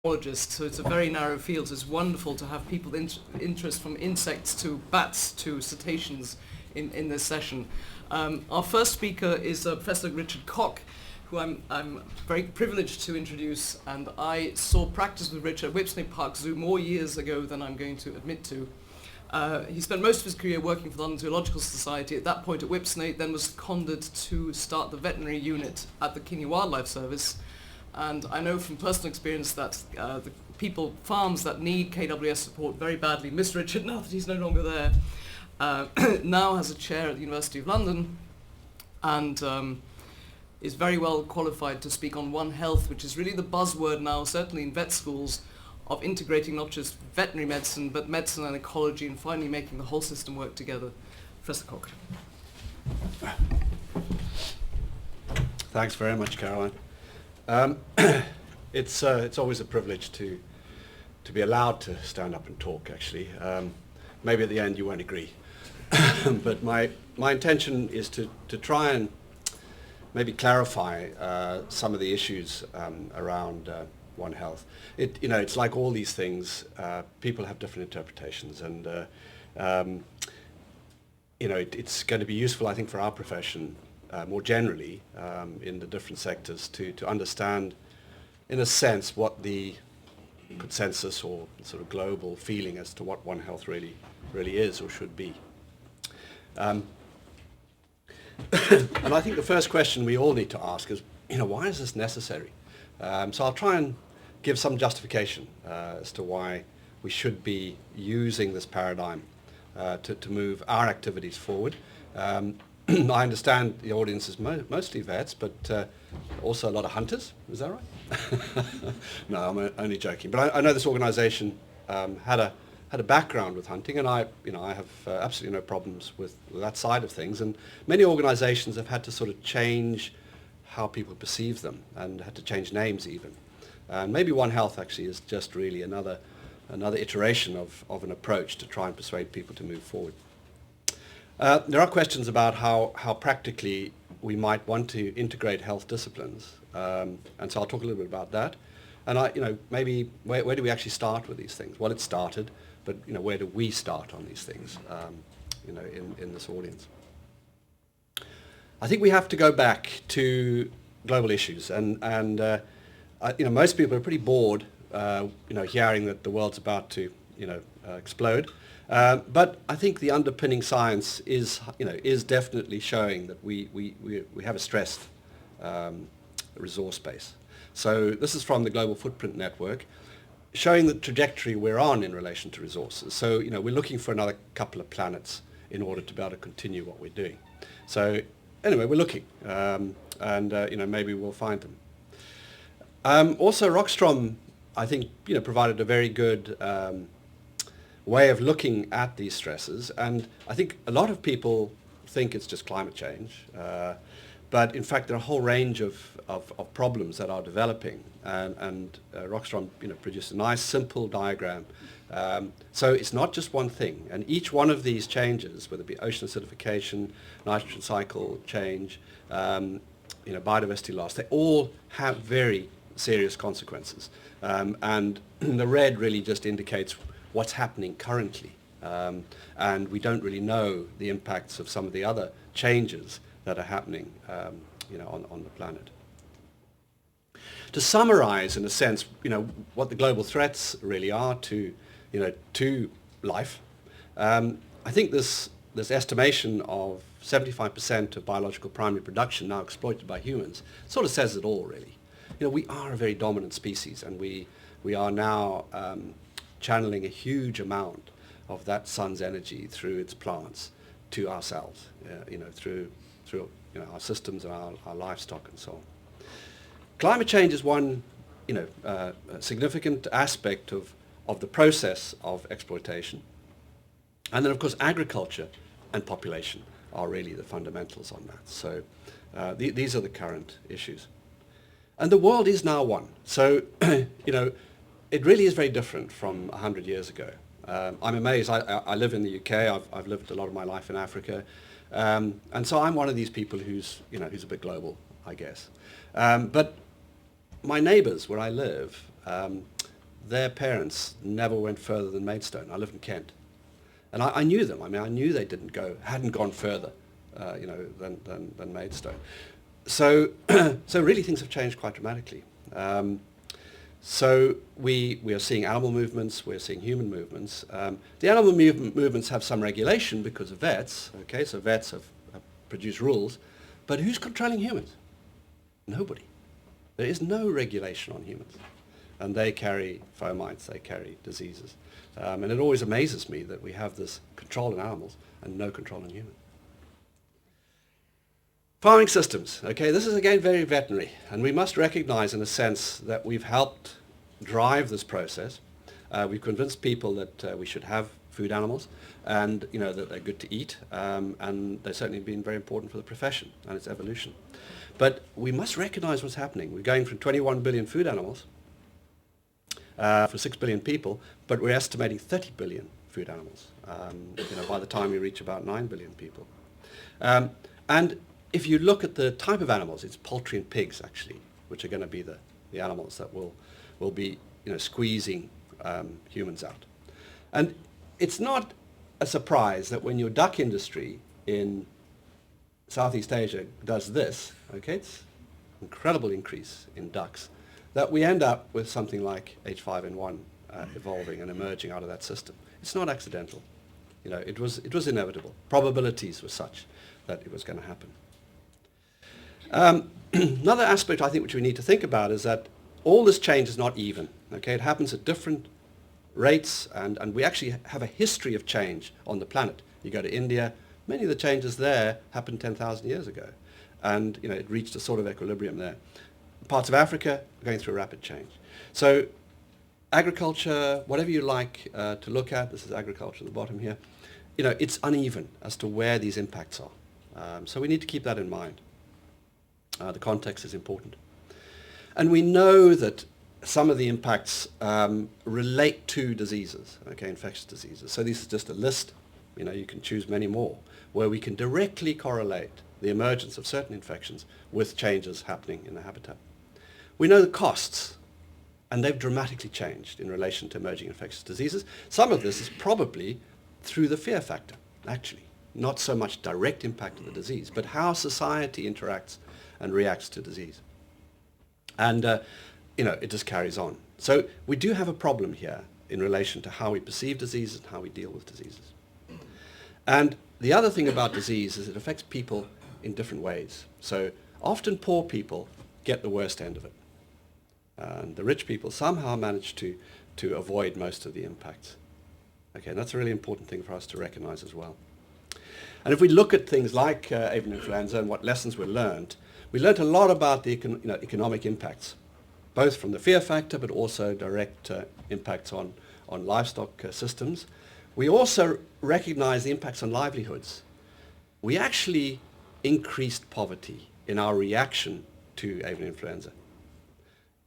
biologist, so it's a very narrow field. So it's wonderful to have people interest from insects to bats to cetaceans in this session. Our first speaker is Professor Richard Kock, who I'm very privileged to introduce, and I saw practice with Richard at Whipsnade Park Zoo more years ago than I'm going to admit to. He spent most of his career working for the London Zoological Society, at that point at Whipsnade, then was seconded to start the veterinary unit at the Kenya Wildlife Service. And I know from personal experience that the farms that need KWS support very badly miss Richard now that he's no longer there. Now has a chair at the University of London and is very well qualified to speak on One Health, which is really the buzzword now, certainly in vet schools, of integrating not just veterinary medicine, but medicine and ecology, and finally making the whole system work together. Professor Kock. Thanks very much, Caroline. It's always a privilege to be allowed to stand up and talk, actually. Maybe at the end you won't agree. But my intention is to try and maybe clarify some of the issues around One Health. It's like all these things, people have different interpretations, and it's going to be useful, I think, for our profession more generally in the different sectors to understand, in a sense, what the consensus or sort of global feeling as to what One Health really is or should be. And I think the first question we all need to ask is, why is this necessary? So I'll try and give some justification as to why we should be using this paradigm to move our activities forward. I understand the audience is mostly vets, but also a lot of hunters. Is that right? No, I'm only joking. But I know this organisation had a background with hunting, and I have absolutely no problems with that side of things. And many organisations have had to sort of change how people perceive them, and had to change names even. And maybe One Health actually is just really another iteration of an approach to try and persuade people to move forward. There are questions about how practically we might want to integrate health disciplines, and so I'll talk a little bit about that. And maybe where do we actually start with these things? Well, it started, but where do we start on these things? In this audience, I think we have to go back to global issues, and most people are pretty bored, hearing that the world's about to explode. But I think the underpinning science is definitely showing that we have a stressed resource base. So this is from the Global Footprint Network, showing the trajectory we're on in relation to resources. So we're looking for another couple of planets in order to be able to continue what we're doing. So anyway, we're looking, and maybe we'll find them. Also, Rockstrom, I think, provided a very good way of looking at these stresses, and I think a lot of people think it's just climate change, but in fact there are a whole range of problems that are developing, and Rockstrom produced a nice simple diagram. So it's not just one thing, and each one of these changes, whether it be ocean acidification, nitrogen cycle change, biodiversity loss, they all have very serious consequences, and the red really just indicates what's happening currently, and we don't really know the impacts of some of the other changes that are happening on the planet. To summarize, in a sense, what the global threats really are to life, I think this estimation of 75% of biological primary production now exploited by humans sort of says it all, really. We are a very dominant species, and we are now channeling a huge amount of that sun's energy through its plants to ourselves, through our systems and our livestock and so on. Climate change is one, significant aspect of the process of exploitation. And then, of course, agriculture and population are really the fundamentals on that. So these are the current issues. And the world is now one. So, it really is very different from 100 years ago. I'm amazed. I live in the UK. I've lived a lot of my life in Africa. And so I'm one of these people who's a bit global, I guess. But my neighbours where I live, their parents never went further than Maidstone. I live in Kent. And I knew them. I mean, I knew they hadn't gone further, than Maidstone. So, so really things have changed quite dramatically. So we are seeing animal movements, we're seeing human movements. The animal movements have some regulation because of vets, okay, so vets have produced rules, but who's controlling humans? Nobody. There is no regulation on humans. And they carry fomites, they carry diseases. And it always amazes me that we have this control in animals and no control in humans. Farming systems, okay, this is again very veterinary, and we must recognize in a sense that we've helped drive this process. We've convinced people that we should have food animals and that they're good to eat, and they've certainly been very important for the profession and its evolution. But we must recognize what's happening. We're going from 21 billion food animals for 6 billion people, but we're estimating 30 billion food animals by the time we reach about 9 billion people. And if you look at the type of animals, it's poultry and pigs actually, which are going to be the animals that will be squeezing humans out. And it's not a surprise that when your duck industry in Southeast Asia does this, okay, it's an incredible increase in ducks, that we end up with something like H5N1 evolving and emerging out of that system. It's not accidental. It was inevitable. Probabilities were such that it was going to happen. Another aspect I think which we need to think about is that all this change is not even. Okay, it happens at different rates, and we actually have a history of change on the planet. You go to India, many of the changes there happened 10,000 years ago, and it reached a sort of equilibrium there. Parts of Africa are going through a rapid change. So agriculture, whatever you like to look at, this is agriculture at the bottom here, it's uneven as to where these impacts are. So we need to keep that in mind. The context is important. And we know that some of the impacts relate to diseases, okay, infectious diseases. So this is just a list, you can choose many more, where we can directly correlate the emergence of certain infections with changes happening in the habitat. We know the costs, and they've dramatically changed in relation to emerging infectious diseases. Some of this is probably through the fear factor, actually. Not so much direct impact of the disease, but how society interacts and reacts to disease. And, it just carries on. So we do have a problem here in relation to how we perceive diseases and how we deal with diseases. And the other thing about disease is it affects people in different ways. So often poor people get the worst end of it. And the rich people somehow manage to avoid most of the impacts. Okay, and that's a really important thing for us to recognize as well. And if we look at things like avian influenza and what lessons we learned a lot about the economic impacts, both from the fear factor but also direct impacts on livestock systems. We also recognize the impacts on livelihoods. We actually increased poverty in our reaction to avian influenza.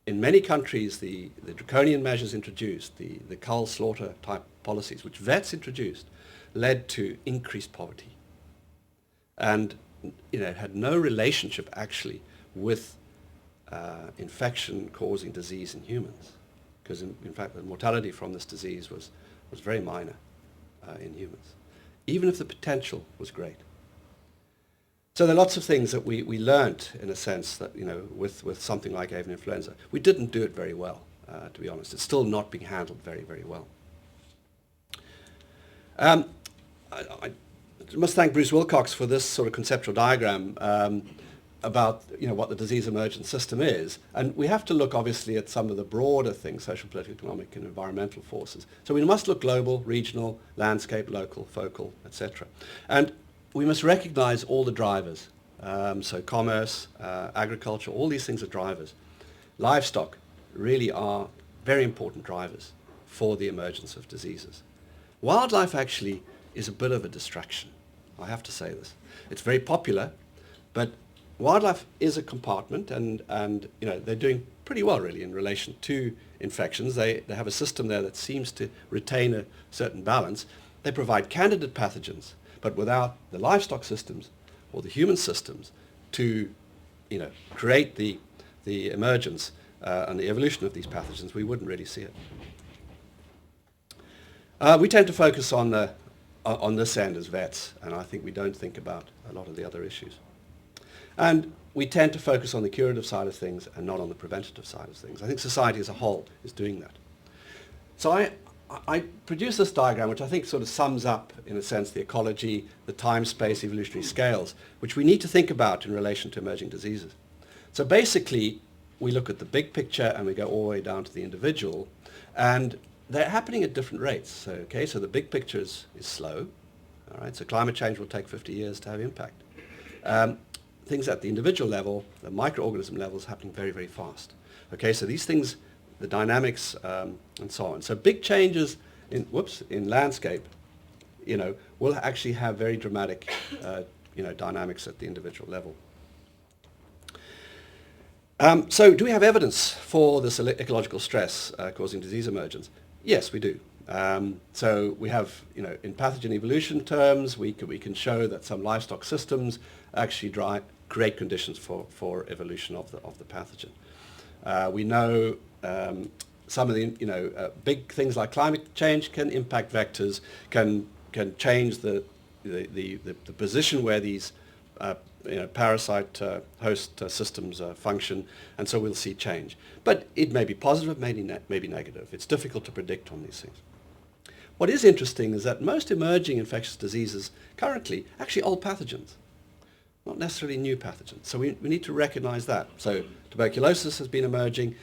In many countries, the draconian measures introduced, the cull slaughter type policies, which vets introduced, led to increased poverty. And it had no relationship actually with infection causing disease in humans, because in fact the mortality from this disease was very minor in humans, even if the potential was great. So there are lots of things that we learned in a sense that with something like avian influenza. We didn't do it very well, to be honest. It's still not being handled very, very well. I must thank Bruce Wilcox for this sort of conceptual diagram about what the disease emergence system is. And we have to look obviously at some of the broader things, social, political, economic and environmental forces. So we must look global, regional, landscape, local, focal, etc. And we must recognize all the drivers. So commerce, agriculture, all these things are drivers. Livestock really are very important drivers for the emergence of diseases. Wildlife actually is a bit of a distraction. I have to say this. It's very popular, but wildlife is a compartment, and they're doing pretty well really in relation to infections. They have a system there that seems to retain a certain balance. They provide candidate pathogens, but without the livestock systems or the human systems to create the emergence and the evolution of these pathogens, we wouldn't really see it. We tend to focus on this end as vets, and I think we don't think about a lot of the other issues. And we tend to focus on the curative side of things and not on the preventative side of things. I think society as a whole is doing that. So I produced this diagram, which I think sort of sums up, in a sense, the ecology, the time-space evolutionary scales, which we need to think about in relation to emerging diseases. So basically, we look at the big picture and we go all the way down to the individual, and they're happening at different rates. So the big picture is slow. All right, so climate change will take 50 years to have impact. Things at the individual level, the microorganism level, is happening very, very fast. Okay, so these things, the dynamics and so on. So big changes in landscape, will actually have very dramatic, dynamics at the individual level. So do we have evidence for this ecological stress causing disease emergence? Yes, we do. So we have, in pathogen evolution terms, we can show that some livestock systems actually create conditions for evolution of the pathogen. We know some of the big things like climate change can impact vectors, can change the position where these parasite host systems function, and so we'll see change. But it may be positive, maybe negative. It's difficult to predict on these things. What is interesting is that most emerging infectious diseases currently actually old pathogens, not necessarily new pathogens. So we need to recognize that. So tuberculosis has been emerging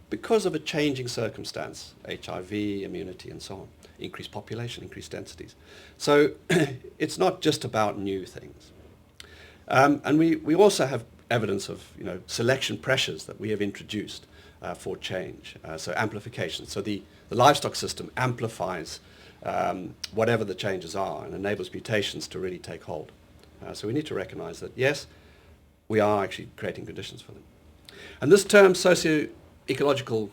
because of a changing circumstance, HIV, immunity, and so on, increased population, increased densities. So it's not just about new things. And we also have evidence of selection pressures that we have introduced for change, so amplification. So the livestock system amplifies whatever the changes are and enables mutations to really take hold. So we need to recognize that, yes, we are actually creating conditions for them. And this term, socio-ecological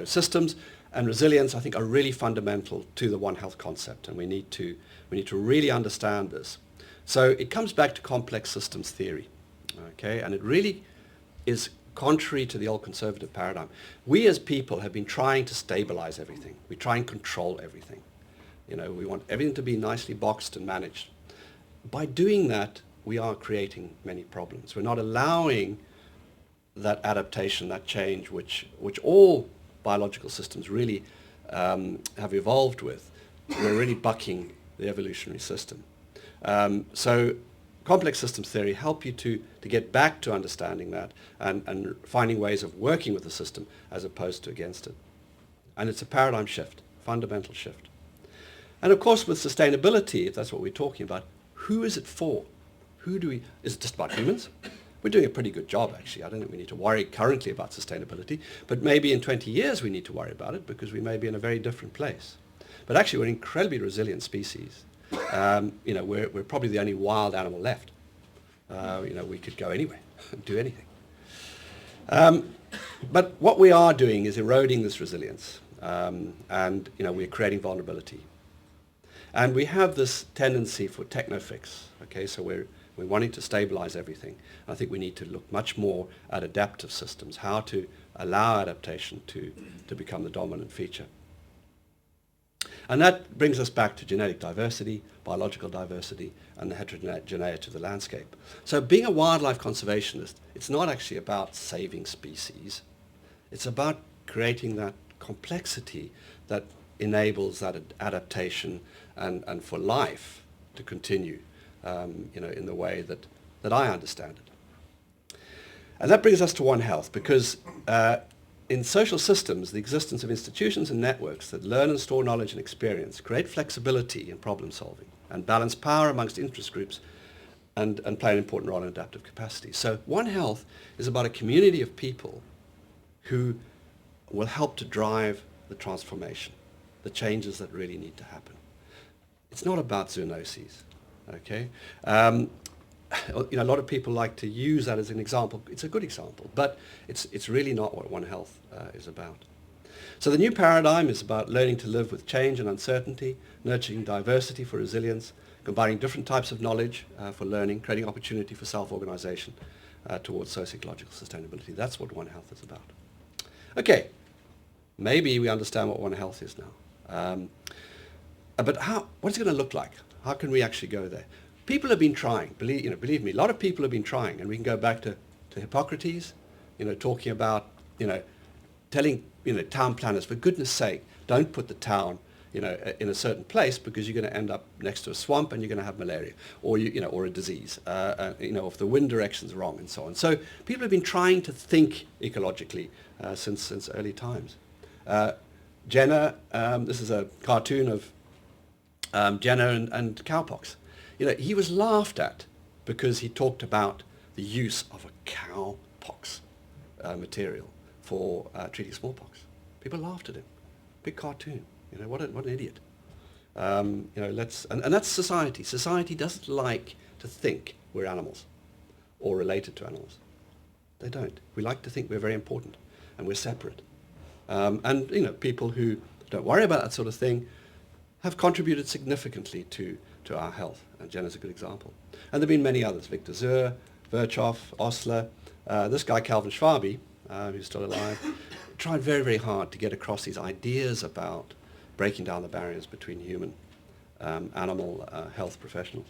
systems and resilience, I think, are really fundamental to the One Health concept, and we need to really understand this. So it comes back to complex systems theory, okay? And it really is contrary to the old conservative paradigm. We as people have been trying to stabilize everything. We try and control everything. We want everything to be nicely boxed and managed. By doing that, we are creating many problems. We're not allowing that adaptation, that change, which all biological systems really have evolved with. We're really bucking the evolutionary system. So complex systems theory help you to get back to understanding that and finding ways of working with the system as opposed to against it. And it's a paradigm shift, fundamental shift. And of course with sustainability, if that's what we're talking about, who is it for? Is it just about humans? We're doing a pretty good job, actually. I don't think we need to worry currently about sustainability, but maybe in 20 years we need to worry about it because we may be in a very different place. But actually we're an incredibly resilient species. We're probably the only wild animal left. We could go anywhere and do anything. But what we are doing is eroding this resilience, and we're creating vulnerability. And we have this tendency for techno-fix. Okay, so we're wanting to stabilize everything. I think we need to look much more at adaptive systems, how to allow adaptation to become the dominant feature. And that brings us back to genetic diversity, biological diversity, and the heterogeneity of the landscape. So being a wildlife conservationist, it's not actually about saving species. It's about creating that complexity that enables that adaptation and for life to continue, in the way that I understand it. And that brings us to One Health, because in social systems, the existence of institutions and networks that learn and store knowledge and experience create flexibility in problem solving and balance power amongst interest groups and play an important role in adaptive capacity. So One Health is about a community of people who will help to drive the transformation, the changes that really need to happen. It's not about zoonoses, okay? A lot of people like to use that as an example. It's a good example, but it's really not what One Health is about. So the new paradigm is about learning to live with change and uncertainty, nurturing diversity for resilience, combining different types of knowledge for learning, creating opportunity for self-organization towards socio-ecological sustainability. That's what One Health is about. Okay, maybe we understand what One Health is now. But what's it going to look like? How can we actually go there? People have been trying. Believe me, a lot of people have been trying, and we can go back to Hippocrates, talking about, telling, town planners, for goodness sake, don't put the town, in a certain place, because you're going to end up next to a swamp and you're going to have malaria, or or a disease, if the wind direction's wrong, and so on. So people have been trying to think ecologically since early times. Jenner, this is a cartoon of Jenner and cowpox. He was laughed at because he talked about the use of a cowpox material for treating smallpox. People laughed at him. Big cartoon. What an idiot. And that's society. Society doesn't like to think we're animals or related to animals. They don't. We like to think we're very important and we're separate. People who don't worry about that sort of thing have contributed significantly to our health. And Jenner's a good example. And there have been many others. Victor Zur, Virchow, Osler. This guy, Calvin Schwabe, who's still alive, tried very, very hard to get across these ideas about breaking down the barriers between human, animal health professionals.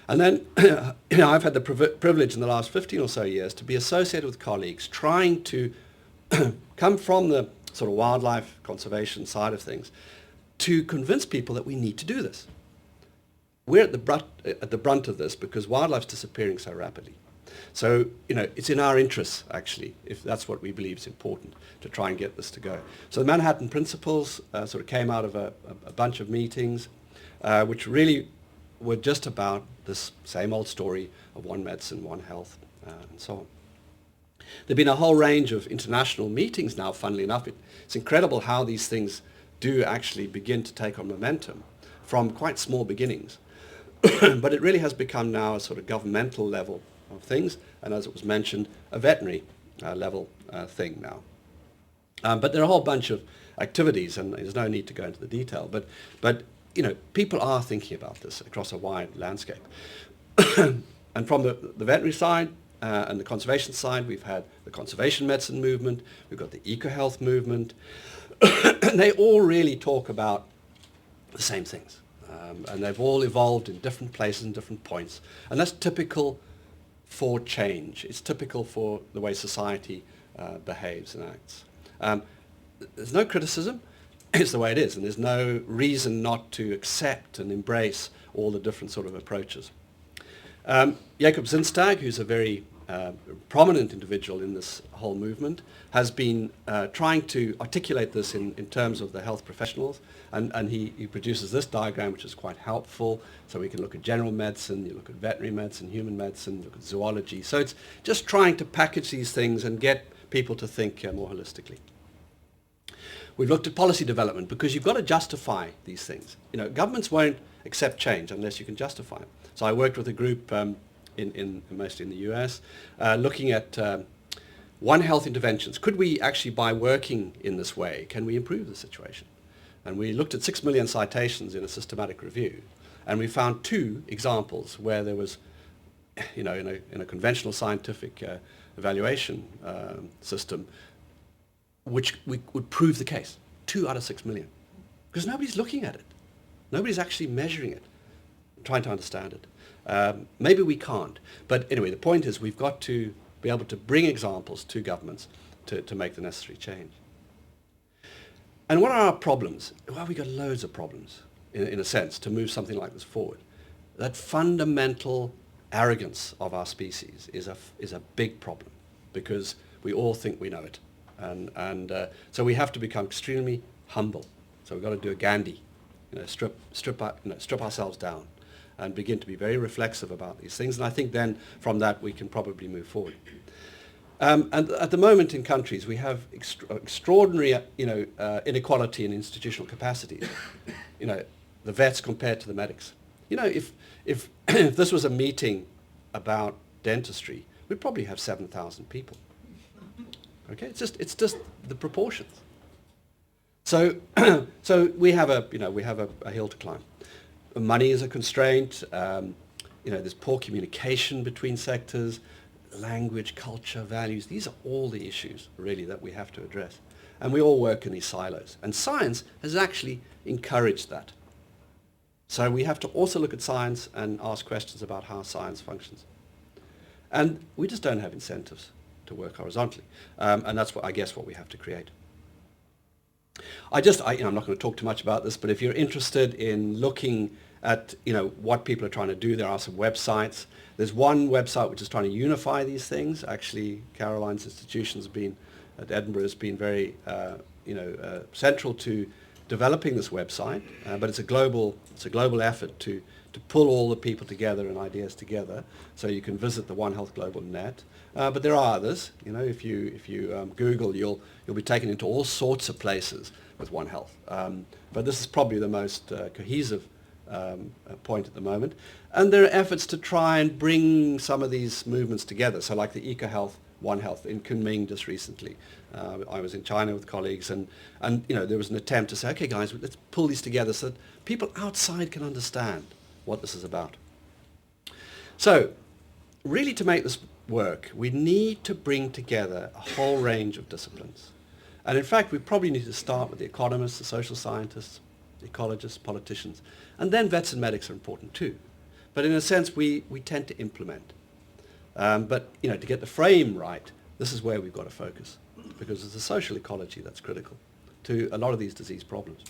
And then, I've had the privilege in the last 15 or so years to be associated with colleagues trying to come from the sort of wildlife conservation side of things to convince people that we need to do this. We're at the brunt of this because wildlife's disappearing so rapidly. So, it's in our interests, actually, if that's what we believe is important, to try and get this to go. So the Manhattan Principles sort of came out of a bunch of meetings, which really were just about this same old story of one medicine, one health, and so on. There have been a whole range of international meetings now, funnily enough. It's incredible how these things do actually begin to take on momentum from quite small beginnings. But it really has become now a sort of governmental level of things, and as it was mentioned, a veterinary level thing now. But there are a whole bunch of activities, and there's no need to go into the detail, but people are thinking about this across a wide landscape. And from the veterinary side and the conservation side, we've had the conservation medicine movement, we've got the eco-health movement, and they all really talk about the same things. And they've all evolved in different places and different points. And that's typical for change. It's typical for the way society behaves and acts. There's no criticism. It's the way it is. And there's no reason not to accept and embrace all the different sort of approaches. Jakob Zinstag, who's a very prominent individual in this whole movement, has been trying to articulate this in terms of the health professionals, and he produces this diagram, which is quite helpful. So we can look at general medicine, you look at veterinary medicine, human medicine, look at zoology. So it's just trying to package these things and get people to think more holistically. We've looked at policy development because you've got to justify these things. Governments won't accept change unless you can justify it. So I worked with a group mostly in the US, looking at One Health interventions. Could we actually, by working in this way, can we improve the situation? And we looked at 6 million citations in a systematic review, and we found 2 examples where there was, in a conventional scientific evaluation system, which would prove the case. 2 out of 6 million. Because nobody's looking at it. Nobody's actually measuring it, trying to understand it. Maybe we can't. But anyway, the point is we've got to be able to bring examples to governments to make the necessary change. And what are our problems? Well, we've got loads of problems, in a sense, to move something like this forward. That fundamental arrogance of our species is a big problem because we all think we know it. And so we have to become extremely humble. So we've got to do a Gandhi, strip ourselves down and begin to be very reflexive about these things. And I think then from that we can probably move forward. And at the moment in countries we have extraordinary inequality in institutional capacities. The vets compared to the medics. If if this was a meeting about dentistry, we'd probably have 7,000 people. Okay, it's just the proportions. So we have a hill to climb. Money is a constraint. There's poor communication between sectors, language, culture, values. These are all the issues really that we have to address. And we all work in these silos. And science has actually encouraged that. So we have to also look at science and ask questions about how science functions. And we just don't have incentives to work horizontally. And that's what I guess what we have to create. I'm not going to talk too much about this, but if you're interested in looking at what people are trying to do, there are some websites. There's one website which is trying to unify these things. Actually, Caroline's institution at Edinburgh has been very central to developing this website, but it's a global effort to pull all the people together and ideas together. So you can visit the One Health Global Net, but there are others. If you Google, you'll be taken into all sorts of places with One Health. But this is probably the most cohesive point at the moment. And there are efforts to try and bring some of these movements together. So like the EcoHealth, One Health in Kunming just recently. I was in China with colleagues, and there was an attempt to say, okay guys, let's pull these together so that people outside can understand what this is about. So really, to make this work, we need to bring together a whole range of disciplines. And in fact, we probably need to start with the economists, the social scientists, ecologists, politicians, and then vets and medics are important too. But in a sense, we tend to implement. But to get the frame right, this is where we've got to focus, because it's the social ecology that's critical to a lot of these disease problems.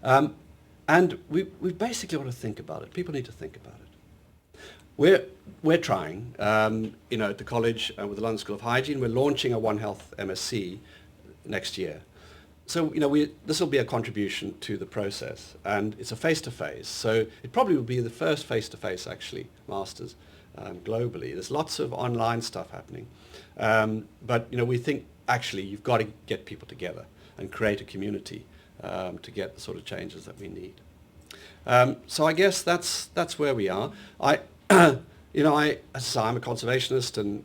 And we basically want to think about it. People need to think about it. We're trying, at the college with the London School of Hygiene, we're launching a One Health MSc next year. So, this will be a contribution to the process, and it's a face-to-face. So it probably will be the first face-to-face, actually, masters globally. There's lots of online stuff happening. But, we think, actually, you've got to get people together and create a community to get the sort of changes that we need. So I guess that's where we are. As I say, I'm a conservationist, and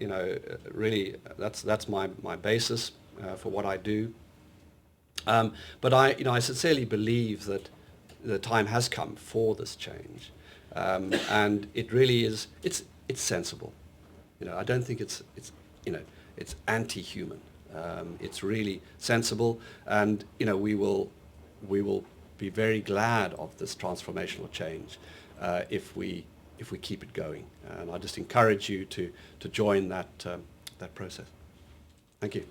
really that's my basis for what I do. But I sincerely believe that the time has come for this change, and it really is. It's sensible. I don't think it's anti-human. It's really sensible, and we will be very glad of this transformational change if we keep it going. And I just encourage you to join that process. Thank you.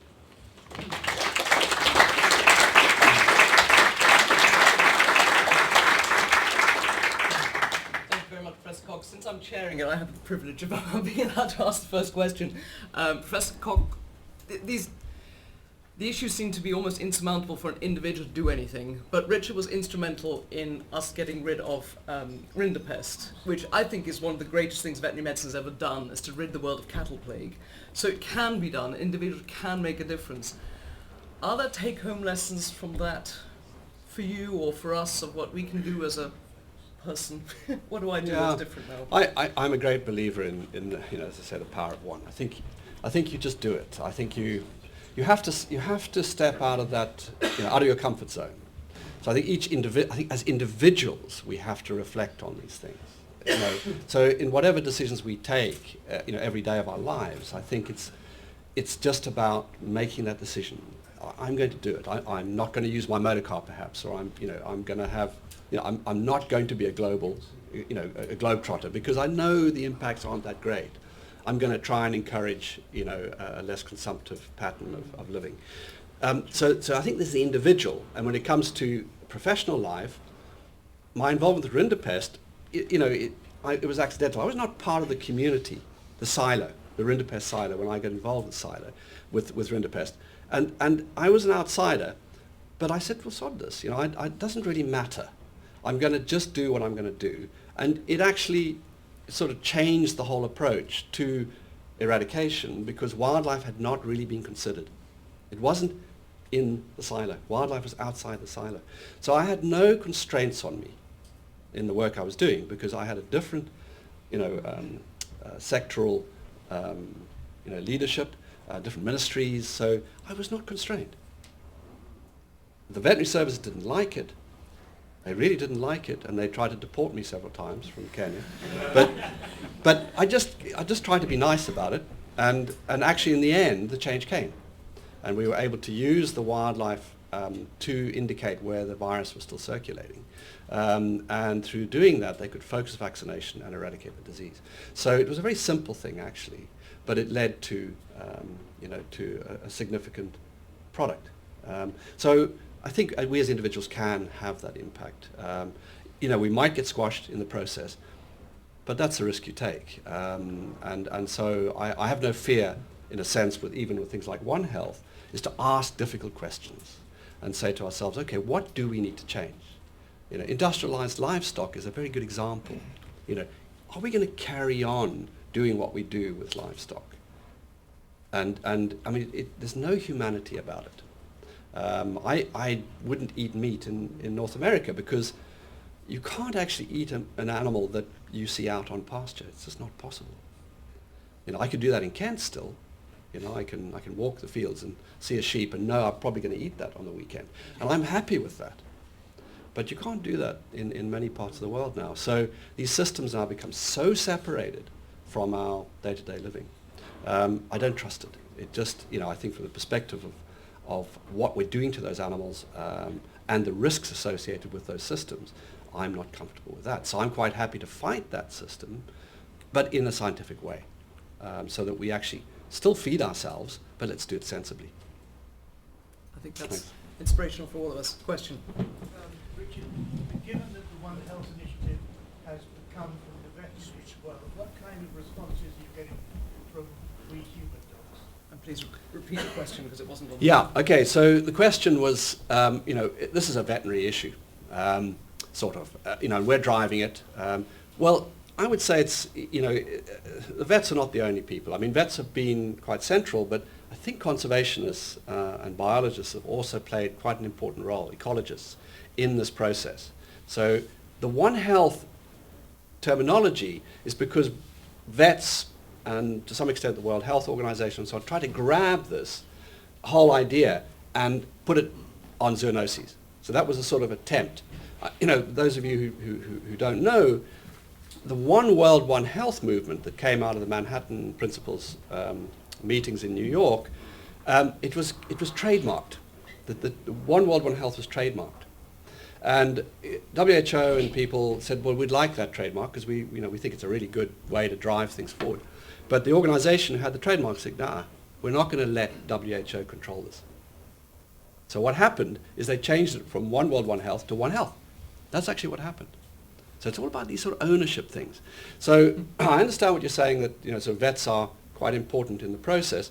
Professor Kock, since I'm chairing it, I have the privilege of being allowed to ask the first question. Professor Kock, the issues seem to be almost insurmountable for an individual to do anything, but Richard was instrumental in us getting rid of rinderpest, which I think is one of the greatest things veterinary medicine has ever done, is to rid the world of cattle plague. So it can be done. Individuals can make a difference. Are there take-home lessons from that for you or for us of what we can do as a person? What do I do that's different now? I'm a great believer in as I said, the power of one. I think you just do it. I think you have to step out of that, out of your comfort zone. So I think as individuals we have to reflect on these things. So in whatever decisions we take, every day of our lives, I think it's just about making that decision. I'm going to do it. I'm not going to use my motor car, perhaps, or I'm going to have. I'm not going to be a global, a globetrotter, because I know the impacts aren't that great. I'm going to try and encourage, a less consumptive pattern of living. So I think this is the individual, and when it comes to professional life, my involvement with rinderpest, it was accidental. I was not part of the community, the silo, the rinderpest silo, when I got involved with silo, with rinderpest, and I was an outsider, but I said, well, sod this, it doesn't really matter. I'm going to just do what I'm going to do. And it actually sort of changed the whole approach to eradication, because wildlife had not really been considered. It wasn't in the silo. Wildlife was outside the silo. So I had no constraints on me in the work I was doing, because I had a different, sectoral, leadership, different ministries. So I was not constrained. The veterinary service didn't like it. They really didn't like it, and they tried to deport me several times from Kenya. But I just tried to be nice about it, and actually in the end the change came, and we were able to use the wildlife to indicate where the virus was still circulating. And through doing that, they could focus vaccination and eradicate the disease. So it was a very simple thing, actually, but it led to, to a significant product. So I think we as individuals can have that impact. We might get squashed in the process, but that's the risk you take. And so I have no fear, in a sense, even with things like One Health, is to ask difficult questions and say to ourselves, okay, what do we need to change? Industrialized livestock is a very good example. Are we going to carry on doing what we do with livestock? And I mean, there's no humanity about it. I wouldn't eat meat in North America because you can't actually eat an animal that you see out on pasture. It's just not possible. I could do that in Kent still. I can walk the fields and see a sheep and know I'm probably going to eat that on the weekend. And I'm happy with that. But you can't do that in many parts of the world now. So these systems now become so separated from our day-to-day living. I don't trust it. It just, I think from the perspective of what we're doing to those animals and the risks associated with those systems, I'm not comfortable with that. So I'm quite happy to fight that system, but in a scientific way, so that we actually still feed ourselves, but let's do it sensibly. I think that's inspirational for all of us. Question? Richard, given that the One Health initiative has come from the veterinary world, what kind of responses are you getting from we human dogs? And please repeat the question because it wasn't on Yeah, okay, so the question was, this is a veterinary issue, sort of, and we're driving it. Well, I would say it's, the vets are not the only people. I mean, vets have been quite central, but I think conservationists and biologists have also played quite an important role, ecologists, in this process. So the One Health terminology is because vets and to some extent the World Health Organization and so on try to grab this whole idea and put it on zoonoses. So that was a sort of attempt. Those of you who don't know, the One World, One Health movement that came out of the Manhattan Principles meetings in New York, it was trademarked. The One World, One Health was trademarked. And WHO and people said, well, we'd like that trademark because we think it's a really good way to drive things forward. But the organization who had the trademark said, nah, we're not going to let WHO control this. So what happened is they changed it from One World, One Health to One Health. That's actually what happened. So it's all about these sort of ownership things. So I understand what you're saying that so vets are quite important in the process,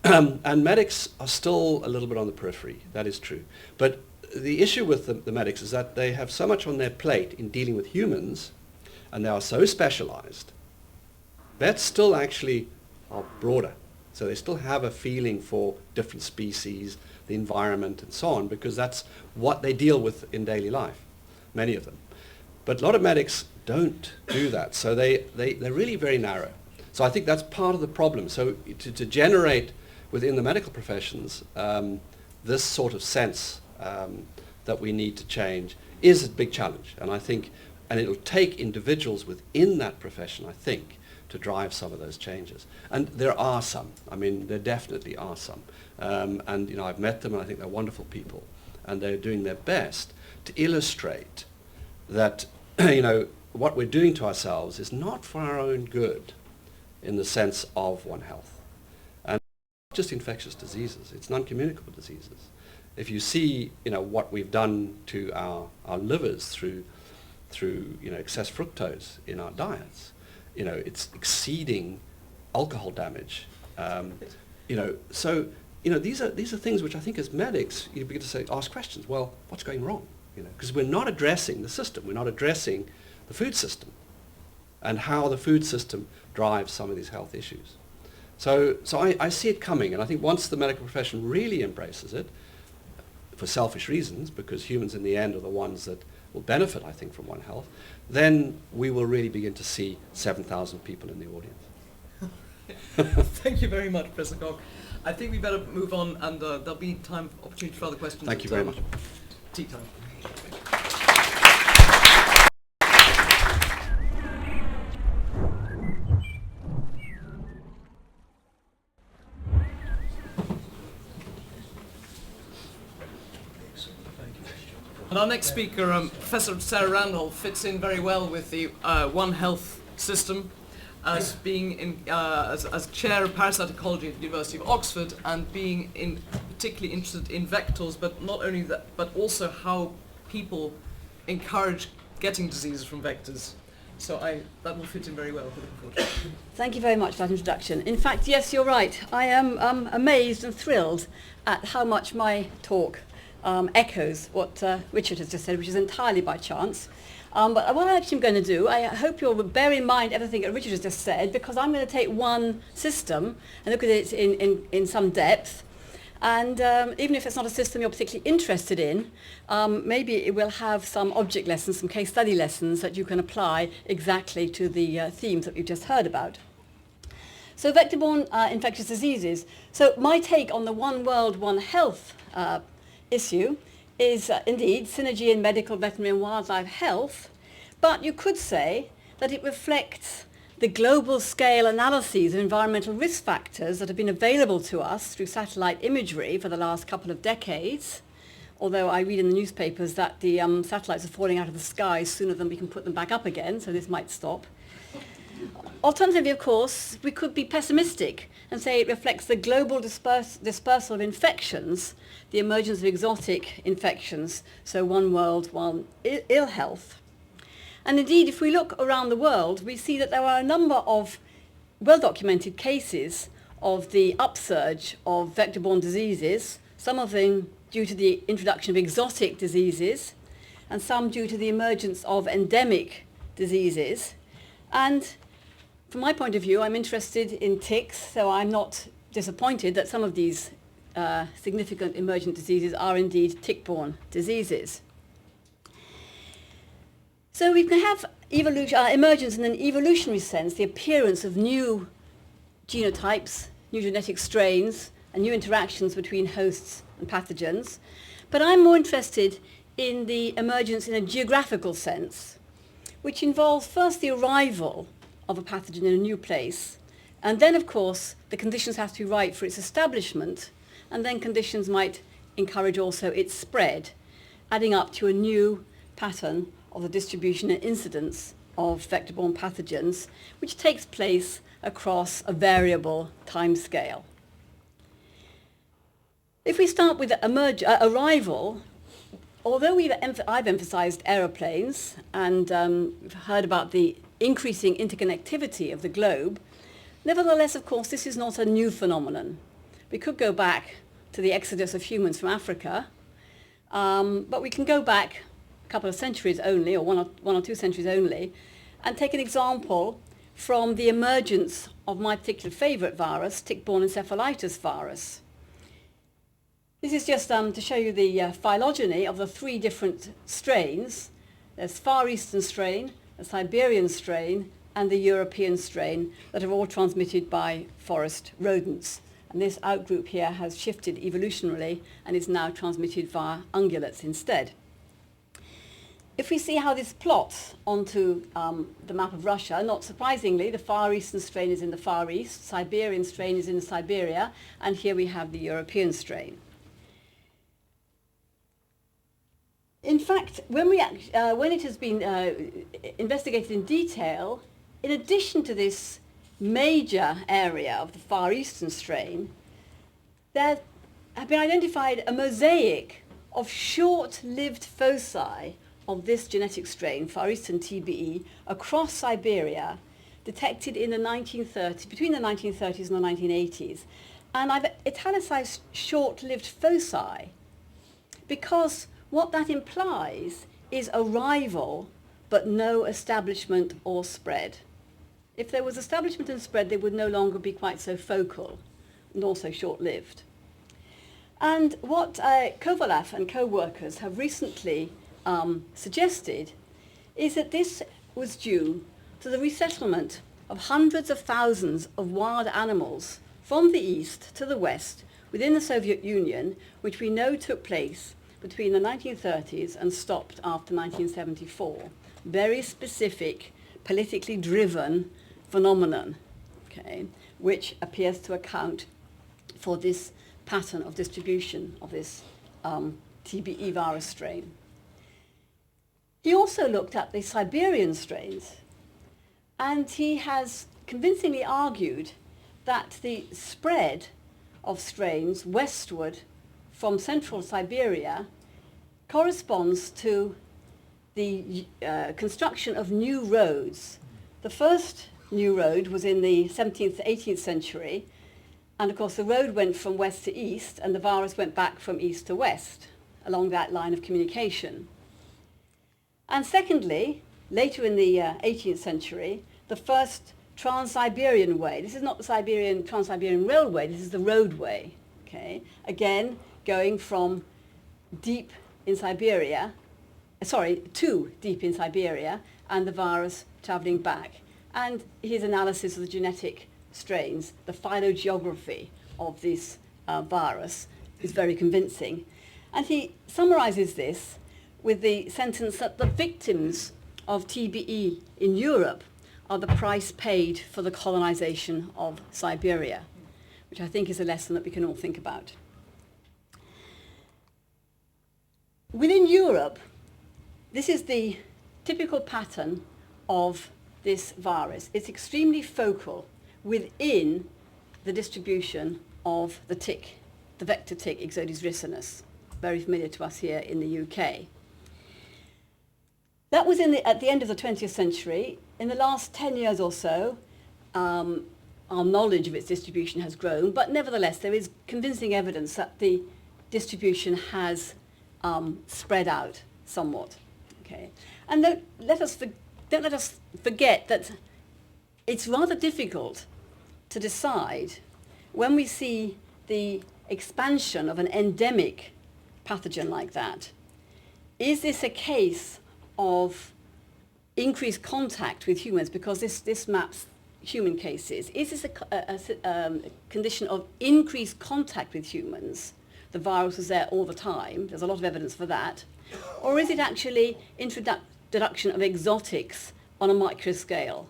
and medics are still a little bit on the periphery. That is true. But the issue with the medics is that they have so much on their plate in dealing with humans, and they are so specialized. Vets still actually are broader. So they still have a feeling for different species, the environment, and so on, because that's what they deal with in daily life, many of them. But a lot of medics don't do that. So they're really very narrow. So I think that's part of the problem. So to generate within the medical professions this sort of sense that we need to change is a big challenge. And I think, and it'll take individuals within that profession, I think, to drive some of those changes. And there are some. I mean, there definitely are some. And I've met them, and I think they're wonderful people. And they're doing their best to illustrate that, what we're doing to ourselves is not for our own good in the sense of One Health. And not just infectious diseases, it's non-communicable diseases. If you see, what we've done to our livers through excess fructose in our diets, it's exceeding alcohol damage. So these are things which I think as medics you begin to ask questions. Well, what's going wrong? Because we're not addressing the system. We're not addressing the food system and how the food system drives some of these health issues. So I see it coming, and I think once the medical profession really embraces it, for selfish reasons, because humans in the end are the ones that will benefit, I think, from One Health, then we will really begin to see 7,000 people in the audience. Thank you very much, Professor Kock. I think we better move on, and there'll be opportunity for other questions. Thank you very much. Tea time. And our next speaker, Professor Sarah Randolph, fits in very well with the One Health system as being as chair of parasite ecology at the University of Oxford, and being particularly interested in vectors, but not only that, but also how people encourage getting diseases from vectors. So that will fit in very well. Thank you very much for that introduction. In fact, yes, you're right. I am amazed and thrilled at how much my talk echoes what Richard has just said, which is entirely by chance. But what I'm actually going to do, I hope you'll bear in mind everything that Richard has just said, because I'm going to take one system and look at it in some depth. And even if it's not a system you're particularly interested in, maybe it will have some object lessons, some case study lessons that you can apply exactly to the themes that we've just heard about. So vector-borne infectious diseases. So my take on the One World, One Health issue is indeed synergy in medical, veterinary and wildlife health, but you could say that it reflects the global scale analyses of environmental risk factors that have been available to us through satellite imagery for the last couple of decades, although I read in the newspapers that the satellites are falling out of the sky sooner than we can put them back up again, so this might stop. Alternatively, of course, we could be pessimistic and say it reflects the global dispersal of infections, the emergence of exotic infections, so one world, one ill health. And indeed, if we look around the world, we see that there are a number of well-documented cases of the upsurge of vector-borne diseases, some of them due to the introduction of exotic diseases, and some due to the emergence of endemic diseases. And from my point of view, I'm interested in ticks, so I'm not disappointed that some of these significant emergent diseases are indeed tick-borne diseases. So we can have emergence in an evolutionary sense, the appearance of new genotypes, new genetic strains, and new interactions between hosts and pathogens. But I'm more interested in the emergence in a geographical sense, which involves first the arrival of a pathogen in a new place, and then, of course, the conditions have to be right for its establishment, and then conditions might encourage also its spread, adding up to a new pattern of the distribution and incidence of vector-borne pathogens, which takes place across a variable timescale. If we start with arrival, although I've emphasized aeroplanes and we've heard about the increasing interconnectivity of the globe, nevertheless, of course, this is not a new phenomenon. We could go back to the exodus of humans from Africa, but we can go back couple of centuries only, or one or two centuries only, and take an example from the emergence of my particular favourite virus, tick-borne encephalitis virus. This is just to show you the phylogeny of the three different strains. There's Far Eastern strain, the Siberian strain, and the European strain that are all transmitted by forest rodents. And this outgroup here has shifted evolutionarily and is now transmitted via ungulates instead. If we see how this plots onto the map of Russia, not surprisingly, the Far Eastern strain is in the Far East, Siberian strain is in Siberia, and here we have the European strain. In fact, when it has been investigated in detail, in addition to this major area of the Far Eastern strain, there have been identified a mosaic of short-lived foci of this genetic strain, Far Eastern TBE, across Siberia, detected in the 1930s, between the 1930s and the 1980s. And I've italicized short-lived foci because what that implies is arrival, but no establishment or spread. If there was establishment and spread, they would no longer be quite so focal and also short-lived. And what Kovalov and co-workers have recently suggested is that this was due to the resettlement of hundreds of thousands of wild animals from the east to the west within the Soviet Union, which we know took place between the 1930s and stopped after 1974. Very specific, politically driven phenomenon, okay, which appears to account for this pattern of distribution of this TBE virus strain. He also looked at the Siberian strains, and he has convincingly argued that the spread of strains westward from central Siberia corresponds to the construction of new roads. The first new road was in the 17th to 18th century, and of course the road went from west to east, and the virus went back from east to west along that line of communication. And secondly, later in the 18th century, the first Trans-Siberian way. This is not the Trans-Siberian Railway, this is the roadway. Okay? Again, going from deep in Siberia, to deep in Siberia, and the virus travelling back. And his analysis of the genetic strains, the phylogeography of this virus, is very convincing. And he summarises this with the sentence that the victims of TBE in Europe are the price paid for the colonization of Siberia, which I think is a lesson that we can all think about. Within Europe, this is the typical pattern of this virus. It's extremely focal within the distribution of the tick, the vector tick Ixodes ricinus, very familiar to us here in the UK. That was at the end of the 20th century. In the last 10 years or so, our knowledge of its distribution has grown, but nevertheless there is convincing evidence that the distribution has spread out somewhat. Okay? And don't let us forget that it's rather difficult to decide when we see the expansion of an endemic pathogen like that. Is this a case of increased contact with humans, because this maps human cases? Is this a condition of increased contact with humans? The virus was there all the time. There's a lot of evidence for that. Or is it actually introduction of exotics on a micro scale?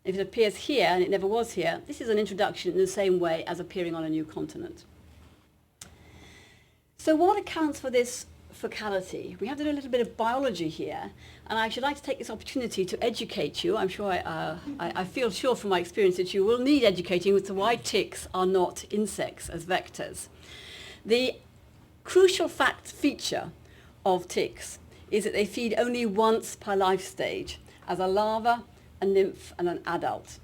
If it appears here and it never was here, this is an introduction in the same way as appearing on a new continent. So what accounts for this focality? We have to do a little bit of biology here, and I should like to take this opportunity to educate you. I'm sure, I feel sure from my experience that you will need educating as to why ticks are not insects as vectors. The crucial feature of ticks is that they feed only once per life stage, as a larva, a nymph, and an adult.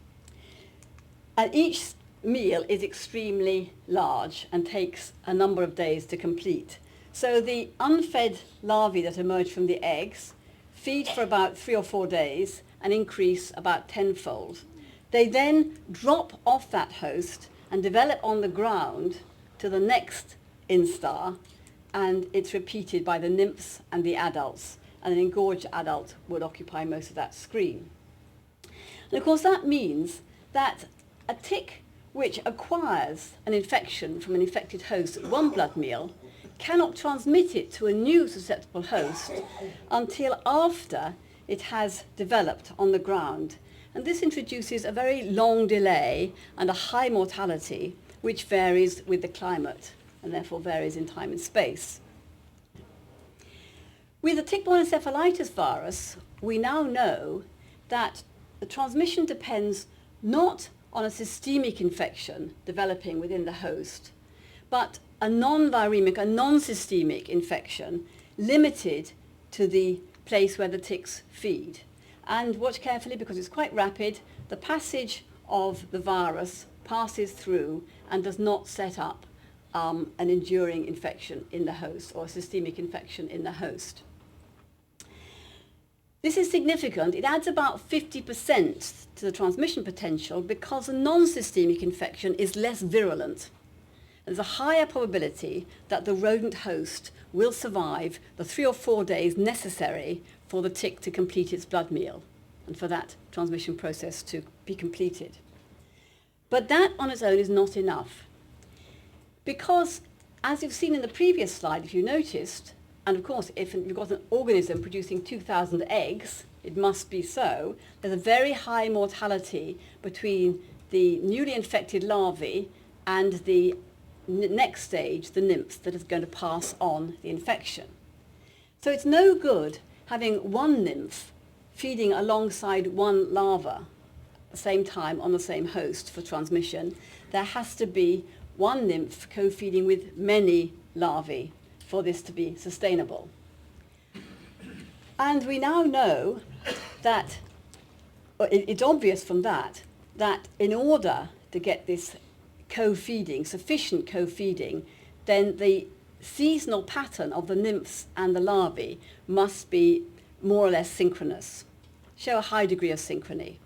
And each meal is extremely large and takes a number of days to complete. So the unfed larvae that emerge from the eggs feed for about 3 or 4 days and increase about tenfold. They then drop off that host and develop on the ground to the next instar, and it's repeated by the nymphs and the adults, and an engorged adult would occupy most of that screen. And of course that means that a tick which acquires an infection from an infected host at one blood meal cannot transmit it to a new susceptible host until after it has developed on the ground. And this introduces a very long delay and a high mortality, which varies with the climate and therefore varies in time and space. With the tick-borne encephalitis virus, we now know that the transmission depends not on a systemic infection developing within the host, but a non-viremic, a non-systemic infection limited to the place where the ticks feed. And watch carefully, because it's quite rapid, the passage of the virus passes through and does not set up an enduring infection in the host or a systemic infection in the host. This is significant. It adds about 50% to the transmission potential because a non-systemic infection is less virulent. There's a higher probability that the rodent host will survive the 3 or 4 days necessary for the tick to complete its blood meal and for that transmission process to be completed. But that on its own is not enough, because as you've seen in the previous slide, if you noticed, and of course if you've got an organism producing 2,000 eggs, it must be so, there's a very high mortality between the newly infected larvae and the next stage, the nymphs, that is going to pass on the infection. So it's no good having one nymph feeding alongside one larva at the same time on the same host for transmission, there has to be one nymph co-feeding with many larvae for this to be sustainable. And we now know that, it's obvious from that in order to get this co-feeding, sufficient co-feeding, then the seasonal pattern of the nymphs and the larvae must be more or less synchronous, show a high degree of synchrony.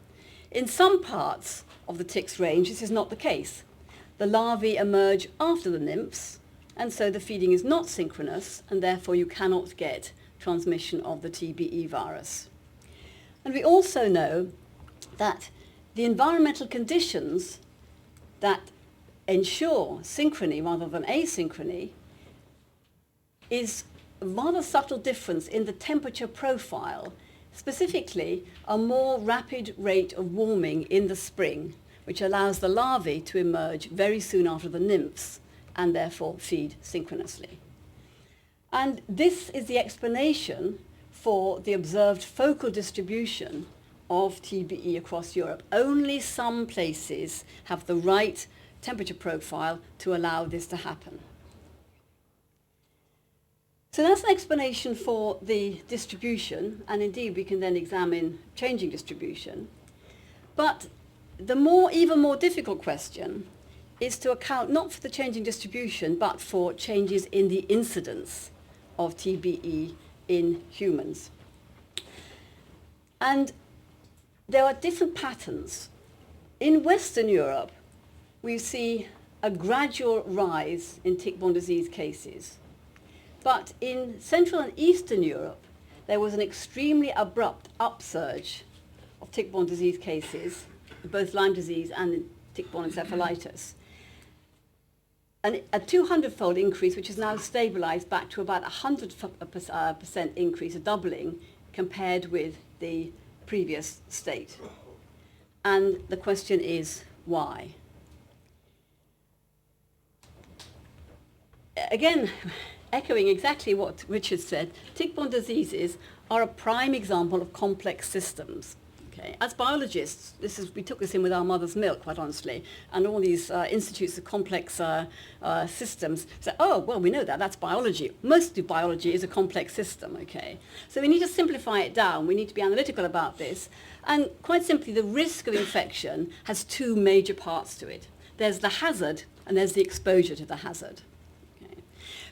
In some parts of the tick's range, this is not the case. The larvae emerge after the nymphs, and so the feeding is not synchronous, and therefore you cannot get transmission of the TBE virus. And we also know that the environmental conditions that ensure synchrony rather than asynchrony is a rather subtle difference in the temperature profile, specifically a more rapid rate of warming in the spring, which allows the larvae to emerge very soon after the nymphs and therefore feed synchronously. And this is the explanation for the observed focal distribution of TBE across Europe. Only some places have the right temperature profile to allow this to happen. So that's an explanation for the distribution, and indeed we can then examine changing distribution. But the even more difficult question is to account not for the changing distribution, but for changes in the incidence of TBE in humans. And there are different patterns. In Western Europe, we see a gradual rise in tick-borne disease cases. But in Central and Eastern Europe, there was an extremely abrupt upsurge of tick-borne disease cases, both Lyme disease and tick-borne encephalitis. And a 200-fold increase, which is now stabilized back to about 100% increase, a doubling, compared with the previous state. And the question is, why? Again, echoing exactly what Richard said, tick-borne diseases are a prime example of complex systems. Okay. As biologists, we took this in with our mother's milk, quite honestly, and all these institutes of complex systems say, oh, well, we know that, that's biology. Most of biology is a complex system, okay? So we need to simplify it down. We need to be analytical about this. And quite simply, the risk of infection has two major parts to it. There's the hazard, and there's the exposure to the hazard.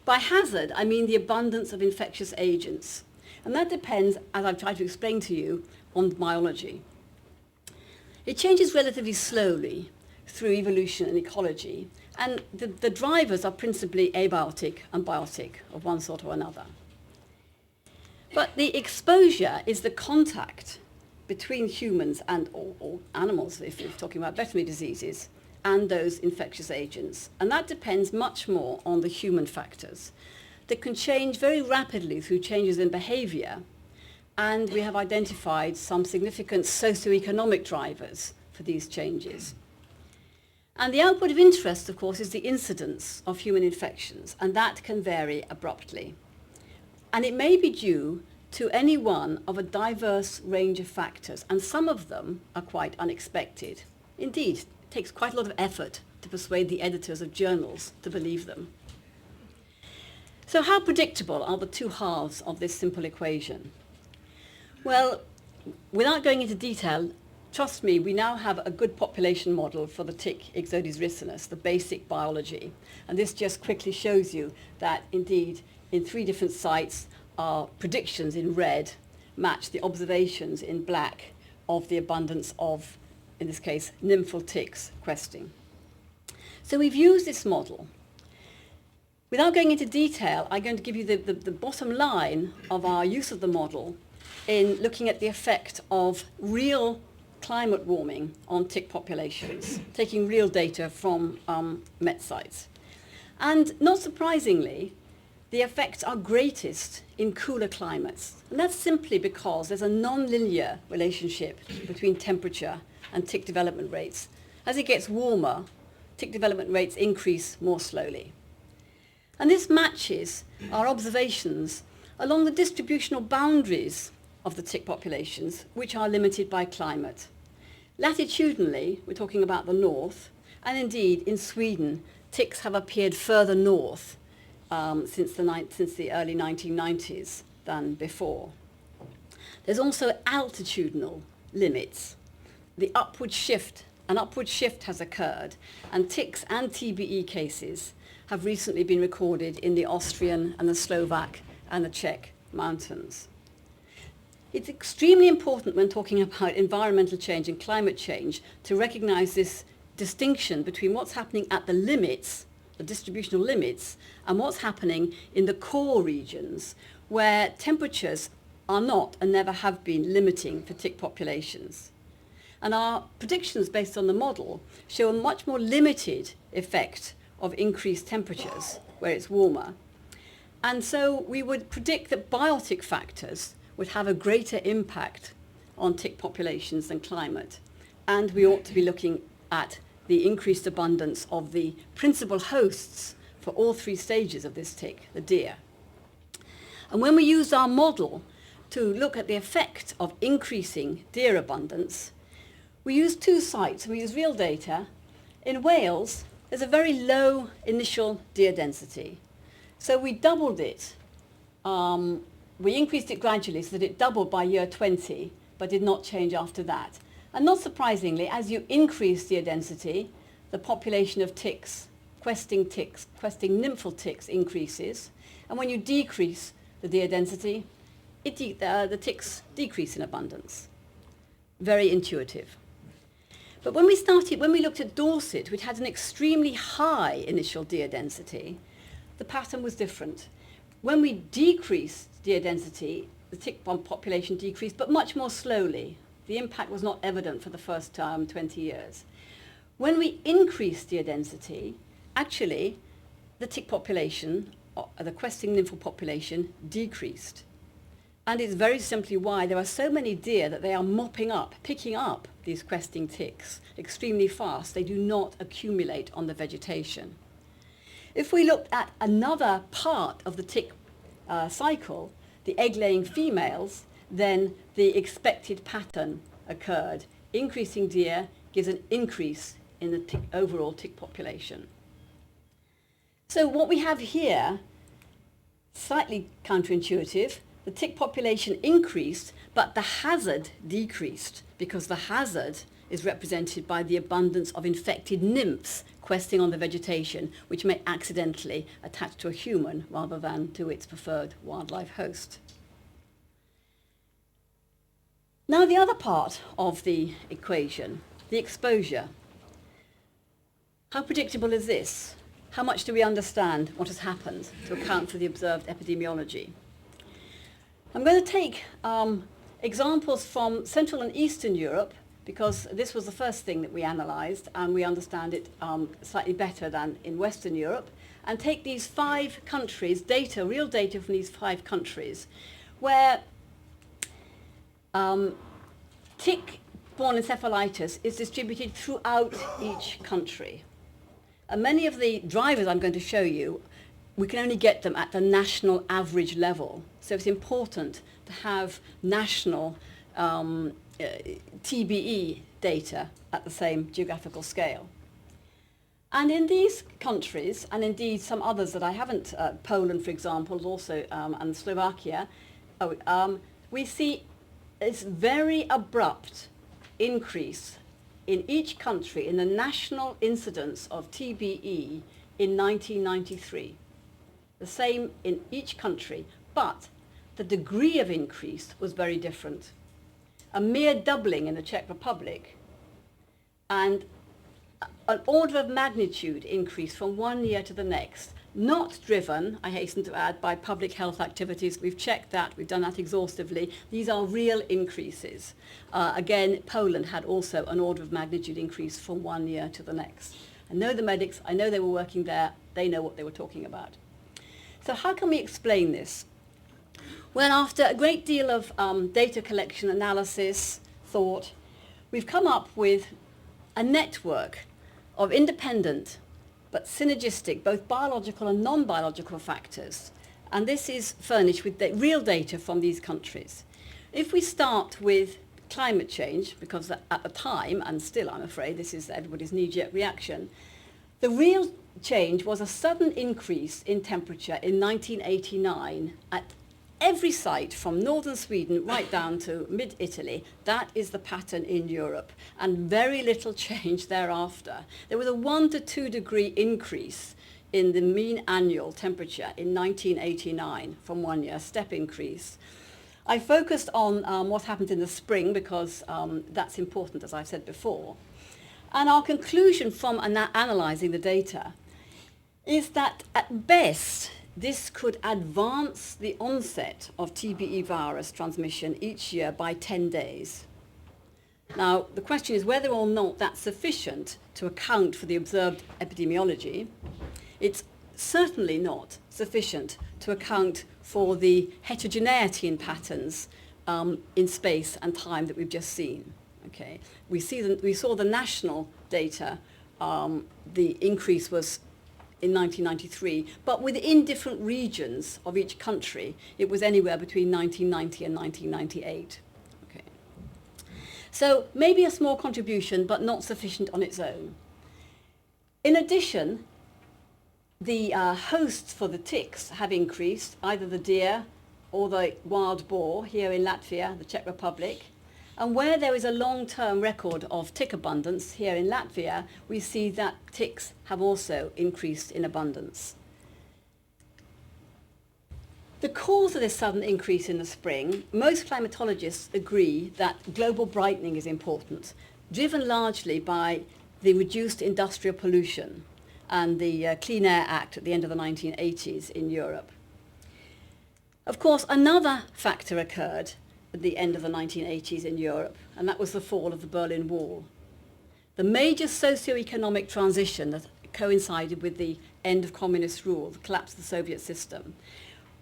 By hazard, I mean the abundance of infectious agents. And that depends, as I've tried to explain to you, on biology. It changes relatively slowly through evolution and ecology, and the drivers are principally abiotic and biotic of one sort or another. But the exposure is the contact between humans and or animals, if you're talking about veterinary diseases, and those infectious agents. And that depends much more on the human factors that can change very rapidly through changes in behavior. And we have identified some significant socioeconomic drivers for these changes. And the output of interest, of course, is the incidence of human infections, and that can vary abruptly. And it may be due to any one of a diverse range of factors, and some of them are quite unexpected. Indeed, it takes quite a lot of effort to persuade the editors of journals to believe them. So how predictable are the two halves of this simple equation? Well, without going into detail, trust me, we now have a good population model for the tick Ixodes ricinus, the basic biology. And this just quickly shows you that, indeed, in 3 different sites, our predictions in red match the observations in black of the abundance of, in this case, nymphal ticks questing. So we've used this model. Without going into detail, I'm going to give you the bottom line of our use of the model in looking at the effect of real climate warming on tick populations, taking real data from Met sites. And not surprisingly, the effects are greatest in cooler climates. And that's simply because there's a non-linear relationship between temperature and tick development rates. As it gets warmer, tick development rates increase more slowly. And this matches our observations along the distributional boundaries of the tick populations, which are limited by climate. Latitudinally, we're talking about the north, and indeed in Sweden, ticks have appeared further north since the early 1990s than before. There's also altitudinal limits. An upward shift has occurred, and ticks and TBE cases have recently been recorded in the Austrian and the Slovak and the Czech mountains. It's extremely important when talking about environmental change and climate change to recognize this distinction between what's happening at the limits, the distributional limits, and what's happening in the core regions where temperatures are not and never have been limiting for tick populations. And our predictions based on the model show a much more limited effect of increased temperatures where it's warmer. And so we would predict that biotic factors would have a greater impact on tick populations than climate. And we ought to be looking at the increased abundance of the principal hosts for all three stages of this tick, the deer. And when we use our model to look at the effect of increasing deer abundance, we use two sites. We use real data. In Wales, there's a very low initial deer density. So we doubled it. We increased it gradually so that it doubled by year 20, but did not change after that. And not surprisingly, as you increase deer density, the population of ticks, questing nymphal ticks increases. And when you decrease the deer density, the ticks decrease in abundance. Very intuitive. But when we looked at Dorset, which had an extremely high initial deer density, the pattern was different. When we decreased deer density, the tick population decreased, but much more slowly. The impact was not evident for the first time 20 years. When we increased deer density, actually, the tick population, the questing nymphal population, decreased. And it's very simply why there are so many deer that they are picking up these questing ticks extremely fast. They do not accumulate on the vegetation. If we looked at another part of the tick cycle, the egg-laying females, then the expected pattern occurred. Increasing deer gives an increase in the overall tick population. So what we have here, slightly counterintuitive, the tick population increased, but the hazard decreased because the hazard is represented by the abundance of infected nymphs questing on the vegetation, which may accidentally attach to a human rather than to its preferred wildlife host. Now the other part of the equation, the exposure. How predictable is this? How much do we understand what has happened to account for the observed epidemiology? I'm going to take examples from Central and Eastern Europe, because this was the first thing that we analysed, and we understand it slightly better than in Western Europe, and take these 5 countries, real data from these 5 countries, where tick-borne encephalitis is distributed throughout each country. And many of the drivers I'm going to show you, we can only get them at the national average level. So it's important to have national TBE data at the same geographical scale. And in these countries, and indeed some others that I haven't, Poland for example, also, and Slovakia, we see this very abrupt increase in each country in the national incidence of TBE in 1993. The same in each country, but the degree of increase was very different. A mere doubling in the Czech Republic and an order of magnitude increase from one year to the next, not driven, I hasten to add, by public health activities. We've checked that, we've done that exhaustively. These are real increases. Again, Poland had also an order of magnitude increase from one year to the next. I know the medics, I know they were working there, they know what they were talking about. So how can we explain this? Well, after a great deal of data collection, analysis, thought, we've come up with a network of independent but synergistic, both biological and non-biological factors, And this is furnished with real data from these countries. If we start with climate change, because at the time, and still I'm afraid this is everybody's knee-jerk reaction, the real change was a sudden increase in temperature in 1989 at every site from northern Sweden right down to mid-Italy. That is the pattern in Europe, and very little change thereafter. There was a 1 to 2 degree increase in the mean annual temperature in 1989 from 1 year, step increase. I focused on what happened in the spring because that's important, as I've said before. And our conclusion from analysing the data is that at best this could advance the onset of TBE virus transmission each year by 10 days. Now, the question is whether or not that's sufficient to account for the observed epidemiology. It's certainly not sufficient to account for the heterogeneity in patterns in space and time that we've just seen. Okay, we saw the national data. The increase was in 1993, but within different regions of each country, it was anywhere between 1990 and 1998. Okay, so maybe a small contribution, but not sufficient on its own. In addition, the hosts for the ticks have increased, either the deer or the wild boar here in Latvia, the Czech Republic. And where there is a long-term record of tick abundance here in Latvia, we see that ticks have also increased in abundance. The cause of this sudden increase in the spring, most climatologists agree that global brightening is important, driven largely by the reduced industrial pollution and the Clean Air Act at the end of the 1980s in Europe. Of course, another factor occurred at the end of the 1980s in Europe, and that was the fall of the Berlin Wall. The major socio-economic transition that coincided with the end of communist rule, the collapse of the Soviet system.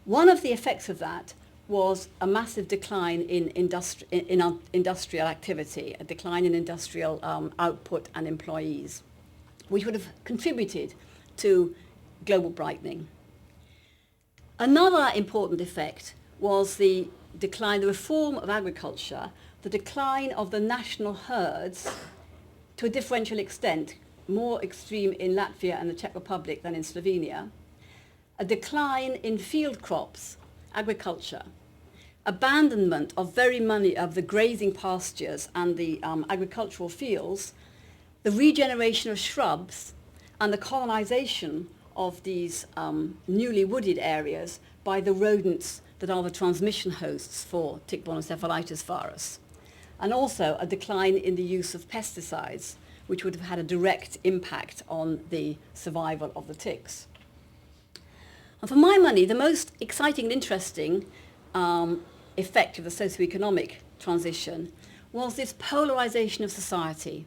One of the effects of that was a massive decline in industrial activity, a decline in industrial output and employees, which would have contributed to global brightening. Another important effect was the decline, the reform of agriculture, the decline of the national herds to a differential extent, more extreme in Latvia and the Czech Republic than in Slovenia, a decline in field crops, agriculture, abandonment of very many of the grazing pastures and the agricultural fields, the regeneration of shrubs, and the colonization of these newly wooded areas by the rodents that are the transmission hosts for tick-borne encephalitis virus. And also a decline in the use of pesticides, which would have had a direct impact on the survival of the ticks. And for my money, the most exciting and interesting effect of the socioeconomic transition was this polarization of society.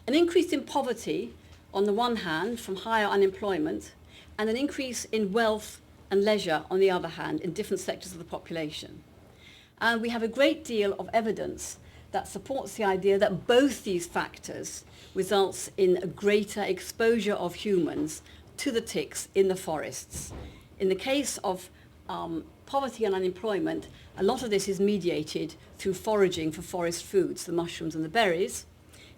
An increase in poverty, on the one hand, from higher unemployment, and an increase in wealth and leisure, on the other hand, in different sectors of the population. And we have a great deal of evidence that supports the idea that both these factors results in a greater exposure of humans to the ticks in the forests. In the case of poverty and unemployment, a lot of this is mediated through foraging for forest foods, the mushrooms and the berries.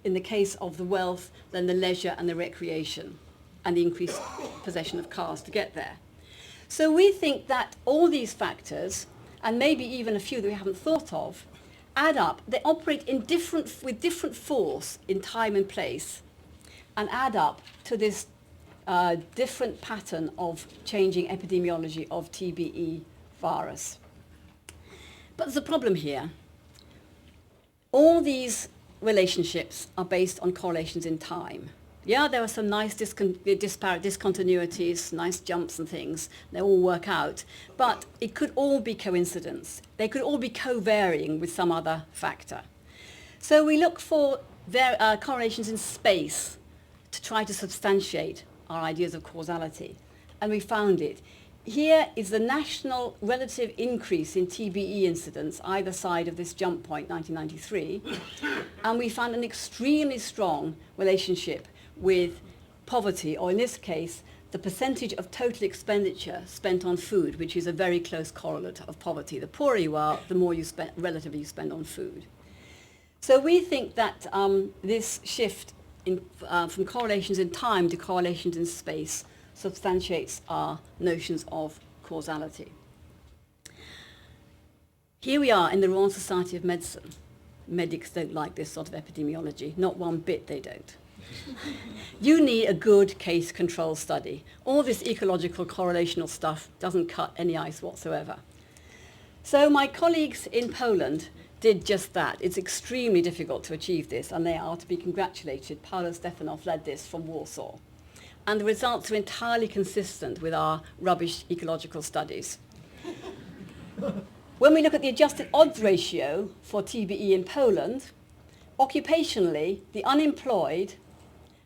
In the case of the wealth, then the leisure and the recreation, and the increased possession of cars to get there. So we think that all these factors, and maybe even a few that we haven't thought of, add up. They operate with different force in time and place, and add up to this different pattern of changing epidemiology of TBE virus. But there's a problem here. All these relationships are based on correlations in time. Yeah, there are some nice disparate discontinuities, nice jumps and things. They all work out. But it could all be coincidence. They could all be co-varying with some other factor. So we look for correlations in space to try to substantiate our ideas of causality. And we found it. Here is the national relative increase in TBE incidence either side of this jump point, 1993. And we found an extremely strong relationship with poverty, or in this case, the percentage of total expenditure spent on food, which is a very close correlate of poverty. The poorer you are, the more you spend, relatively you spend on food. So we think that this shift from correlations in time to correlations in space substantiates our notions of causality. Here we are in the Royal Society of Medicine. Medics don't like this sort of epidemiology. Not one bit they don't. You need a good case control study. All this ecological correlational stuff doesn't cut any ice whatsoever. So my colleagues in Poland did just that. It's extremely difficult to achieve this, and they are to be congratulated. Paolo Stefanow led this from Warsaw. And the results are entirely consistent with our rubbish ecological studies. When we look at the adjusted odds ratio for TBE in Poland, occupationally, the unemployed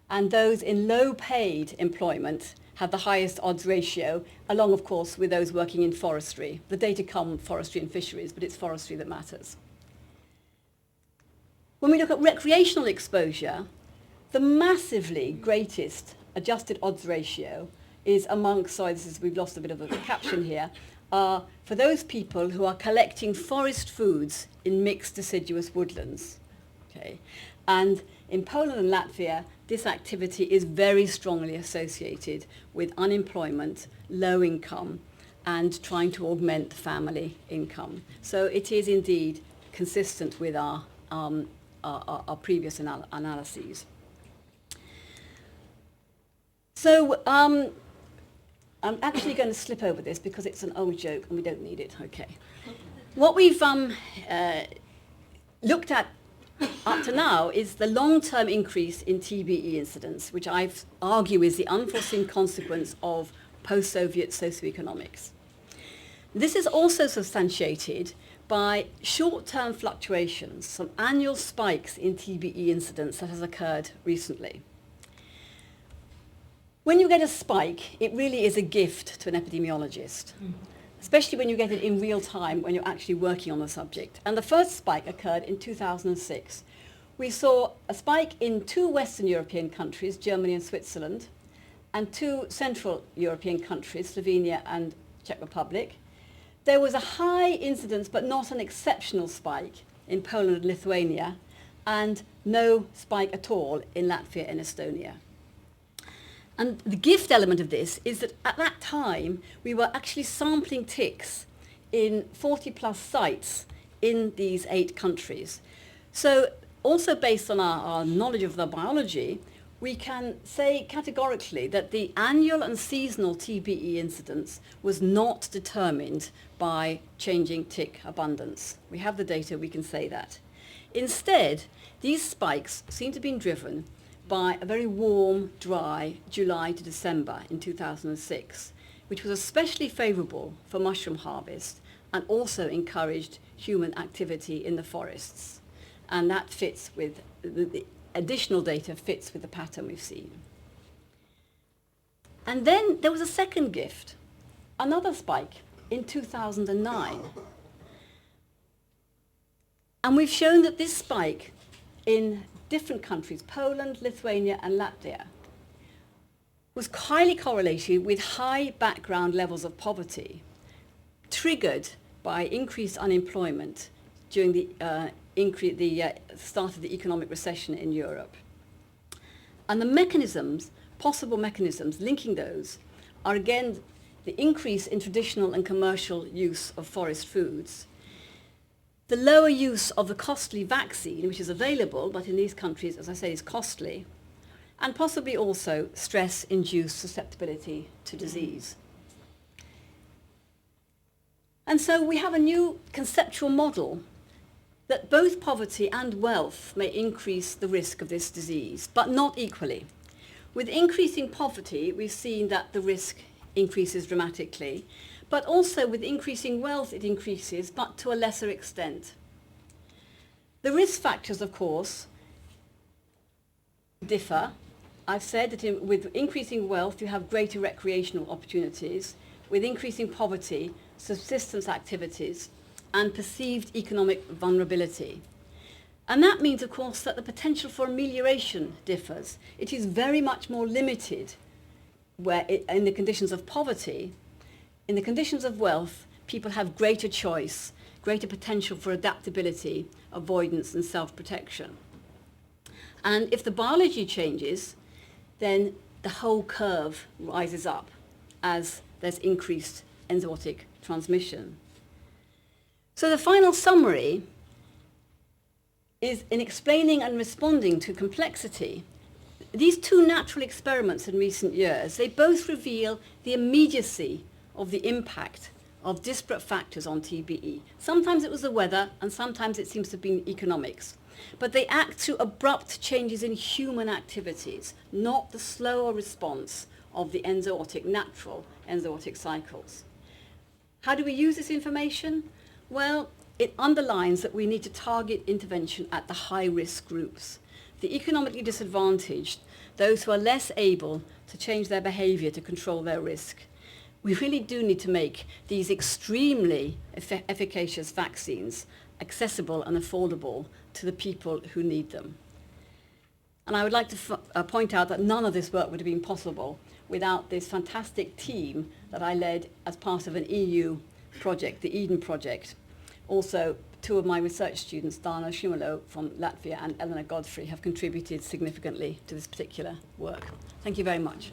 and those in low-paid employment have the highest odds ratio, along, of course, with those working in forestry. The data come from forestry and fisheries, but it's forestry that matters. When we look at recreational exposure, the massively greatest adjusted odds ratio is amongst, we've lost a bit of a caption here, for those people who are collecting forest foods in mixed deciduous woodlands. Okay? And in Poland and Latvia, this activity is very strongly associated with unemployment, low income, and trying to augment the family income. So it is indeed consistent with our previous analyses. So I'm actually going to slip over this because it's an old joke and we don't need it. Okay. What we've looked at up to now is the long-term increase in TBE incidence, which I argue is the unforeseen consequence of post-Soviet socioeconomics. This is also substantiated by short-term fluctuations, some annual spikes in TBE incidence that has occurred recently. When you get a spike, it really is a gift to an epidemiologist, especially when you get it in real time when you're actually working on the subject. And the first spike occurred in 2006. We saw a spike in 2 Western European countries, Germany and Switzerland, and 2 Central European countries, Slovenia and Czech Republic. There was a high incidence, but not an exceptional spike in Poland and Lithuania, and no spike at all in Latvia and Estonia. And the gift element of this is that at that time, we were actually sampling ticks in 40 plus sites in these 8 countries. So also based on our knowledge of the biology, we can say categorically that the annual and seasonal TBE incidence was not determined by changing tick abundance. We have the data, we can say that. Instead, these spikes seem to have been driven by a very warm, dry July to December in 2006, which was especially favourable for mushroom harvest and also encouraged human activity in the forests. And that fits with, the additional data fits with the pattern we've seen. And then there was a second gift, another spike in 2009. And we've shown that this spike in different countries, Poland, Lithuania and Latvia, was highly correlated with high background levels of poverty, triggered by increased unemployment during the start of the economic recession in Europe. And the mechanisms, possible mechanisms linking those, are again the increase in traditional and commercial use of forest foods, the lower use of the costly vaccine, which is available, but in these countries, as I say, is costly, and possibly also stress-induced susceptibility to disease. And so we have a new conceptual model that both poverty and wealth may increase the risk of this disease, but not equally. With increasing poverty, we've seen that the risk increases dramatically, but also with increasing wealth it increases, but to a lesser extent. The risk factors, of course, differ. I've said that with increasing wealth you have greater recreational opportunities, with increasing poverty, subsistence activities, and perceived economic vulnerability. And that means, of course, that the potential for amelioration differs. It is very much more limited in the conditions of poverty, in the conditions of wealth, people have greater choice, greater potential for adaptability, avoidance and self-protection. And if the biology changes, then the whole curve rises up as there's increased enzootic transmission. So the final summary is, in explaining and responding to complexity, these two natural experiments in recent years, they both reveal the immediacy of the impact of disparate factors on TBE. Sometimes it was the weather, and sometimes it seems to have been economics. But they act through abrupt changes in human activities, not the slower response of the natural enzootic cycles. How do we use this information? Well, it underlines that we need to target intervention at the high-risk groups, the economically disadvantaged, those who are less able to change their behavior to control their risk. We really do need to make these extremely efficacious vaccines accessible and affordable to the people who need them. And I would like to point out that none of this work would have been possible without this fantastic team that I led as part of an EU project, the Eden Project. Also, two of my research students, Dana Shumalo from Latvia and Eleanor Godfrey, have contributed significantly to this particular work. Thank you very much.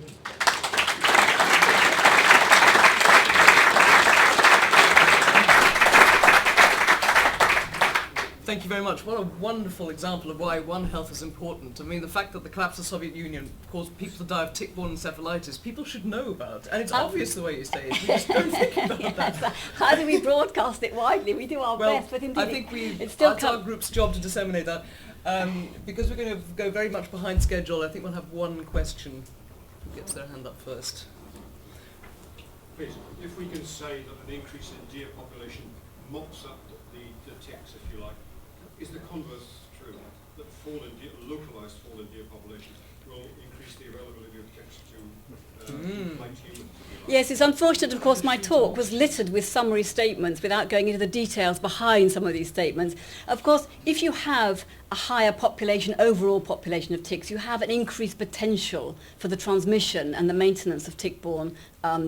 Thank you very much. What a wonderful example of why One Health is important. I mean, the fact that the collapse of the Soviet Union caused people to die of tick-borne encephalitis, people should know about. And it's obvious the way you say it. We just don't think about that. How do we broadcast it widely? We do our best, but indeed I think it's still our group's job to disseminate that. Because we're going to go very much behind schedule, I think we'll have one question. Who gets their hand up first? Please, if we can say that an increase in deer population mops up the ticks, if you like, is the converse true, that localized fall in deer populations will increase the availability of ticks to infect humans? Yes, it's unfortunate, of course, my talk was littered with summary statements without going into the details behind some of these statements. Of course, if you have a higher population, overall population of ticks, you have an increased potential for the transmission and the maintenance of tick-borne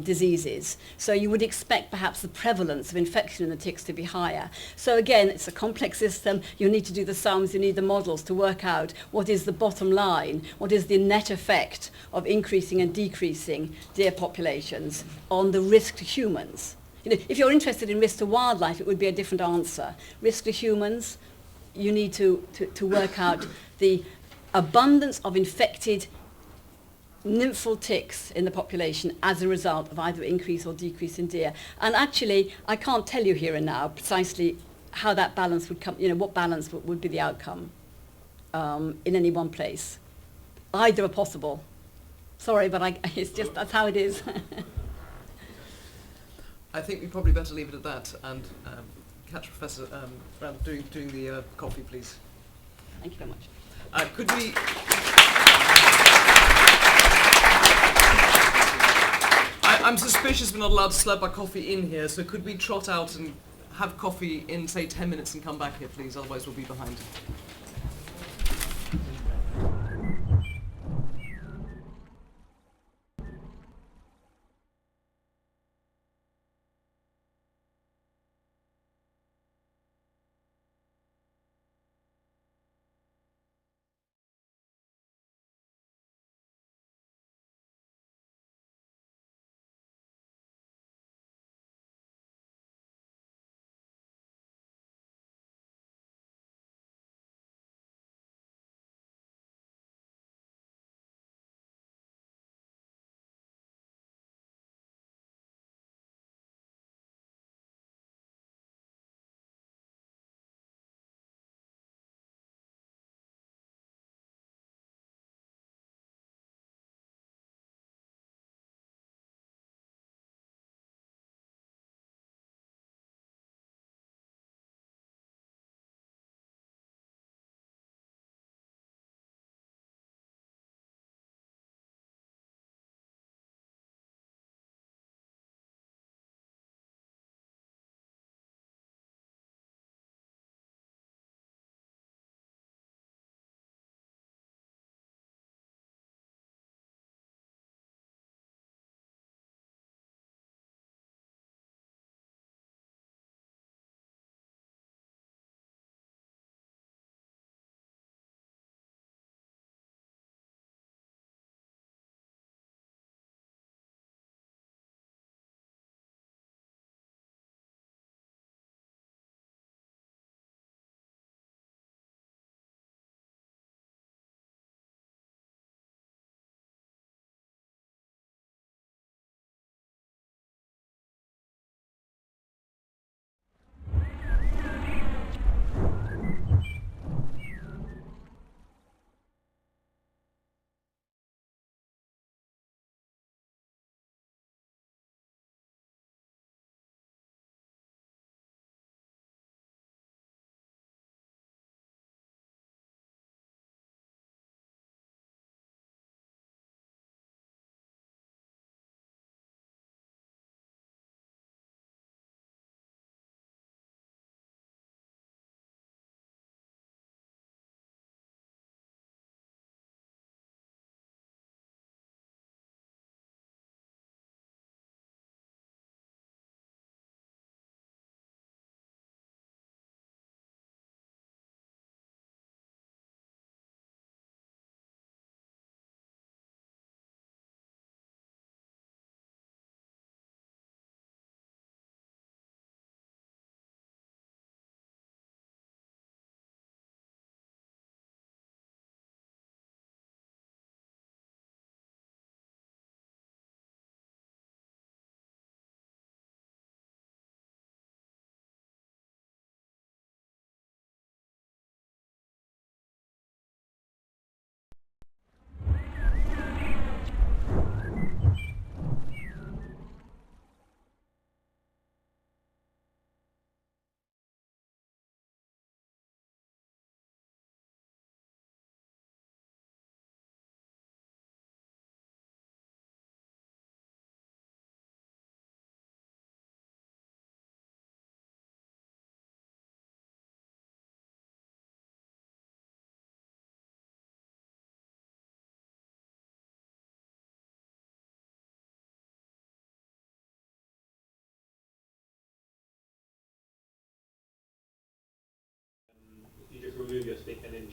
diseases. So you would expect perhaps the prevalence of infection in the ticks to be higher. So again, it's a complex system. You need to do the sums, you need the models to work out what is the bottom line, what is the net effect of increasing and decreasing deer populations on the risk to humans. You know, if you're interested in risk to wildlife, it would be a different answer. Risk to humans, you need to work out the abundance of infected nymphal ticks in the population as a result of either increase or decrease in deer. And actually, I can't tell you here and now precisely how that balance would come, you know, what balance would be the outcome in any one place. Either are possible. Sorry, but it's just, that's how it is. I think we probably better leave it at that and catch Professor Randolph doing the coffee, please. Thank you very much. Could we... I'm suspicious we're not allowed to slurp our coffee in here, so could we trot out and have coffee in, say, 10 minutes and come back here, please? Otherwise we'll be behind.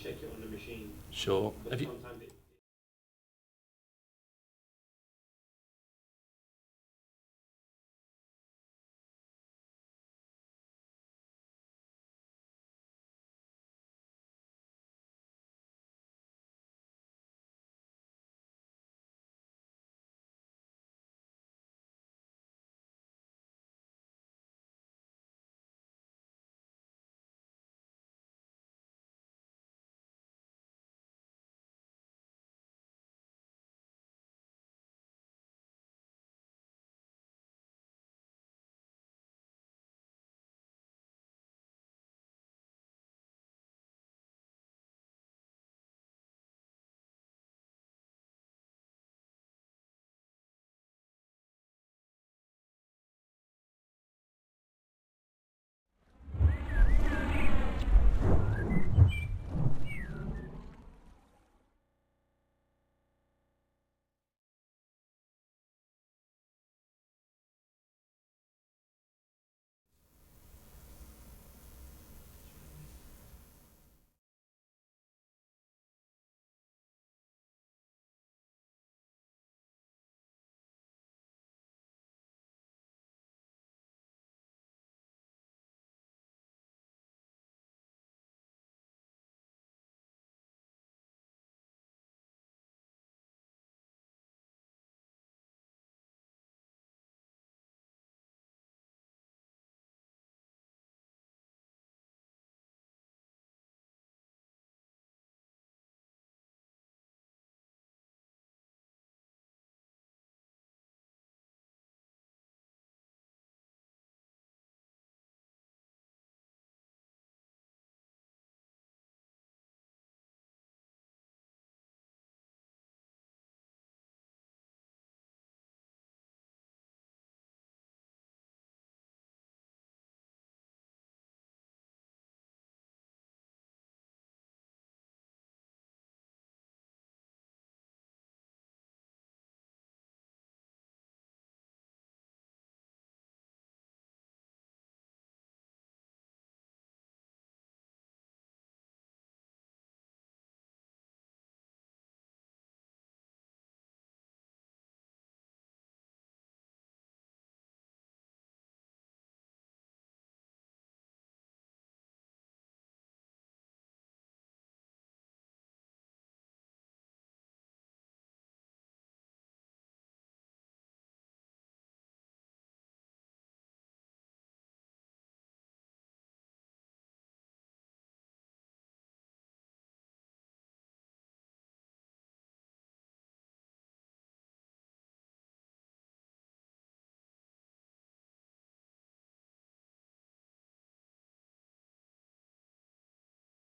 check it on the machine. Sure. But Have you, sometimes it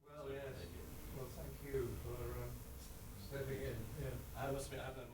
Well, yes. Well, thank you for stepping in. Yeah. I must admit, I haven't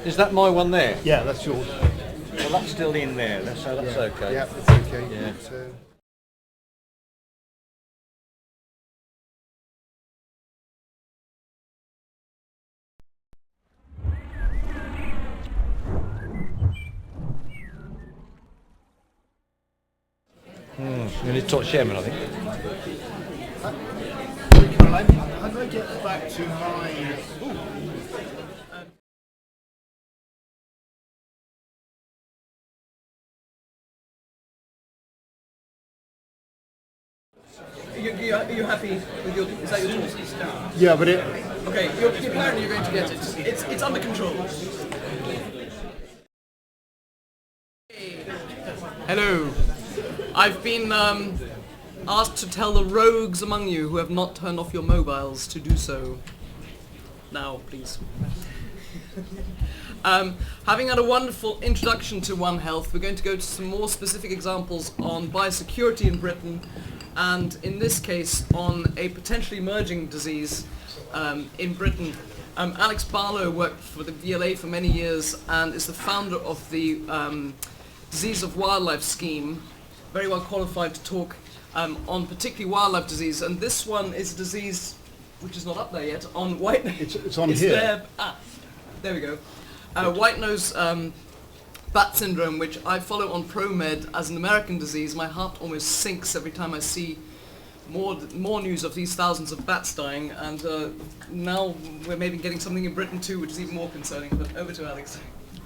Is that my one there? Yeah, that's yours. Well, that's still in there, so that's okay. Yeah, it's okay. Yeah. You need to talk to Chairman, I think. Caroline, how do I get back to my... Are you happy with your? Is that your talk? Yeah, but it... Okay, apparently you're going to get it. It's under control. Hello. I've been asked to tell the rogues among you who have not turned off your mobiles to do so. Now, please. Having had a wonderful introduction to One Health, we're going to go to some more specific examples on biosecurity in Britain, and in this case on a potentially emerging disease in Britain. Alex Barlow worked for the VLA for many years and is the founder of the Disease of Wildlife scheme, very well qualified to talk on particularly wildlife disease. And this one is a disease which is not up there yet, on white nose. It's on here. There we go. White nose bat syndrome, which I follow on ProMed as an American disease. My heart almost sinks every time I see more news of these thousands of bats dying, and now we're maybe getting something in Britain too, which is even more concerning. But over to Alex.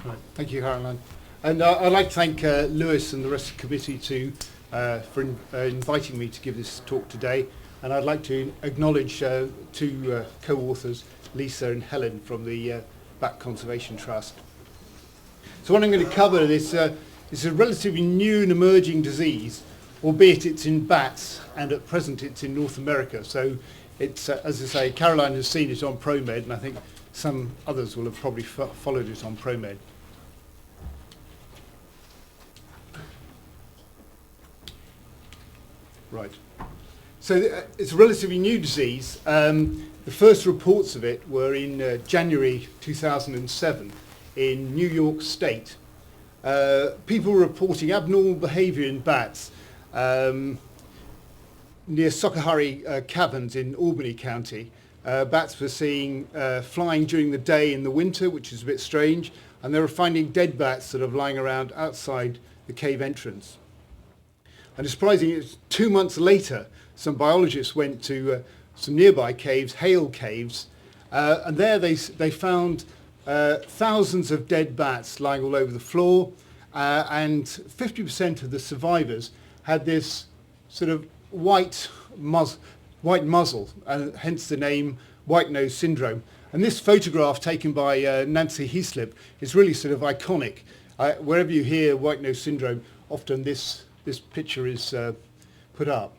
Right. Thank you, Caroline. And I'd like to thank Lewis and the rest of the committee for inviting me to give this talk today. And I'd like to acknowledge two co-authors, Lisa and Helen from the Bat Conservation Trust. So what I'm going to cover is a relatively new and emerging disease, albeit it's in bats, and at present it's in North America. So it's, as I say, Caroline has seen it on ProMed, and I think some others will have probably followed it on ProMed. Right. So it's a relatively new disease. The first reports of it were in January 2007 in New York State. People were reporting abnormal behaviour in bats near Sockhurry Caverns in Albany County. Bats were seen flying during the day in the winter, which is a bit strange, and they were finding dead bats sort of lying around outside the cave entrance. And surprisingly, 2 months later, some biologists went to some nearby caves, Hale Caves, and there they found thousands of dead bats lying all over the floor, and 50% of the survivors had this sort of white muzzle, and hence the name white nose syndrome. And this photograph taken by Nancy Heaslip is really sort of iconic. Wherever you hear white nose syndrome, often this picture is put up.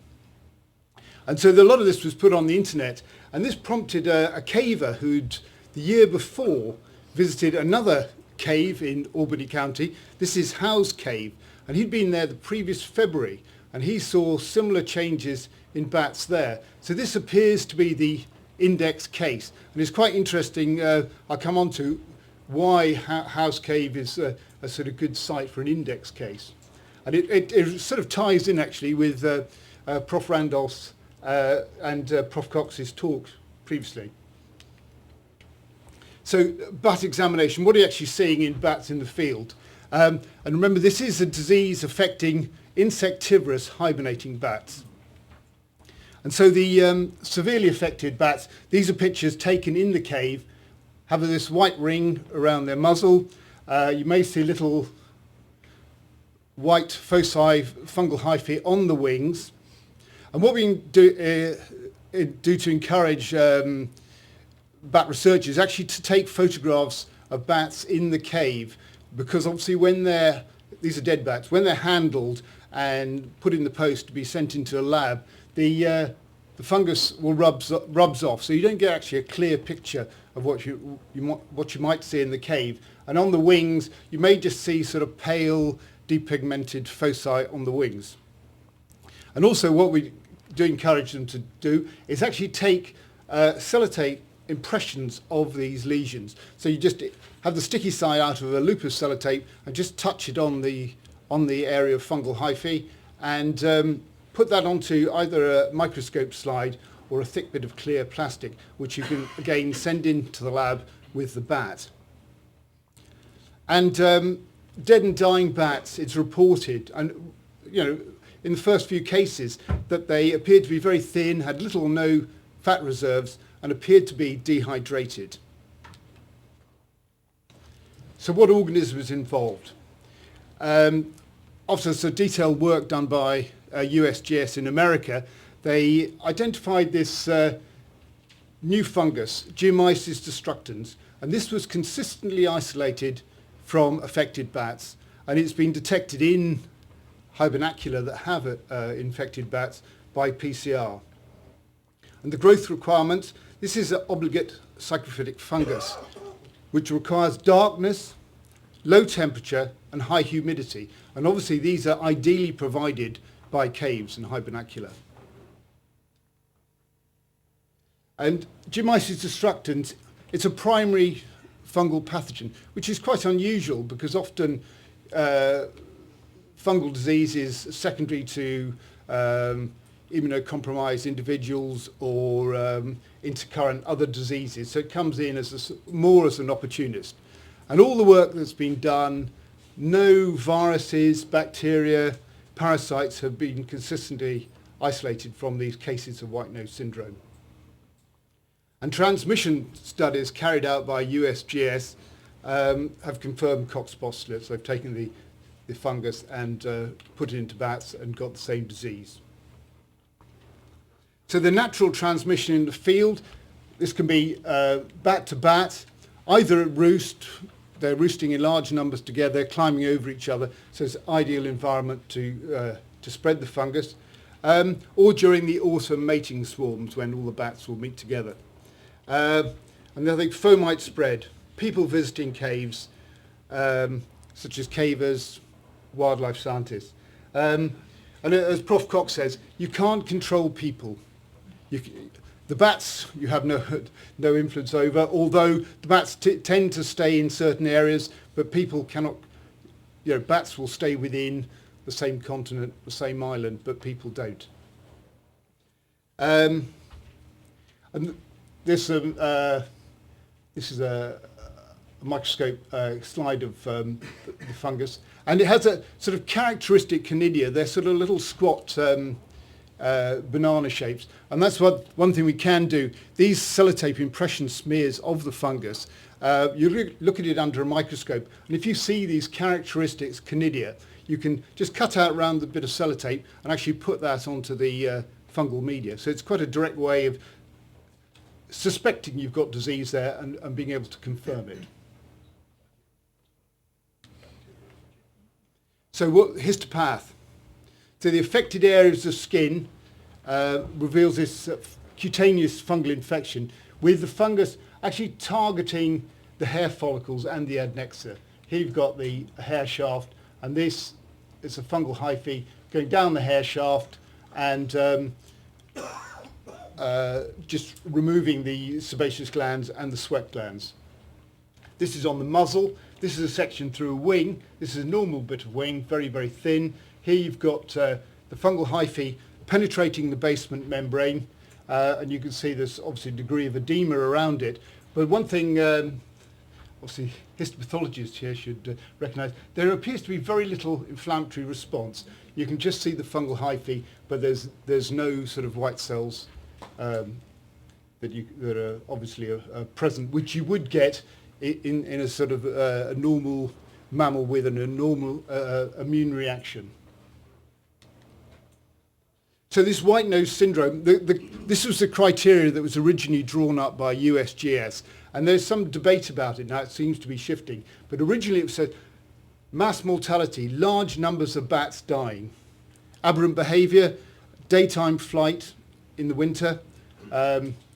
And so a lot of this was put on the internet, and this prompted a caver who'd the year before visited another cave in Albany County. This is Howe's Cave, and he'd been there the previous February, and he saw similar changes in bats there. So this appears to be the index case, and it's quite interesting. I'll come on to why Howe's Cave is a sort of good site for an index case. And it sort of ties in actually with Prof Randolph's and Prof Cox's talk previously. So bat examination, what are you actually seeing in bats in the field? And remember, this is a disease affecting insectivorous hibernating bats. And so the severely affected bats, these are pictures taken in the cave, have this white ring around their muzzle. You may see little white foci fungal hyphae on the wings. And what we do to encourage bat researchers is actually to take photographs of bats in the cave, because obviously these are dead bats, when they're handled and put in the post to be sent into a lab, the fungus will rubs off, so you don't get actually a clear picture of what you might see in the cave. And on the wings, you may just see sort of pale, depigmented foci on the wings. And also what we do encourage them to do is actually take sellotape impressions of these lesions. So you just have the sticky side out of a loop of sellotape and just touch it on the area of fungal hyphae, and put that onto either a microscope slide or a thick bit of clear plastic, which you can again send into the lab with the bat. And dead and dying bats, it's reported, and in the first few cases, that they appeared to be very thin, had little or no fat reserves, and appeared to be dehydrated. So what organism is involved? After some detailed work done by USGS in America, they identified this new fungus, Geomyces destructans, and this was consistently isolated from affected bats, and it's been detected in hibernacula that have infected bats by PCR. And the growth requirements, this is an obligate psychrophytic fungus, which requires darkness, low temperature and high humidity. And obviously these are ideally provided by caves and hibernacula. And Geomyces destructans, it's a primary fungal pathogen, which is quite unusual because often fungal disease is secondary to immunocompromised individuals or intercurrent other diseases. So it comes in as more as an opportunist. And all the work that's been done, no viruses, bacteria, parasites have been consistently isolated from these cases of white nose syndrome. And transmission studies carried out by USGS have confirmed Kock's postulates. They've taken the fungus and put it into bats and got the same disease. So the natural transmission in the field, this can be bat to bat, either at roost, they're roosting in large numbers together, climbing over each other, so it's an ideal environment to spread the fungus, or during the autumn mating swarms when all the bats will meet together. And then the fomite spread, people visiting caves, such as cavers, wildlife scientists. And as Prof. Kock says, you can't control people. The bats you have no influence over, although the bats tend to stay in certain areas, but people cannot, bats will stay within the same continent, the same island, but people don't. And this is a microscope slide of the fungus, and it has a sort of characteristic conidia. They're sort of little squat banana shapes, and that's one thing we can do. These sellotape impression smears of the fungus, you look at it under a microscope, and if you see these characteristics conidia, you can just cut out around the bit of sellotape and actually put that onto the fungal media. So it's quite a direct way of suspecting you've got disease there and being able to confirm it. So what histopath? So the affected areas of skin reveals this cutaneous fungal infection with the fungus actually targeting the hair follicles and the adnexa. Here you've got the hair shaft, and this is a fungal hyphae going down the hair shaft and just removing the sebaceous glands and the sweat glands. This is on the muzzle. This is a section through a wing. This is a normal bit of wing, very, very thin. Here you've got the fungal hyphae penetrating the basement membrane, and you can see there's obviously a degree of edema around it. But one thing, obviously histopathologists here should recognise, there appears to be very little inflammatory response. You can just see the fungal hyphae, but there's no sort of white cells that are obviously present, which you would get in a sort of a normal mammal with an abnormal immune reaction. So this white nose syndrome, this was the criteria that was originally drawn up by USGS, and there's some debate about it now. It seems to be shifting, but originally it said mass mortality, large numbers of bats dying, aberrant behaviour, daytime flight in the winter.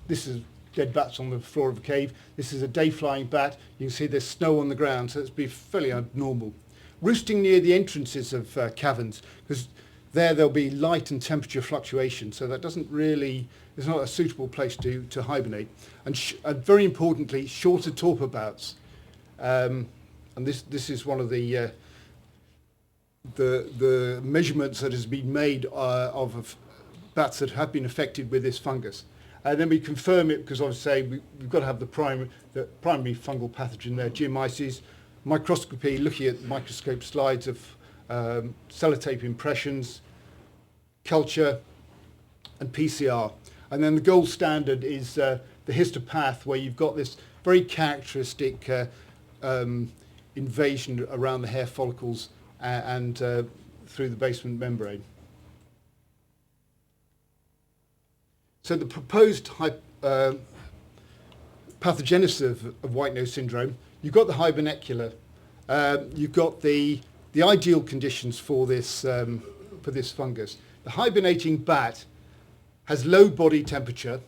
This is dead bats on the floor of a cave. This is a day-flying bat. You can see there's snow on the ground, so it's been fairly abnormal. Roosting near the entrances of caverns, because there'll be light and temperature fluctuation, so that doesn't really, it's not a suitable place to hibernate. And very importantly, shorter torpor bouts. And this is one of the measurements that has been made of bats that have been affected with this fungus. And then we confirm it because obviously we've got to have the primary fungal pathogen there, geomyces, microscopy, looking at microscope slides of sellotape impressions, culture, and PCR. And then the gold standard is the histopath, where you've got this very characteristic invasion around the hair follicles and through the basement membrane. So the proposed pathogenesis of white nose syndrome, you've got the hibernacula, you've got the ideal conditions for this fungus. The hibernating bat has low body temperature,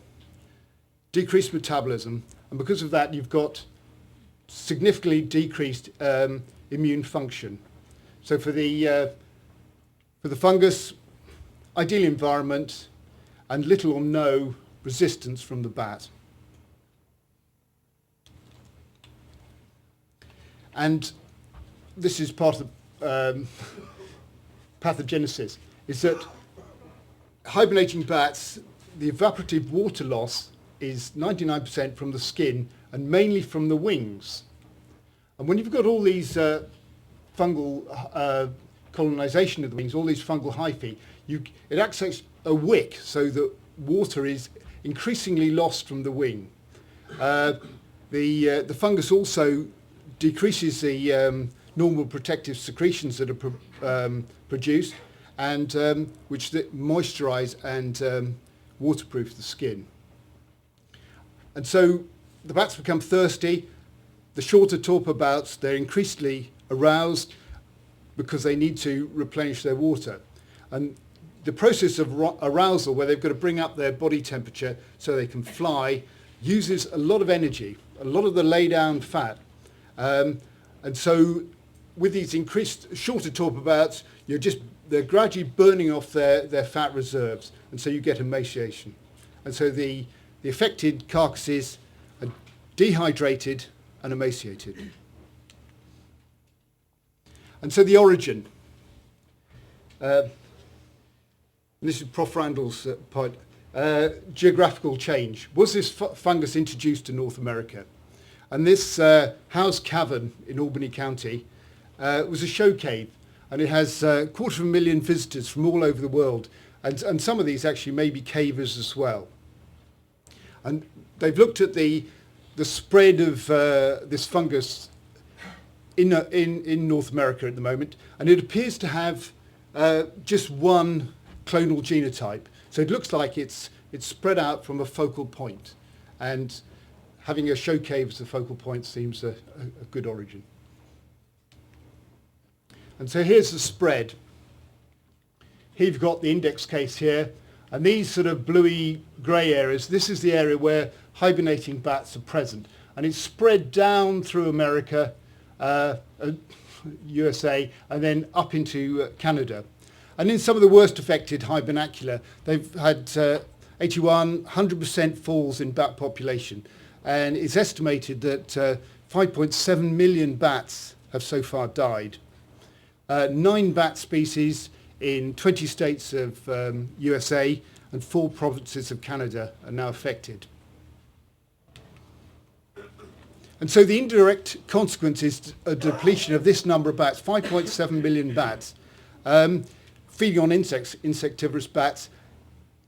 decreased metabolism, and because of that you've got significantly decreased immune function. So for the fungus, ideal environment, and little or no resistance from the bat. And this is part of the pathogenesis, is that hibernating bats, the evaporative water loss is 99% from the skin and mainly from the wings. And when you've got all these fungal colonization of the wings, all these fungal hyphae, it acts as a wick, so that water is increasingly lost from the wing. The fungus also decreases the normal protective secretions that are produced, and which moisturize and waterproof the skin. And so the bats become thirsty. The shorter torpor bouts, they're increasingly aroused because they need to replenish their water. And the process of arousal, where they've got to bring up their body temperature so they can fly, uses a lot of energy, a lot of the lay-down fat. And so with these increased shorter torpor bouts, they're gradually burning off their fat reserves, and so you get emaciation. And so the affected carcasses are dehydrated and emaciated. And so the origin. This is Prof. Randall's point. Geographical change. Was this fungus introduced to North America? And this Howe's Cavern in Albany County was a show cave, and it has 250,000 visitors from all over the world, and some of these actually may be cavers as well. And they've looked at the spread of this fungus in North America at the moment, and it appears to have just one clonal genotype. So it looks like it's spread out from a focal point, and having a show cave as a focal point seems a good origin. And so here's the spread. Here you've got the index case here, and these sort of bluey grey areas, this is the area where hibernating bats are present, and it's spread down through America, USA, and then up into Canada. And in some of the worst affected hibernacula, they've had 100% falls in bat population. And it's estimated that 5.7 million bats have so far died. 9 bat species in 20 states of USA and 4 provinces of Canada are now affected. And so the indirect consequence is a depletion of this number of bats, 5.7 million bats. Feeding on insects, insectivorous bats,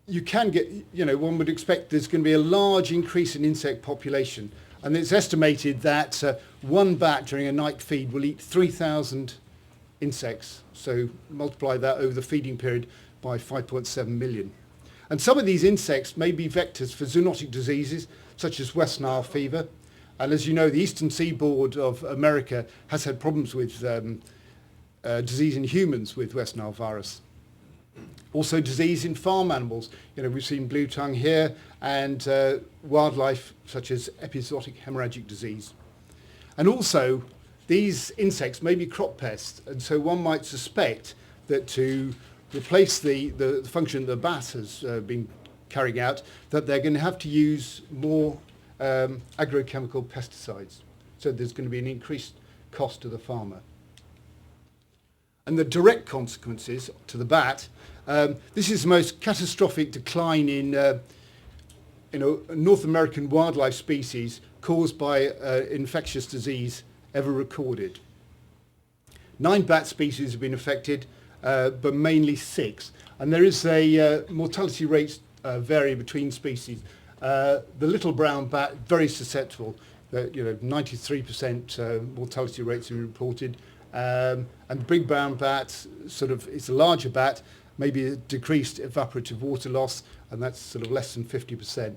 you can get, one would expect there's going to be a large increase in insect population. And it's estimated that one bat during a night feed will eat 3,000 insects. So multiply that over the feeding period by 5.7 million. And some of these insects may be vectors for zoonotic diseases, such as West Nile fever. And as you know, the eastern seaboard of America has had problems with disease in humans with West Nile virus. Also disease in farm animals. You know, we've seen blue tongue here, and wildlife such as epizootic hemorrhagic disease. And also, these insects may be crop pests, and so one might suspect that to replace the function the bat has been carrying out, that they're going to have to use more agrochemical pesticides. So there's going to be an increased cost to the farmer. And the direct consequences to the bat, this is the most catastrophic decline in North American wildlife species caused by infectious disease ever recorded. 9 bat species have been affected, but mainly 6. And there is a mortality rates vary between species. The little brown bat, very susceptible. 93% mortality rates have been reported. And the big brown bat, it's a larger bat, maybe a decreased evaporative water loss, and that's sort of less than 50%.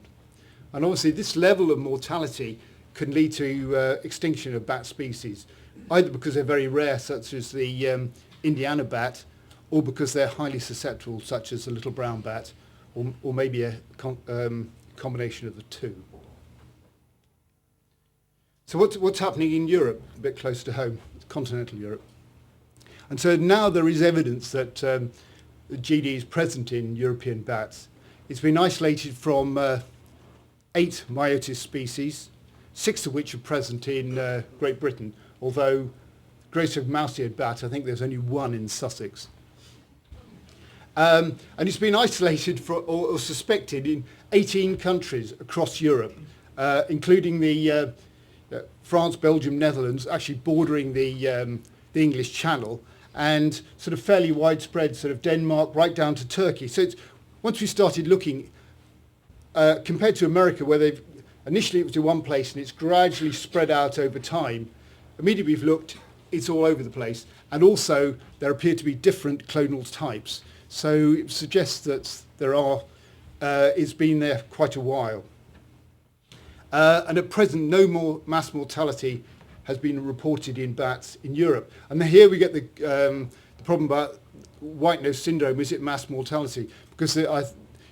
And obviously this level of mortality can lead to extinction of bat species, either because they're very rare, such as the Indiana bat, or because they're highly susceptible, such as the little brown bat, or maybe a combination of the two. So what's happening in Europe, a bit close to home, continental Europe? And so now there is evidence that GD is present in European bats. It's been isolated from 8 myotis species, 6 of which are present in Great Britain, although greater mouse-eared bat, I think there's only 1 in Sussex. And it's been isolated or suspected in 18 countries across Europe, including the France, Belgium, Netherlands, actually bordering the English Channel, and sort of fairly widespread, sort of Denmark right down to Turkey. So once we started looking, compared to America, where they've initially it was in one place and it's gradually spread out over time, immediately we've looked, it's all over the place, and also there appear to be different clonal types. So it suggests that it's been there quite a while. And at present, no more mass mortality has been reported in bats in Europe. And here we get the problem about white nose syndrome. Is it mass mortality? Because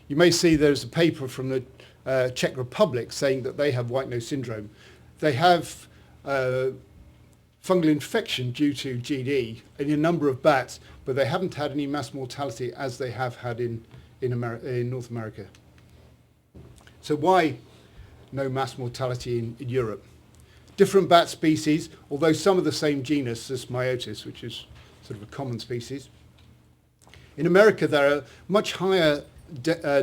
you may see there's a paper from the Czech Republic saying that they have white nose syndrome. They have fungal infection due to GD in a number of bats, but they haven't had any mass mortality as they have had in North America. So why no mass mortality in Europe? Different bat species, although some of the same genus as Myotis, which is sort of a common species. In America, there are much higher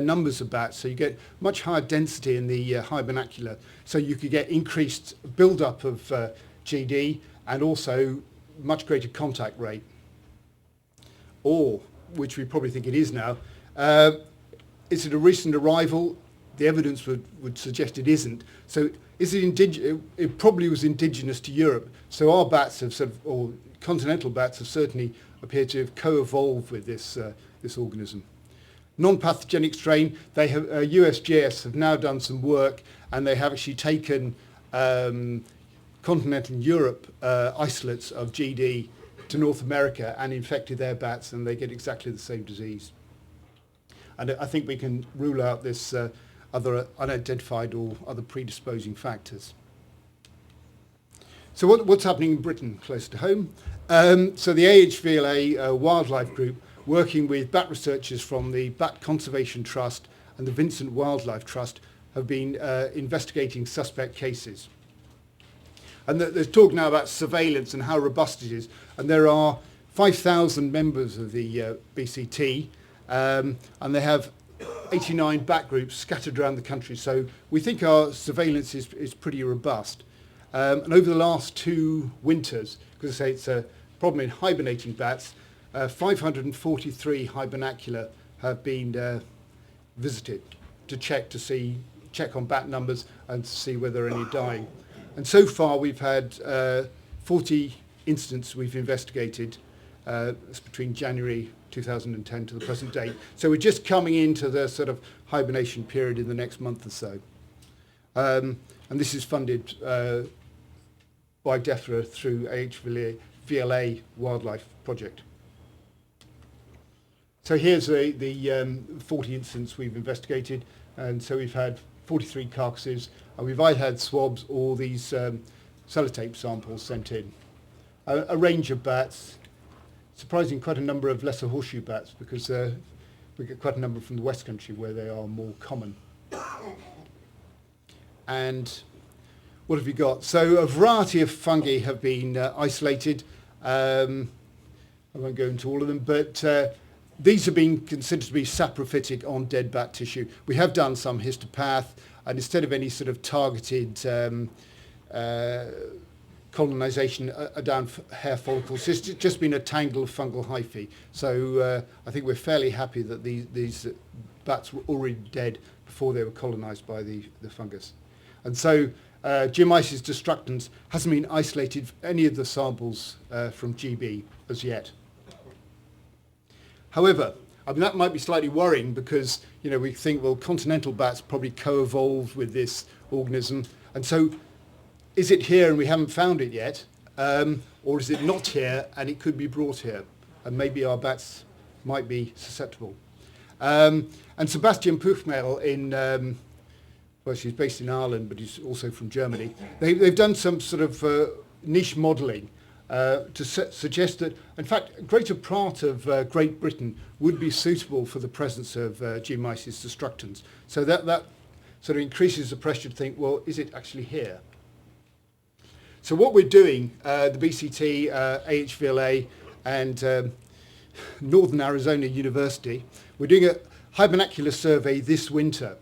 numbers of bats, so you get much higher density in the hibernacula, so you could get increased build-up of GD and also much greater contact rate. Or, which we probably think it is now, is it a recent arrival? The evidence would suggest it isn't. So is it indigenous? It probably was indigenous to Europe. So our bats have or continental bats have certainly appeared to have co-evolved with this organism. Non-pathogenic strain, they have, USGS have now done some work, and they have actually taken continental Europe isolates of GD to North America and infected their bats, and they get exactly the same disease. And I think we can rule out this other unidentified or other predisposing factors. So what's happening in Britain close to home? So the AHVLA wildlife group, working with bat researchers from the Bat Conservation Trust and the Vincent Wildlife Trust, have been investigating suspect cases. And there's talk now about surveillance and how robust it is. And there are 5,000 members of the BCT, and they have 89 bat groups scattered around the country. So we think our surveillance is pretty robust. And over the last 2 winters, because I say it's a problem in hibernating bats, 543 hibernacula have been visited to check check on bat numbers and to see whether any are dying. And so far we've had 40 incidents we've investigated between January 2010 to the present date. So we're just coming into the sort of hibernation period in the next month or so. And this is funded by DEFRA through AHVLA Wildlife Project. So here's the 40 incidents we've investigated, and so we've had 43 carcasses, and we've either had swabs or these sellotape samples sent in. A range of bats, surprising quite a number of lesser horseshoe bats, because we get quite a number from the West Country where they are more common. And what have we got? So a variety of fungi have been isolated. I won't go into all of them, but these have been considered to be saprophytic on dead bat tissue. We have done some histopath, and instead of any sort of targeted colonisation down hair follicles, it's just been a tangle of fungal hyphae. So I think we're fairly happy that these bats were already dead before they were colonised by the fungus. And so Geomyces destructans hasn't been isolated for any of the samples from GB as yet. However, I mean, that might be slightly worrying because, you know, we think, well, continental bats probably co-evolved with this organism. And so is it here and we haven't found it yet? Or is it not here and it could be brought here? And maybe our bats might be susceptible. And Sebastian Puchmel in, well, she's based in Ireland, but he's also from Germany. They've done some sort of niche modelling to suggest that, in fact, a greater part of Great Britain would be suitable for the presence of Geomyces destructans. So that sort of increases the pressure to think, well, is it actually here? So what we're doing, the BCT, AHVLA, and Northern Arizona University, we're doing a hibernacular survey this winter.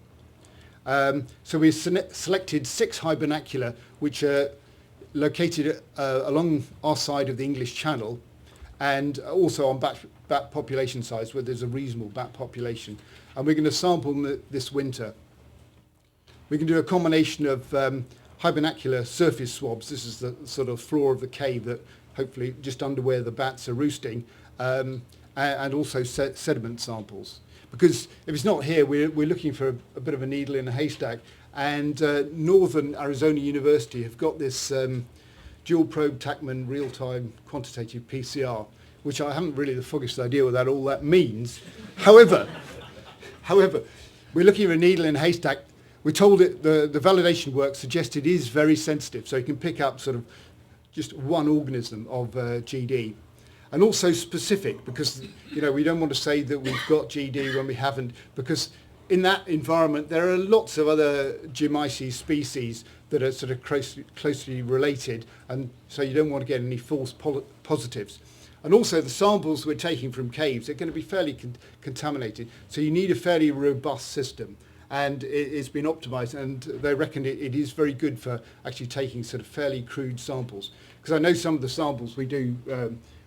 So we selected 6 hibernacula, which are located along our side of the English Channel, and also on bat population size, where there's a reasonable bat population. And we're going to sample them this winter. We can do a combination of hibernacular surface swabs. This is the sort of floor of the cave that hopefully just under where the bats are roosting, and also sediment samples. Because if it's not here, we're looking for a bit of a needle in a haystack. And Northern Arizona University have got this dual probe Tachman real-time quantitative PCR, which I haven't really the foggiest idea what all that means. However, we're looking for a needle in a haystack. We're told that the validation work suggests it is very sensitive, so you can pick up sort of just one organism of GD. And also specific, because, you know, we don't want to say that we've got GD when we haven't, because in that environment there are lots of other Geomyces species that are sort of closely related, and so you don't want to get any false positives. And also the samples we're taking from caves are going to be fairly contaminated, so you need a fairly robust system. And it's been optimized, and they reckon it is very good for actually taking sort of fairly crude samples. Because I know some of the samples we do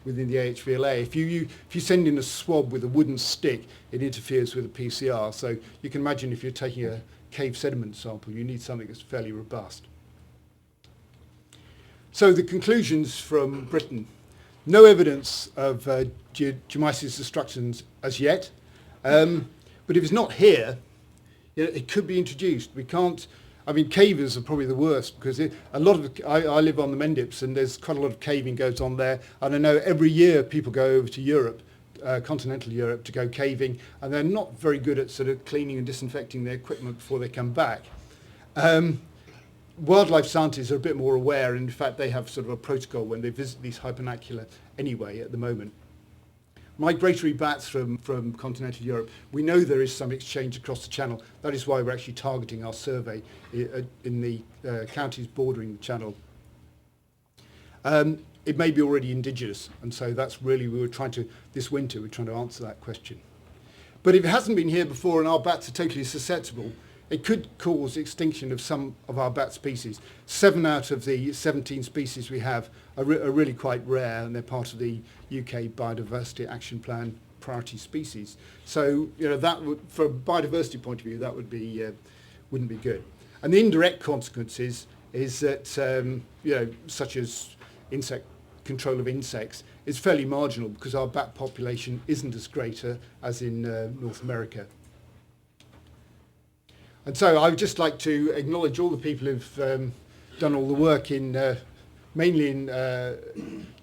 within the AHVLA, if you send in a swab with a wooden stick, it interferes with the PCR. So you can imagine if you're taking a cave sediment sample, you need something that's fairly robust. So the conclusions from Britain: no evidence of Geomyces destructions as yet, but if it's not here, it could be introduced. We can't. I mean, cavers are probably the worst, because a lot of I live on the Mendips, and there's quite a lot of caving goes on there. And I know every year people go over to Europe, continental Europe, to go caving, and they're not very good at sort of cleaning and disinfecting their equipment before they come back. Wildlife scientists are a bit more aware, and in fact they have sort of a protocol when they visit these hibernacula anyway at the moment. Migratory bats from continental Europe, we know there is some exchange across the channel. That is why we're actually targeting our survey in the counties bordering the channel. It may be already indigenous, and so that's really, this winter we're trying to answer that question. But if it hasn't been here before and our bats are totally susceptible, it could cause extinction of some of our bat species. 7 out of the 17 species we have are really quite rare, and they're part of the UK Biodiversity Action Plan priority species. So, you know, that would, from a biodiversity point of view, that would be wouldn't be good. And the indirect consequences is that, such as control of insects, is fairly marginal because our bat population isn't as greater as in North America. And so I would just like to acknowledge all the people who've done all the work in, mainly in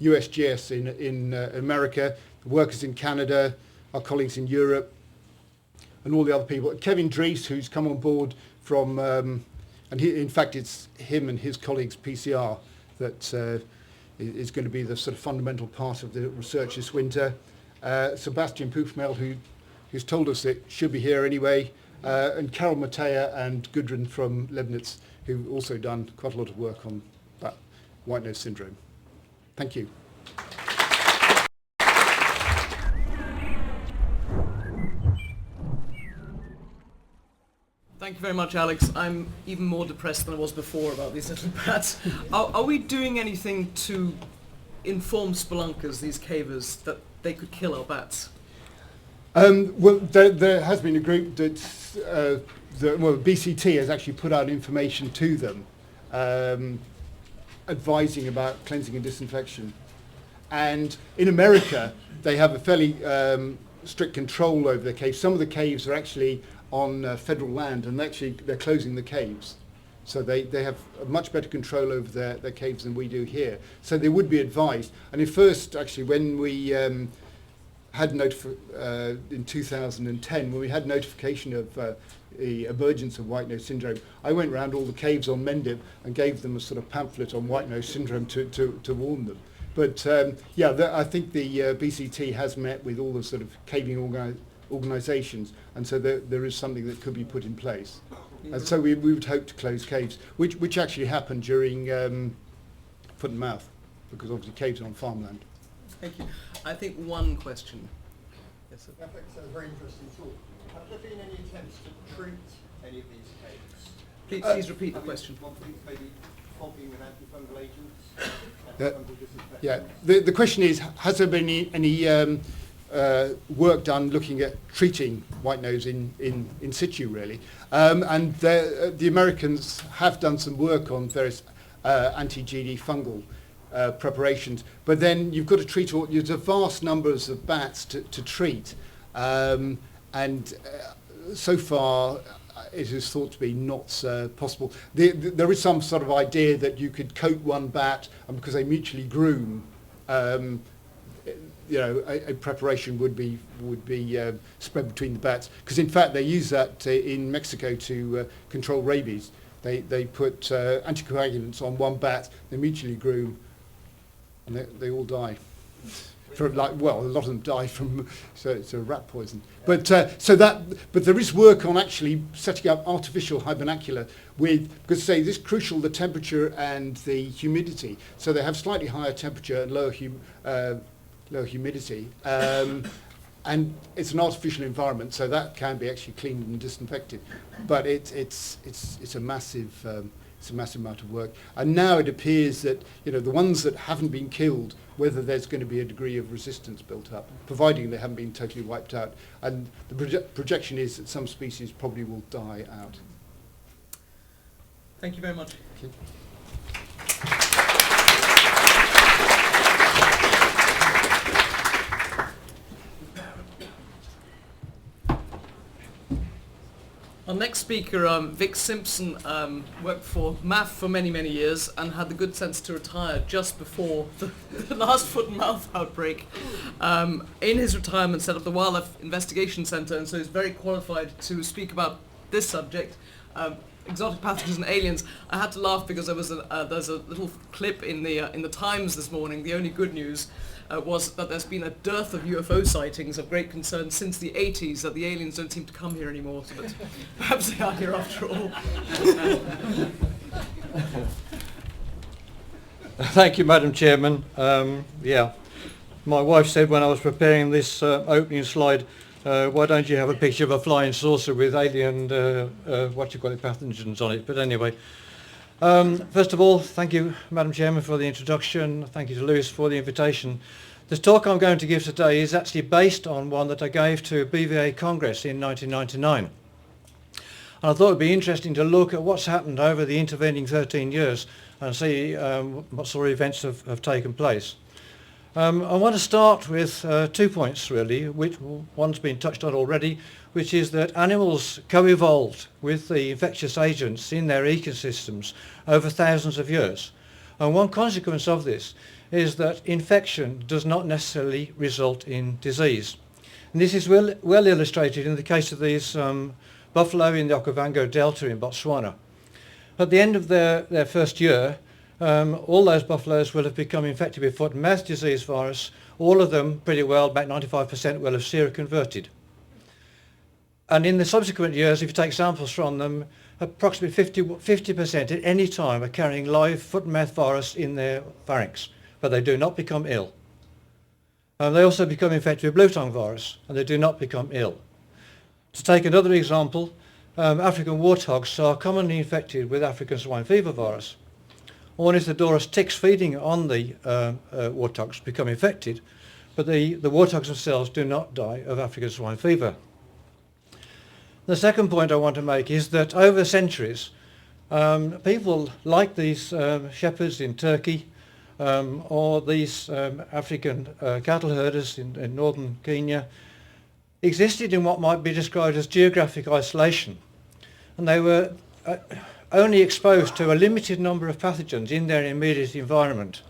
USGS in America, the workers in Canada, our colleagues in Europe, and all the other people. Kevin Dries, who's come on board from, and in fact it's him and his colleagues PCR that is going to be the sort of fundamental part of the research this winter. Sebastian Poofmel, who's told us it should be here anyway, and Carol Matea and Gudrun from Leibniz, who've also done quite a lot of work on that white nose syndrome. Thank you. Thank you very much, Alex. I'm even more depressed than I was before about these little bats. Are we doing anything to inform spelunkers, these cavers, that they could kill our bats? Well, there has been a group that, BCT has actually put out information to them, advising about cleansing and disinfection. And in America, they have a fairly strict control over their caves. Some of the caves are actually on federal land, and they're closing the caves. So they have a much better control over their caves than we do here. So they would be advised. And in first, actually, when we had in 2010, when we had notification of the emergence of white nose syndrome, I went around all the caves on Mendip and gave them a sort of pamphlet on white nose syndrome to warn them. But I think the BCT has met with all the sort of caving organisations, and so there is something that could be put in place. And so we would hope to close caves, which actually happened during foot and mouth, because obviously caves are on farmland. Thank you. I think one question. Yes, sir. That's a very interesting talk. Have there been any attempts to treat any of these caves? Please repeat the question. Maybe fogging with antifungal agents, antifungal disinfectants? Yeah. The question is, has there been any work done looking at treating white nose in situ, really? And the Americans have done some work on various anti-GD fungal preparations, but then you've got to treat there's a vast numbers of bats to treat, and so far it is thought to be not possible. There is some sort of idea that you could coat one bat, and because they mutually groom, a preparation would be spread between the bats, because in fact they use that in Mexico to control rabies. They put anticoagulants on one bat, they mutually groom, and they all die. A lot of them die from rat poison. But there is work on actually setting up artificial hibernacula because this crucial, the temperature and the humidity. So they have slightly higher temperature and lower humidity, and it's an artificial environment, so that can be actually cleaned and disinfected. But it's a massive amount of work. And now it appears that the ones that haven't been killed, whether there's going to be a degree of resistance built up, providing they haven't been totally wiped out. And the projection is that some species probably will die out. Thank you very much. Okay. Our next speaker, Vic Simpson, worked for MAF for many, many years and had the good sense to retire just before the last foot and mouth outbreak. In his retirement, set up the Wildlife Investigation Centre, and so he's very qualified to speak about this subject, exotic pathogens and aliens. I had to laugh because there's a little clip in the Times this morning. The only good news was that there's been a dearth of UFO sightings of great concern since the 80s, that the aliens don't seem to come here anymore, so that perhaps they are here after all. Thank you, Madam Chairman. My wife said when I was preparing this opening slide, why don't you have a picture of a flying saucer with alien, pathogens on it? But anyway, first of all, thank you, Madam Chairman, for the introduction. Thank you to Lewis for the invitation. The talk I'm going to give today is actually based on one that I gave to BVA Congress in 1999. And I thought it would be interesting to look at what's happened over the intervening 13 years and see what sort of events have taken place. I want to start with 2 points really, which one's been touched on already, which is that animals co-evolved with the infectious agents in their ecosystems over thousands of years. And one consequence of this is that infection does not necessarily result in disease. And this is well illustrated in the case of these buffalo in the Okavango Delta in Botswana. At the end of their first year, all those buffaloes will have become infected with foot and mouth disease virus. All of them pretty well, about 95% will have seroconverted. And in the subsequent years, if you take samples from them, approximately 50% at any time are carrying live foot and mouth virus in their pharynx, but they do not become ill. They also become infected with blue tongue virus, and they do not become ill. To take another example, African warthogs are commonly infected with African swine fever virus. Ornithodorus ticks feeding on the warthogs become infected, but the warthogs themselves do not die of African swine fever. The second point I want to make is that over centuries, people like these shepherds in Turkey or these African cattle herders in northern Kenya existed in what might be described as geographic isolation. And they were only exposed to a limited number of pathogens in their immediate environment.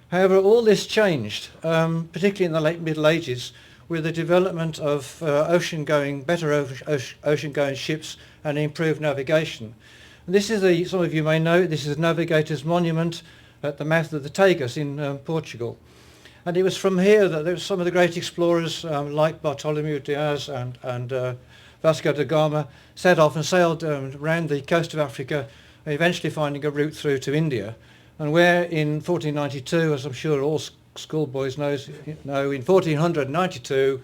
However, all this changed, particularly in the late Middle Ages, with the development of better ocean-going ships and improved navigation. And this is some of you may know, this is a navigator's monument at the mouth of the Tagus in Portugal. And it was from here that there were some of the great explorers like Bartholomew Diaz and Vasco da Gama set off and sailed around the coast of Africa, eventually finding a route through to India. And where in 1492, as I'm sure all schoolboys know, in 1492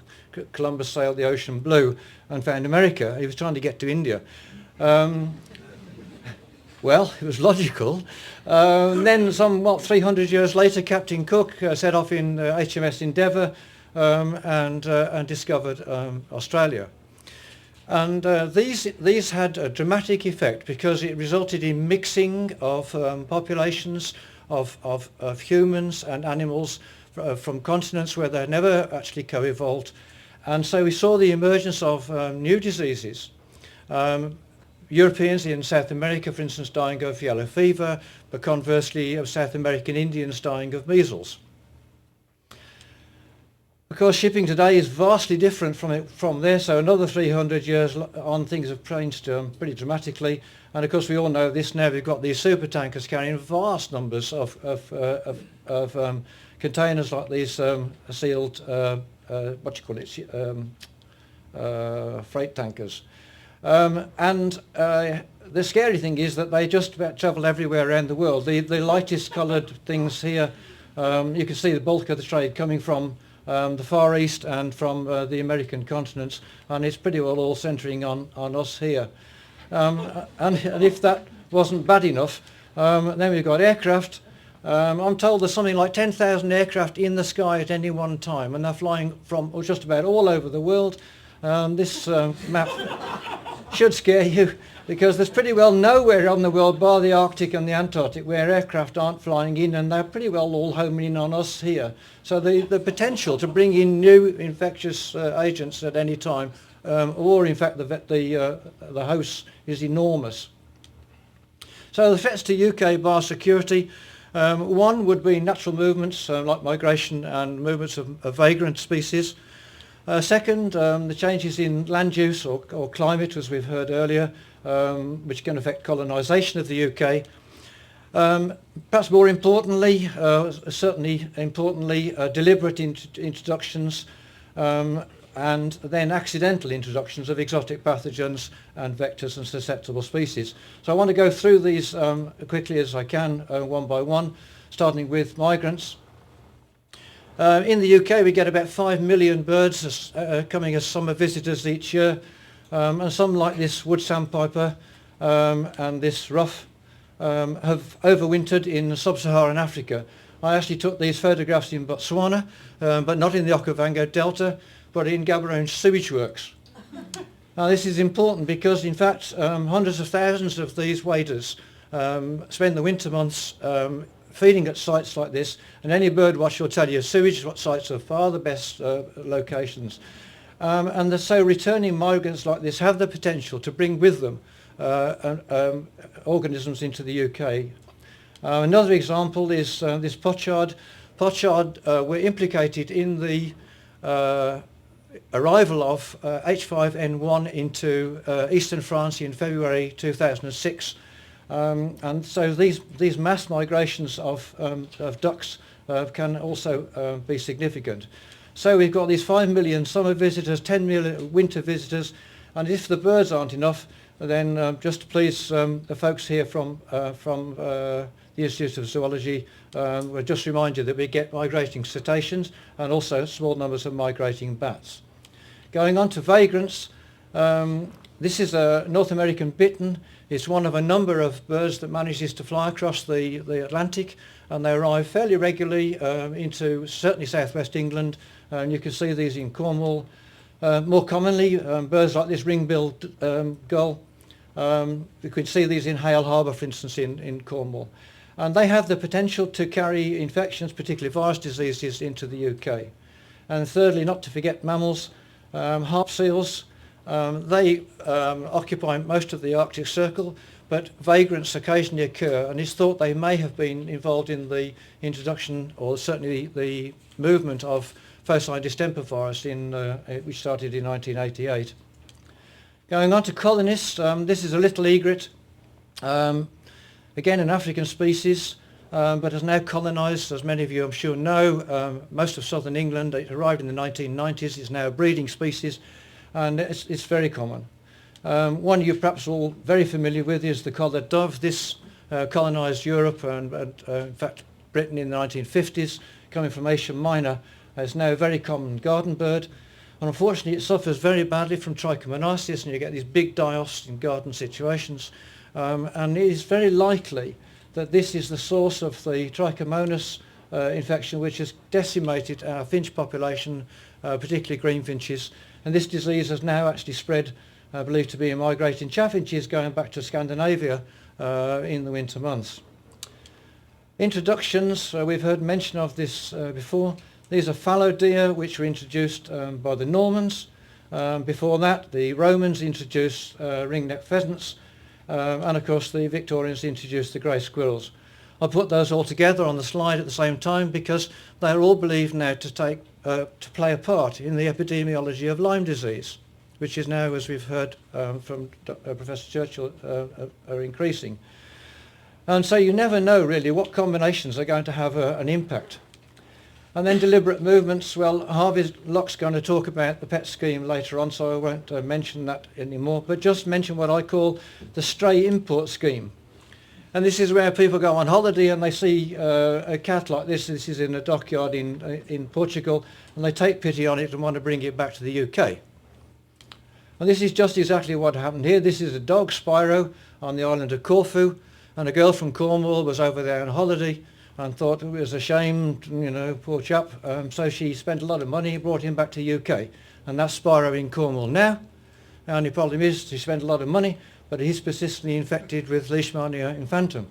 Columbus sailed the ocean blue and found America. He was trying to get to India. Well, it was logical. Then somewhat 300 years later, Captain Cook set off in HMS Endeavour and discovered Australia. And these had a dramatic effect because it resulted in mixing of populations of humans and animals from continents where they had never actually co-evolved. And so we saw the emergence of new diseases. Europeans in South America, for instance, dying of yellow fever, but conversely of South American Indians dying of measles. Of course, shipping today is vastly different from there, so another 300 years on things have changed pretty dramatically. And of course we all know this now. We've got these super tankers carrying vast numbers of containers like these sealed, freight tankers. The scary thing is that they just about travel everywhere around the world. The lightest coloured things here, you can see the bulk of the trade coming from the Far East and from the American continents, and it's pretty well all centering on us here. And if that wasn't bad enough, then we've got aircraft. I'm told there's something like 10,000 aircraft in the sky at any one time, and they're flying from just about all over the world. This map should scare you, because there's pretty well nowhere on the world bar the Arctic and the Antarctic where aircraft aren't flying in, and they're pretty well all homing in on us here. So the potential to bring in new infectious agents at any time, or in fact the hosts, is enormous. So the threats to UK biosecurity, one would be natural movements like migration and movements of vagrant species. Second, the changes in land use or climate, as we've heard earlier, which can affect colonisation of the UK. Perhaps more importantly, deliberate introductions and then accidental introductions of exotic pathogens and vectors and susceptible species. So I want to go through these quickly as I can, one by one, starting with migrants. In the UK we get about 5 million birds coming as summer visitors each year, and some like this wood sandpiper and this ruff have overwintered in sub-Saharan Africa. I actually took these photographs in Botswana, but not in the Okavango Delta, but in Gaborone sewage works. This is important because, in fact, hundreds of thousands of these waders spend the winter months feeding at sites like this, and any bird watcher will tell you sewage sites are far the best locations. So returning migrants like this have the potential to bring with them organisms into the UK. Another example is this pochard. Pochard were implicated in the arrival of H5N1 into eastern France in February 2006. And so these mass migrations of ducks can also be significant. So we've got these 5 million summer visitors, 10 million winter visitors, and if the birds aren't enough, then just to please the folks here from the Institute of Zoology, we'll just remind you that we get migrating cetaceans and also small numbers of migrating bats. Going on to vagrants, this is a North American bittern. It's one of a number of birds that manages to fly across the Atlantic, and they arrive fairly regularly into certainly southwest England, and you can see these in Cornwall. More commonly, birds like this ring-billed gull, you can see these in Hale Harbour, for instance, in Cornwall. And they have the potential to carry infections, particularly virus diseases, into the UK. And thirdly, not to forget mammals, harp seals. They occupy most of the Arctic Circle, but vagrants occasionally occur, and it's thought they may have been involved in the introduction, or certainly the movement of foci distemper virus, which started in 1988. Going on to colonists, this is a little egret, again an African species, but has now colonised, as many of you I'm sure know, most of southern England. It arrived in the 1990s, it's now a breeding species, and it's very common. One you're perhaps all very familiar with is the collared dove. This colonised Europe and in fact Britain in the 1950s, coming from Asia Minor. It's now a very common garden bird, and unfortunately it suffers very badly from trichomoniasis, and you get these big die-offs in garden situations, and it is very likely that this is the source of the trichomonas infection, which has decimated our finch population, particularly greenfinches, and this disease has now actually spread, believed to be in migrating chaffinches going back to Scandinavia in the winter months. Introductions, we've heard mention of this before. These are fallow deer, which were introduced by the Normans. Before that, the Romans introduced ring-necked pheasants, and of course the Victorians introduced the grey squirrels. I put those all together on the slide at the same time because they are all believed now to play a part in the epidemiology of Lyme disease, which is now, as we've heard from Professor Churchill, are increasing. And so you never know really what combinations are going to have an impact. And then deliberate movements, well, Harvey Locke's going to talk about the PET scheme later on, so I won't mention that anymore, but just mention what I call the stray import scheme. And this is where people go on holiday and they see a cat like this. This is in a dockyard in Portugal, and they take pity on it and want to bring it back to the UK. And this is just exactly what happened here. This is a dog, Spyro, on the island of Corfu, and a girl from Cornwall was over there on holiday and thought it was a shame, you know, poor chap. So she spent a lot of money, brought him back to the UK, and that's Spyro in Cornwall now. The only problem is she spent a lot of money, but he's persistently infected with Leishmania infantum.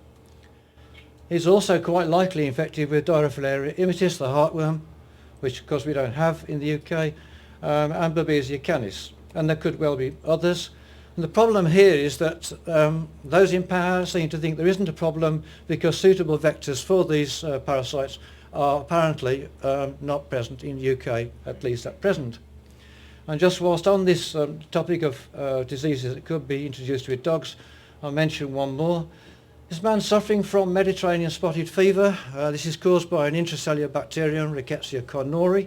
He's also quite likely infected with Dirophilaria immitis, the heartworm, which of course we don't have in the UK, and Babesia canis, and there could well be others. And the problem here is that those in power seem to think there isn't a problem because suitable vectors for these parasites are apparently not present in the UK, at least at present. And just whilst on this topic of diseases that could be introduced with dogs, I'll mention one more. This man's suffering from Mediterranean spotted fever. This is caused by an intracellular bacterium, Rickettsia cornori.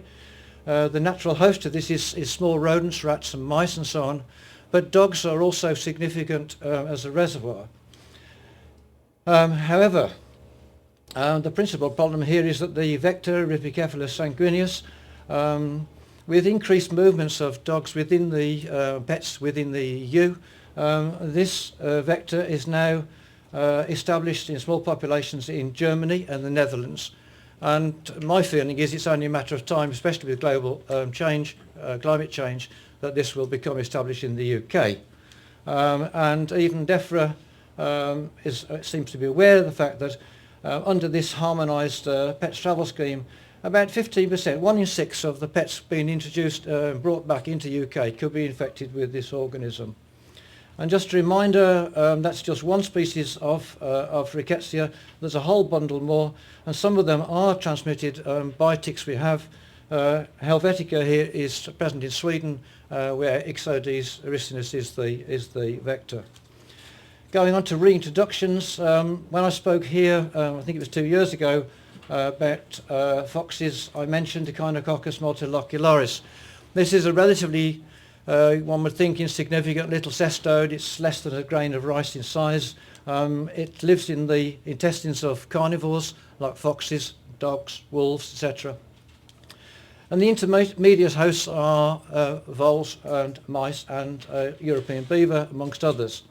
The natural host of this is small rodents, rats and mice and so on. But dogs are also significant as a reservoir. However, the principal problem here is that the vector, Rhipicephalus sanguineus, with increased movements of dogs within the pets within the EU, this vector is now established in small populations in Germany and the Netherlands. And my feeling is it's only a matter of time, especially with global change, climate change that this will become established in the UK. And even DEFRA seems to be aware of the fact that under this harmonised pets travel scheme, about 15%, 1 in 6 of the pets being introduced and brought back into UK could be infected with this organism. And just a reminder, that's just one species of Rickettsia. There's a whole bundle more, and some of them are transmitted by ticks. We have Helvetica here is present in Sweden, where Ixodes ericinus is the vector. Going on to reintroductions, when I spoke here, I think it was 2 years ago, about foxes, I mentioned Echinococcus multilocularis. This is a relatively, one would think, insignificant little cestode. It's less than a grain of rice in size. It lives in the intestines of carnivores like foxes, dogs, wolves, etc. And the intermediate hosts are voles and mice and European beaver, amongst others.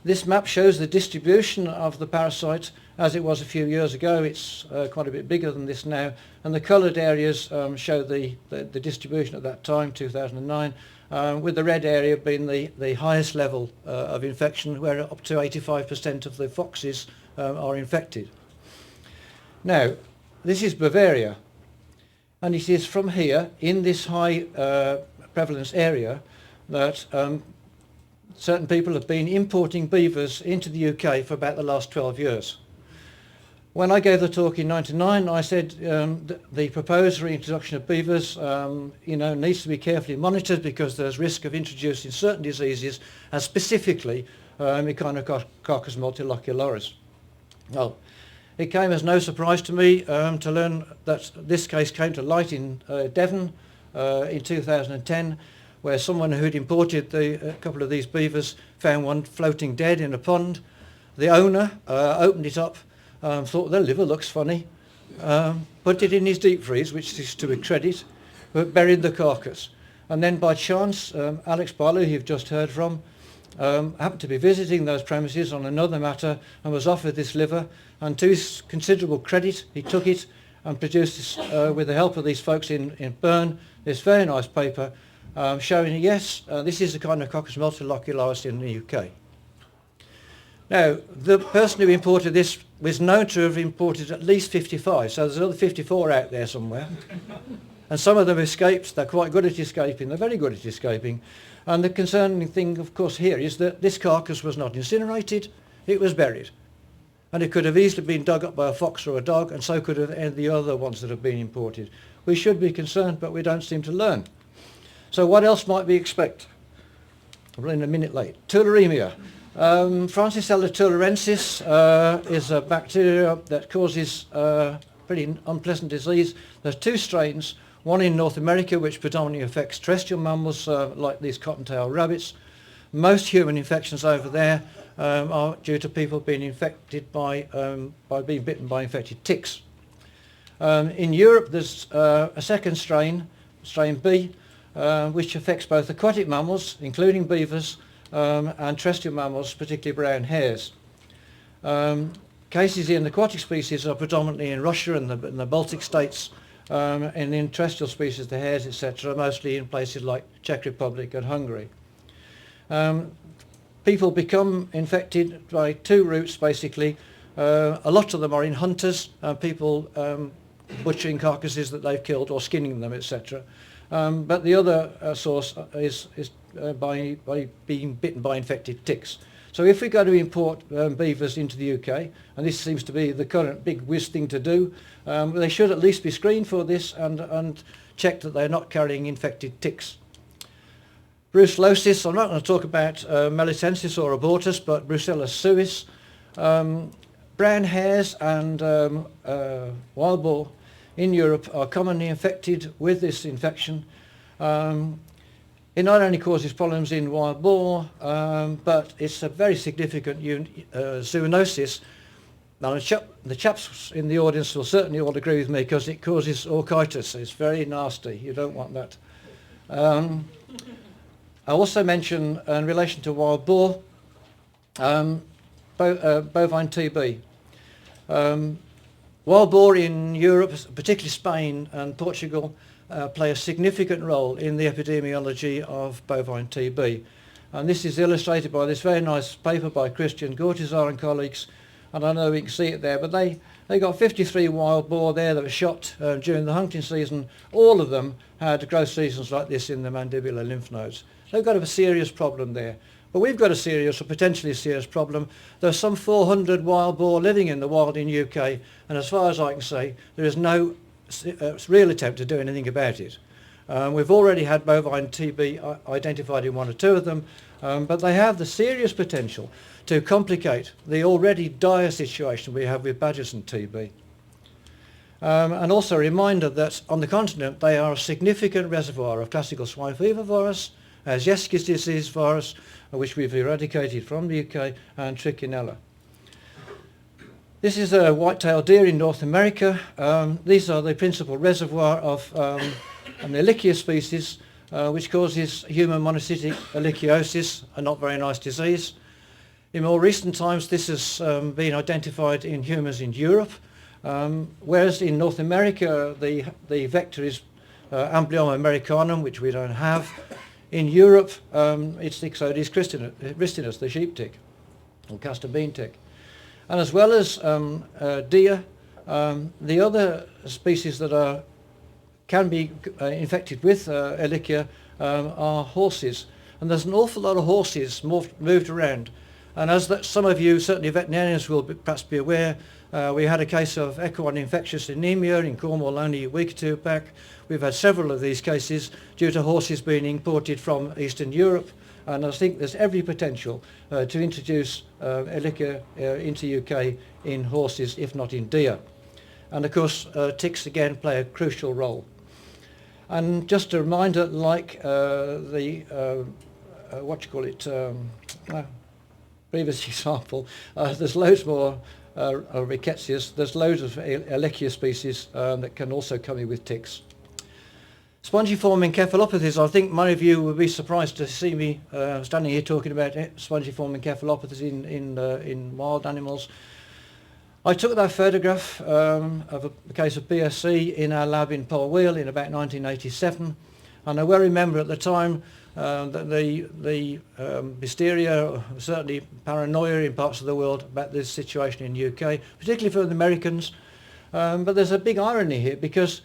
This map shows the distribution of the parasite as it was a few years ago. It's quite a bit bigger than this now, and the coloured areas show the distribution at that time, 2009, with the red area being the highest level of infection, where up to 85% of the foxes are infected. Now, this is Bavaria, and it is from here, in this high prevalence area, that certain people have been importing beavers into the UK for about the last 12 years. When I gave the talk in '99, I said the proposed reintroduction of beavers needs to be carefully monitored because there's risk of introducing certain diseases, and specifically Echinococcus multilocularis. Well, it came as no surprise to me to learn that this case came to light in Devon in 2010, where someone who'd imported a couple of these beavers found one floating dead in a pond. The owner opened it up, thought the liver looks funny, put it in his deep freeze, which is to a credit, but buried the carcass. And then by chance, Alex Barlow, who you've just heard from, happened to be visiting those premises on another matter and was offered this liver, and to his considerable credit, he took it and produced this, with the help of these folks in Bern, this very nice paper showing, yes, this is the kind of Echinococcus multilocularis in the UK. Now, the person who imported this was known to have imported at least 55, so there's another 54 out there somewhere. And some of them escaped. They're quite good at escaping. They're very good at escaping. And the concerning thing, of course, here is that this carcass was not incinerated. It was buried. And it could have easily been dug up by a fox or a dog, and so could have any of the other ones that have been imported. We should be concerned, but we don't seem to learn. So what else might we expect? I'm running a minute late. Tularemia. Francisella tularensis is a bacteria that causes pretty unpleasant disease. There's 2 strains, one in North America which predominantly affects terrestrial mammals like these cottontail rabbits. Most human infections over there are due to people being infected by being bitten by infected ticks. In Europe there's a second strain, strain B, which affects both aquatic mammals, including beavers, and terrestrial mammals, particularly brown hares. Cases in aquatic species are predominantly in Russia and the Baltic states, and in terrestrial species, the hares, etc., mostly in places like Czech Republic and Hungary. People become infected by 2 routes, basically. A lot of them are in hunters, people butchering carcasses that they've killed or skinning them, etc. But the other source is by being bitten by infected ticks. So if we go to import beavers into the UK, and this seems to be the current big whiz thing to do, they should at least be screened for this and check that they're not carrying infected ticks. Brucellosis, I'm not going to talk about melitensis or abortus, but Brucella suis. Brown hares and wild boar in Europe are commonly infected with this infection. It not only causes problems in wild boar, but it's a very significant zoonosis. Now the chaps in the audience will certainly all agree with me because it causes orchitis. It's very nasty. You don't want that. I also mention in relation to wild boar, bovine TB. Wild boar in Europe, particularly Spain and Portugal, play a significant role in the epidemiology of bovine TB. And this is illustrated by this very nice paper by Christian Gortizar and colleagues, and I know we can see it there, but they got 53 wild boar there that were shot during the hunting season. All of them had growth lesions like this in the mandibular lymph nodes. They've got a serious problem there. But we've got a serious or potentially serious problem. There's some 400 wild boar living in the wild in UK, and as far as I can say, there is no real attempt to do anything about it. We've already had bovine TB identified in 1 or 2 of them, but they have the serious potential to complicate the already dire situation we have with badgers and TB. And also a reminder that on the continent they are a significant reservoir of classical swine fever virus, Zieski's disease virus, which we've eradicated from the UK, and trichinella. This is a white-tailed deer in North America. These are the principal reservoir of an Ehrlichia species, which causes human monocytic ehrlichiosis, a not very nice disease. In more recent times, this has been identified in humans in Europe, whereas in North America, the vector is Amblyomma americanum, which we don't have. In Europe, it's Ixodes ristinus, the sheep tick, or castor bean tick. And as well as deer, the other species that can be infected with Ehrlichia are horses. And there's an awful lot of horses moved around. And as some of you, certainly veterinarians, will perhaps be aware, we had a case of equine infectious anemia in Cornwall only a week or 2 back. We've had several of these cases due to horses being imported from Eastern Europe, and I think there's every potential to introduce Ehrlichia into UK in horses, if not in deer. And of course, ticks again play a crucial role. And just a reminder, like previous example, there's loads more rickettsias. There's loads of Ehrlichia species that can also come in with ticks. Spongiform encephalopathies, I think many of you will be surprised to see me standing here talking about spongiform encephalopathies in wild animals. I took that photograph of a case of BSE in our lab in Polwheal in about 1987, and I well remember at the time that the hysteria, certainly paranoia in parts of the world about this situation in UK, particularly for the Americans. But there's a big irony here, because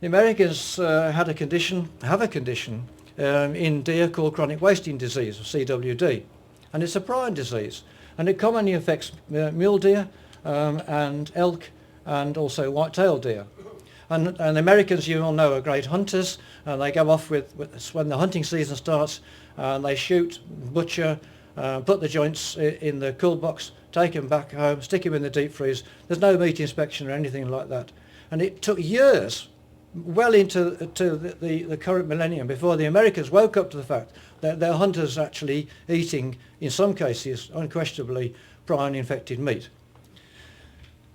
the Americans have a condition in deer called chronic wasting disease, or CWD, and it's a prion disease, and it commonly affects mule deer and elk and also white-tailed deer. And the Americans, you all know, are great hunters, and they go off with when the hunting season starts, and they shoot, butcher, put the joints in the cool box, take them back home, stick them in the deep freeze. There's no meat inspection or anything like that. And it took years, well into the current millennium, before the Americans woke up to the fact that their hunters actually eating, in some cases, unquestionably, prion-infected meat.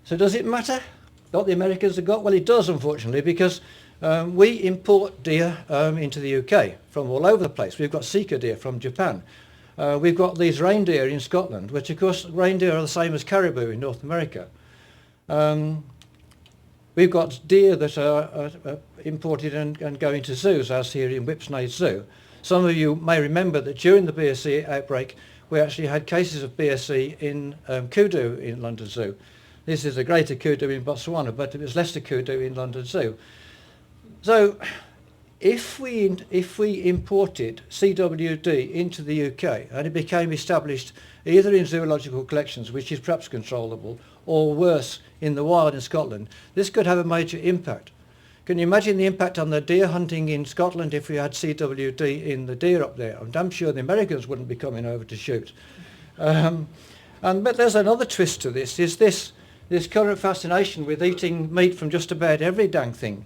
So does it matter what the Americans have got? Well, it does, unfortunately, because we import deer into the UK from all over the place. We've got Sika deer from Japan. We've got these reindeer in Scotland, which of course reindeer are the same as caribou in North America. We've got deer that are imported and go into zoos, as here in Whipsnade Zoo. Some of you may remember that during the BSE outbreak, we actually had cases of BSE in kudu in London Zoo. This is a greater kudu in Botswana, but it was lesser kudu in London Zoo. So if we imported CWD into the UK and it became established either in zoological collections, which is perhaps controllable, or worse, in the wild in Scotland, this could have a major impact. Can you imagine the impact on the deer hunting in Scotland if we had CWD in the deer up there? I'm damn sure the Americans wouldn't be coming over to shoot. But there's another twist to this, is this current fascination with eating meat from just about every dang thing.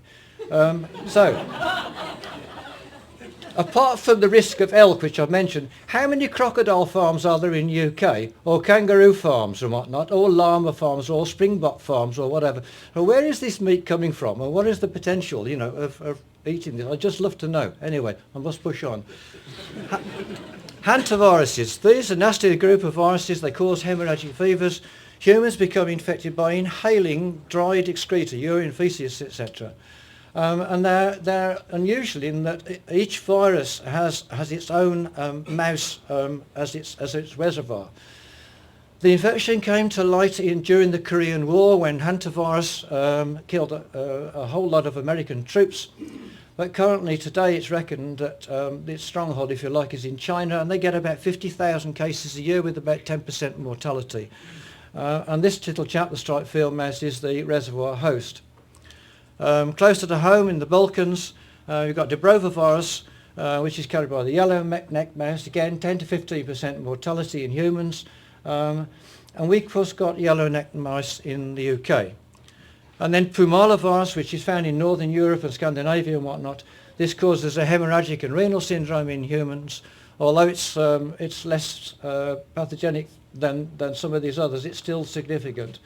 Apart from the risk of elk, which I've mentioned, how many crocodile farms are there in UK, or kangaroo farms and whatnot, or llama farms, or springbok farms, or whatever? Well, where is this meat coming from, and what is the potential, of eating this? I'd just love to know. Anyway, I must push on. Hantaviruses. These are a nasty group of viruses. They cause hemorrhagic fevers. Humans become infected by inhaling dried excreta, urine, faeces, etc. And they're unusual in that each virus has its own mouse as its reservoir. The infection came to light during the Korean War when hantavirus killed a whole lot of American troops. But currently today it's reckoned that its stronghold, if you like, is in China, and they get about 50,000 cases a year with about 10% mortality. And this little chap, the striped field mouse, is the reservoir host. Closer to home in the Balkans, you've got Deaville virus, which is carried by the yellow neck mouse, again 10 to 15% mortality in humans. And we of course got yellow neck mice in the UK. And then Pumala virus, which is found in Northern Europe and Scandinavia and whatnot. This causes a hemorrhagic and renal syndrome in humans. Although it's less pathogenic than some of these others, it's still significant.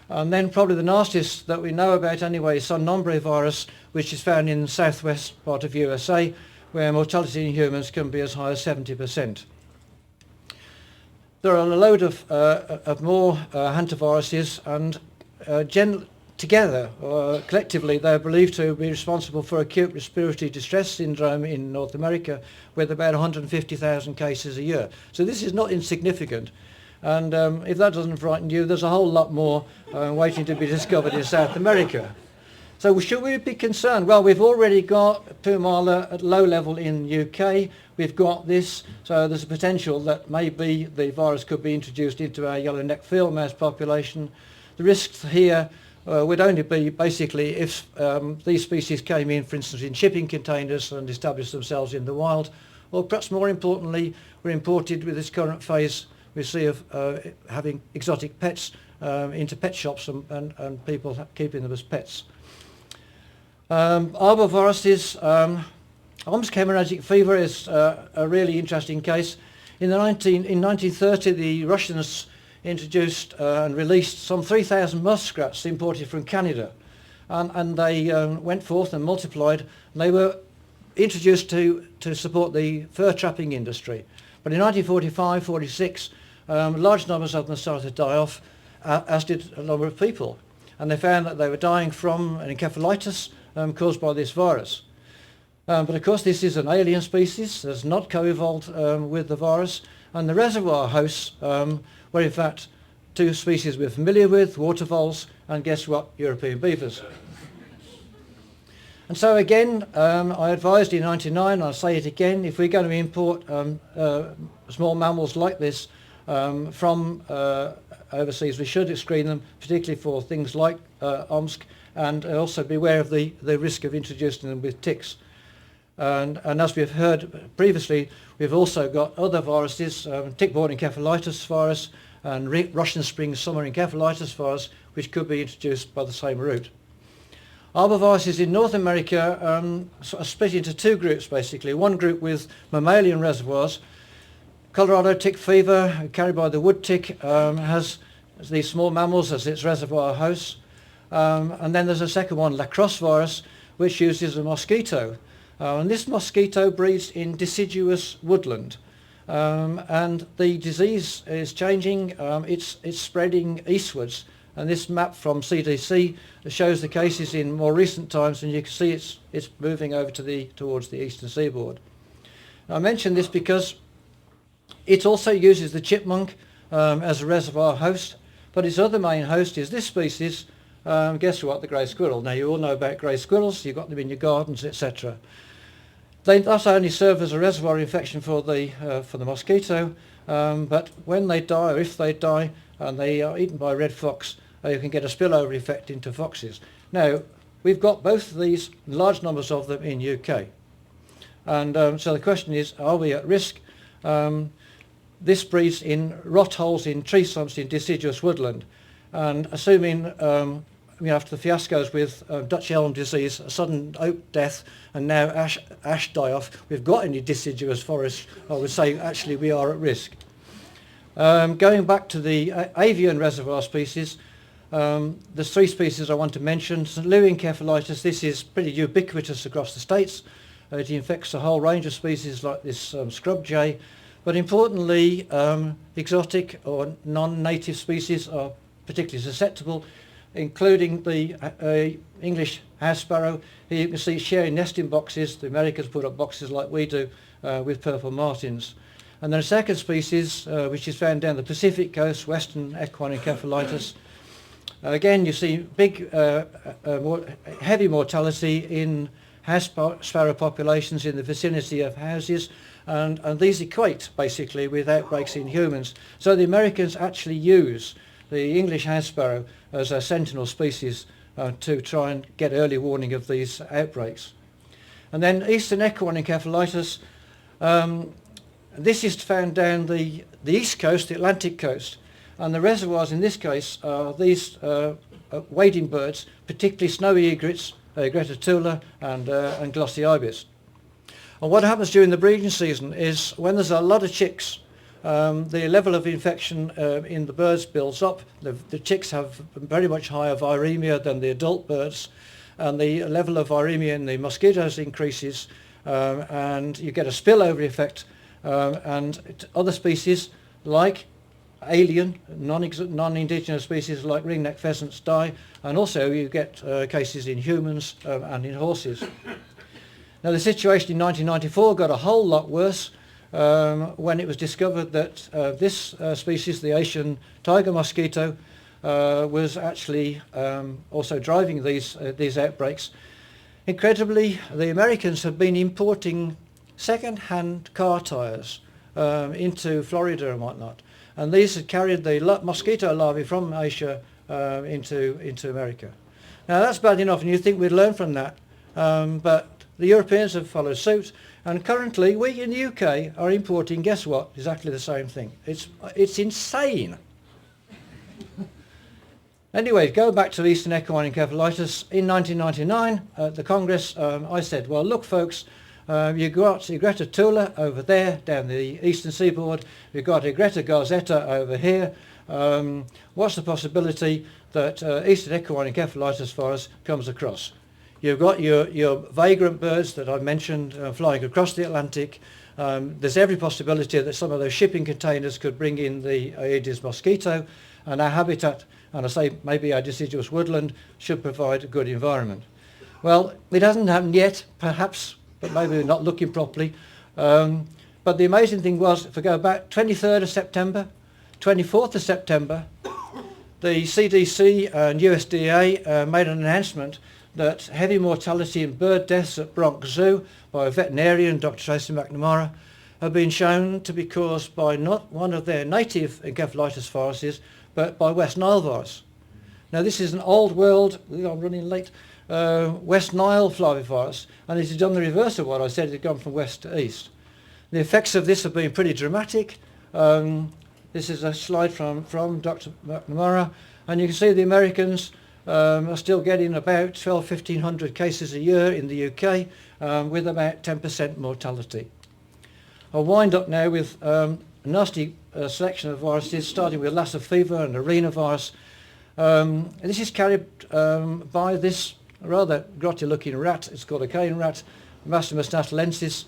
And then probably the nastiest that we know about anyway is Son-Nombre virus, which is found in the southwest part of USA, where mortality in humans can be as high as 70%. There are a load of more hantaviruses, and together, collectively, they're believed to be responsible for acute respiratory distress syndrome in North America, with about 150,000 cases a year. So this is not insignificant. And if that doesn't frighten you, there's a whole lot more waiting to be discovered in South America. So should we be concerned? Well, we've already got Pumala at low level in the UK. We've got this, so there's a potential that maybe the virus could be introduced into our yellow-necked field mouse population. The risks here would only be basically if these species came in, for instance, in shipping containers and established themselves in the wild, or perhaps more importantly, were imported with this current phase we see of having exotic pets into pet shops and people keeping them as pets. Arboviruses, Omsk hemorrhagic fever is a really interesting case. In 1930, the Russians introduced and released some 3,000 muskrats imported from Canada, and they went forth and multiplied, and they were introduced to support the fur trapping industry. But in 1945-46, large numbers of them started to die off, as did a number of people, and they found that they were dying from an encephalitis caused by this virus. But of course this is an alien species, that's not co-evolved with the virus, and the reservoir hosts were in fact two species we're familiar with, water voles, and guess what, European beavers. And so again, I advised in 1999, I'll say it again, if we're going to import small mammals like this from overseas, we should screen them, particularly for things like Omsk, and also beware of the risk of introducing them with ticks. And as we've heard previously, we've also got other viruses, tick-borne encephalitis virus and Russian spring summer encephalitis virus, which could be introduced by the same route. Arboviruses in North America are split into two groups basically. One group with mammalian reservoirs. Colorado tick fever, carried by the wood tick, has these small mammals as its reservoir hosts. And then there's a second one, lacrosse virus, which uses a mosquito. And this mosquito breeds in deciduous woodland. And the disease is changing, it's spreading eastwards. And this map from CDC shows the cases in more recent times, and you can see it's moving over towards the eastern seaboard. I mention this because it also uses the chipmunk as a reservoir host, but its other main host is this species, guess what, the grey squirrel. Now you all know about grey squirrels, you've got them in your gardens, etc. They not only serve as a reservoir infection for the mosquito, but when they die, or if they die, and they are eaten by red fox, you can get a spillover effect into foxes. Now, we've got both of these, large numbers of them in UK. And so the question is, are we at risk? This breeds in rot holes in tree stumps in deciduous woodland. And assuming, after the fiascos with Dutch elm disease, a sudden oak death, and now ash die-off, we've got any deciduous forests, I would say actually we are at risk. Going back to the avian reservoir species, there's three species I want to mention. St. Louis encephalitis, this is pretty ubiquitous across the States. It infects a whole range of species like this scrub jay, but importantly, exotic or non-native species are particularly susceptible. including the English house sparrow. Here you can see sharing nesting boxes. The Americans put up boxes like we do with purple martins. And then a second species, which is found down the Pacific coast, western equine encephalitis. Again, you see big, heavy mortality in house sparrow populations in the vicinity of houses, and these equate basically with outbreaks in humans. So the Americans actually use the English house sparrow as a sentinel species to try and get early warning of these outbreaks. And then eastern equine encephalitis, this is found down the east coast, the Atlantic coast, and the reservoirs in this case are these wading birds, particularly snowy egrets, Egretta tula and glossy ibis. And what happens during the breeding season is when there's a lot of chicks, the level of infection in the birds builds up. The chicks have very much higher viremia than the adult birds, and the level of viremia in the mosquitoes increases, and you get a spillover effect, and other species like alien, non-indigenous species like ringneck pheasants die, and also you get cases in humans and in horses. Now the situation in 1994 got a whole lot worse when it was discovered that this species, the Asian tiger mosquito, was actually also driving these outbreaks. Incredibly, the Americans have been importing second-hand car tyres into Florida and whatnot, and these had carried the mosquito larvae from Asia into America. Now that's bad enough, and you think we'd learn from that, but the Europeans have followed suit, and currently we in the UK are importing, guess what, exactly the same thing. It's insane. Anyway, go back to eastern equine encephalitis. In 1999 at the Congress, I said, well look folks, you've got Egretta tula over there down the eastern seaboard, you've got Egretta garzetta over here. What's the possibility that eastern equine encephalitis virus comes across? You've got your vagrant birds that I mentioned flying across the Atlantic. There's every possibility that some of those shipping containers could bring in the Aedes mosquito, and our habitat, and I say maybe our deciduous woodland, should provide a good environment. Well, it hasn't happened yet, perhaps, but maybe we're not looking properly. But the amazing thing was, if we go back 23rd of September, 24th of September, the CDC and USDA made an announcement that heavy mortality and bird deaths at Bronx Zoo by a veterinarian, Dr Tracy McNamara, have been shown to be caused by not one of their native encephalitis viruses, but by West Nile virus. Now this is an old world, I'm running late, West Nile flavivirus, and it has done the reverse of what I said, it had gone from west to east. The effects of this have been pretty dramatic. This is a slide from Dr McNamara, and you can see the Americans are still getting about 1,500 cases a year in the UK, with about 10% mortality. I'll wind up now with a nasty selection of viruses, starting with Lassa fever and arenavirus. This is carried by this rather grotty looking rat. It's called a cane rat, Mastomus natalensis.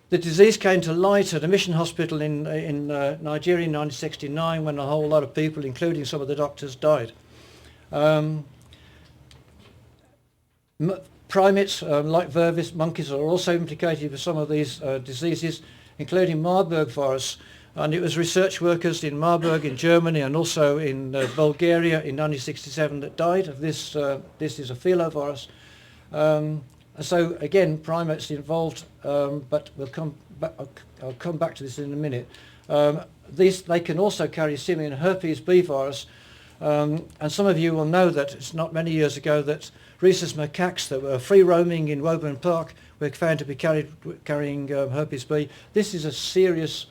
The disease came to light at a mission hospital in Nigeria in 1969 when a whole lot of people, including some of the doctors, died. Primates like vervis, monkeys, are also implicated with some of these diseases, including Marburg virus, and it was research workers in Marburg in Germany and also in Bulgaria in 1967 that died of this. This is a filovirus. So again, primates involved, but I'll come back to this in a minute. They can also carry simian herpes B virus, and some of you will know that it's not many years ago that rhesus macaques that were free roaming in Woburn Park were found to be carrying herpes B. This is a serious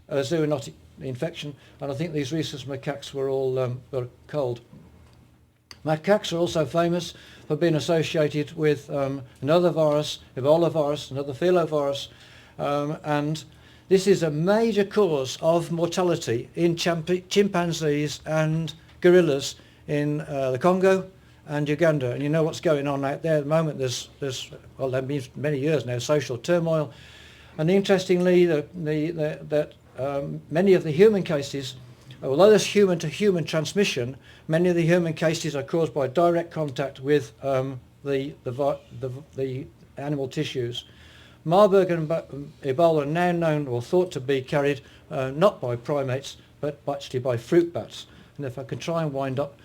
zoonotic infection, and I think these rhesus macaques were all were cold. Macaques are also famous for being associated with another virus, Ebola virus, another filovirus, and this is a major cause of mortality in chimpanzees and gorillas in the Congo and Uganda. And you know what's going on out there at the moment. There's well, there have been many years now, social turmoil, and interestingly, that many of the human cases although there's human-to-human transmission, many of the human cases are caused by direct contact with the animal tissues. Marburg and Ebola are now known or thought to be carried not by primates, but actually by fruit bats. And if I can try and wind up,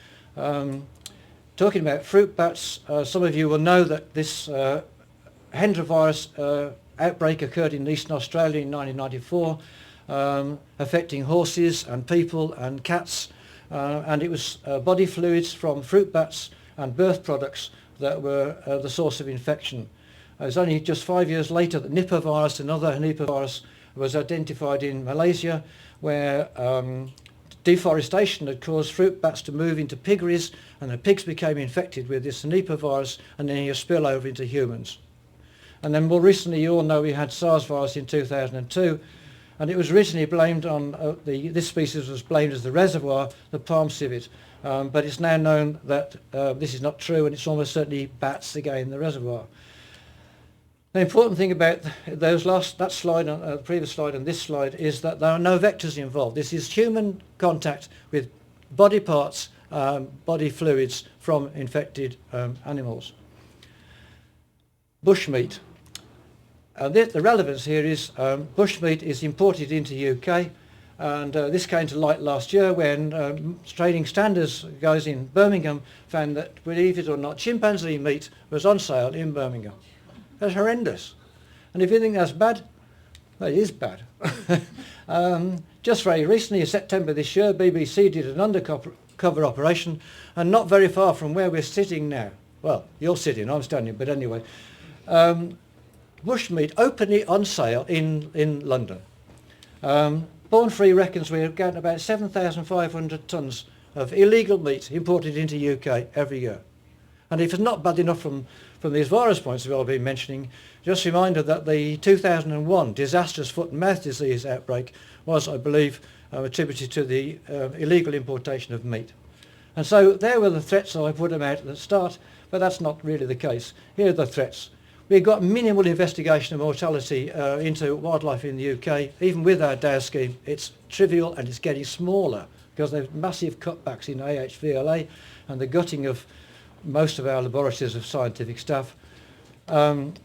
talking about fruit bats, some of you will know that this Hendra virus outbreak occurred in Eastern Australia in 1994, affecting horses and people and cats, and it was body fluids from fruit bats and birth products that were the source of infection. It was only just 5 years later that Nipah virus, another Nipah virus, was identified in Malaysia, where deforestation had caused fruit bats to move into piggeries, and the pigs became infected with this Nipah virus, and then you spill over into humans. And then more recently, you all know we had SARS virus in 2002, and it was originally blamed on, this species was blamed as the reservoir, the palm civet, but it's now known that this is not true, and it's almost certainly bats again, the reservoir. The important thing about that slide, the previous slide and this slide, is that there are no vectors involved. This is human contact with body parts, body fluids from infected animals. Bushmeat. The relevance here is bushmeat is imported into UK, and this came to light last year when Trading Standards guys in Birmingham found that, believe it or not, chimpanzee meat was on sale in Birmingham. That's horrendous. And if you think that's bad, well, it is bad. Just very recently, in September this year, BBC did an undercover operation, and not very far from where we're sitting now. Well, you're sitting, I'm standing, but anyway. Bushmeat openly on sale in London. Born Free reckons we're getting about 7,500 tonnes of illegal meat imported into UK every year. And if it's not bad enough from these virus points we've all been mentioning, just a reminder that the 2001 disastrous foot and mouth disease outbreak was, I believe, attributed to the illegal importation of meat. And so there were the threats, I put them out at the start, but that's not really the case. Here are the threats. We've got minimal investigation of mortality into wildlife in the UK. Even with our DAO scheme, it's trivial and it's getting smaller because there's massive cutbacks in AHVLA and the gutting of most of our laboratories of scientific staff. In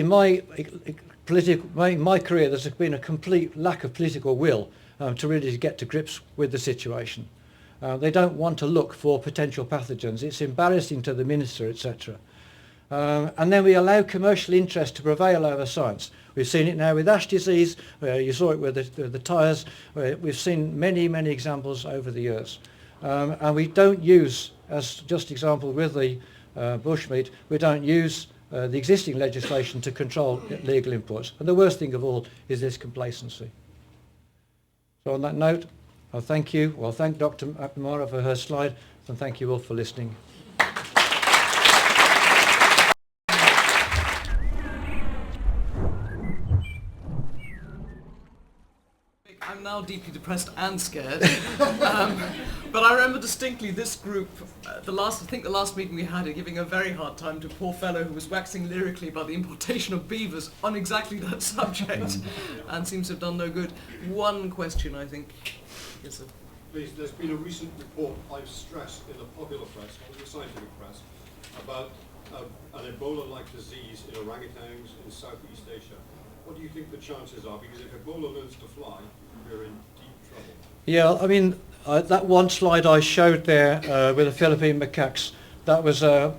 my career, there's been a complete lack of political will to really get to grips with the situation. They don't want to look for potential pathogens. It's embarrassing to the minister, etc. And then we allow commercial interest to prevail over science. We've seen it now with ash disease, you saw it with the tyres, we've seen many, many examples over the years. And we don't use, as just example with the bushmeat, we don't use the existing legislation to control legal imports. And the worst thing of all is this complacency. So on that note, I'll thank you. Well, thank Dr. McNamara for her slide, and thank you all for listening. I'm now deeply depressed and scared. But I remember distinctly this group, the last meeting we had, giving a very hard time to a poor fellow who was waxing lyrically about the importation of beavers on exactly that subject, and seems to have done no good. One question, I think. Yes, sir. Please, there's been a recent report I've stressed in the popular press, not the scientific press, about an Ebola-like disease in orangutans in Southeast Asia. What do you think the chances are? Because if Ebola learns to fly, we're in deep trouble. Yeah, I mean, that one slide I showed there with the Philippine macaques, that was a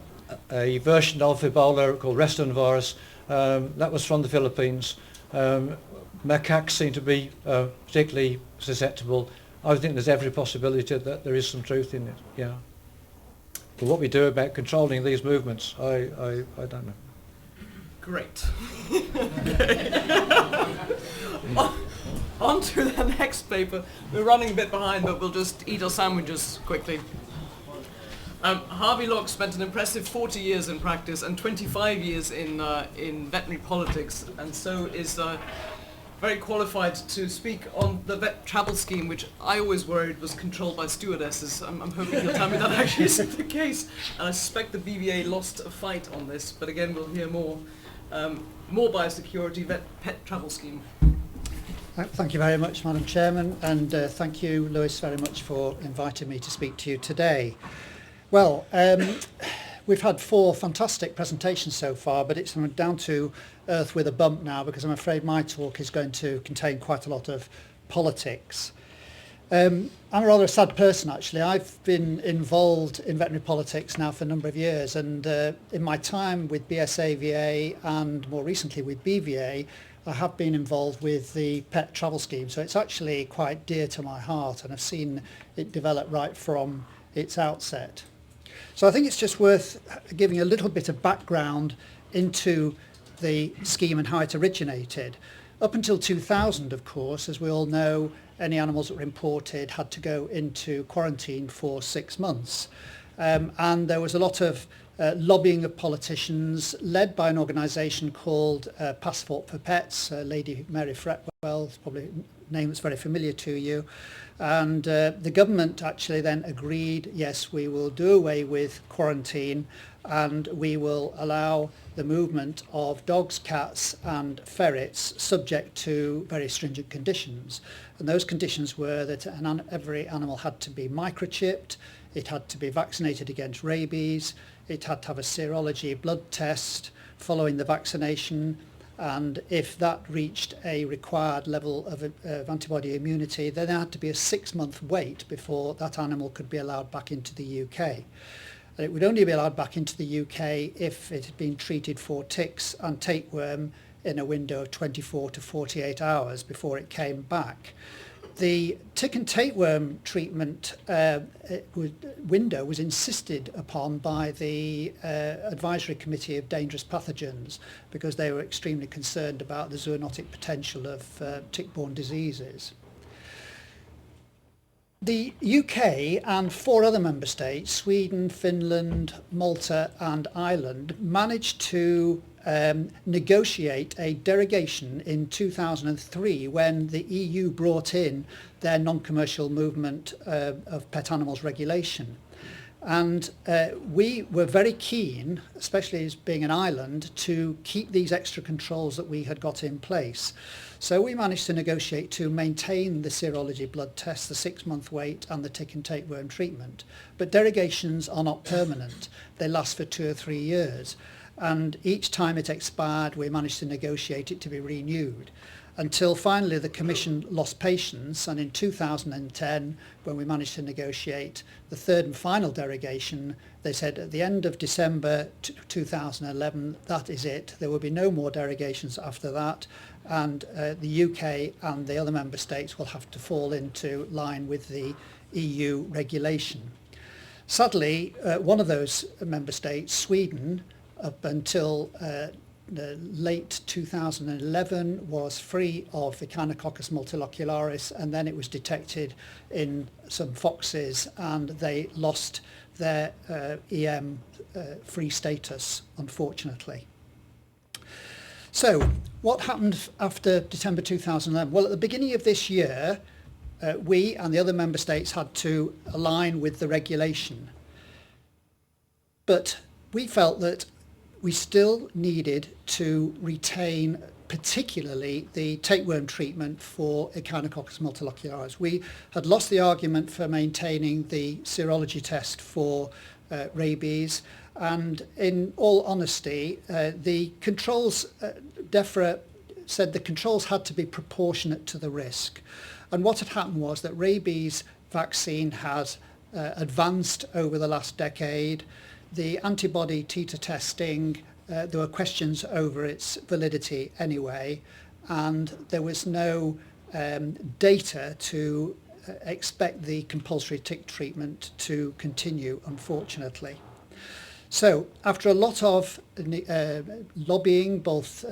version of Ebola called Reston virus. That was from the Philippines. Macaques seem to be particularly susceptible. I think there's every possibility that there is some truth in it, yeah. But what we do about controlling these movements, I don't know. Great. On to the next paper. We're running a bit behind, but we'll just eat our sandwiches quickly. Harvey Locke spent an impressive 40 years in practice and 25 years in veterinary politics, and so is very qualified to speak on the vet travel scheme, which I always worried was controlled by stewardesses. I'm hoping he'll tell me that actually isn't the case. And I suspect the BVA lost a fight on this, but again, we'll hear more. More biosecurity, pet travel scheme. Thank you very much, Madam Chairman, and thank you, Lewis, very much for inviting me to speak to you today. Well, we've had 4 fantastic presentations so far, but it's down to earth with a bump now, because I'm afraid my talk is going to contain quite a lot of politics. I'm a rather sad person, actually. I've been involved in veterinary politics now for a number of years, and in my time with BSAVA and more recently with BVA, I have been involved with the pet travel scheme, so it's actually quite dear to my heart, and I've seen it develop right from its outset. So I think it's just worth giving a little bit of background into the scheme and how it originated. Up until 2000, of course, as we all know, any animals that were imported had to go into quarantine for 6 months. And there was a lot of lobbying of politicians led by an organisation called Passport for Pets. Lady Mary Fretwell is probably a name that's very familiar to you. And the government actually then agreed, yes, we will do away with quarantine and we will allow the movement of dogs, cats and ferrets subject to very stringent conditions. And those conditions were that every animal had to be microchipped, it had to be vaccinated against rabies, it had to have a serology blood test following the vaccination, and if that reached a required level of antibody immunity, then there had to be a 6-month wait before that animal could be allowed back into the UK. And it would only be allowed back into the UK if it had been treated for ticks and tapeworm in a window of 24 to 48 hours before it came back. The tick and tapeworm treatment window was insisted upon by the Advisory Committee of Dangerous Pathogens because they were extremely concerned about the zoonotic potential of tick-borne diseases. The UK and 4 other member states, Sweden, Finland, Malta and Ireland, managed to negotiate a derogation in 2003 when the EU brought in their non-commercial movement of pet animals regulation. And we were very keen, especially as being an island, to keep these extra controls that we had got in place. So we managed to negotiate to maintain the serology blood test, the 6-month wait and the tick and tapeworm treatment. But derogations are not permanent. They last for 2 or 3 years. And each time it expired, we managed to negotiate it to be renewed. Until finally the Commission lost patience, and in 2010, when we managed to negotiate the 3rd and final derogation, they said at the end of December 2011, that is it. There will be no more derogations after that, and the UK and the other member states will have to fall into line with the EU regulation. Sadly, one of those member states, Sweden, up until late 2011 was free of Echinococcus multilocularis, and then it was detected in some foxes and they lost their EM free status, unfortunately. So what happened after December 2011? Well, at the beginning of this year, we and the other member states had to align with the regulation. But we felt that we still needed to retain particularly the tapeworm treatment for Echinococcus multilocularis. We had lost the argument for maintaining the serology test for rabies, and in all honesty, the controls, DEFRA said the controls had to be proportionate to the risk. And what had happened was that rabies vaccine has advanced over the last decade. The antibody titer testing, there were questions over its validity anyway, and there was no data to expect the compulsory tick treatment to continue, unfortunately. So after a lot of lobbying, both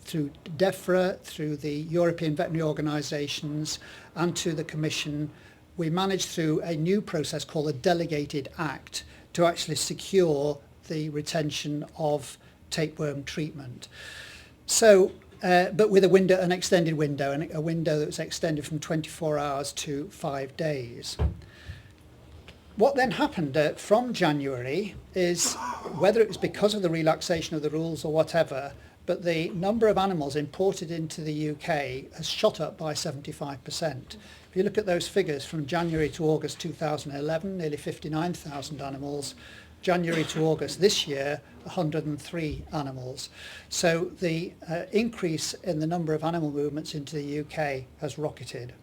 through DEFRA, through the European veterinary organisations and to the Commission, we managed through a new process called a Delegated Act to actually secure the retention of tapeworm treatment. So, but with a window, an extended window, and a window that was extended from 24 hours to 5 days. What then happened from January is, whether it was because of the relaxation of the rules or whatever, but the number of animals imported into the UK has shot up by 75%. If you look at those figures from January to August 2011, nearly 59,000 animals. January to August this year, 103 animals. So the increase in the number of animal movements into the UK has rocketed.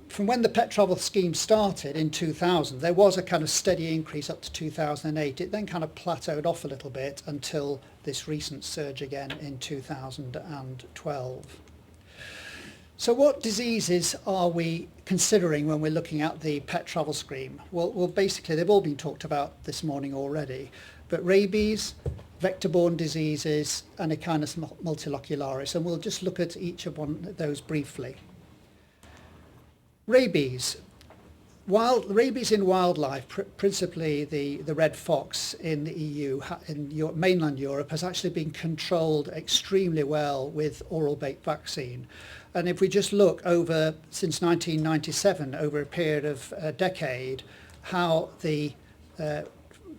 From when the pet travel scheme started in 2000, there was a kind of steady increase up to 2008. It then kind of plateaued off a little bit until this recent surge again in 2012. So what diseases are we considering when we're looking at the pet travel scheme? Well, basically they've all been talked about this morning already, but rabies, vector-borne diseases and Echinus multilocularis, and we'll just look at each of one of those briefly. Rabies. Rabies in wildlife, principally the red fox in the EU, in mainland Europe, has actually been controlled extremely well with oral-based vaccine. And if we just look over, since 1997, over a period of a decade, how the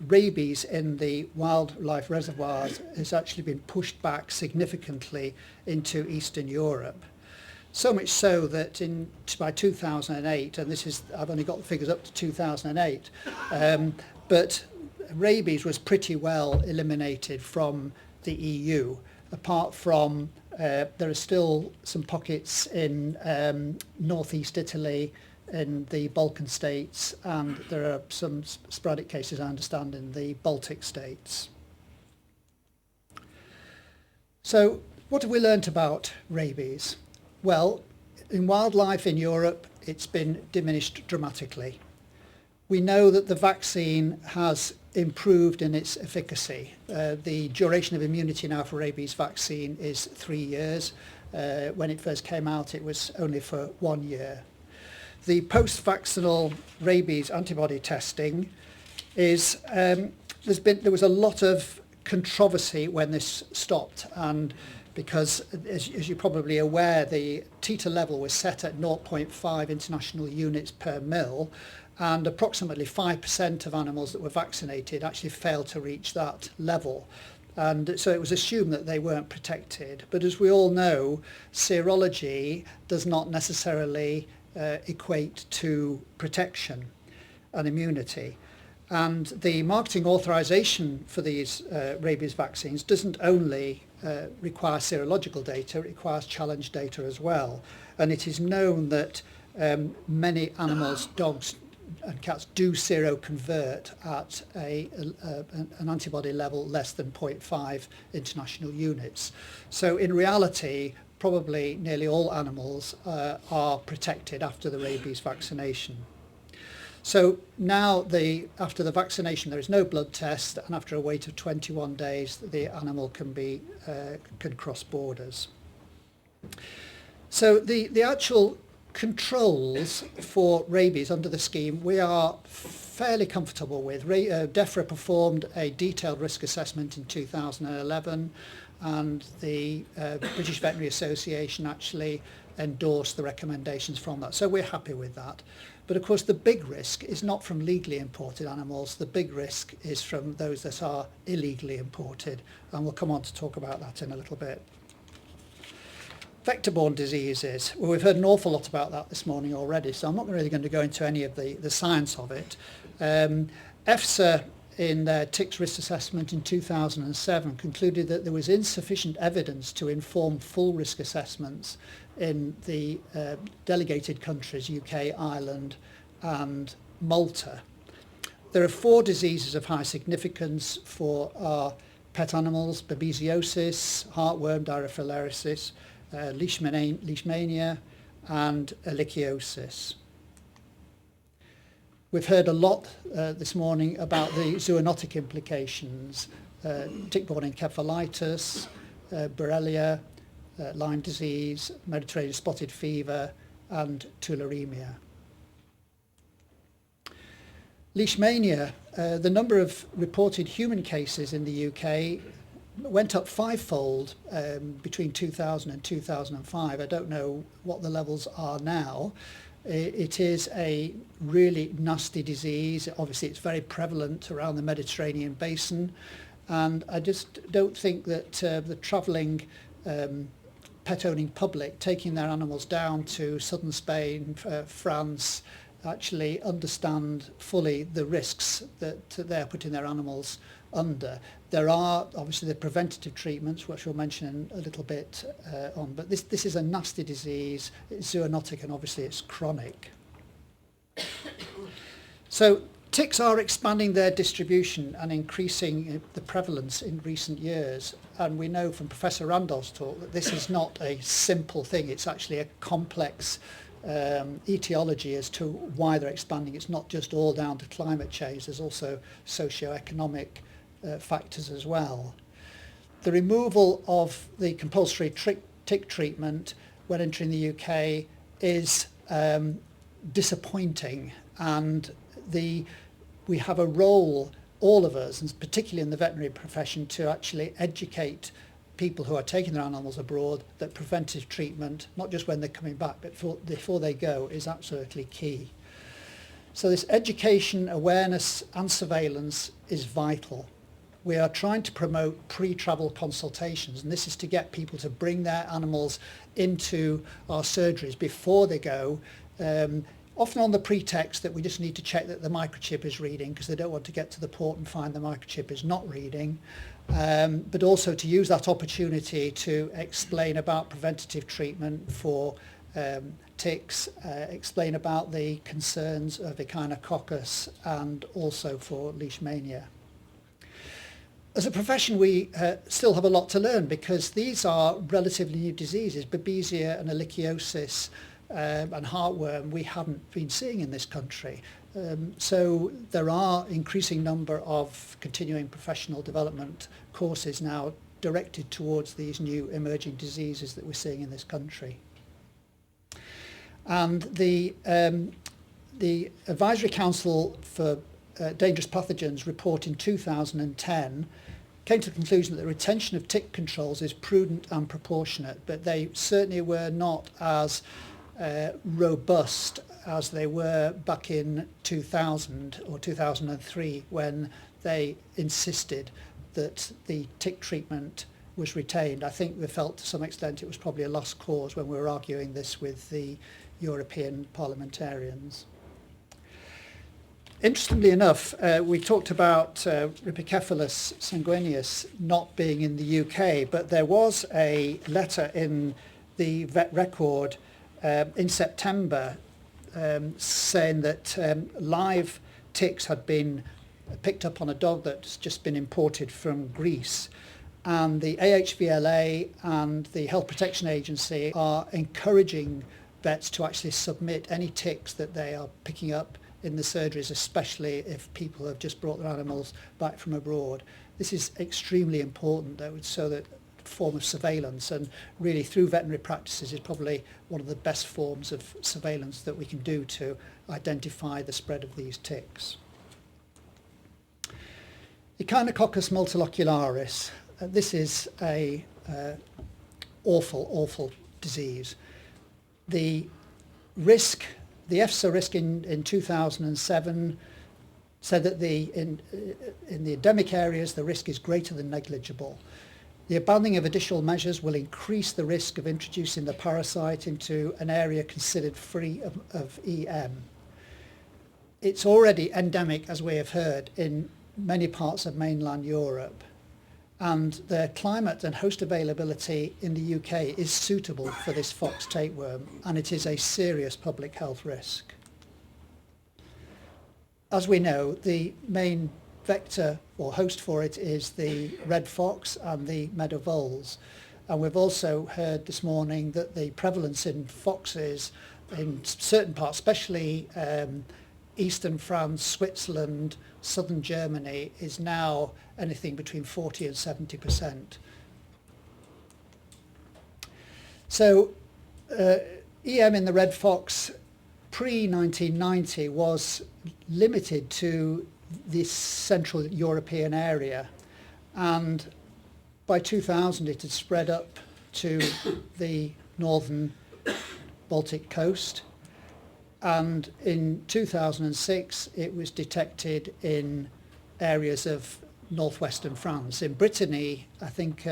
rabies in the wildlife reservoirs has actually been pushed back significantly into Eastern Europe. So much so that by 2008, and I've only got the figures up to 2008, but rabies was pretty well eliminated from the EU, apart from there are still some pockets in northeast Italy, in the Balkan states, and there are some sporadic cases, I understand, in the Baltic states. So what have we learnt about rabies? Well, in wildlife in Europe, it's been diminished dramatically. We know that the vaccine has improved in its efficacy. The duration of immunity now for rabies vaccine is 3 years. When it first came out, it was only for 1 year. The post-vaccinal rabies antibody testing is, there was a lot of controversy when this stopped, and because, as you're probably aware, the titer level was set at 0.5 international units per mil, and approximately 5% of animals that were vaccinated actually failed to reach that level. And so it was assumed that they weren't protected. But as we all know, serology does not necessarily equate to protection and immunity. And the marketing authorization for these rabies vaccines doesn't only require serological data, it requires challenge data as well. And it is known that many animals, dogs and cats, do seroconvert at an antibody level less than 0.5 international units. So in reality, probably nearly all animals are protected after the rabies vaccination. So now, after the vaccination, there is no blood test, and after a wait of 21 days, the animal can cross borders. So the actual controls for rabies under the scheme, we are fairly comfortable with. DEFRA performed a detailed risk assessment in 2011, and the British Veterinary Association actually endorsed the recommendations from that. So we're happy with that. But of course the big risk is not from legally imported animals, the big risk is from those that are illegally imported, and we'll come on to talk about that in a little bit. Vector-borne diseases, well, we've heard an awful lot about that this morning already, so I'm not really going to go into any of the science of it. EFSA, in their ticks risk assessment in 2007, concluded that there was insufficient evidence to inform full risk assessments in the delegated countries, UK, Ireland and Malta. There are 4 diseases of high significance for our pet animals: babesiosis, heartworm, diarrhea, leishmania and ehrlichiosis. We've heard a lot this morning about the zoonotic implications, tick-borne encephalitis, Borrelia, Lyme disease, Mediterranean spotted fever and tularemia. Leishmania, the number of reported human cases in the UK went up 5-fold between 2000 and 2005. I don't know what the levels are now. It is a really nasty disease. Obviously it's very prevalent around the Mediterranean basin, And I just don't think that the travelling pet owning public taking their animals down to southern Spain, France, actually understand fully the risks that they're putting their animals under. There are obviously the preventative treatments, which we'll mention a little bit on, but this is a nasty disease. It's zoonotic and obviously it's chronic. So ticks are expanding their distribution and increasing the prevalence in recent years. And we know from Professor Randolph's talk that this is not a simple thing. It's actually a complex etiology as to why they're expanding. It's not just all down to climate change. There's also socio-economic factors as well. The removal of the compulsory tick treatment when entering the UK is disappointing, and we have a role, all of us, and particularly in the veterinary profession, to actually educate people who are taking their animals abroad that preventive treatment, not just when they're coming back, but before they go, is absolutely key. So this education, awareness and surveillance is vital. We are trying to promote pre-travel consultations, and this is to get people to bring their animals into our surgeries before they go, often on the pretext that we just need to check that the microchip is reading, because they don't want to get to the port and find the microchip is not reading, but also to use that opportunity to explain about preventative treatment for ticks, explain about the concerns of echinococcus and also for leishmania. As a profession, we still have a lot to learn, because these are relatively new diseases. Babesia and ehrlichiosis and heartworm we haven't been seeing in this country. So there are increasing number of continuing professional development courses now directed towards these new emerging diseases that we're seeing in this country. And the Advisory Council for Dangerous Pathogens report in 2010 came to the conclusion that the retention of tick controls is prudent and proportionate, but they certainly were not as robust as they were back in 2000 or 2003, when they insisted that the tick treatment was retained. I think they felt to some extent it was probably a lost cause when we were arguing this with the European parliamentarians. Interestingly enough, we talked about Rhipicephalus sanguineus not being in the UK, but there was a letter in the vet record in September saying that live ticks had been picked up on a dog that's just been imported from Greece, and the AHVLA and the Health Protection Agency are encouraging vets to actually submit any ticks that they are picking up in the surgeries, especially if people have just brought their animals back from abroad. This is extremely important, though, so that form of surveillance, and really through veterinary practices is probably one of the best forms of surveillance that we can do to identify the spread of these ticks. Echinococcus multilocularis, this is a awful disease. The risk, the EFSA risk in 2007 said that in the endemic areas the risk is greater than negligible. The abandoning of additional measures will increase the risk of introducing the parasite into an area considered free of EM. It's already endemic, as we have heard, in many parts of mainland Europe, and the climate and host availability in the UK is suitable for this fox tapeworm, and it is a serious public health risk. As we know, the main vector or host for it is the red fox and the meadow voles, and we've also heard this morning that the prevalence in foxes in certain parts, especially eastern France, Switzerland, southern Germany, is now anything between 40 and 70%. So EM in the red fox pre-1990 was limited to this Central European area, and by 2000 it had spread up to the northern Baltic coast, and in 2006 it was detected in areas of northwestern France. In Brittany, I think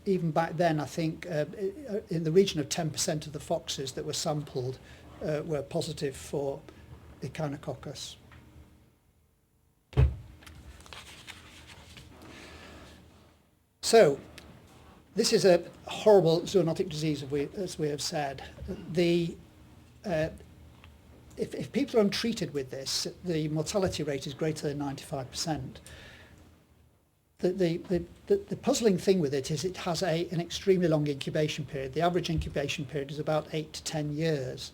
even back then, I think in the region of 10% of the foxes that were sampled were positive for Echinococcus. So, this is a horrible zoonotic disease, as we have said. If people are untreated with this, the mortality rate is greater than 95%. The puzzling thing with it is it has an extremely long incubation period. The average incubation period is about 8 to 10 years.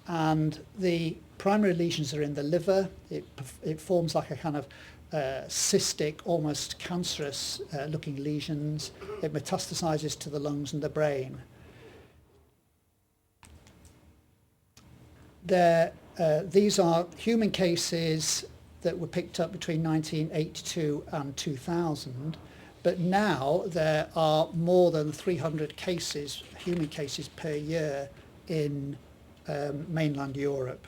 And the primary lesions are in the liver. It forms like a kind of cystic, almost cancerous looking lesions. It metastasizes to the lungs and the brain. These are human cases that were picked up between 1982 and 2000, but now there are more than 300 cases, human cases per year in mainland Europe.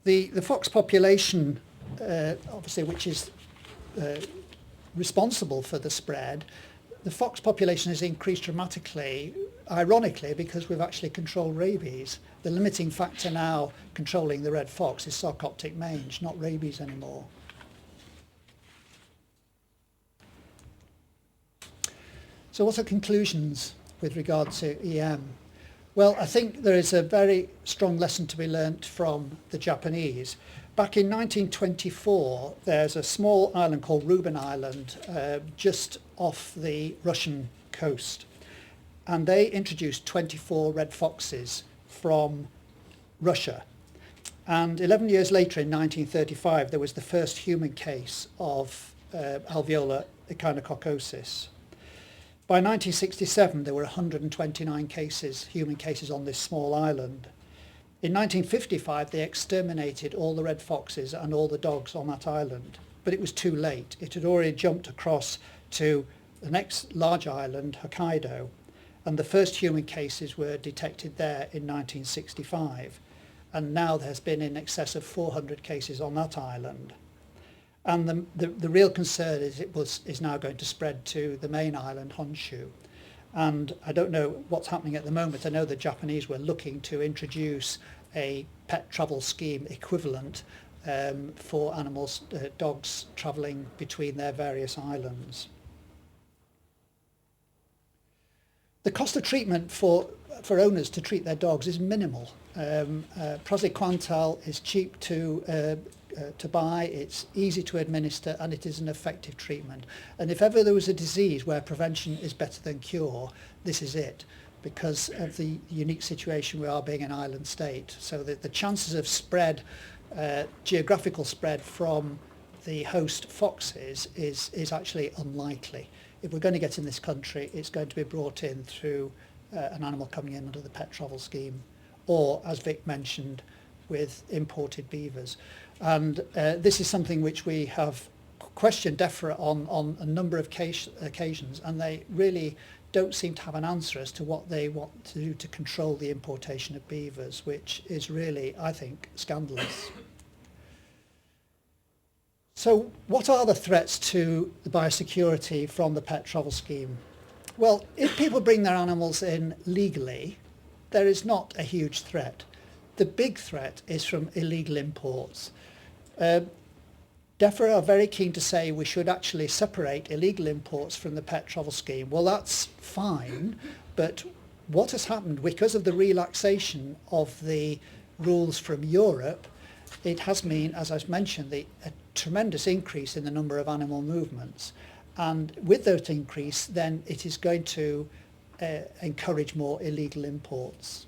The fox population, obviously, which is responsible for the spread, the fox population has increased dramatically, ironically, because we've actually controlled rabies. The limiting factor now controlling the red fox is sarcoptic mange, not rabies anymore. So what are conclusions with regard to EM? Well, I think there is a very strong lesson to be learnt from the Japanese. Back in 1924, there's a small island called Ruben Island, just off the Russian coast. And they introduced 24 red foxes from Russia. And 11 years later, in 1935, there was the first human case of AHVLA echinococcosis. By 1967, there were 129 cases, human cases on this small island. In 1955, they exterminated all the red foxes and all the dogs on that island. But it was too late. It had already jumped across to the next large island, Hokkaido, and the first human cases were detected there in 1965. And now there has been in excess of 400 cases on that island. And the real concern is is now going to spread to the main island, Honshu. And I don't know what's happening at the moment. I know the Japanese were looking to introduce a pet travel scheme equivalent for animals, dogs travelling between their various islands. The cost of treatment for owners to treat their dogs is minimal. Praziquantel is cheap to buy, it's easy to administer, and it is an effective treatment. And if ever there was a disease where prevention is better than cure, this is it, because of the unique situation we are being an island state. So that the chances of spread, geographical spread from the host foxes is actually unlikely. If we're going to get in this country, it's going to be brought in through an animal coming in under the pet travel scheme, or, as Vic mentioned, with imported beavers. And this is something which we have questioned DEFRA on a number of occasions, and they really don't seem to have an answer as to what they want to do to control the importation of beavers, which is really, I think, scandalous. So what are the threats to the biosecurity from the pet travel scheme? Well, if people bring their animals in legally, there is not a huge threat. The big threat is from illegal imports. DEFRA are very keen to say we should actually separate illegal imports from the pet travel scheme. Well, that's fine, but what has happened because of the relaxation of the rules from Europe, it has meant, as I've mentioned, a tremendous increase in the number of animal movements. And with that increase, then it is going to encourage more illegal imports.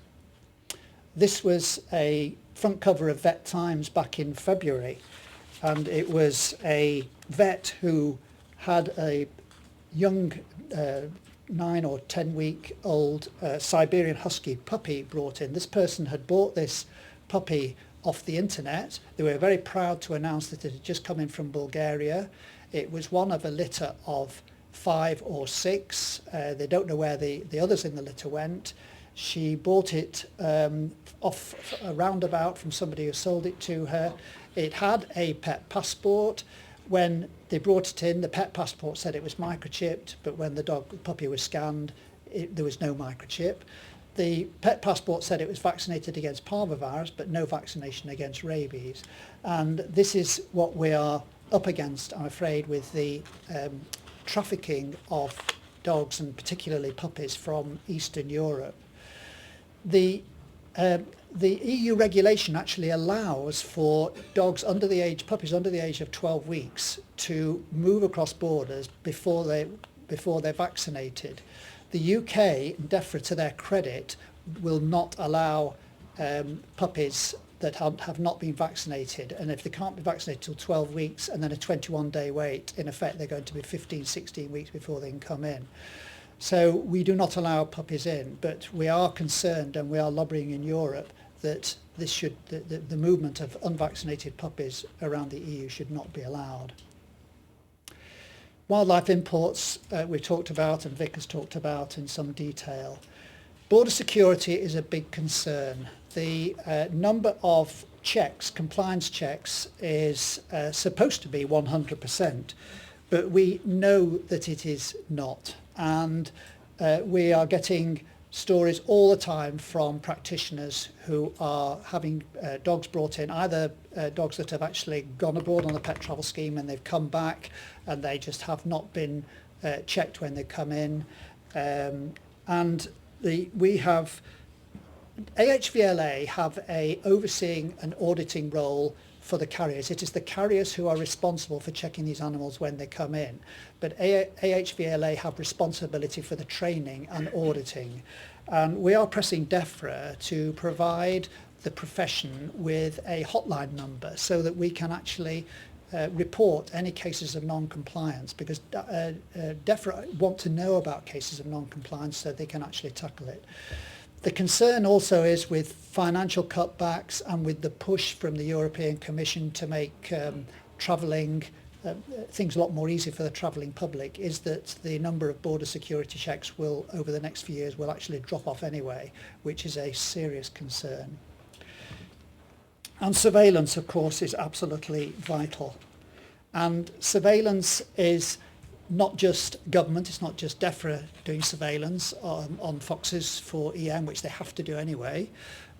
This was a front cover of Vet Times back in February, and it was a vet who had a young 9 or 10 week old Siberian Husky puppy brought in. This person had bought this puppy off the internet. They were very proud to announce that it had just come in from Bulgaria. It was one of a litter of 5 or 6. They don't know where the others in the litter went. She bought it off a roundabout from somebody who sold it to her. It had a pet passport. When they brought it in, the pet passport said it was microchipped, but when the puppy was scanned, there was no microchip. The pet passport said it was vaccinated against parvovirus, but no vaccination against rabies. And this is what we are up against, I'm afraid, with the trafficking of dogs and particularly puppies from Eastern Europe. The EU regulation actually allows for puppies under the age of 12 weeks to move across borders before they're vaccinated. The UK, DEFRA to their credit, will not allow puppies that have not been vaccinated, and if they can't be vaccinated till 12 weeks and then a 21-day wait, in effect they're going to be 15, 16 weeks before they can come in. So we do not allow puppies in, but we are concerned and we are lobbying in Europe that the movement of unvaccinated puppies around the EU should not be allowed. Wildlife imports we've talked about and Vic has talked about in some detail. Border security is a big concern. The number of checks, compliance checks, is supposed to be 100%, but we know that it is not. And we are getting stories all the time from practitioners who are having dogs brought in, either dogs that have actually gone abroad on the pet travel scheme and they've come back and they just have not been checked when they come in. We have AHVLA have a overseeing and auditing role for the carriers. It is the carriers who are responsible for checking these animals when they come in, but AHVLA have responsibility for the training and auditing. And we are pressing DEFRA to provide the profession with a hotline number so that we can actually report any cases of non-compliance, because DEFRA want to know about cases of non-compliance so they can actually tackle it. The concern also is with financial cutbacks and with the push from the European Commission to make travelling things a lot more easy for the travelling public, is that the number of border security checks will, over the next few years, will actually drop off anyway, which is a serious concern. And surveillance, of course, is absolutely vital. And surveillance is not just government, it's not just DEFRA doing surveillance on foxes for EM, which they have to do anyway,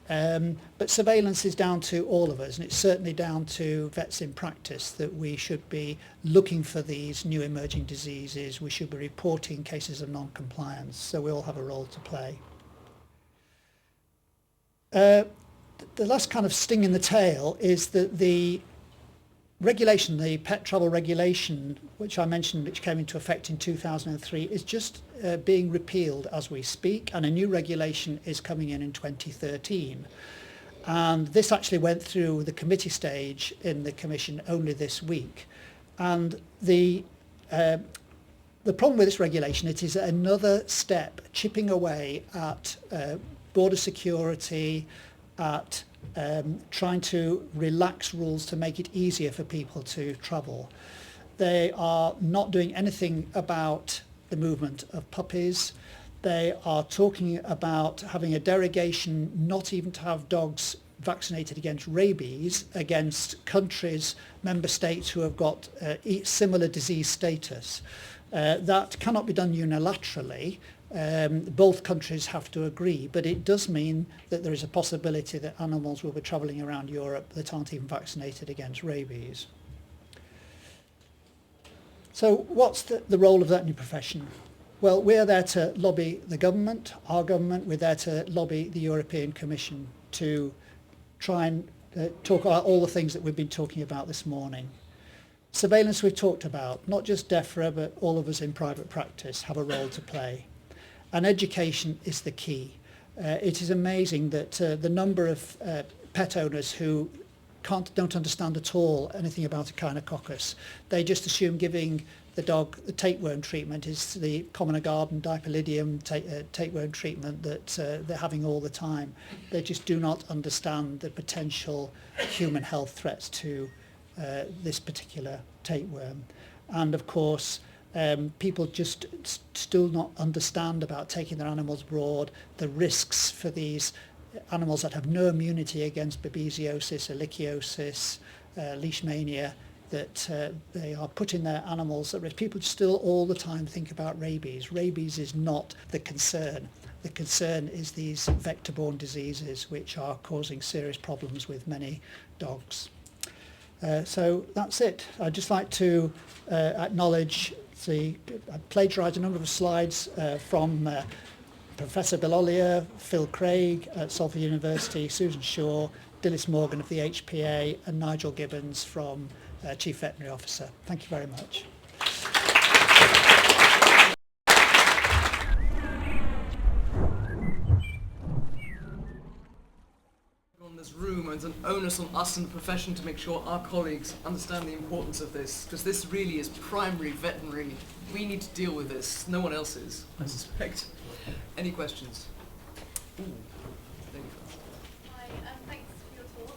but surveillance is down to all of us, and it's certainly down to vets in practice that we should be looking for these new emerging diseases, we should be reporting cases of non-compliance, so we all have a role to play. The last kind of sting in the tail is that the regulation, the pet travel regulation, which I mentioned, which came into effect in 2003, is just being repealed as we speak, and a new regulation is coming in 2013. And this actually went through the committee stage in the Commission only this week. And the problem with this regulation, it is another step chipping away at border security, at trying to relax rules to make it easier for people to travel. They are not doing anything about the movement of puppies. They are talking about having a derogation not even to have dogs vaccinated against rabies against countries, member states who have got similar disease status. That cannot be done unilaterally. Both countries have to agree, but it does mean that there is a possibility that animals will be travelling around Europe that aren't even vaccinated against rabies. So what's the role of that new profession? Well, we're there to lobby the government, our government. We're there to lobby the European Commission to try and talk about all the things that we've been talking about this morning. Surveillance we've talked about, not just DEFRA, but all of us in private practice have a role to play. And education is the key. It is amazing that the number of pet owners who don't understand at all anything about echinococcus. They just assume giving the dog the tapeworm treatment is the common garden dipylidium tapeworm treatment that they're having all the time. They just do not understand the potential human health threats to this particular tapeworm. And of course, people just still not understand about taking their animals abroad, the risks for these animals that have no immunity against babesiosis, ehrlichiosis, leishmania, that they are putting their animals at risk. People still all the time think about rabies. Rabies is not the concern. The concern is these vector-borne diseases which are causing serious problems with many dogs. So that's it. I'd just like to acknowledge I plagiarised a number of slides from Professor Bill Ollier, Phil Craig at Salford University, Susan Shaw, Dilys Morgan of the HPA, and Nigel Gibbons from Chief Veterinary Officer. Thank you very much. On this room, and it's an onus on us in the profession to make sure our colleagues understand the importance of this, because this really is primary veterinary. We need to deal with this. No one else is, I suspect. Any questions? Ooh. There you go. Hi, thanks for your talk.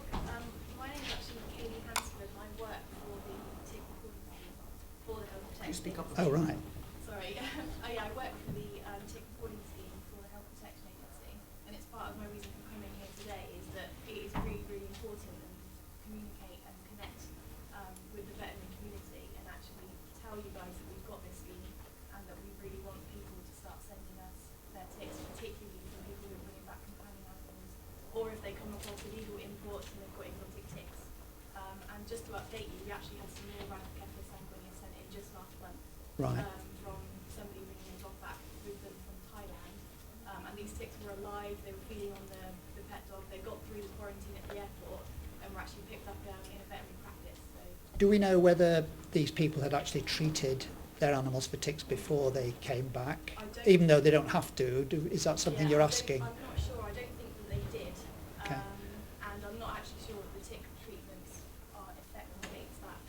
My name is actually Kaylee Hansford, and I work for the tick reporting scheme for the health protection. You speak up. Oh, right. Sorry. I work for the tick reporting scheme for the health protection agency, and it's part of my reason for coming here today is that it is really, really important and communicate and connect with the veterinary community and actually tell you guys that we've got this scheme and that we really want people to start sending us their ticks, particularly for people who are bringing back companion animals, or if they come across illegal imports and they've got exotic ticks. And just to update you, we actually had some more Randolph sanguinea sent in just last month Right. from somebody bringing a dog back with them from Thailand. And these ticks were alive, they were feeding on the pet dog, they got through the quarantine at the airport and were actually picked up in a veterinary practice. So. Do we know whether these people had actually treated their animals for ticks before they came back, even though they don't have to? Is that something you're asking? I'm not sure. I don't think that they did. Okay. And I'm not actually sure that the tick treatments are effective against that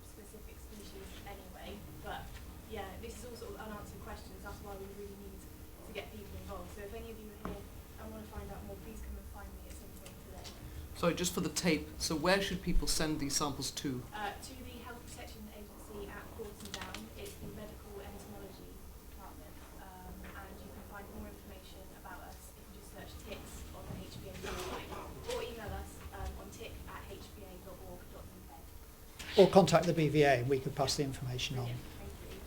specific species anyway. But yeah, this is all sort of unanswered questions. That's why we really need to get people involved. So if any of you are here and want to find out more, please come and find me at some point today. Sorry, just for the tape. So where should people send these samples to? To the Health Protection Agency at Porton Down. It's the Medical Entomology Department, and you can find more information about us if you just search ticks on the HBA website, or email us on tick@hba.org.uk. Or contact the BVA and we could pass the information on. Thank you.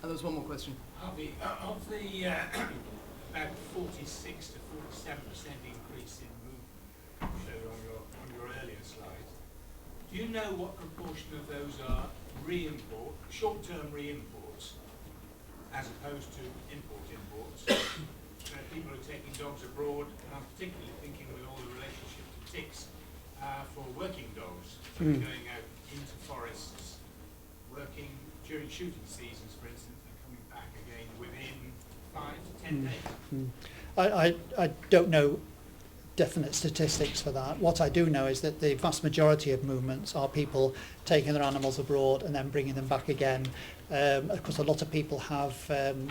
And there's one more question. Harvey, of the about 46 to 47% increase in movement showed on your earlier slides, do you know what proportion of those are short-term re-imports, as opposed to imports? People are taking dogs abroad, and I'm particularly thinking with all the relationship to ticks for working dogs, going out into forests, working during shooting seasons, for instance, and coming back again within 5 to 10 days. I don't know definite statistics for that. What I do know is that the vast majority of movements are people taking their animals abroad and then bringing them back again. Of course, a lot of people have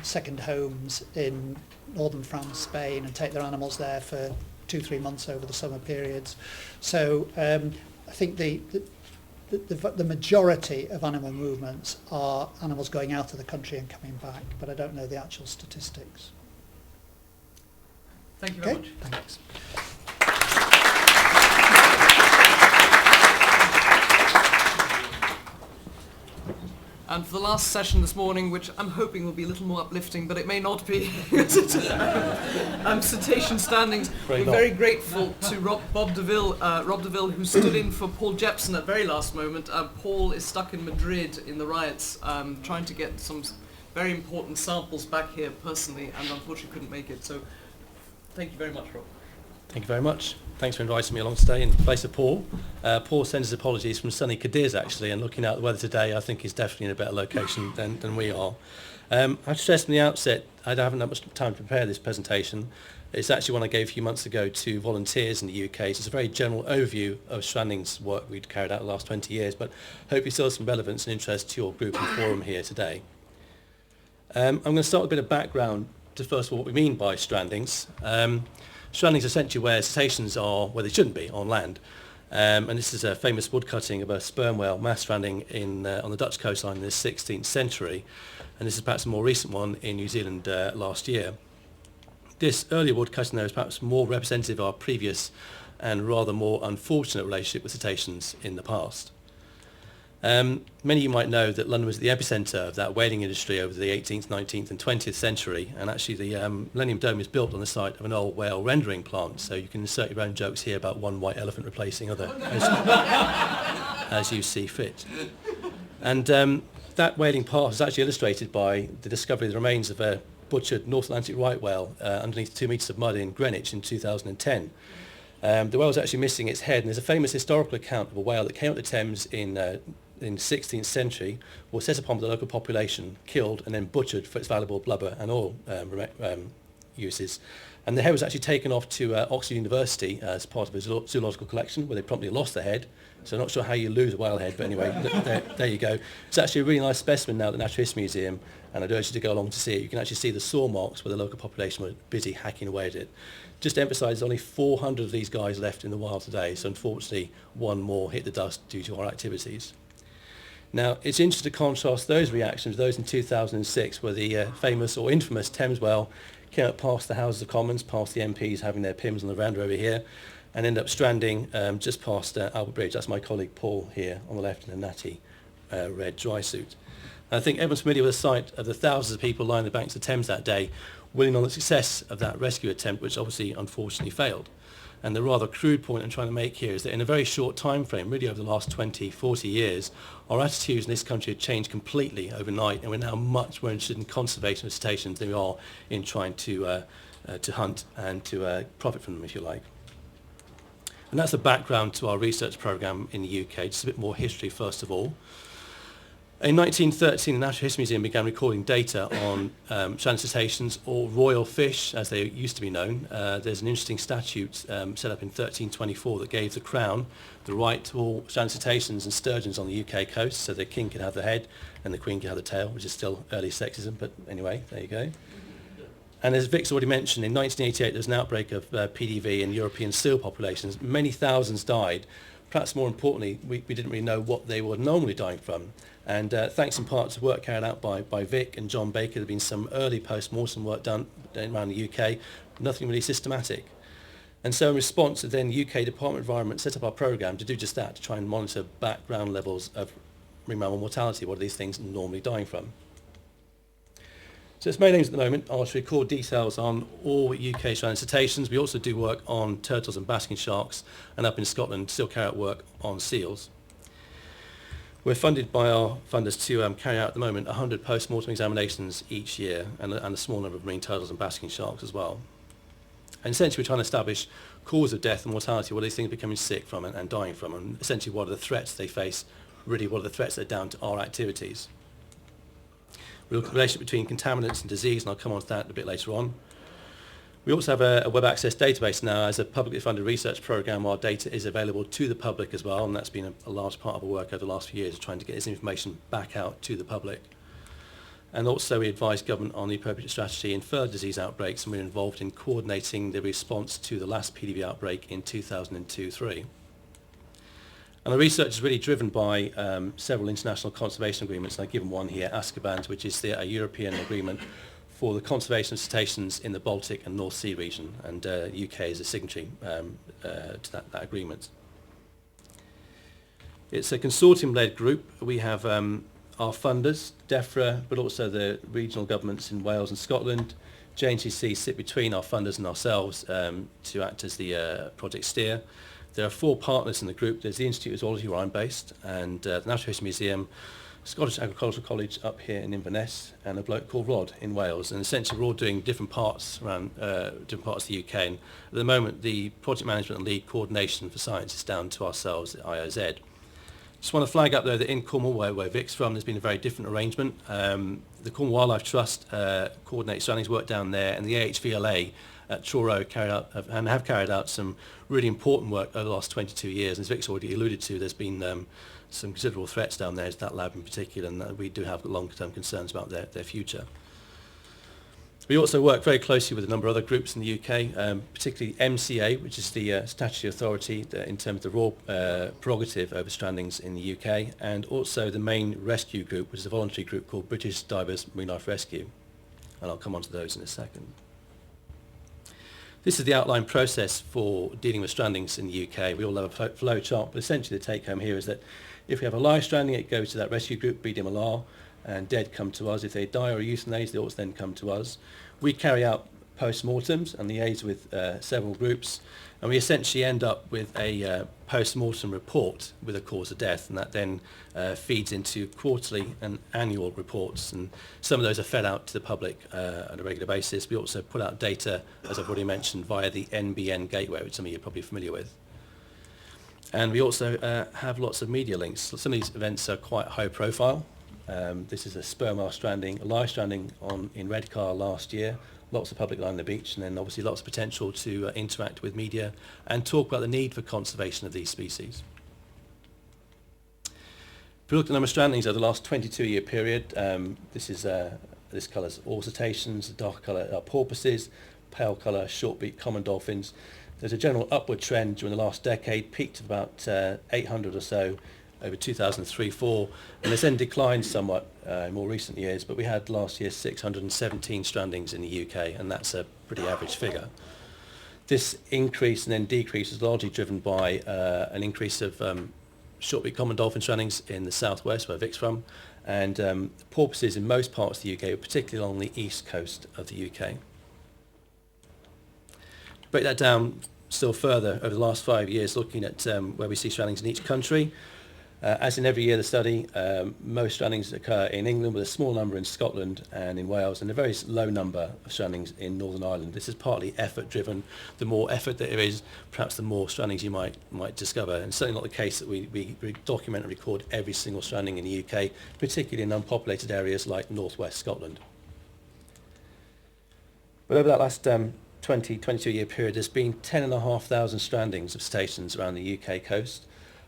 second homes in northern France, Spain, and take their animals there for 2-3 months over the summer periods. So I think the majority of animal movements are animals going out of the country and coming back, but I don't know the actual statistics. Thank you very much. Thanks. And for the last session this morning, which I'm hoping will be a little more uplifting, but it may not be, Cetacean Strandings. We're very grateful to Rob Deaville, who stood in for Paul Jepson at very last moment. Paul is stuck in Madrid in the riots, trying to get some very important samples back here personally, and unfortunately couldn't make it. So thank you very much, Rob. Thank you very much. Thanks for inviting me along today in place of Paul. Paul sends his apologies from sunny Cadiz actually, and looking at the weather today I think he's definitely in a better location than we are. I stressed from the outset I haven't had much time to prepare this presentation. It's actually one I gave a few months ago to volunteers in the UK, so it's a very general overview of Strandings work we'd carried out the last 20 years, but hopefully still some relevance and interest to your group and forum here today. I'm going to start with a bit of background to first of all what we mean by strandings. Strandings are essentially where cetaceans are where they shouldn't be, on land. And this is a famous woodcutting of a sperm whale mass stranding on the Dutch coastline in the 16th century. And this is perhaps a more recent one in New Zealand last year. This earlier woodcutting though is perhaps more representative of our previous and rather more unfortunate relationship with cetaceans in the past. Many of you might know that London was at the epicentre of that whaling industry over the 18th, 19th and 20th century, and actually the Millennium Dome is built on the site of an old whale rendering plant, so you can insert your own jokes here about one white elephant replacing other as you see fit. And that whaling past is actually illustrated by the discovery of the remains of a butchered North Atlantic right whale underneath 2 metres of mud in Greenwich in 2010. The whale was actually missing its head, and there's a famous historical account of a whale that came up the Thames in the 16th century, was set upon by the local population, killed and then butchered for its valuable blubber and oil uses. And the head was actually taken off to Oxford University as part of a zoological collection, where they promptly lost the head. So I'm not sure how you lose a whale head, but anyway, there you go. It's actually a really nice specimen now at the Natural History Museum, and I'd urge you to go along to see it. You can actually see the saw marks where the local population were busy hacking away at it. Just to emphasise, there's only 400 of these guys left in the wild today, so unfortunately one more hit the dust due to our activities. Now, it's interesting to contrast those reactions, those in 2006, where the famous or infamous Thames whale came up past the Houses of Commons, past the MPs having their PIMs on the veranda over here, and ended up stranding just past Albert Bridge. That's my colleague Paul here on the left in a natty red dry suit. And I think everyone's familiar with the sight of the thousands of people lining the banks of the Thames that day, willing on the success of that rescue attempt, which obviously unfortunately failed. And the rather crude point I'm trying to make here is that in a very short time frame, really over the last 20, 40 years, our attitudes in this country have changed completely overnight, and we're now much more interested in conservation of cetaceans than we are in trying to hunt and to profit from them, if you like. And that's the background to our research programme in the UK. Just a bit more history first of all. In 1913, the Natural History Museum began recording data on stranded cetaceans, or royal fish, as they used to be known. There's an interesting statute set up in 1324 that gave the Crown the right to all stranded cetaceans and sturgeons on the UK coast, so the king could have the head and the queen could have the tail, which is still early sexism, but anyway, there you go. And as Vic's already mentioned, in 1988 there was an outbreak of PDV in European seal populations. Many thousands died. Perhaps more importantly, we didn't really know what they were normally dying from. And thanks in part to work carried out by Vic and John Baker, there had been some early post-mortem work done around the UK, nothing really systematic. And so in response, the then UK Department of Environment set up our programme to do just that, to try and monitor background levels of marine mammal mortality. What are these things normally dying from? So its main aims at the moment are to record details on all UK stranded cetaceans. We also do work on turtles and basking sharks, and up in Scotland still carry out work on seals. We're funded by our funders to carry out at the moment 100 post-mortem examinations each year, and a small number of marine turtles and basking sharks as well. And essentially we're trying to establish cause of death and mortality, what are these things becoming sick from and dying from, and essentially what are the threats they face, really what are the threats that are down to our activities. We look at the relationship between contaminants and disease, and I'll come on to that a bit later on. We also have a web access database now. As a publicly funded research programme, our data is available to the public as well, and that's been a large part of our work over the last few years, trying to get this information back out to the public. And also we advise government on the appropriate strategy in further disease outbreaks, and we're involved in coordinating the response to the last PDV outbreak in 2002-03. And the research is really driven by several international conservation agreements, and I've given one here, ASCABAND, which is a European agreement for the conservation of cetaceans in the Baltic and North Sea region, and the UK is a signatory to that agreement. It's a consortium-led group. We have our funders, DEFRA, but also the regional governments in Wales and Scotland. JNCC sit between our funders and ourselves to act as the project steer. There are 4 partners in the group. There's the Institute of Zoology, where I'm based, and the Natural History Museum, Scottish Agricultural College up here in Inverness, and a bloke called Rod in Wales. And essentially we're all doing different parts around different parts of the UK. And at the moment the project management and lead coordination for science is down to ourselves at IOZ. Just want to flag up though that in Cornwall, where Vic's from, there's been a very different arrangement. The Cornwall Wildlife Trust coordinates Strandings work down there, and the AHVLA at Truro have carried out some really important work over the last 22 years. As Vic's already alluded to, there's been some considerable threats down there, to that lab in particular, and we do have long-term concerns about their future. We also work very closely with a number of other groups in the UK, particularly MCA, which is the statutory authority in terms of the raw prerogative over strandings in the UK, and also the main rescue group, which is a voluntary group called British Divers Marine Life Rescue. And I'll come on to those in a second. This is the outline process for dealing with strandings in the UK. We all have a flow chart, but essentially the take home here is that if we have a live stranding, it goes to that rescue group, BDMLR, and dead come to us. If they die or euthanize, they also then come to us. We carry out post-mortems and liaise with several groups, and we essentially end up with a post-mortem report with a cause of death, and that then feeds into quarterly and annual reports, and some of those are fed out to the public on a regular basis. We also put out data, as I've already mentioned, via the NBN gateway, which some of you are probably familiar with. And we also have lots of media links. Some of these events are quite high profile. This is a sperm whale stranding, a live stranding in Redcar last year. Lots of public line on the beach, and then obviously lots of potential to interact with media and talk about the need for conservation of these species. If we look at the number of strandings over the last 22-year period, this colour is all cetaceans, the dark colour are porpoises, pale colour shortbeak common dolphins. There's a general upward trend during the last decade, peaked at about 800 or so over 2003-04, and has then declined somewhat in more recent years, but we had last year 617 strandings in the UK, and that's a pretty average figure. This increase and then decrease is largely driven by an increase of shortbeak common dolphin strandings in the southwest, where Vic's from, and porpoises in most parts of the UK, particularly along the east coast of the UK. Break that down still further over the last 5 years, looking at where we see strandings in each country. As in every year of the study, most strandings occur in England, with a small number in Scotland and in Wales, and a very low number of strandings in Northern Ireland. This is partly effort driven. The more effort that there is, perhaps the more strandings you might discover. And certainly not the case that we document and record every single stranding in the UK, particularly in unpopulated areas like northwest Scotland. But over that last 22-year period, there's been 10,500 strandings of cetaceans around the UK coast.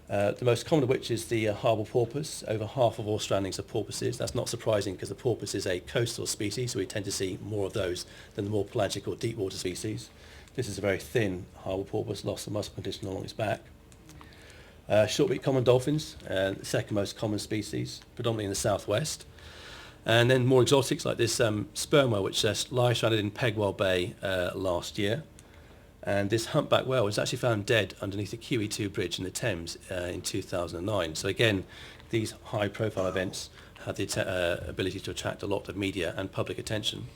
The most common of which is the harbour porpoise. Over half of all strandings are porpoises. That's not surprising because the porpoise is a coastal species, so we tend to see more of those than the more pelagic or deep water species. This is a very thin harbour porpoise, loss of muscle condition along its back. Shortbeak common dolphins, the second most common species, predominantly in the southwest. And then more exotics like this sperm whale, which live stranded in Pegwell Bay last year. And this humpback whale was actually found dead underneath the QE2 bridge in the Thames in 2009. So again, these high-profile events have the ability to attract a lot of media and public attention.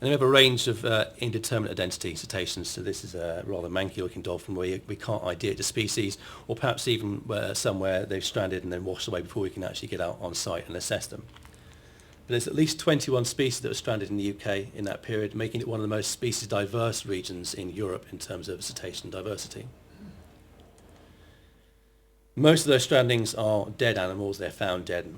And we have a range of indeterminate identity cetaceans. So this is a rather manky-looking dolphin where we can't ID it to species, or perhaps even somewhere they've stranded and then washed away before we can actually get out on site and assess them. But there's at least 21 species that were stranded in the UK in that period, making it one of the most species diverse regions in Europe in terms of cetacean diversity. Most of those strandings are dead animals. They're found dead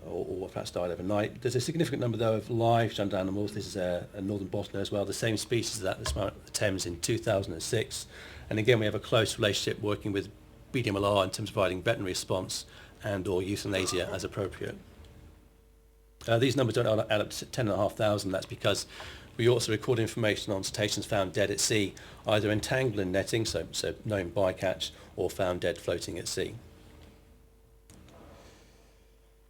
or perhaps died overnight. There's a significant number, though, of live stranded animals. This is a northern bottler as well, the same species as that swam at the Thames in 2006. And again, we have a close relationship working with BDMLR in terms of providing veterinary response and or euthanasia as appropriate. These numbers don't add up to 10,500. That's because we also record information on cetaceans found dead at sea, either entangled in netting, so known bycatch, or found dead floating at sea.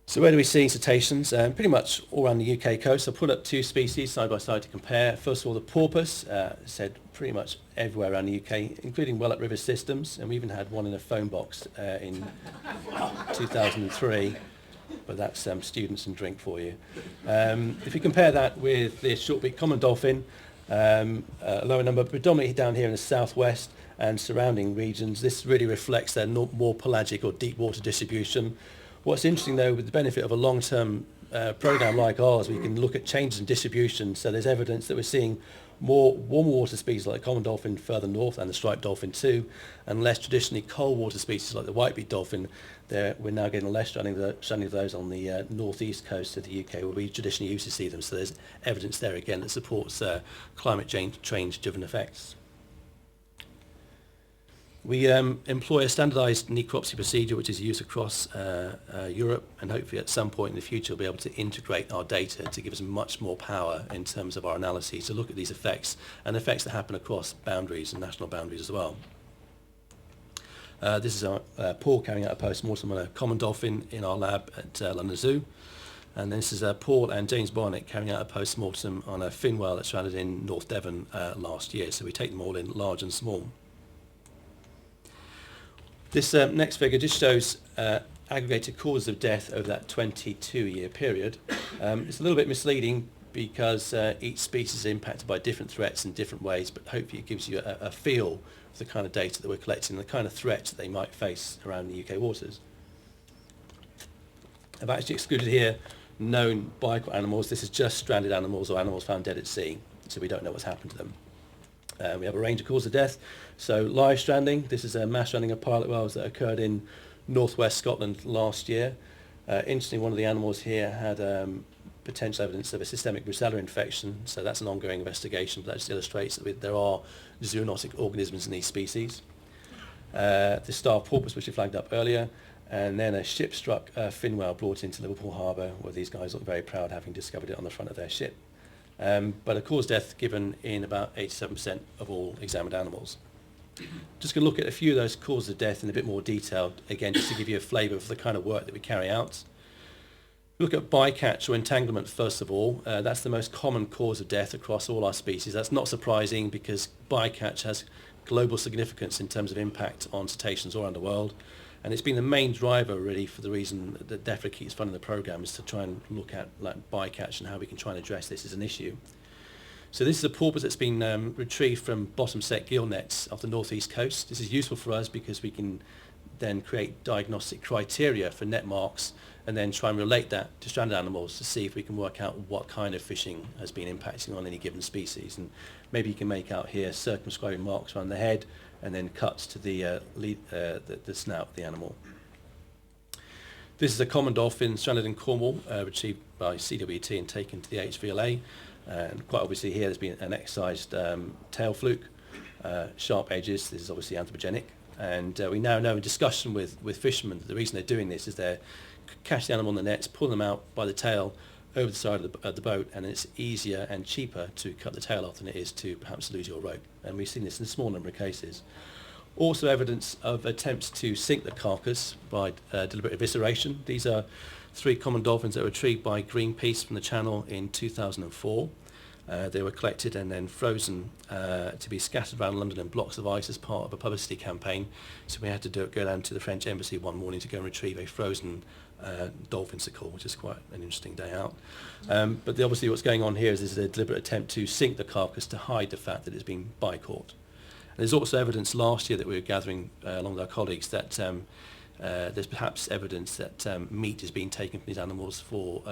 So where do we see cetaceans? Pretty much all around the UK coast. I put up two species side by side to compare. First of all, the porpoise, said pretty much everywhere around the UK, including well up river systems, and we even had one in a phone box in 2003. But that's students and drink for you. If you compare that with the shortbeak common dolphin, a lower number, predominantly down here in the southwest and surrounding regions, this really reflects their more pelagic or deep water distribution. What's interesting, though, with the benefit of a long-term program like ours, we can look at changes in distribution. So there's evidence that we're seeing more warm water species like the common dolphin further north, and the striped dolphin too, and less traditionally cold water species like the white-beaked dolphin. We're now getting less stranding of those on the northeast coast of the UK, where we traditionally used to see them. So there's evidence there again that supports climate change-driven effects. We employ a standardised necropsy procedure which is used across Europe, and hopefully at some point in the future we'll be able to integrate our data to give us much more power in terms of our analyses to look at these effects and effects that happen across boundaries and national boundaries as well. This is Paul carrying out a post-mortem on a common dolphin in our lab at London Zoo. And this is Paul and James Barnett carrying out a post-mortem on a fin whale that stranded in North Devon last year. So we take them all in, large and small. This next figure just shows aggregated causes of death over that 22-year period. It's a little bit misleading because each species is impacted by different threats in different ways, but hopefully it gives you a feel of the kind of data that we're collecting, the kind of threats that they might face around the UK waters. I've actually excluded here known bicort animals. This is just stranded animals or animals found dead at sea, so we don't know what's happened to them. We have a range of causes of death. So live stranding, this is a mass stranding of pilot whales that occurred in northwest Scotland last year. Interestingly, one of the animals here had potential evidence of a systemic Brucella infection, so that's an ongoing investigation, but that just illustrates that there are zoonotic organisms in these species. The star porpoise, which we flagged up earlier, and then a ship-struck fin whale brought into Liverpool Harbour, where these guys look very proud having discovered it on the front of their ship. But a cause of death given in about 87% of all examined animals. Just going to look at a few of those causes of death in a bit more detail, again, just to give you a flavour for the kind of work that we carry out. Look at bycatch or entanglement first of all. That's the most common cause of death across all our species. That's not surprising because bycatch has global significance in terms of impact on cetaceans all around the world. And it's been the main driver really for the reason that DEFRA keeps funding the programme, is to try and look at bycatch and how we can try and address this as an issue. So this is a porpoise that's been retrieved from bottom set gill nets off the northeast coast. This is useful for us because we can then create diagnostic criteria for net marks and then try and relate that to stranded animals to see if we can work out what kind of fishing has been impacting on any given species. And maybe you can make out here circumscribing marks around the head and then cuts to the snout of the animal. This is a common dolphin stranded in Cornwall, retrieved by CWT and taken to the AHVLA. And quite obviously here there's been an excised tail fluke, sharp edges. This is obviously anthropogenic. And we now know in discussion with fishermen that the reason they're doing this is they're catch the animal in the nets, pull them out by the tail over the side of the boat, and it's easier and cheaper to cut the tail off than it is to perhaps lose your rope. And we've seen this in a small number of cases. Also evidence of attempts to sink the carcass by deliberate evisceration. These are 3 common dolphins that were retrieved by Greenpeace from the Channel in 2004. They were collected and then frozen to be scattered around London in blocks of ice as part of a publicity campaign. So we had to go down to the French embassy one morning to go and retrieve a frozen dolphin sickle, which is quite an interesting day out. But obviously what's going on here is a deliberate attempt to sink the carcass to hide the fact that it's been bicaught. There's also evidence last year that we were gathering along with our colleagues that there's perhaps evidence that meat is being taken from these animals for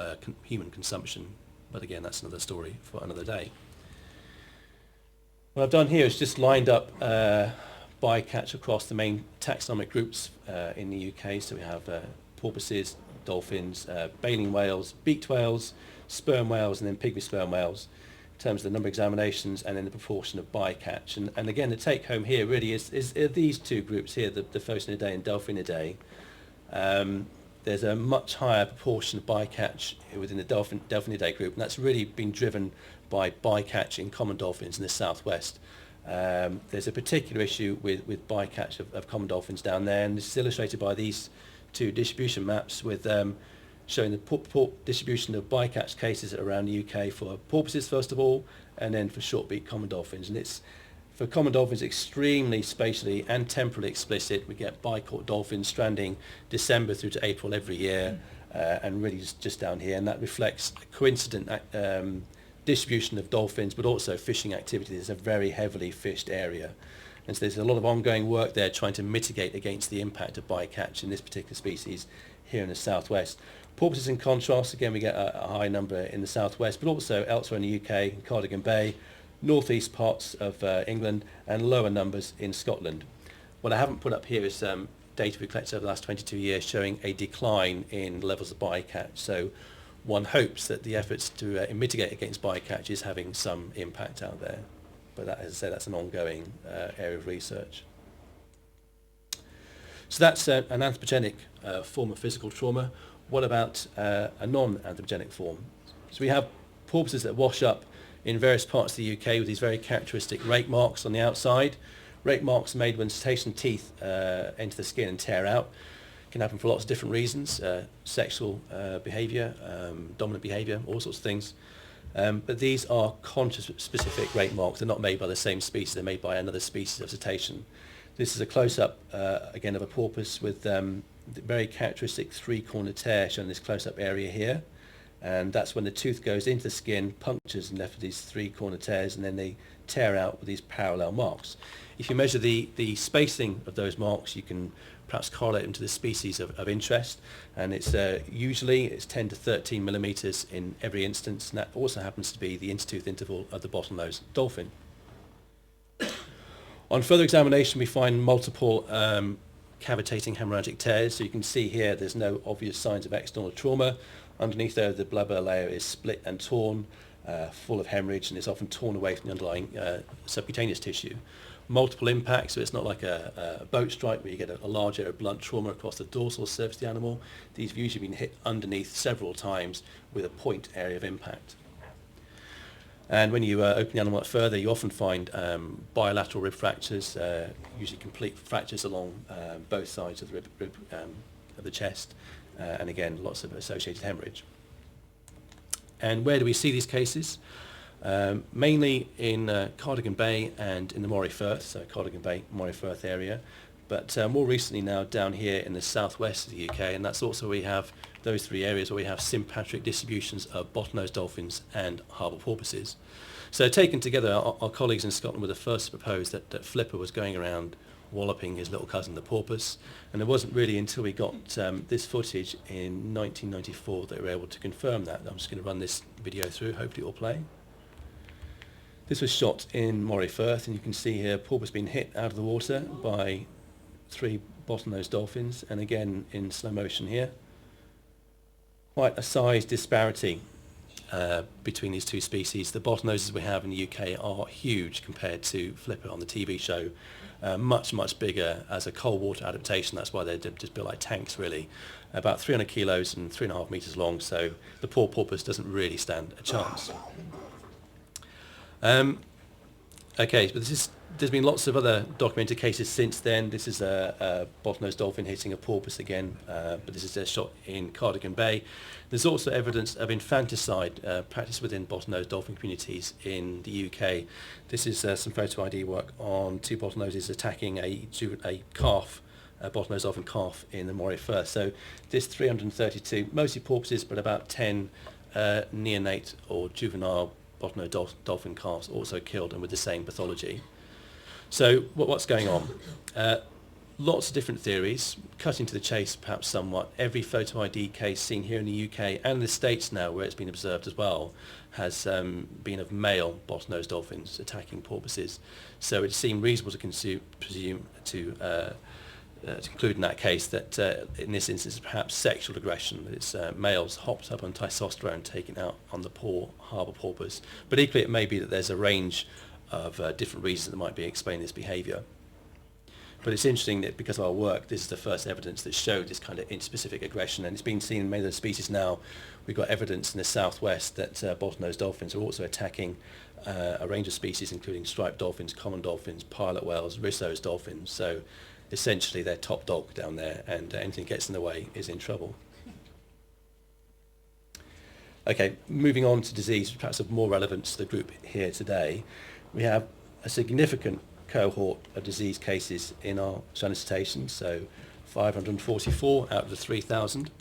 human consumption. But again, that's another story for another day. What I've done here is just lined up bycatch across the main taxonomic groups in the UK. So we have porpoises, dolphins, baleen whales, beaked whales, sperm whales, and then pygmy sperm whales in terms of the number of examinations and then the proportion of bycatch. And again, the take home here really is these 2 groups here, the Phocinidae and Delphinidae. There's a much higher proportion of bycatch within the Delphinidae group, and that's really been driven by bycatch in common dolphins in the southwest. There's a particular issue with bycatch of common dolphins down there, and this is illustrated by these 2 distribution maps with showing the distribution of bycatch cases around the UK for porpoises first of all, and then for short-beaked common dolphins. And it's for common dolphins extremely spatially and temporally explicit. We get bicaught dolphins stranding December through to April every year, and really just down here, and that reflects a coincident distribution of dolphins, but also fishing activity. It's a very heavily fished area. And so there's a lot of ongoing work there trying to mitigate against the impact of bycatch in this particular species here in the southwest. Porpoises in contrast, again we get a high number in the southwest, but also elsewhere in the UK, in Cardigan Bay, northeast parts of England, and lower numbers in Scotland. What I haven't put up here is data we collected over the last 22 years showing a decline in levels of bycatch. So one hopes that the efforts to mitigate against bycatch is having some impact out there. But that, as I said, that's an ongoing area of research. So that's an anthropogenic form of physical trauma. What about a non-anthropogenic form? So we have porpoises that wash up in various parts of the UK with these very characteristic rake marks on the outside. Rake marks are made when cetacean teeth enter the skin and tear out. Can happen for lots of different reasons, sexual behaviour, dominant behaviour, all sorts of things. But these are concha-specific rake marks. They're not made by the same species, they're made by another species of cetacean. This is a close-up, again, of a porpoise with the very characteristic three-cornered tear shown in this close-up area here. And that's when the tooth goes into the skin, punctures and left with these three-cornered tears, and then they tear out with these parallel marks. If you measure the spacing of those marks, you can perhaps correlate them to the species of interest, and it's usually it's 10 to 13 millimeters in every instance, and that also happens to be the intertooth interval of the bottlenose dolphin. On further examination, we find multiple cavitating hemorrhagic tears. So you can see here there's no obvious signs of external trauma. Underneath there, the blubber layer is split and torn, full of hemorrhage, and it's often torn away from the underlying subcutaneous tissue. Multiple impacts, so it's not like a boat strike where you get a large area of blunt trauma across the dorsal surface of the animal. These have usually been hit underneath several times with a point area of impact. And when you open the animal up further, you often find bilateral rib fractures, usually complete fractures along both sides of the rib of the chest, and again, lots of associated hemorrhage. And where do we see these cases? Mainly in Cardigan Bay and in the Moray Firth, so Cardigan Bay, Moray Firth area, but more recently now down here in the southwest of the UK, and that's also where we have those three areas where we have sympatric distributions of bottlenose dolphins and harbour porpoises. So taken together, our colleagues in Scotland were the first to propose that Flipper was going around walloping his little cousin, the porpoise, and it wasn't really until we got this footage in 1994 that we were able to confirm that. I'm just going to run this video through, hopefully it will play. This was shot in Moray Firth, and you can see here porpoise being hit out of the water by three bottlenose dolphins, and again in slow motion here. Quite a size disparity between these two species. The bottlenoses we have in the UK are huge compared to Flipper on the TV show. Much, much bigger as a cold water adaptation. That's why they're just built like tanks, really. About 300 kilos and 3.5 meters long, so the poor porpoise doesn't really stand a chance. Okay, but there's been lots of other documented cases since then. This is a bottlenose dolphin hitting a porpoise again, but this is a shot in Cardigan Bay. There's also evidence of infanticide practiced within bottlenose dolphin communities in the UK. This is some photo ID work on two bottlenoses attacking a calf, a bottlenose dolphin calf in the Moray Firth. So this 332, mostly porpoises, but about 10 neonate or juvenile bottlenose dolphin calves also killed and with the same pathology. So what's going on? Lots of different theories, cutting to the chase perhaps somewhat. Every photo ID case seen here in the UK and in the States now, where it's been observed as well, has been of male bottlenose dolphins attacking porpoises. So it seemed reasonable to presume to conclude in that case that in this instance perhaps sexual aggression, that it's males hopped up on testosterone taken out on the poor harbour porpoise. But equally it may be that there's a range of different reasons that might be explaining this behaviour. But it's interesting that because of our work, this is the first evidence that showed this kind of interspecific aggression, and it's been seen in many of the species now. We've got evidence in the southwest that bottlenose dolphins are also attacking a range of species, including striped dolphins, common dolphins, pilot whales, Risso's dolphins. So essentially they're top dog down there, and anything that gets in the way is in trouble. Okay, moving on to disease, perhaps of more relevance to the group here today. We have a significant cohort of disease cases in our Stranded cetaceans, so 544 out of the 3,000.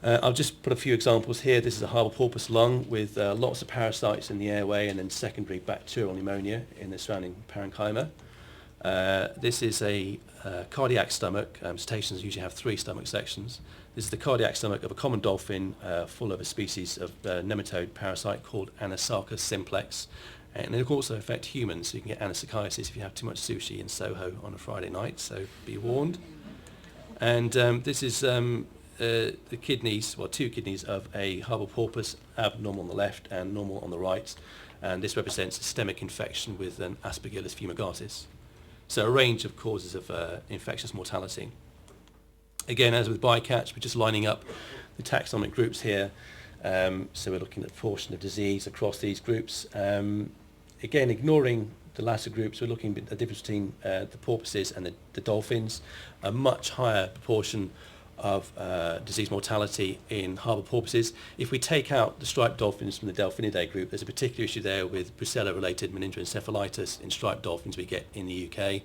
I'll just put a few examples here. This is a harbour porpoise lung with lots of parasites in the airway and then secondary bacterial pneumonia in the surrounding parenchyma. This is a cardiac stomach. Cetaceans usually have 3 stomach sections. This is the cardiac stomach of a common dolphin full of a species of nematode parasite called Anisarchus simplex. And it can also affect humans, so you can get anisakaisis if you have too much sushi in Soho on a Friday night, so be warned. And this is the kidneys, well, 2 kidneys of a harbour porpoise, abnormal on the left and normal on the right. And this represents systemic infection with an Aspergillus fumigatus. So a range of causes of infectious mortality. Again, as with bycatch, we're just lining up the taxonomic groups here. So we're looking at proportion of disease across these groups. Again, ignoring the latter groups, we're looking at the difference between the porpoises and the dolphins. A much higher proportion of disease mortality in harbour porpoises. If we take out the striped dolphins from the Delphinidae group, there's a particular issue there with Brucella-related meningoencephalitis in striped dolphins we get in the UK.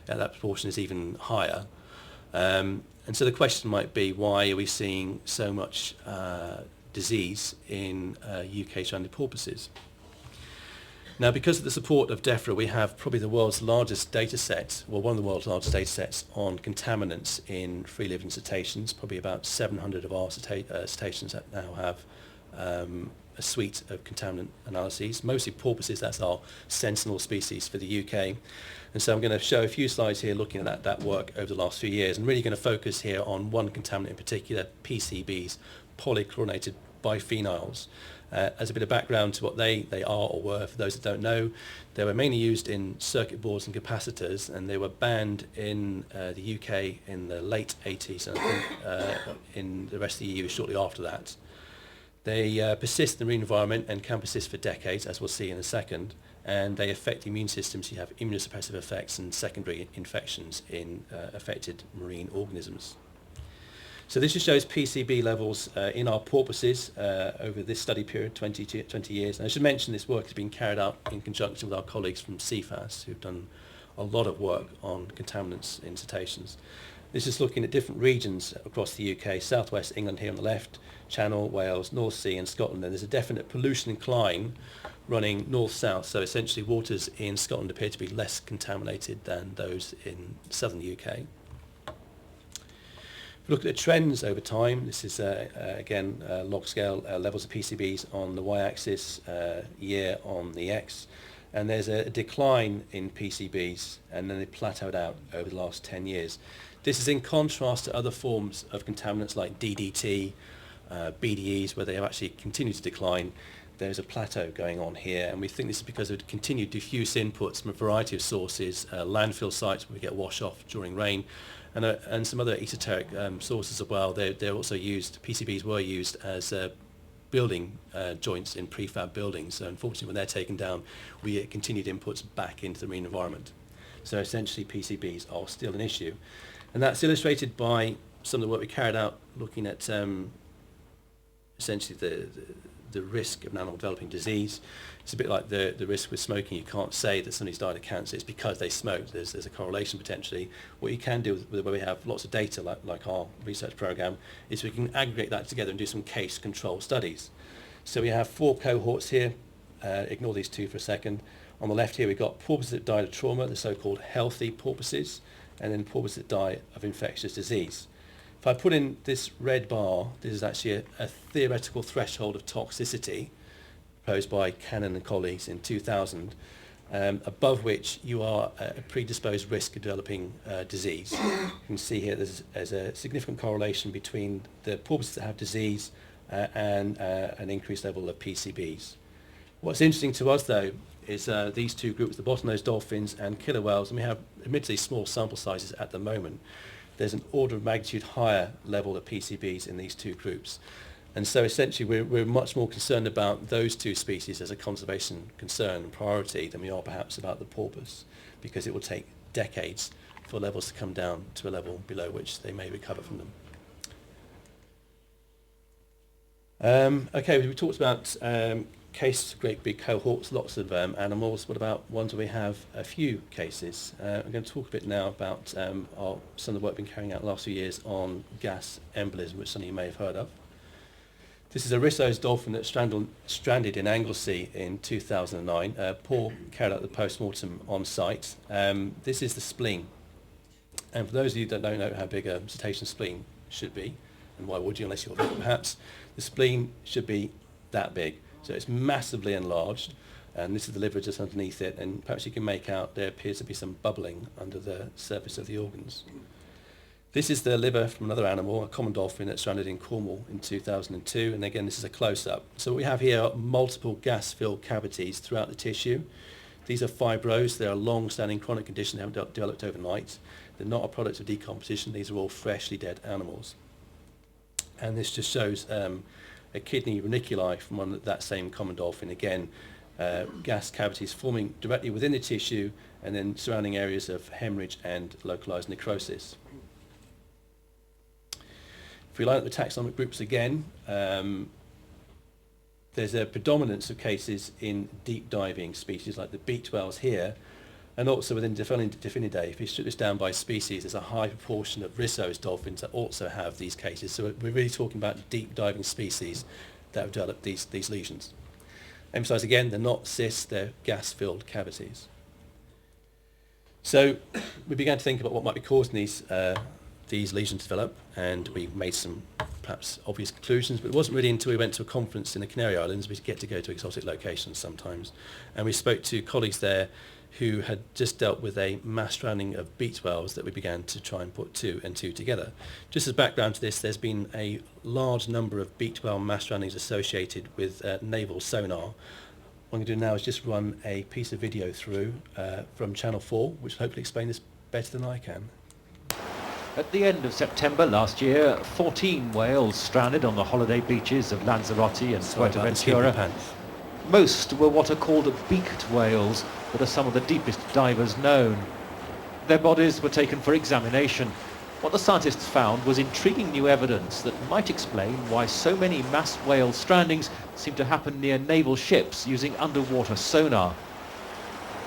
That proportion is even higher. And so the question might be, why are we seeing so much disease in UK stranded porpoises? Now, because of the support of DEFRA, we have probably the world's largest data set, well, one of the world's largest data sets on contaminants in free-living cetaceans. Probably about 700 of our cetaceans that now have a suite of contaminant analyses, mostly porpoises. That's our sentinel species for the UK. And so I'm going to show a few slides here looking at that work over the last few years, and really going to focus here on one contaminant in particular, PCBs, polychlorinated biphenyls. As a bit of background to what they are or were, for those that don't know, they were mainly used in circuit boards and capacitors, and they were banned in the UK in the late 80s, and I think in the rest of the EU shortly after that. They persist in the marine environment and can persist for decades, as we'll see in a second, and they affect the immune system, so you have immunosuppressive effects and secondary infections in affected marine organisms. So this just shows PCB levels in our porpoises over this study period, 20 years. And I should mention this work has been carried out in conjunction with our colleagues from CFAS, who've done a lot of work on contaminants in cetaceans. This is looking at different regions across the UK, southwest England here on the left, Channel, Wales, North Sea and Scotland. And there's a definite pollution incline running north-south. So essentially waters in Scotland appear to be less contaminated than those in southern UK. Look at the trends over time. This is, again, log scale levels of PCBs on the y-axis, year on the x. And there's a decline in PCBs, and then they plateaued out over the last 10 years. This is in contrast to other forms of contaminants like DDT, BDEs, where they have actually continued to decline. There's a plateau going on here, and we think this is because of continued diffuse inputs from a variety of sources, landfill sites where we get wash off during rain, and some other esoteric sources as well. They're also used, PCBs were used as building joints in prefab buildings. So unfortunately, when they're taken down, we get continued inputs back into the marine environment. So essentially, PCBs are still an issue. And that's illustrated by some of the work we carried out looking at essentially the risk of an animal developing disease. It's a bit like the risk with smoking. You can't say that somebody's died of cancer, it's because they smoked. There's a correlation potentially. What you can do with where we have lots of data, like our research program, is we can aggregate that together and do some case control studies. So we have 4 cohorts here. Ignore these 2 for a second. On the left here, we've got porpoises that died of trauma, the so-called healthy porpoises, and then porpoises that die of infectious disease. If I put in this red bar, this is actually a theoretical threshold of toxicity proposed by Cannon and colleagues in 2000, above which you are at a predisposed risk of developing disease. You can see here there's a significant correlation between the porpoises that have disease and an increased level of PCBs. What's interesting to us, though, is these 2 groups, the bottlenose dolphins and killer whales, and we have admittedly small sample sizes at the moment. There's an order of magnitude higher level of PCBs in these 2 groups. And so essentially we're much more concerned about those 2 species as a conservation concern and priority than we are perhaps about the porpoise, because it will take decades for levels to come down to a level below which they may recover from them. Okay, we talked about cases of great big cohorts, lots of animals. What about ones where we have a few cases? I'm going to talk a bit now about some of the work we've been carrying out the last few years on gas embolism, which some of you may have heard of. This is a Risso's dolphin that stranded in Anglesey in 2009. Paul carried out the post-mortem on site. This is the spleen. And for those of you that don't know how big a cetacean spleen should be, and why would you unless you're there perhaps, the spleen should be that big. So it's massively enlarged, and this is the liver just underneath it, and perhaps you can make out there appears to be some bubbling under the surface of the organs. This is the liver from another animal, a common dolphin that stranded in Cornwall in 2002, and again this is a close-up. So what we have here are multiple gas-filled cavities throughout the tissue. These are fibros. They are long-standing chronic conditions. They haven't developed overnight. They're not a product of decomposition. These are all freshly dead animals. And this just shows a kidney raniculi from that same common dolphin. Again, gas cavities forming directly within the tissue and then surrounding areas of hemorrhage and localized necrosis. If we line up the taxonomic groups again, there's a predominance of cases in deep diving species like the beaked whales here, and also within Delphinidae. If you strip this down by species, there's a high proportion of Risso's dolphins that also have these cases. So we're really talking about deep diving species that have developed these lesions. Emphasize again, they're not cysts, they're gas-filled cavities. So we began to think about what might be causing these lesions to develop, and we made some perhaps obvious conclusions, but it wasn't really until we went to a conference in the Canary Islands, we get to go to exotic locations sometimes, and we spoke to colleagues there who had just dealt with a mass drowning of beaked whales that we began to try and put two and two together. Just as background to this, there's been a large number of beaked whale mass drownings associated with naval sonar. What I'm going to do now is just run a piece of video through from Channel 4, which will hopefully explain this better than I can. At the end of September last year, 14 whales stranded on the holiday beaches of Lanzarote and Fuerteventura. Most were what are called beaked whales, that are some of the deepest divers known. Their bodies were taken for examination. What the scientists found was intriguing new evidence that might explain why so many mass whale strandings seem to happen near naval ships using underwater sonar.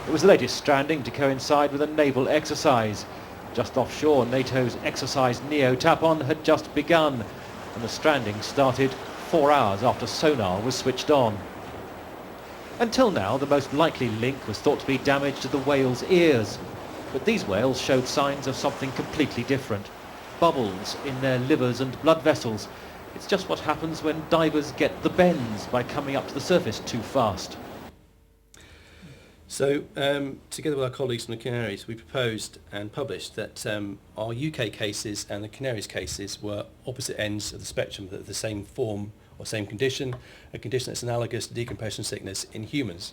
It was the latest stranding to coincide with a naval exercise. Just offshore, NATO's exercise Neo Tapon had just begun, and the stranding started 4 hours after sonar was switched on. Until now, the most likely link was thought to be damage to the whale's ears, but these whales showed signs of something completely different. Bubbles in their livers and blood vessels. It's just what happens when divers get the bends by coming up to the surface too fast. So, together with our colleagues from the Canaries, we proposed and published that our UK cases and the Canaries cases were opposite ends of the spectrum, that the same form or same condition, a condition that's analogous to decompression sickness in humans,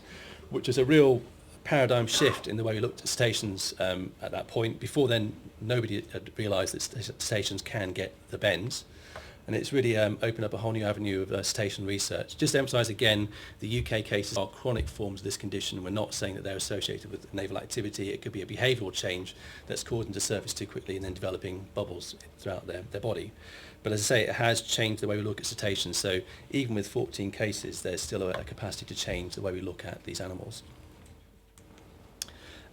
which is a real paradigm shift in the way we looked at cetaceans at that point. Before then, nobody had realised that cetaceans can get the bends. And it's really opened up a whole new avenue of cetacean research. Just to emphasise again, the UK cases are chronic forms of this condition. We're not saying that they're associated with naval activity. It could be a behavioural change that's caused them to surface too quickly and then developing bubbles throughout their body. But as I say, it has changed the way we look at cetaceans. So even with 14 cases, there's still a capacity to change the way we look at these animals.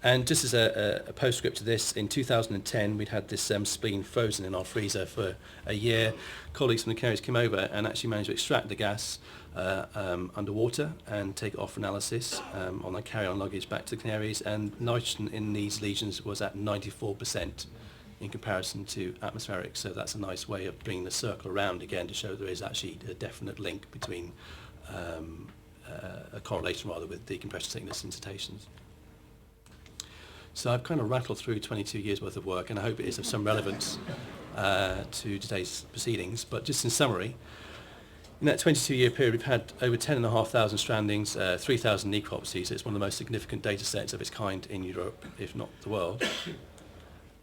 And just as a postscript to this, in 2010 we'd had this spleen frozen in our freezer for a year. Colleagues from the Canaries came over and actually managed to extract the gas underwater and take it off for analysis on the carry-on luggage back to the Canaries, and nitrogen in these lesions was at 94% in comparison to atmospheric. So that's a nice way of bringing the circle around again to show there is actually a definite link between a correlation rather with decompression sickness in cetaceans. So I've kind of rattled through 22 years worth of work, and I hope it is of some relevance to today's proceedings. But just in summary, in that 22-year period, we've had over 10,500 strandings, 3,000 necropsies. It's one of the most significant data sets of its kind in Europe, if not the world.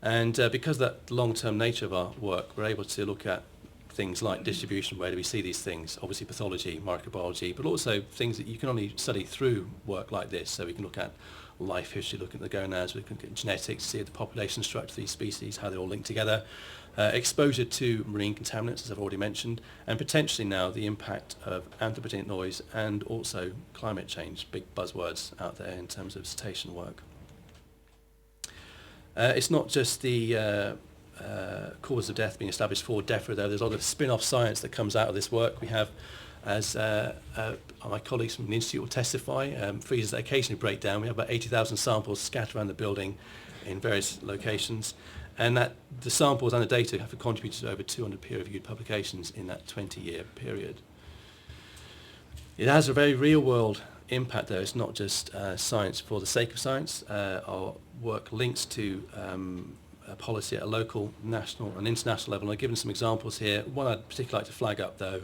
And because of that long-term nature of our work, we're able to look at things like distribution, where do we see these things, obviously pathology, microbiology, but also things that you can only study through work like this. So we can look at life history, looking at the gonads, we can look at genetics, see the population structure of these species, how they all link together, exposure to marine contaminants, as I've already mentioned, and potentially now the impact of anthropogenic noise and also climate change, big buzzwords out there in terms of cetacean work. It's not just the cause of death being established for DEFRA, though. There's a lot of spin-off science that comes out of this work. We have, as my colleagues from the Institute will testify, freezers that occasionally break down. We have about 80,000 samples scattered around the building in various locations, and that the samples and the data have contributed to over 200 peer-reviewed publications in that 20-year period. It has a very real-world impact, though. It's not just science for the sake of science. Our work links to policy at a local, national and international level. I've given some examples here. One I'd particularly like to flag up, though,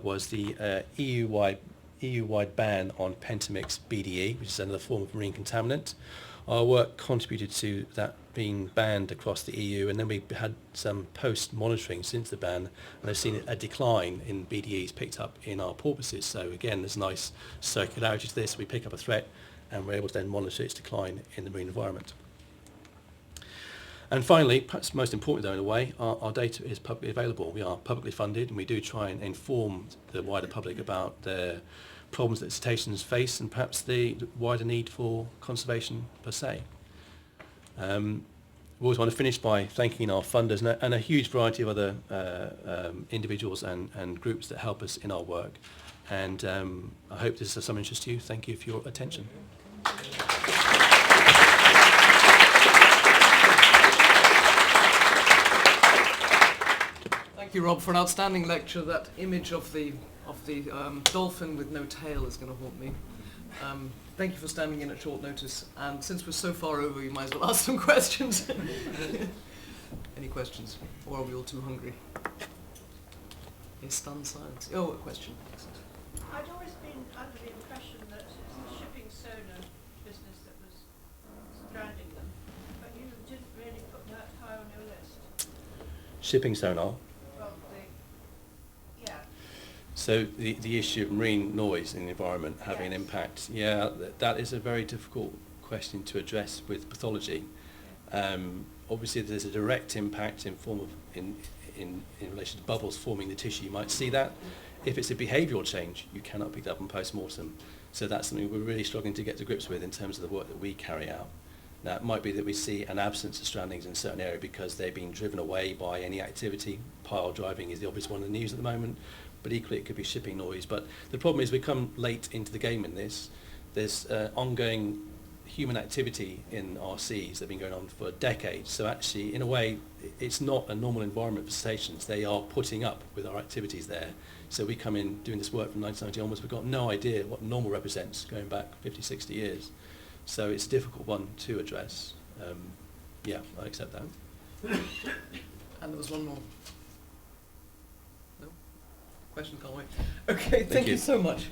was the EU-wide EU-wide ban on pentamix BDE, which is another form of marine contaminant. Our work contributed to that being banned across the EU, and then we had some post-monitoring since the ban, and they've seen a decline in BDEs picked up in our porpoises. So again, there's nice circularity to this. We pick up a threat, and we're able to then monitor its decline in the marine environment. And finally, perhaps most importantly though in a way, our data is publicly available. We are publicly funded, and we do try and inform the wider public about the problems that cetaceans face and perhaps the wider need for conservation per se. We always want to finish by thanking our funders and a huge variety of other individuals and groups that help us in our work. And I hope this is of some interest to you. Thank you for your attention. Thank you, Rob, for an outstanding lecture. That image of the dolphin with no tail is going to haunt me. Thank you for standing in at short notice. And since we're so far over, you might as well ask some questions. Any questions? Or are we all too hungry? Yes, stunned silence. Oh, a question. Excellent. I'd always been under the impression that it was the shipping sonar business that was stranding them, but you didn't really put that high on your list. Shipping sonar. Well, yeah. So the issue of marine noise in the environment having an Yes. impact, that is a very difficult question to address with pathology. Obviously, there's a direct impact in form of in relation to bubbles forming the tissue. You might see that. If it's a behavioural change, you cannot pick that up on post-mortem. So that's something we're really struggling to get to grips with in terms of the work that we carry out. Now, it might be that we see an absence of strandings in a certain area because they're being driven away by any activity. Pile driving is the obvious one in the news at the moment, but equally it could be shipping noise. But the problem is we come late into the game in this. There's ongoing human activity in our seas that have been going on for decades. So actually, in a way, it's not a normal environment for cetaceans. They are putting up with our activities there. So we come in doing this work from 1990 onwards. We've got no idea what normal represents going back 50, 60 years. So it's a difficult one to address. Yeah, I accept that. And there was one more. No? Question, can't wait. Okay, thank you so much.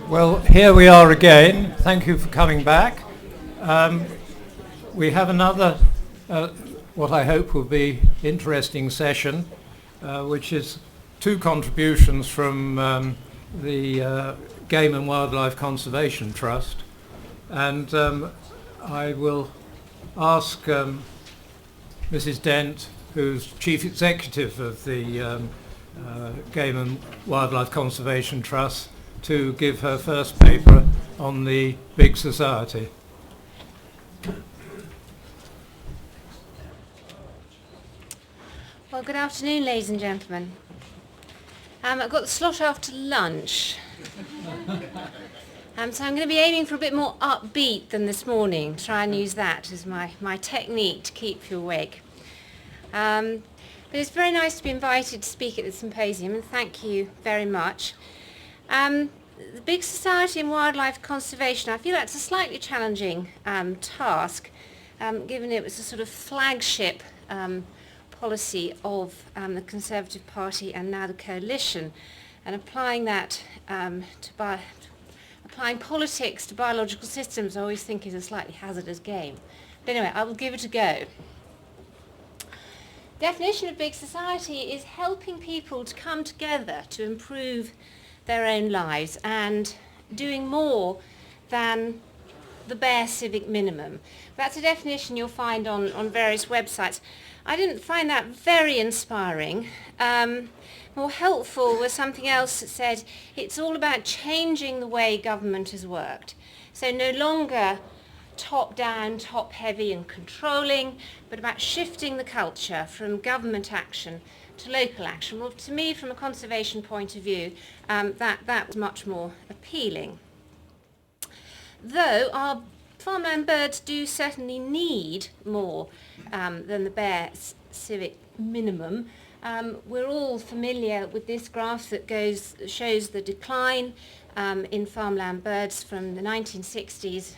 Well, here we are again. Thank you for coming back. We have another, what I hope will be interesting session, which is two contributions from the Game and Wildlife Conservation Trust. And I will ask Mrs. Dent, who's Chief Executive of the Game and Wildlife Conservation Trust, to give her first paper on the big society. Well, good afternoon, ladies and gentlemen. I've got the slot after lunch. So I'm going to be aiming for a bit more upbeat than this morning. Try and use that as my technique to keep you awake. But it's very nice to be invited to speak at the symposium, and thank you very much. The big society in wildlife conservation, I feel that's a slightly challenging task, given it was a sort of flagship policy of the Conservative Party and now the coalition, and applying that applying politics to biological systems I always think is a slightly hazardous game. But anyway, I will give it a go. Definition of big society is helping people to come together to improve their own lives and doing more than the bare civic minimum. That's a definition you'll find on various websites. I didn't find that very inspiring. More helpful was something else that said it's all about changing the way government has worked. So no longer top-down, top-heavy and controlling, but about shifting the culture from government action to local action. Well, to me, from a conservation point of view, that was much more appealing. Though our farmland birds do certainly need more than the bare civic minimum. We're all familiar with this graph that shows the decline in farmland birds from the 1960s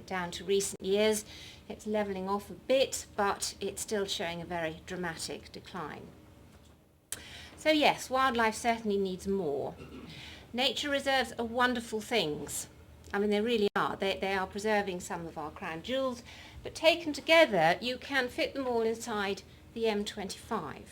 down to recent years. It's levelling off a bit, but it's still showing a very dramatic decline. So yes, wildlife certainly needs more. Nature reserves are wonderful things. I mean, they really are. They are preserving some of our crown jewels, but taken together, you can fit them all inside the M25.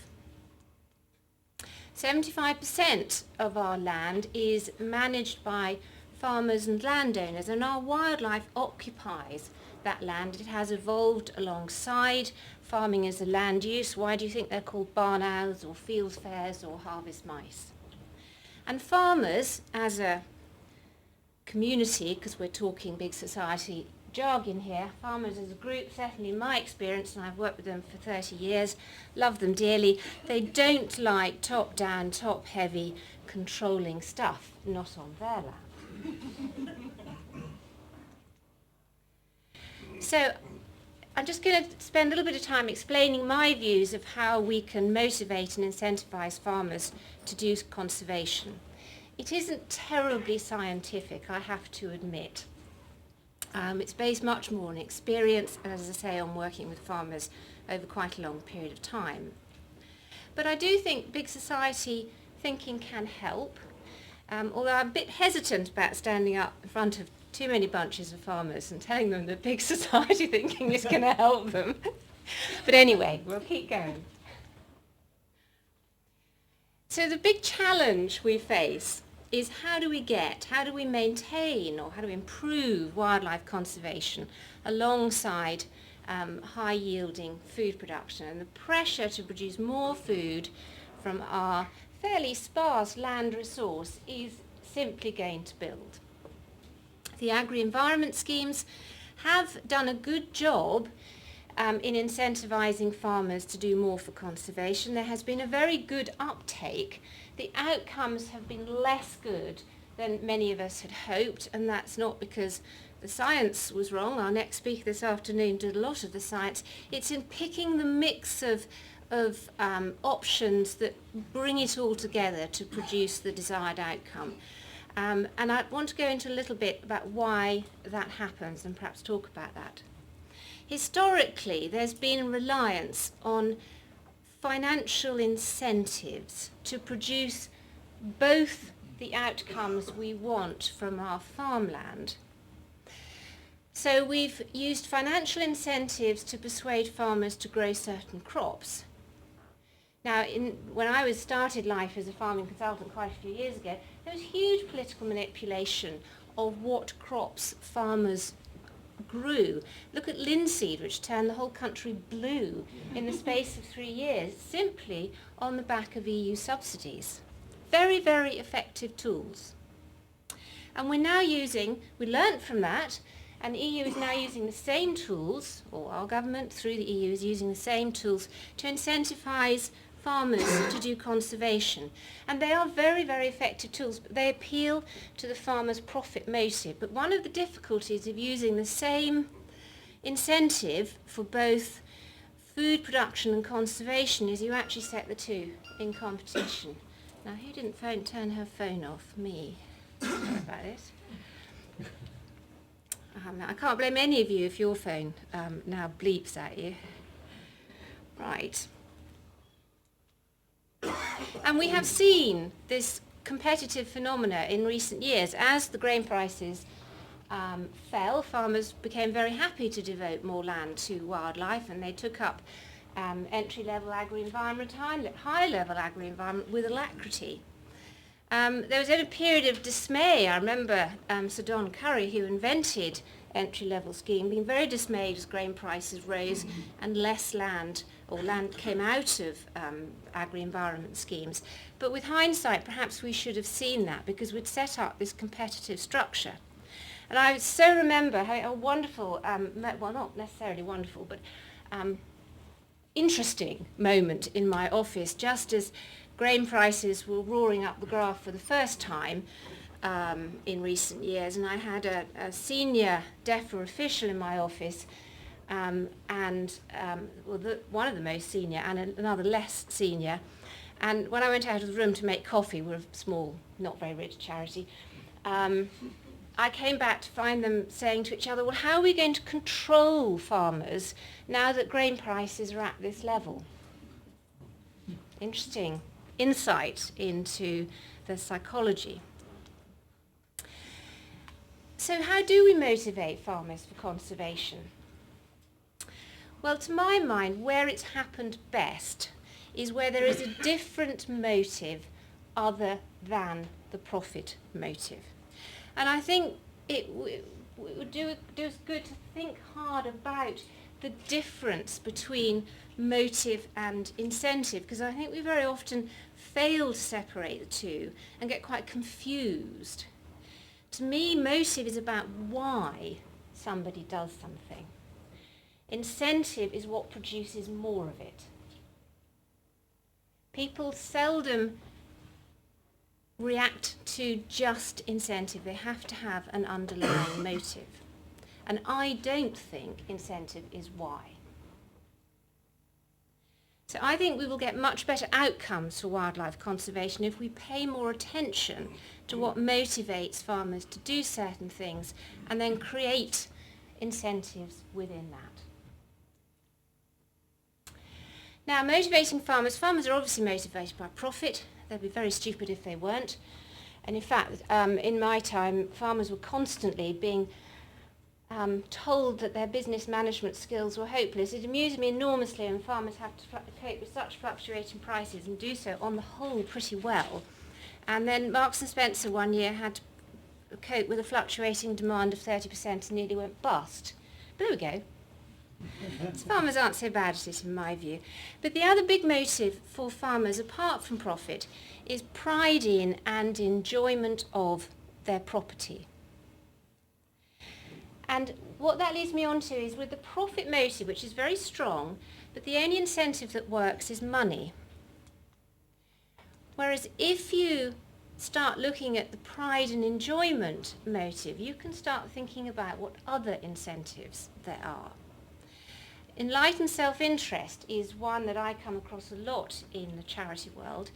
75% of our land is managed by farmers and landowners, and our wildlife occupies that land. It has evolved alongside farming as a land use. Why do you think they're called barn owls or field fares or harvest mice? And farmers as a community, because we're talking big society jargon here, farmers as a group, certainly in my experience, and I've worked with them for 30 years, love them dearly, they don't like top-down, top-heavy, controlling stuff, not on their land. So I'm just going to spend a little bit of time explaining my views of how we can motivate and incentivize farmers to do conservation. It isn't terribly scientific, I have to admit. It's based much more on experience and, as I say, on working with farmers over quite a long period of time. But I do think big society thinking can help, although I'm a bit hesitant about standing up in front of too many bunches of farmers and telling them that big society thinking is going to help them. But anyway, we'll keep going. So the big challenge we face is how do we maintain or how do we improve wildlife conservation alongside high-yielding food production, and the pressure to produce more food from our fairly sparse land resource is simply going to build. The agri-environment schemes have done a good job in incentivising farmers to do more for conservation. There has been a very good uptake. The outcomes have been less good than many of us had hoped, and that's not because the science was wrong. Our next speaker this afternoon did a lot of the science. It's in picking the mix of options that bring it all together to produce the desired outcome. And I want to go into a little bit about why that happens and perhaps talk about that. Historically, there's been reliance on financial incentives to produce both the outcomes we want from our farmland. So we've used financial incentives to persuade farmers to grow certain crops. Now, when I started life as a farming consultant quite a few years ago, there was huge political manipulation of what crops farmers grew. Look at linseed, which turned the whole country blue in the space of 3 years, simply on the back of EU subsidies. Very, very effective tools. And we learnt from that, and the EU is now using the same tools, or our government through the EU is using the same tools to incentivise farmers to do conservation. And they are very, very effective tools, but they appeal to the farmer's profit motive. But one of the difficulties of using the same incentive for both food production and conservation is you actually set the two in competition. Now, who didn't turn her phone off? Me. Sorry about it. I can't blame any of you if your phone now bleeps at you. Right. And we have seen this competitive phenomena in recent years. As the grain prices fell, farmers became very happy to devote more land to wildlife, and they took up entry-level agri-environment, high-level agri-environment with alacrity. There was then a period of dismay. I remember Sir Don Curry, who invented entry-level scheme, being very dismayed as grain prices rose and less land came out of agri-environment schemes. But with hindsight, perhaps we should have seen that, because we'd set up this competitive structure. And I so remember how a wonderful, well, not necessarily wonderful, but interesting moment in my office, just as grain prices were roaring up the graph for the first time in recent years, and I had a senior DEFRA official in my office, one of the most senior and another less senior. And when I went out of the room to make coffee, we're a small, not very rich charity, I came back to find them saying to each other, well, how are we going to control farmers now that grain prices are at this level? Interesting insight into the psychology. So how do we motivate farmers for conservation? Well, to my mind, where it's happened best is where there is a different motive other than the profit motive. And I think it would do us good to think hard about the difference between motive and incentive, because I think we very often fail to separate the two and get quite confused. To me, motive is about why somebody does something. Incentive is what produces more of it. People seldom react to just incentive. They have to have an underlying motive. And I don't think incentive is why. So I think we will get much better outcomes for wildlife conservation if we pay more attention to what motivates farmers to do certain things and then create incentives within that. Now, motivating farmers are obviously motivated by profit. They'd be very stupid if they weren't. And in fact, in my time, farmers were constantly being told that their business management skills were hopeless. It amused me enormously when farmers have to cope with such fluctuating prices and do so on the whole pretty well. And then Marks and Spencer one year had to cope with a fluctuating demand of 30% and nearly went bust. But there we go. So farmers aren't so bad at it in my view. But the other big motive for farmers, apart from profit, is pride in and enjoyment of their property. And what that leads me on to is with the profit motive, which is very strong, but the only incentive that works is money. Whereas if you start looking at the pride and enjoyment motive, you can start thinking about what other incentives there are. Enlightened self-interest is one that I come across a lot in the charity world,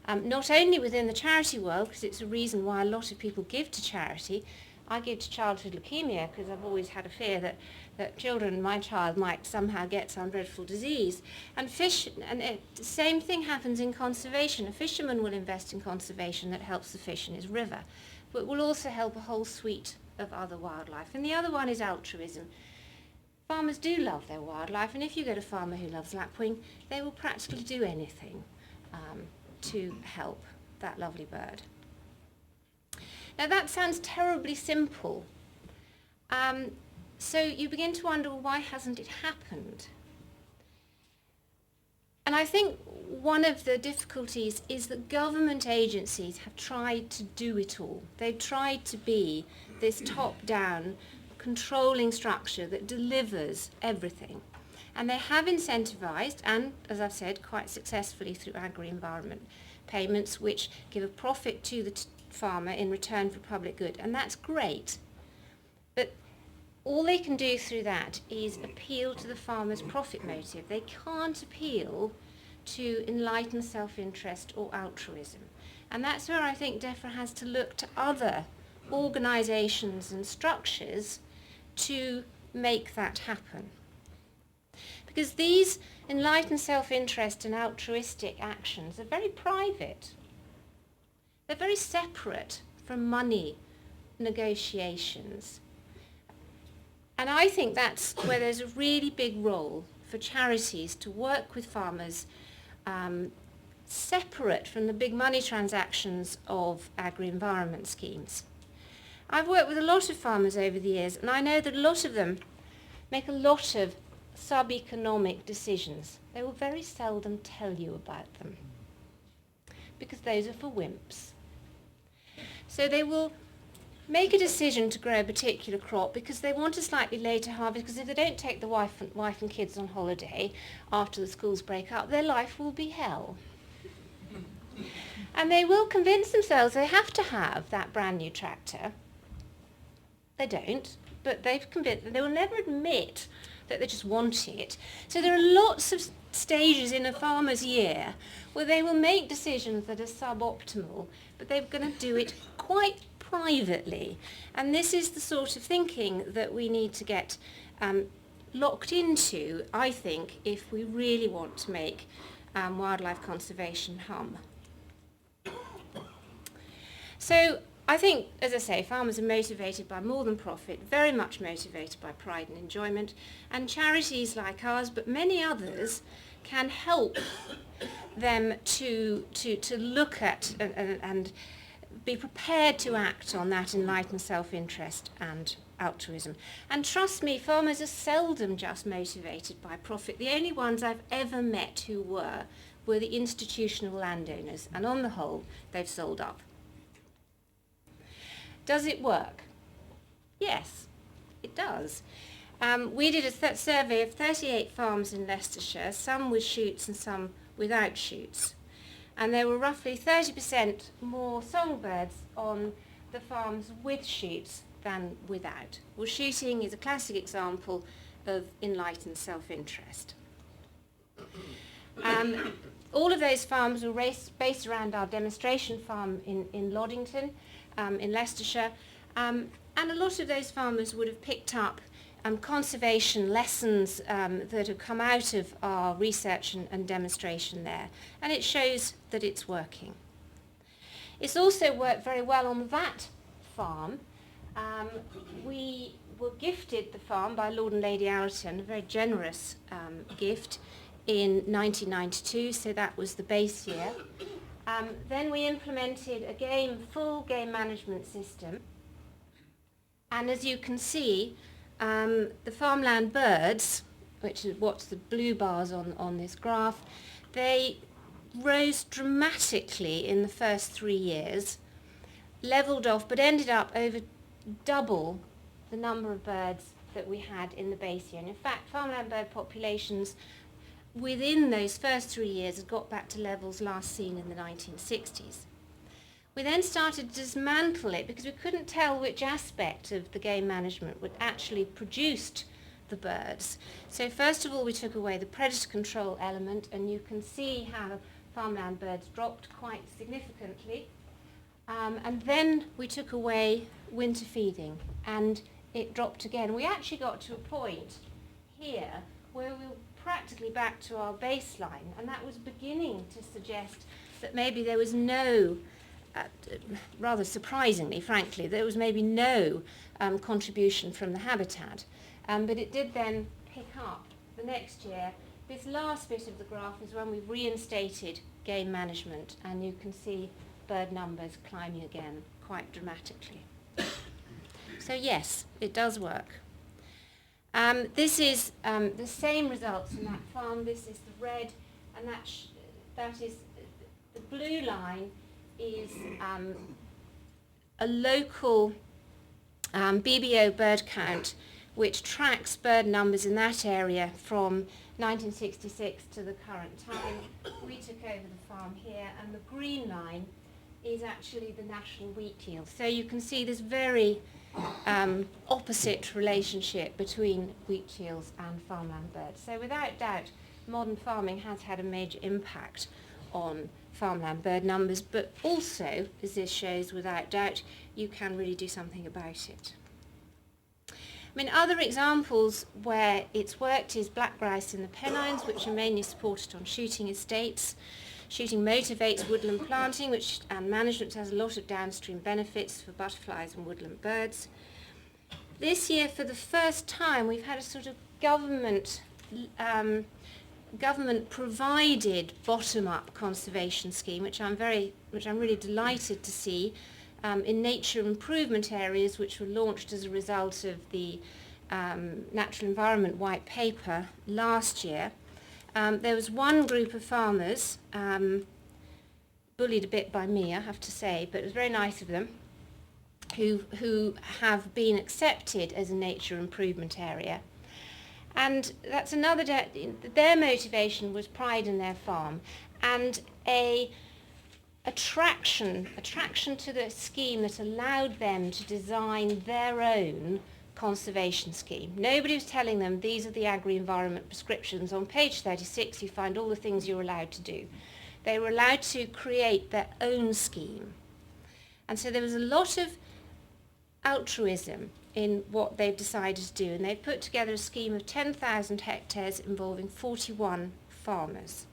not only within the charity world, because it's a reason why a lot of people give to charity, I give to childhood leukemia because I've always had a fear that children, my child, might somehow get some dreadful disease. And the same thing happens in conservation. A fisherman will invest in conservation that helps the fish in his river, but will also help a whole suite of other wildlife. And the other one is altruism. Farmers do love their wildlife, and if you get a farmer who loves lapwing, they will practically do anything to help that lovely bird. Now that sounds terribly simple. So you begin to wonder, well, why hasn't it happened? And I think one of the difficulties is that government agencies have tried to do it all. They've tried to be this top-down controlling structure that delivers everything. And they have incentivised, and as I've said, quite successfully through agri-environment payments, which give a profit to the farmer in return for public good, and that's great. But all they can do through that is appeal to the farmer's profit motive. They can't appeal to enlightened self-interest or altruism. And that's where I think DEFRA has to look to other organisations and structures to make that happen. Because these enlightened self-interest and altruistic actions are very private. They're very separate from money negotiations. And I think that's where there's a really big role for charities to work with farmers separate from the big money transactions of agri-environment schemes. I've worked with a lot of farmers over the years, and I know that a lot of them make a lot of sub-economic decisions. They will very seldom tell you about them, because those are for wimps. So they will make a decision to grow a particular crop because they want a slightly later harvest, because if they don't take the wife and kids on holiday after the schools break up, their life will be hell. And they will convince themselves they have to have that brand new tractor. They don't, but they've convinced them. They will never admit that they just want it. So there are lots of stages in a farmer's year where they will make decisions that are suboptimal, but they're going to do it quite privately. And this is the sort of thinking that we need to get locked into, I think, if we really want to make wildlife conservation hum. So I think, as I say, farmers are motivated by more than profit, very much motivated by pride and enjoyment, and charities like ours, but many others, can help them to look at and be prepared to act on that enlightened self-interest and altruism. And trust me, farmers are seldom just motivated by profit. The only ones I've ever met who were the institutional landowners, and on the whole, they've sold up. Does it work? Yes, it does. We did a survey of 38 farms in Leicestershire, some with shoots and some without shoots. And there were roughly 30% more songbirds on the farms with shoots than without. Well, shooting is a classic example of enlightened self-interest. All of those farms were based around our demonstration farm in Loddington, in Leicestershire, and a lot of those farmers would have picked up conservation lessons that have come out of our research and demonstration there, and it shows that it's working. It's also worked very well on that farm. We were gifted the farm by Lord and Lady Allerton, a very generous gift, in 1992, so that was the base year. Then we implemented a full game management system, and as you can see, the farmland birds, which is what's the blue bars on this graph, they rose dramatically in the first 3 years, levelled off, but ended up over double the number of birds that we had in the base year. And in fact, farmland bird populations within those first 3 years had got back to levels last seen in the 1960s. We then started to dismantle it because we couldn't tell which aspect of the game management would actually produced the birds. So first of all, we took away the predator control element, and you can see how farmland birds dropped quite significantly. And then we took away winter feeding, and it dropped again. We actually got to a point here where we were practically back to our baseline, and that was beginning to suggest that maybe there was no, rather surprisingly, frankly, there was maybe no contribution from the habitat. But it did then pick up the next year. This last bit of the graph is when we reinstated game management, and you can see bird numbers climbing again quite dramatically. So yes, it does work. This is the same results from that farm. This is the red, and that is the blue line is a local BBO bird count which tracks bird numbers in that area from 1966 to the current time. We took over the farm here, and the green line is actually the national wheat yield. So you can see this very opposite relationship between wheat yields and farmland birds. So without doubt, modern farming has had a major impact on farmland bird numbers, but also, as this shows, without doubt, you can really do something about it. I mean, other examples where it's worked is black grouse in the Pennines, which are mainly supported on shooting estates. Shooting motivates woodland planting, and management has a lot of downstream benefits for butterflies and woodland birds. This year, for the first time, we've had a sort of government-provided bottom-up conservation scheme, which I'm really delighted to see, in nature improvement areas, which were launched as a result of the Natural Environment White Paper last year. There was one group of farmers, bullied a bit by me, I have to say, but it was very nice of them, who have been accepted as a nature improvement area. And that's another, their motivation was pride in their farm and attraction to the scheme that allowed them to design their own conservation scheme. Nobody was telling them these are the agri-environment prescriptions. On page 36 you find all the things you're allowed to do. They were allowed to create their own scheme. And so there was a lot of altruism in what they've decided to do, and they've put together a scheme of 10,000 hectares involving 41 farmers.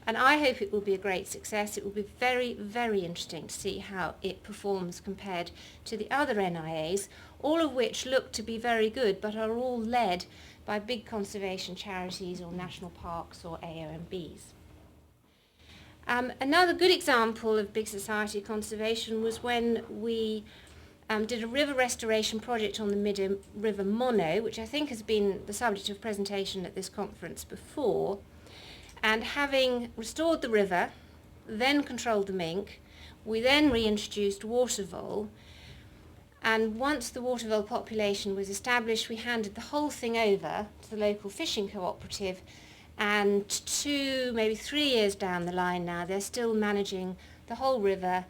And I hope it will be a great success. It will be very, very interesting to see how it performs compared to the other NIAs, all of which look to be very good, but are all led by big conservation charities or national parks or AOMBs. Another good example of big society conservation was when we did a river restoration project on the mid-river Mono, which I think has been the subject of presentation at this conference before. And having restored the river, then controlled the mink, we then reintroduced water vole. And once the water vole population was established, we handed the whole thing over to the local fishing cooperative. And 2, maybe 3 years down the line now, they're still managing the whole river,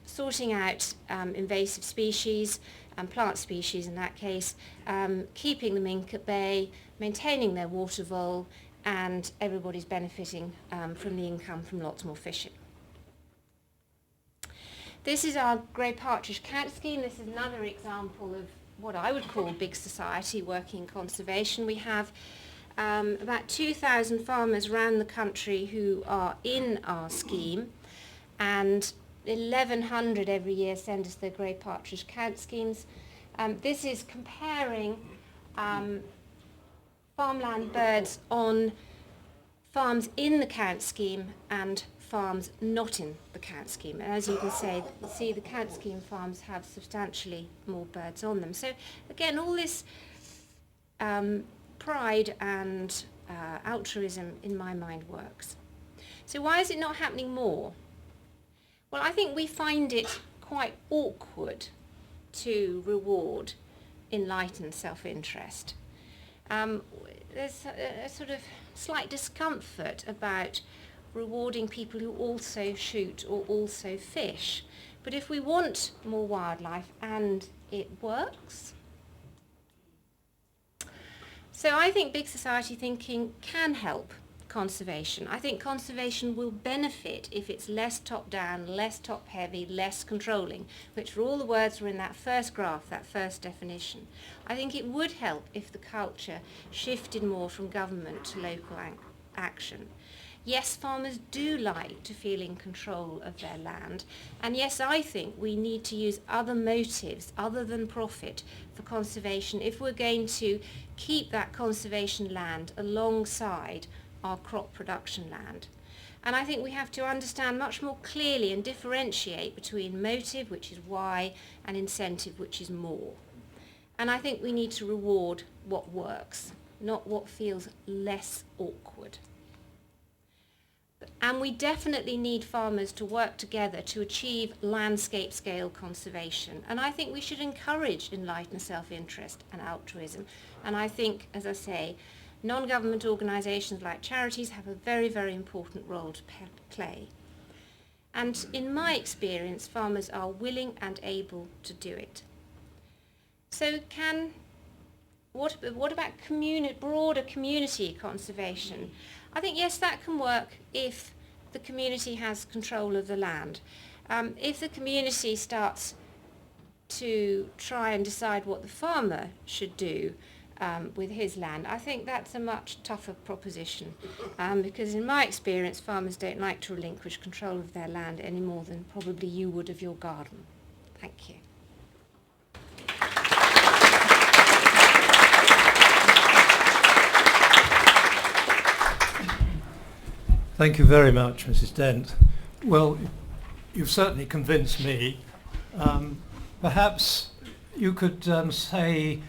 sorting out invasive species, plant species in that case, keeping the mink at bay, maintaining their water vole, and everybody's benefiting from the income from lots more fishing. This is our grey partridge count scheme. This is another example of what I would call big society working in conservation. We have about 2,000 farmers around the country who are in our scheme, and 1,100 every year send us their grey partridge count schemes. This is comparing farmland birds on farms in the count scheme and farms not in the count scheme. And as you can see the count scheme farms have substantially more birds on them. So again, all this pride and altruism in my mind works. So why is it not happening more? Well, I think we find it quite awkward to reward enlightened self-interest. There's a sort of slight discomfort about rewarding people who also shoot or also fish. But if we want more wildlife and it works, so I think big society thinking can help conservation. I think conservation will benefit if it's less top-down, less top-heavy, less controlling, which all the words were in that first graph, that first definition. I think it would help if the culture shifted more from government to local action. Yes, farmers do like to feel in control of their land, and yes, I think we need to use other motives other than profit for conservation if we're going to keep that conservation land alongside our crop production land. And I think we have to understand much more clearly and differentiate between motive, which is why, and incentive, which is more. And I think we need to reward what works, not what feels less awkward. And we definitely need farmers to work together to achieve landscape scale conservation. And I think we should encourage enlightened self-interest and altruism. And I think, as I say, non-government organisations like charities have a very, very important role to play. And in my experience, farmers are willing and able to do it. So what about broader community conservation? I think, yes, that can work if the community has control of the land. If the community starts to try and decide what the farmer should do with his land, I think that's a much tougher proposition, because in my experience, farmers don't like to relinquish control of their land any more than probably you would of your garden. Thank you. Thank you very much, Mrs. Dent. Well, you've certainly convinced me. Perhaps you could say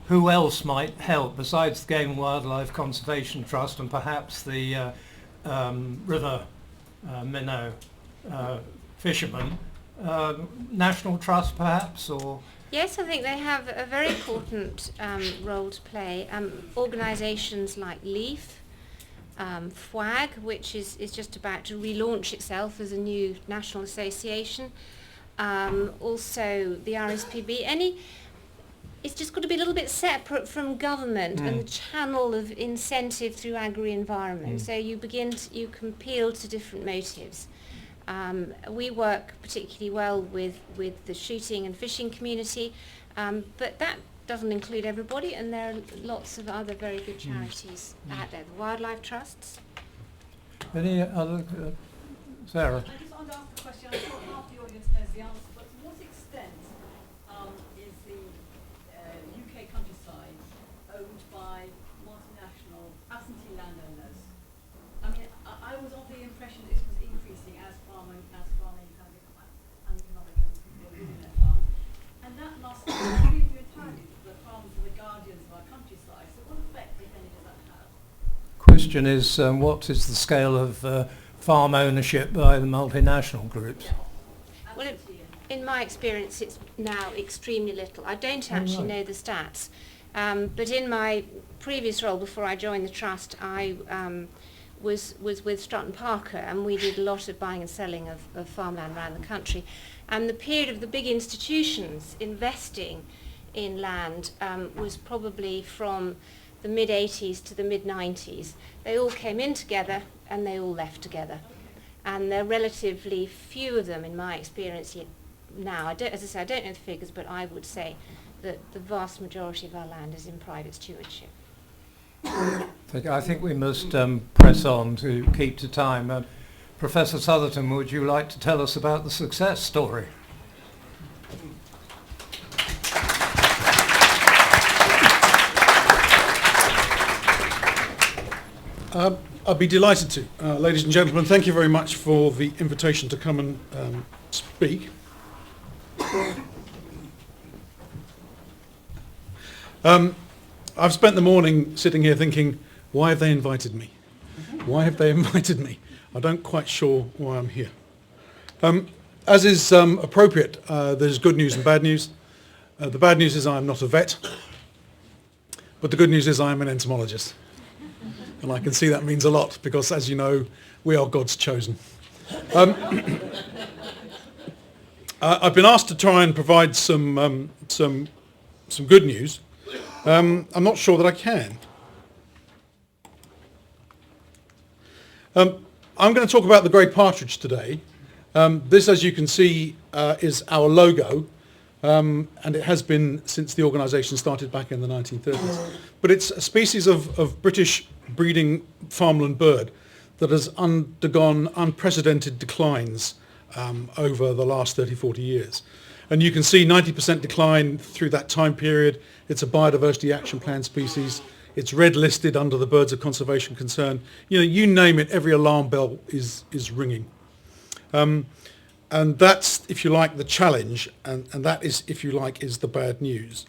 who else might help besides the Game and Wildlife Conservation Trust and perhaps the river minnow fishermen. National Trust perhaps, or? Yes, I think they have a very important role to play. Organisations like LEAF, FWAG, which is just about to relaunch itself as a new national association. Also the RSPB. It's just got to be a little bit separate from government and the channel of incentive through agri-environment. So you can appeal to different motives. We work particularly well with the shooting and fishing community, but that doesn't include everybody, and there are lots of other very good charities out there, the wildlife trusts. Any other? Sarah? I just want to ask a question. I'm sure half the audience knows the answer, but to what extent is the UK countryside owned by multinational absentee landowners? I mean, I was of the impression that this was increasing as farming kind of become uneconomic and people are losing their farms, and that must be entirely the farms are the guardians of our countryside. So what effect, if any, does that have? Question is, what is the scale of farm ownership by the multinational groups? Well, in my experience, it's now extremely little. I don't actually know the stats, but in my previous role before I joined the trust, I was with Stratton Parker, and we did a lot of buying and selling of farmland around the country. And the period of the big institutions investing in land was probably from the mid-80s to the mid-90s. They all came in together and they all left together. And there are relatively few of them in my experience now. As I say, I don't know the figures, but I would say that the vast majority of our land is in private stewardship. I think we must press on to keep to time. Professor Southerton, would you like to tell us about the success story? I'd be delighted to. Ladies and gentlemen, thank you very much for the invitation to come and speak. I've spent the morning sitting here thinking, why have they invited me? Why have they invited me? I don't quite sure why I'm here. As is appropriate, there's good news and bad news. The bad news is I'm not a vet, but the good news is I'm an entomologist. And I can see that means a lot because, as you know, we are God's chosen. I've been asked to try and provide some good news. I'm not sure that I can. I'm going to talk about the grey partridge today. This, as you can see, is our logo, and it has been since the organisation started back in the 1930s. But it's a species of British breeding farmland bird that has undergone unprecedented declines over the last 30, 40 years. And you can see 90% decline through that time period. It's a biodiversity action plan species. It's red listed under the Birds of Conservation Concern. You know, you name it, every alarm bell is ringing. And that's, if you like, the challenge, and that is, if you like, is the bad news.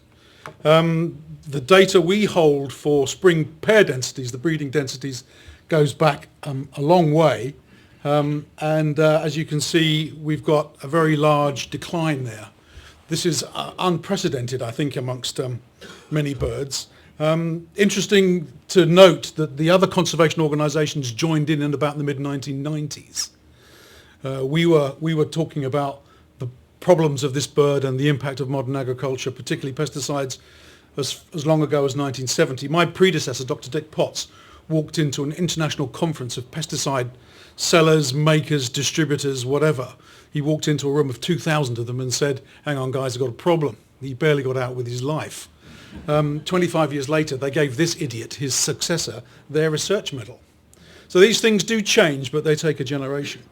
The data we hold for spring pair densities, the breeding densities, goes back a long way. As you can see, we've got a very large decline there. This is unprecedented, I think, amongst many birds. Interesting to note that the other conservation organisations joined in about the mid-1990s. We were talking about the problems of this bird and the impact of modern agriculture, particularly pesticides, as long ago as 1970. My predecessor, Dr. Dick Potts, walked into an international conference of pesticide sellers, makers, distributors, whatever. He walked into a room of 2,000 of them and said, hang on guys, I've got a problem. He barely got out with his life. 25 years later, they gave this idiot, his successor, their research medal. So these things do change, but they take a generation.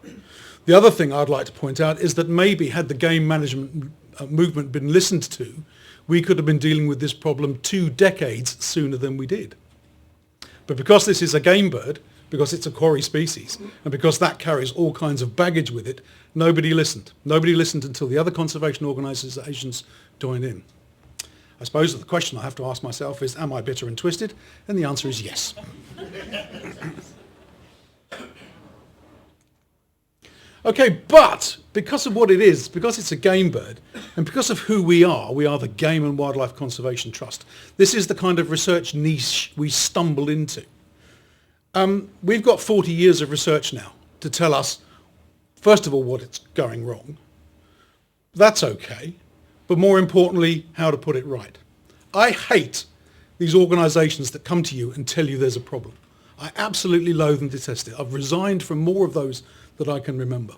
The other thing I'd like to point out is that maybe had the game management movement been listened to, we could have been dealing with this problem 2 decades sooner than we did. But because this is a game bird, because it's a quarry species, and because that carries all kinds of baggage with it, nobody listened. Nobody listened until the other conservation organisations joined in. I suppose that the question I have to ask myself is, am I bitter and twisted? And the answer is yes. Okay, but because of what it is, because it's a game bird, and because of who we are the Game and Wildlife Conservation Trust. This is the kind of research niche we stumbled into. We've got 40 years of research now to tell us, first of all, what it's going wrong. That's okay, but more importantly, how to put it right. I hate these organisations that come to you and tell you there's a problem. I absolutely loathe and detest it. I've resigned from more of those that I can remember.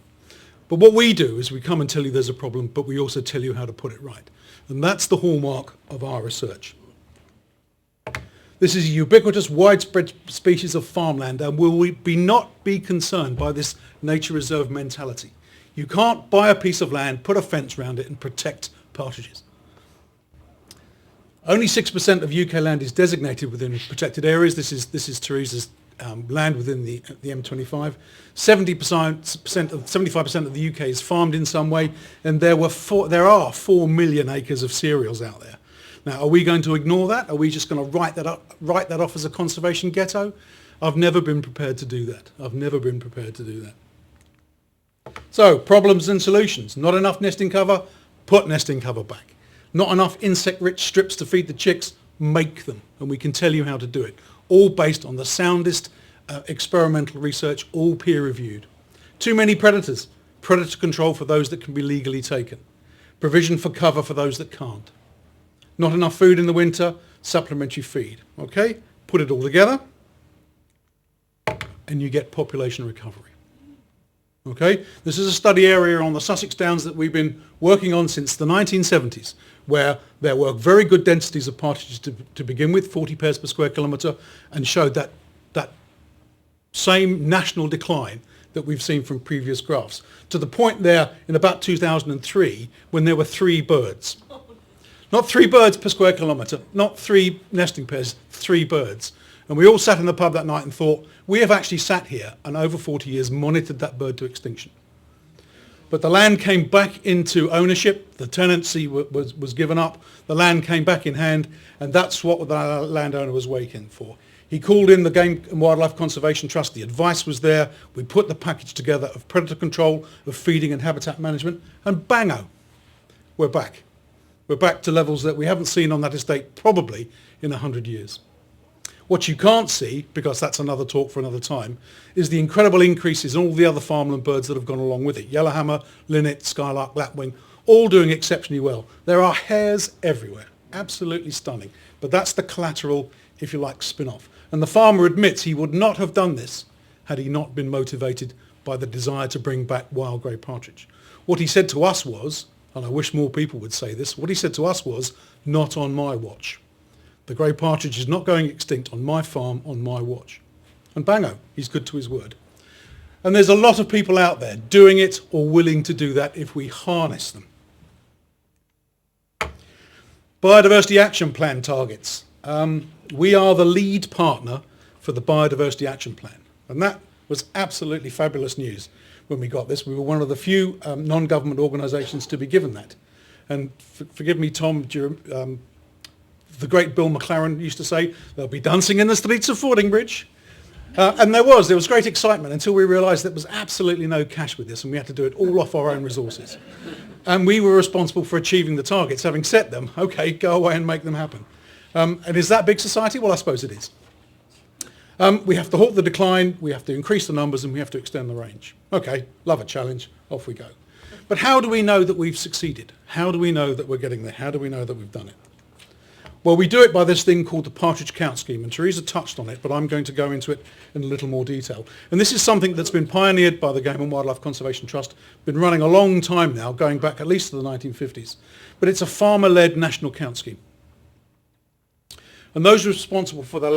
But what we do is we come and tell you there's a problem, but we also tell you how to put it right. And that's the hallmark of our research. This is a ubiquitous, widespread species of farmland, and will we not be concerned by this nature reserve mentality? You can't buy a piece of land, put a fence around it and protect partridges. Only 6% of UK land is designated within protected areas. This is Teresa's land within the M25. 75% of the UK is farmed in some way, and there are 4 million acres of cereals out there. Now, are we going to ignore that? Are we just going to write that off as a conservation ghetto? I've never been prepared to do that. I've never been prepared to do that. So, problems and solutions. Not enough nesting cover, put nesting cover back. Not enough insect-rich strips to feed the chicks, make them. And we can tell you how to do it. All based on the soundest experimental research, all peer-reviewed. Too many predators. Predator control for those that can be legally taken. Provision for cover for those that can't. Not enough food in the winter, supplementary feed. Okay? Put it all together and you get population recovery. Okay? This is a study area on the Sussex Downs that we've been working on since the 1970s, where there were very good densities of partridges to begin with, 40 pairs per square kilometre, and showed that same national decline that we've seen from previous graphs, to the point there in about 2003 when there were 3 birds. Not 3 birds per square kilometre, not 3 nesting pairs, 3 birds. And we all sat in the pub that night and thought, we have actually sat here and over 40 years monitored that bird to extinction. But the land came back into ownership, the tenancy was given up, the land came back in hand, and that's what the landowner was waiting for. He called in the Game and Wildlife Conservation Trust, the advice was there, we put the package together of predator control, of feeding and habitat management, and bango, we're back. We're back to levels that we haven't seen on that estate probably in 100 years. What you can't see, because that's another talk for another time, is the incredible increases in all the other farmland birds that have gone along with it. Yellowhammer, linnet, skylark, lapwing, all doing exceptionally well. There are hares everywhere, absolutely stunning. But that's the collateral, if you like, spin-off. And the farmer admits he would not have done this had he not been motivated by the desire to bring back wild grey partridge. What he said to us was, and I wish more people would say this, what he said to us was, not on my watch. The grey partridge is not going extinct on my farm on my watch. And bango, he's good to his word. And there's a lot of people out there doing it or willing to do that if we harness them. Biodiversity Action Plan targets. We are the lead partner for the Biodiversity Action Plan. And that was absolutely fabulous news when we got this. We were one of the few non-government organisations to be given that. And forgive me, Tom, the great Bill McLaren used to say, they'll be dancing in the streets of Fordingbridge. And there was great excitement until we realised there was absolutely no cash with this and we had to do it all off our own resources. And we were responsible for achieving the targets, having set them, okay, go away and make them happen. And is that big society? Well, I suppose it is. We have to halt the decline, we have to increase the numbers and we have to extend the range. Okay, love a challenge, off we go. But how do we know that we've succeeded? How do we know that we're getting there? How do we know that we've done it? Well, we do it by this thing called the Partridge Count Scheme, and Teresa touched on it, but I'm going to go into it in a little more detail. And this is something that's been pioneered by the Game and Wildlife Conservation Trust, been running a long time now, going back at least to the 1950s. But it's a farmer-led national count scheme. And those responsible for their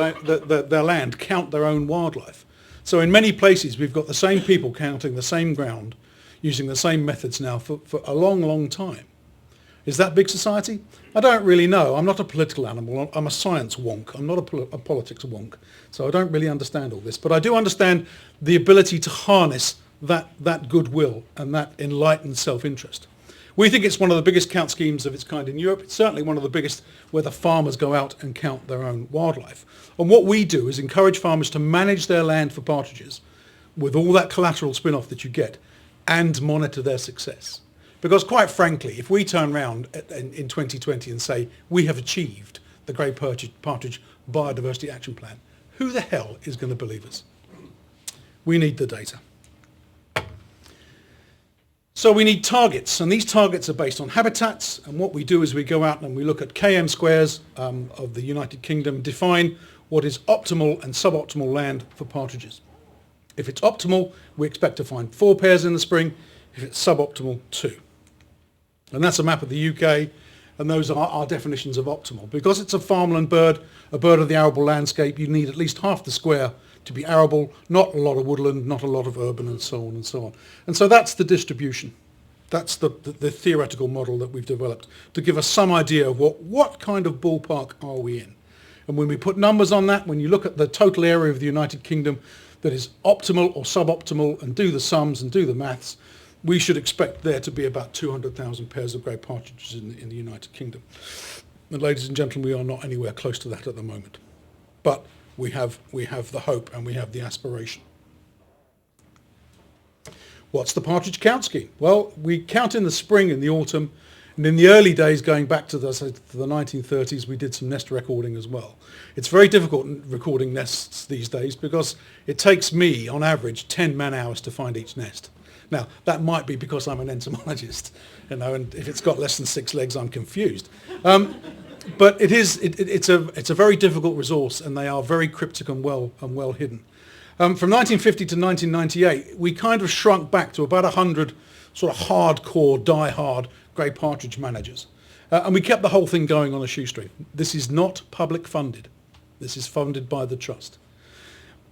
land count their own wildlife. So in many places, we've got the same people counting the same ground, using the same methods now for a long, long time. Is that big society? I don't really know. I'm not a political animal. I'm a science wonk. I'm not a politics wonk. So I don't really understand all this. But I do understand the ability to harness that goodwill and that enlightened self-interest. We think it's one of the biggest count schemes of its kind in Europe. It's certainly one of the biggest where the farmers go out and count their own wildlife. And what we do is encourage farmers to manage their land for partridges with all that collateral spin-off that you get and monitor their success. Because quite frankly, if we turn around in 2020 and say we have achieved the Grey Partridge Biodiversity Action Plan, who the hell is going to believe us? We need the data. So we need targets, and these targets are based on habitats, and what we do is we go out and we look at km squares of the United Kingdom, define what is optimal and suboptimal land for partridges. If it's optimal, we expect to find 4 pairs in the spring. If it's suboptimal, 2. And that's a map of the UK, and those are our definitions of optimal. Because it's a farmland bird, a bird of the arable landscape, you need at least half the square to be arable, not a lot of woodland, not a lot of urban, and so on and so on. And so that's the distribution. That's the theoretical model that we've developed to give us some idea of what kind of ballpark are we in. And when we put numbers on that, when you look at the total area of the United Kingdom that is optimal or suboptimal and do the sums and do the maths, we should expect there to be about 200,000 pairs of grey partridges in the United Kingdom. And ladies and gentlemen, we are not anywhere close to that at the moment. But we have the hope and we have the aspiration. What's the partridge count scheme? Well, we count in the spring and the autumn, and in the early days, going back to the 1930s, we did some nest recording as well. It's very difficult recording nests these days because it takes me, on average, 10 man-hours to find each nest. Now, that might be because I'm an entomologist, and if it's got less than 6 legs, I'm confused. But it's a very difficult resource, and they are very cryptic and well hidden. From 1950 to 1998, we kind of shrunk back to about 100 sort of hardcore, die-hard grey partridge managers. And we kept the whole thing going on a shoestring. This is not public funded. This is funded by the trust.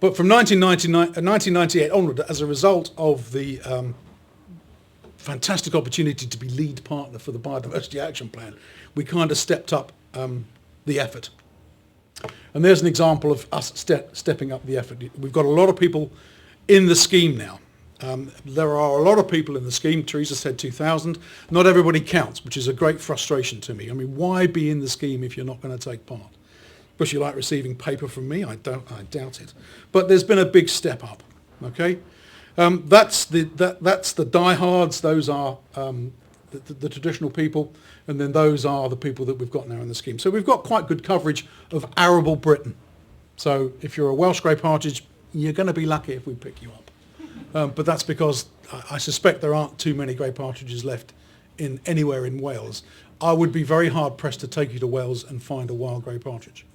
But from 1998 onward, as a result of the fantastic opportunity to be lead partner for the Biodiversity Action Plan, we kind of stepped up the effort. And there's an example of us stepping up the effort. We've got a lot of people in the scheme now. There are a lot of people in the scheme. Teresa said 2,000. Not everybody counts, which is a great frustration to me. I mean, why be in the scheme if you're not going to take part? Because you like receiving paper from me? I doubt it. But there's been a big step up. Okay, that's the diehards. Those are the traditional people, and then those are the people that we've got now in the scheme. So we've got quite good coverage of arable Britain. So if you're a Welsh grey partridge, you're going to be lucky if we pick you up. But that's because I suspect there aren't too many grey partridges left anywhere in Wales. I would be very hard pressed to take you to Wales and find a wild grey partridge.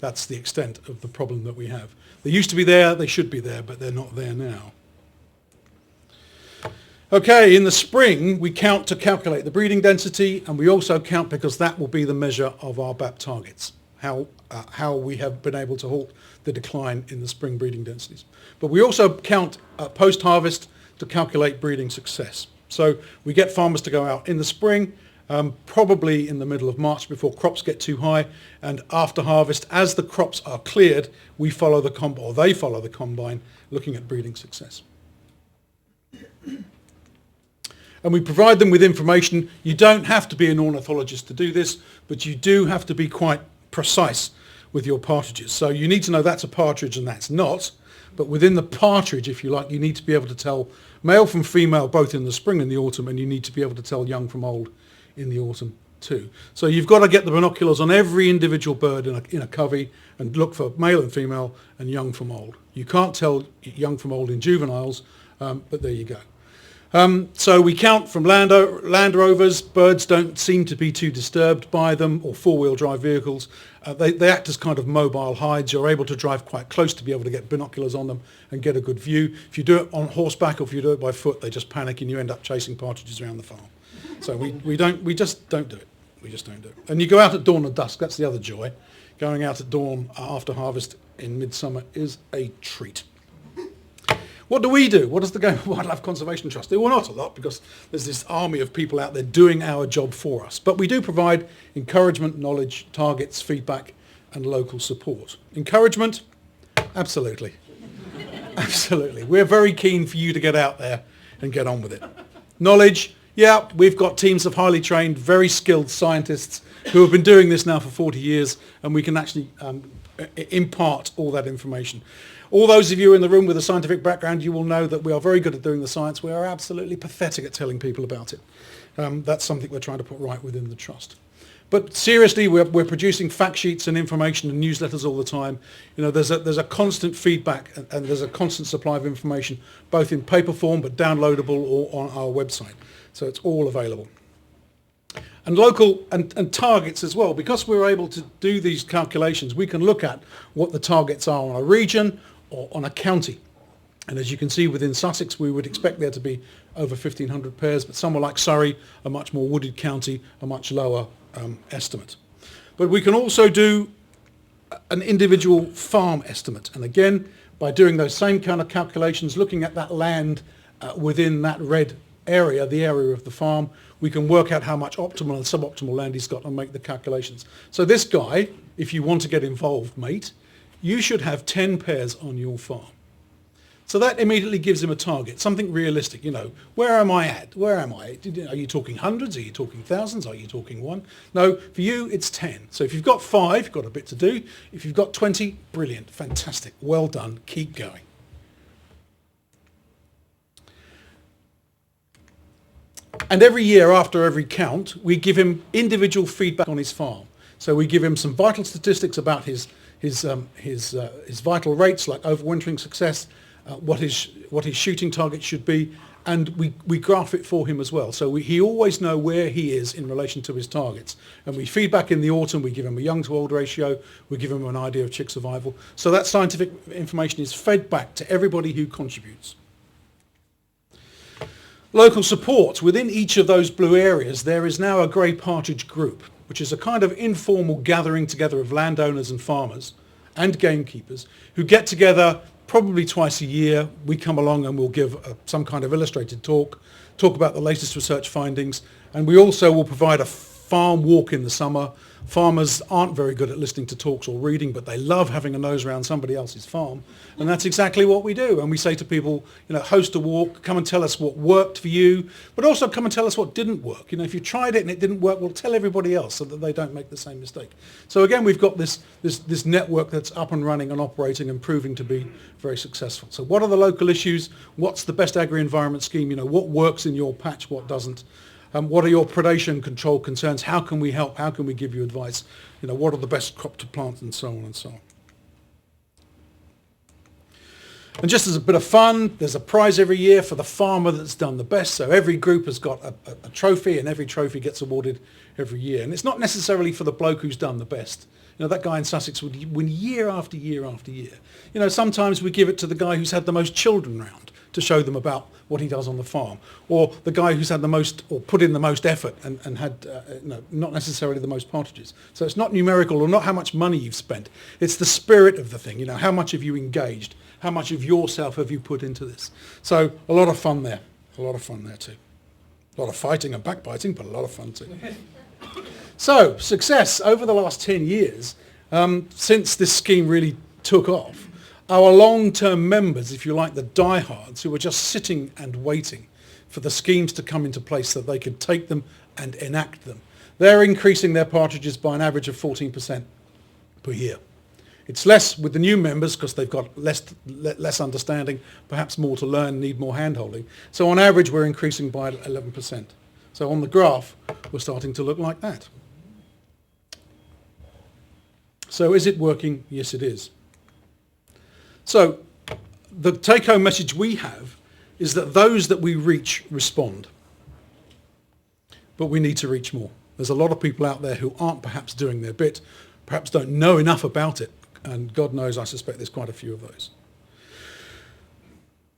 That's the extent of the problem that we have. They used to be there, they should be there, but they're not there now. Okay, in the spring we count to calculate the breeding density, and we also count because that will be the measure of our BAP targets, how we have been able to halt the decline in the spring breeding densities. But we also count post-harvest to calculate breeding success. So we get farmers to go out in the spring, probably in the middle of March before crops get too high, and after harvest, as the crops are cleared, we follow the combine, or they follow the combine, looking at breeding success. And we provide them with information. You don't have to be an ornithologist to do this, but you do have to be quite precise with your partridges. So you need to know that's a partridge and that's not, but within the partridge, if you like, you need to be able to tell male from female both in the spring and the autumn, and you need to be able to tell young from old in the autumn too. So you've got to get the binoculars on every individual bird in a covey and look for male and female and young from old. You can't tell young from old in juveniles, but there you go. So we count from Land Rovers. Birds don't seem to be too disturbed by them, or four-wheel drive vehicles. They act as kind of mobile hides. You're able to drive quite close to be able to get binoculars on them and get a good view. If you do it on horseback or if you do it by foot, they just panic and you end up chasing partridges around the farm. So we just don't do it. We just don't do it. And you go out at dawn or dusk. That's the other joy. Going out at dawn after harvest in midsummer is a treat. What do we do? What does the Game and Wildlife Conservation Trust do? Well, not a lot, because there's this army of people out there doing our job for us. But we do provide encouragement, knowledge, targets, feedback, and local support. Encouragement? Absolutely. Absolutely. We're very keen for you to get out there and get on with it. Knowledge? Yeah, we've got teams of highly trained, very skilled scientists who have been doing this now for 40 years, and we can actually impart all that information. All those of you in the room with a scientific background, you will know that we are very good at doing the science. We are absolutely pathetic at telling people about it. That's something we're trying to put right within the trust. But seriously, we're producing fact sheets and information and newsletters all the time. You know, there's a constant feedback and there's a constant supply of information, both in paper form but downloadable or on our website. So it's all available. And local and targets as well. Because we're able to do these calculations, we can look at what the targets are on a region or on a county. And as you can see within Sussex, we would expect there to be over 1,500 pairs, but somewhere like Surrey, a much more wooded county, a much lower estimate. But we can also do an individual farm estimate. And again, by doing those same kind of calculations, looking at that land within that red area, the area of the farm, we can work out how much optimal and suboptimal land he's got and make the calculations. So this guy, if you want to get involved, mate, you should have 10 pairs on your farm. So that immediately gives him a target, something realistic. You know, where am I at? Where am I? Are you talking hundreds? Are you talking thousands? Are you talking one? No, for you, it's 10. So if you've got 5, you've got a bit to do. If you've got 20, brilliant, fantastic, well done, keep going. And every year after every count, we give him individual feedback on his farm. So we give him some vital statistics about his vital rates, like overwintering success, what his shooting target should be, and we graph it for him as well. So he always knows where he is in relation to his targets. And we feed back in the autumn, we give him a young to old ratio, we give him an idea of chick survival. So that scientific information is fed back to everybody who contributes. Local support. Within each of those blue areas, there is now a grey partridge group, which is a kind of informal gathering together of landowners and farmers and gamekeepers who get together probably twice a year. We come along and we'll give some kind of illustrated talk about the latest research findings, and we also will provide a farm walk in the summer. Farmers aren't very good at listening to talks or reading, but they love having a nose around somebody else's farm, and that's exactly what we do. And we say to people, you know, host a walk, come and tell us what worked for you, but also come and tell us what didn't work. You know, if you tried it and it didn't work, well, tell everybody else so that they don't make the same mistake. So again, we've got this network that's up and running and operating and proving to be very successful. So what are the local issues? What's the best agri-environment scheme? You know, what works in your patch, what doesn't? What are your predation control concerns? How can we help? How can we give you advice? You know, what are the best crop to plant, and so on and so on. And just as a bit of fun, there's a prize every year for the farmer that's done the best. So every group has got a trophy, and every trophy gets awarded every year. And it's not necessarily for the bloke who's done the best. You know, that guy in Sussex would win year after year after year. You know, sometimes we give it to the guy who's had the most children round to show them about what he does on the farm, or the guy who's had the most, or put in the most effort and had, not necessarily the most partridges. So it's not numerical or not how much money you've spent. It's the spirit of the thing. You know, how much have you engaged? How much of yourself have you put into this? So a lot of fun there. A lot of fun there too. A lot of fighting and backbiting, but a lot of fun too. So success over the last 10 years, since this scheme really took off, our long-term members, if you like, the diehards, who were just sitting and waiting for the schemes to come into place so that they could take them and enact them, they're increasing their partridges by an average of 14% per year. It's less with the new members because they've got less understanding, perhaps more to learn, need more hand-holding. So on average, we're increasing by 11%. So on the graph, we're starting to look like that. So is it working? Yes, it is. So the take-home message we have is that those that we reach respond. But we need to reach more. There's a lot of people out there who aren't perhaps doing their bit, perhaps don't know enough about it, and God knows I suspect there's quite a few of those.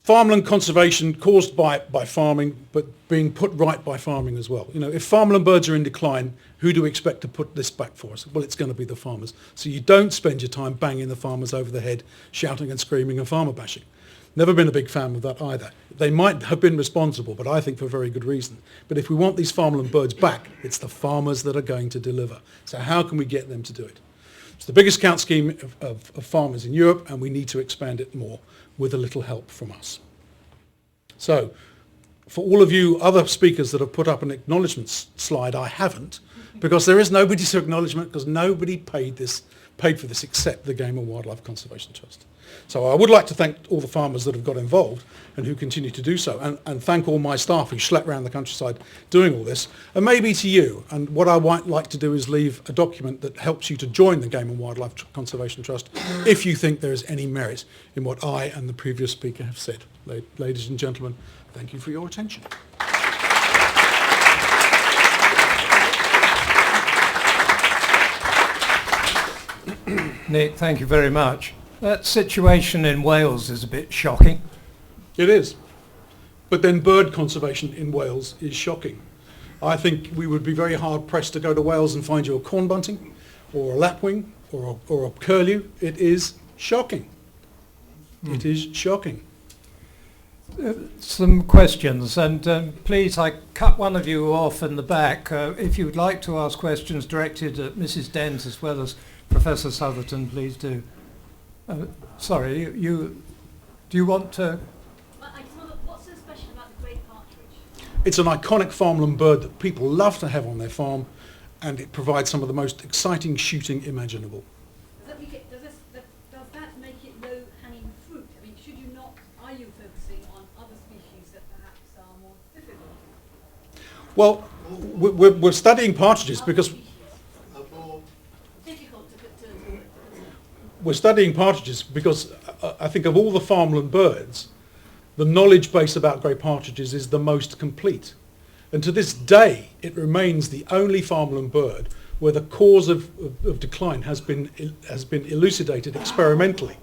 Farmland conservation caused by farming, but being put right by farming as well. You know, if farmland birds are in decline, who do we expect to put this back for us? Well, it's going to be the farmers. So you don't spend your time banging the farmers over the head, shouting and screaming and farmer bashing. Never been a big fan of that either. They might have been responsible, but I think for very good reason. But if we want these farmland birds back, it's the farmers that are going to deliver. So how can we get them to do it? It's the biggest count scheme of farmers in Europe, and we need to expand it more with a little help from us. So, for all of you other speakers that have put up an acknowledgement slide, I haven't, because there is nobody to acknowledgement, because nobody paid for this except the Game and Wildlife Conservation Trust. So I would like to thank all the farmers that have got involved and who continue to do so, and thank all my staff who schlep around the countryside doing all this, and maybe to you. And what I might like to do is leave a document that helps you to join the Game and Wildlife Conservation Trust if you think there is any merit in what I and the previous speaker have said. Ladies and gentlemen, thank you for your attention. Nick, thank you very much. That situation in Wales is a bit shocking. It is. But then bird conservation in Wales is shocking. I think we would be very hard pressed to go to Wales and find you a corn bunting or a lapwing or a curlew. It is shocking. It is shocking. Some questions, and please, I cut one of you off in the back. If you would like to ask questions directed at Mrs. Dent as well as Professor Southerton, please do. Sorry, do you want to? What's so special about the grey partridge? It's an iconic farmland bird that people love to have on their farm, and it provides some of the most exciting shooting imaginable. Does that make it low-hanging fruit? I mean, should you not? Are you focusing on other species that perhaps are more difficult? Well, we're studying partridges because we're studying partridges because I think of all the farmland birds, the knowledge base about grey partridges is the most complete. And to this day, it remains the only farmland bird where the cause of decline has been elucidated experimentally.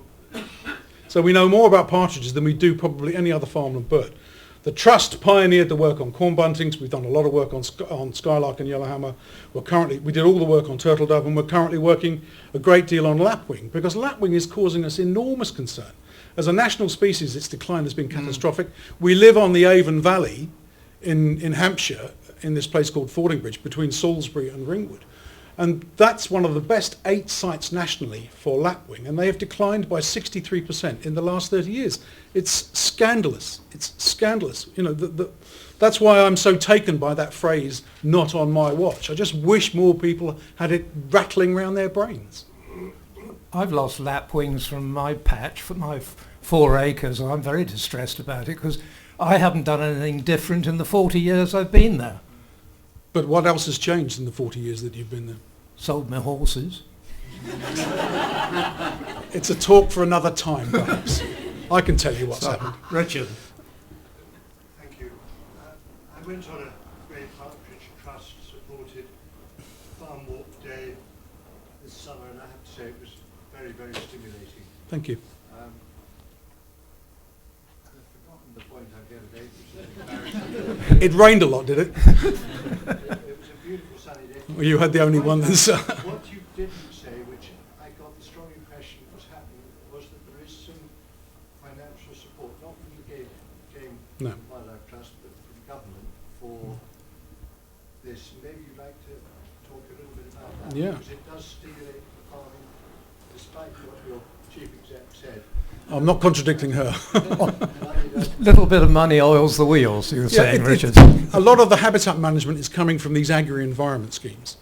So we know more about partridges than we do probably any other farmland bird. The Trust pioneered the work on corn buntings. We've done a lot of work on skylark and yellowhammer. We did all the work on turtle dove, and we're currently working a great deal on lapwing, because lapwing is causing us enormous concern. As a national species, its decline has been catastrophic. We live on the Avon Valley in Hampshire, in this place called Fordingbridge, between Salisbury and Ringwood. And that's one of the best 8 sites nationally for lapwing, and they have declined by 63% in the last 30 years. It's scandalous. It's scandalous. You know, that's why I'm so taken by that phrase, "not on my watch." I just wish more people had it rattling around their brains. I've lost lapwings from my patch, for my 4 acres, and I'm very distressed about it because I haven't done anything different in the 40 years I've been there. But what else has changed in the 40 years that you've been there? Sold my horses. It's a talk for another time, perhaps. I can tell you what's happened. Richard. Thank you. I went on a Great Partridge Trust supported farm walk day this summer, and I have to say it was very, very stimulating. Thank you. I've forgotten the point I gave at 8, which is embarrassing. It rained a lot, did it? It was a beautiful sunny day. Well, you had the only one that's... What you didn't say, which I got the strong impression was happening, was that there is some financial support, not from the Game No. and Wildlife Trust, but from government for this. Maybe you'd like to talk a little bit about that, Yeah. because it does stimulate the farming, despite what your chief exec said. I'm not contradicting her. Little bit of money oils the wheels, you were saying, Richard. A lot of the habitat management is coming from these agri-environment schemes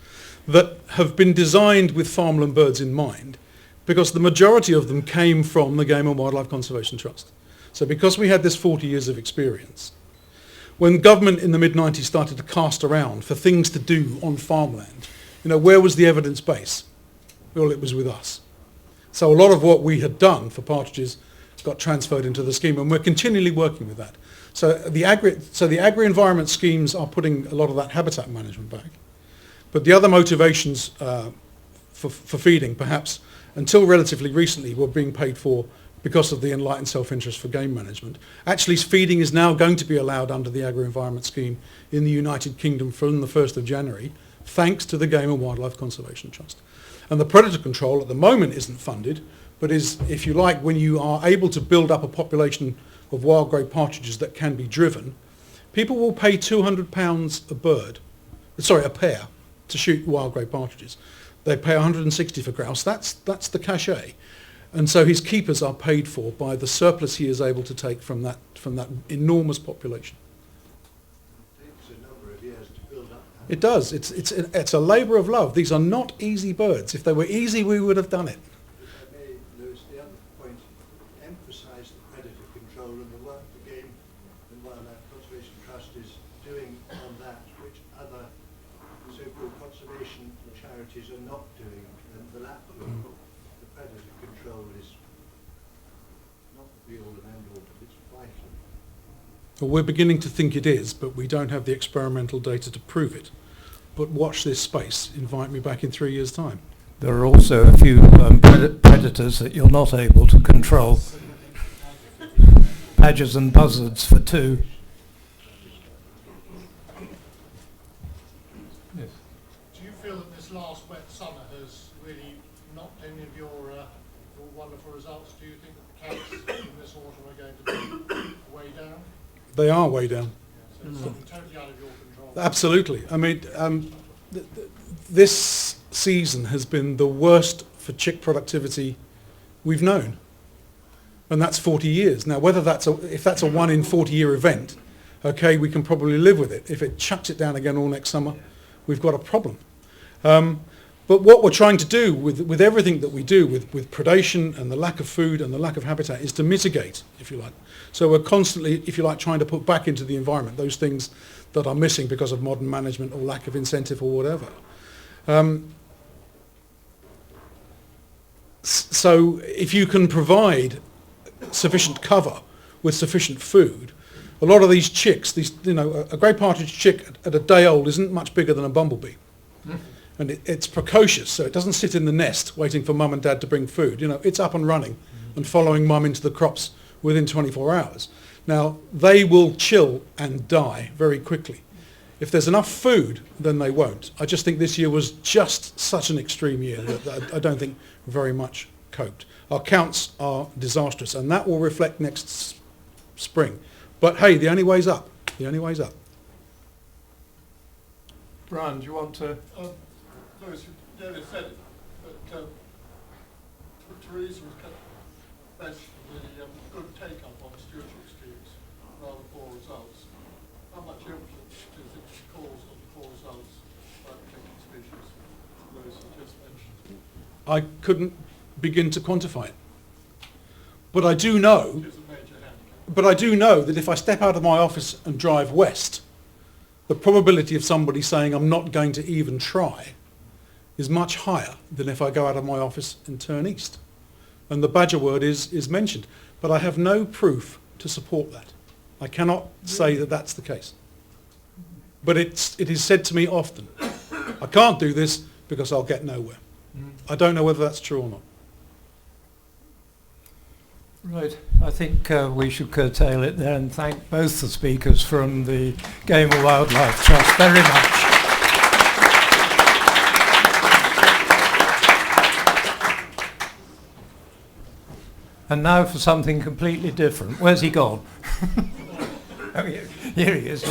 that have been designed with farmland birds in mind, because the majority of them came from the Game and Wildlife Conservation Trust. So because we had this 40 years of experience, when government in the mid-90s started to cast around for things to do on farmland, where was the evidence base? Well, it was with us. So a lot of what we had done for partridges got transferred into the scheme, and we're continually working with that. So the agri-environment schemes are putting a lot of that habitat management back. But the other motivations for feeding, perhaps until relatively recently, were being paid for because of the enlightened self-interest for game management. Actually, feeding is now going to be allowed under the agri-environment scheme in the United Kingdom from the 1st of January, thanks to the Game and Wildlife Conservation Trust. And the predator control at the moment isn't funded, but is, if you like, when you are able to build up a population of wild grey partridges that can be driven, people will pay £200 a pair to shoot wild grey partridges. They pay 160 for grouse. That's the cachet. And so his keepers are paid for by the surplus he is able to take from that enormous population. It does. It's a labour of love. These are not easy birds. If they were easy, we would have done it. If I may, Lewis, the other point, emphasise the predator control and the work the Game and Wildlife Conservation Trust is doing on that, which other so-called conservation charities are not doing. And the lack of the predator control is not the be-all and end-all, but it's vital. Well, we're beginning to think it is, but we don't have the experimental data to prove it. But watch this space. Invite me back in 3 years' time. There are also a few predators that you're not able to control. Badgers and buzzards for 2. Yes. Do you feel that this last wet summer has really knocked any of your wonderful results? Do you think that the counts in this autumn are going to be way down? They are way down. Yeah, so it's something totally out of your control. Absolutely. I mean, this season has been the worst for chick productivity we've known, and that's 40 years. Now, whether if that's a 1 in 40 year event, okay, we can probably live with it. If it chucks it down again all next summer, we've got a problem. But what we're trying to do with everything that we do with predation and the lack of food and the lack of habitat is to mitigate, if you like. So we're constantly, if you like, trying to put back into the environment those things that are missing because of modern management or lack of incentive or whatever. So if you can provide sufficient cover with sufficient food, a lot of these chicks, a grey partridge chick at a day old isn't much bigger than a bumblebee. And it's precocious, so it doesn't sit in the nest waiting for mum and dad to bring food. It's up and running and following mum into the crops within 24 hours. Now, they will chill and die very quickly. If there's enough food, then they won't. I just think this year was just such an extreme year that I don't think very much coped. Our counts are disastrous, and that will reflect next spring. But hey, the only way's up. The only way's up. Brian, do you want to... Lewis, you nearly said it, but Theresa was mentioned the good take-up on stewardship schemes, rather poor results. How much influence do you think she calls on the poor results by protecting species? Lewis has just mentioned. I couldn't begin to quantify it. But I do know... Which is a major handicap. But I do know that if I step out of my office and drive west, the probability of somebody saying I'm not going to even try is much higher than if I go out of my office and turn east. and the badger word is mentioned. But I have no proof to support that. I cannot say that that's the case. But it is said to me often, I can't do this because I'll get nowhere. I don't know whether that's true or not. Right, I think we should curtail it there and thank both the speakers from the Game and Wildlife Trust very much. And now for something completely different. Where's he gone? Oh, here he is.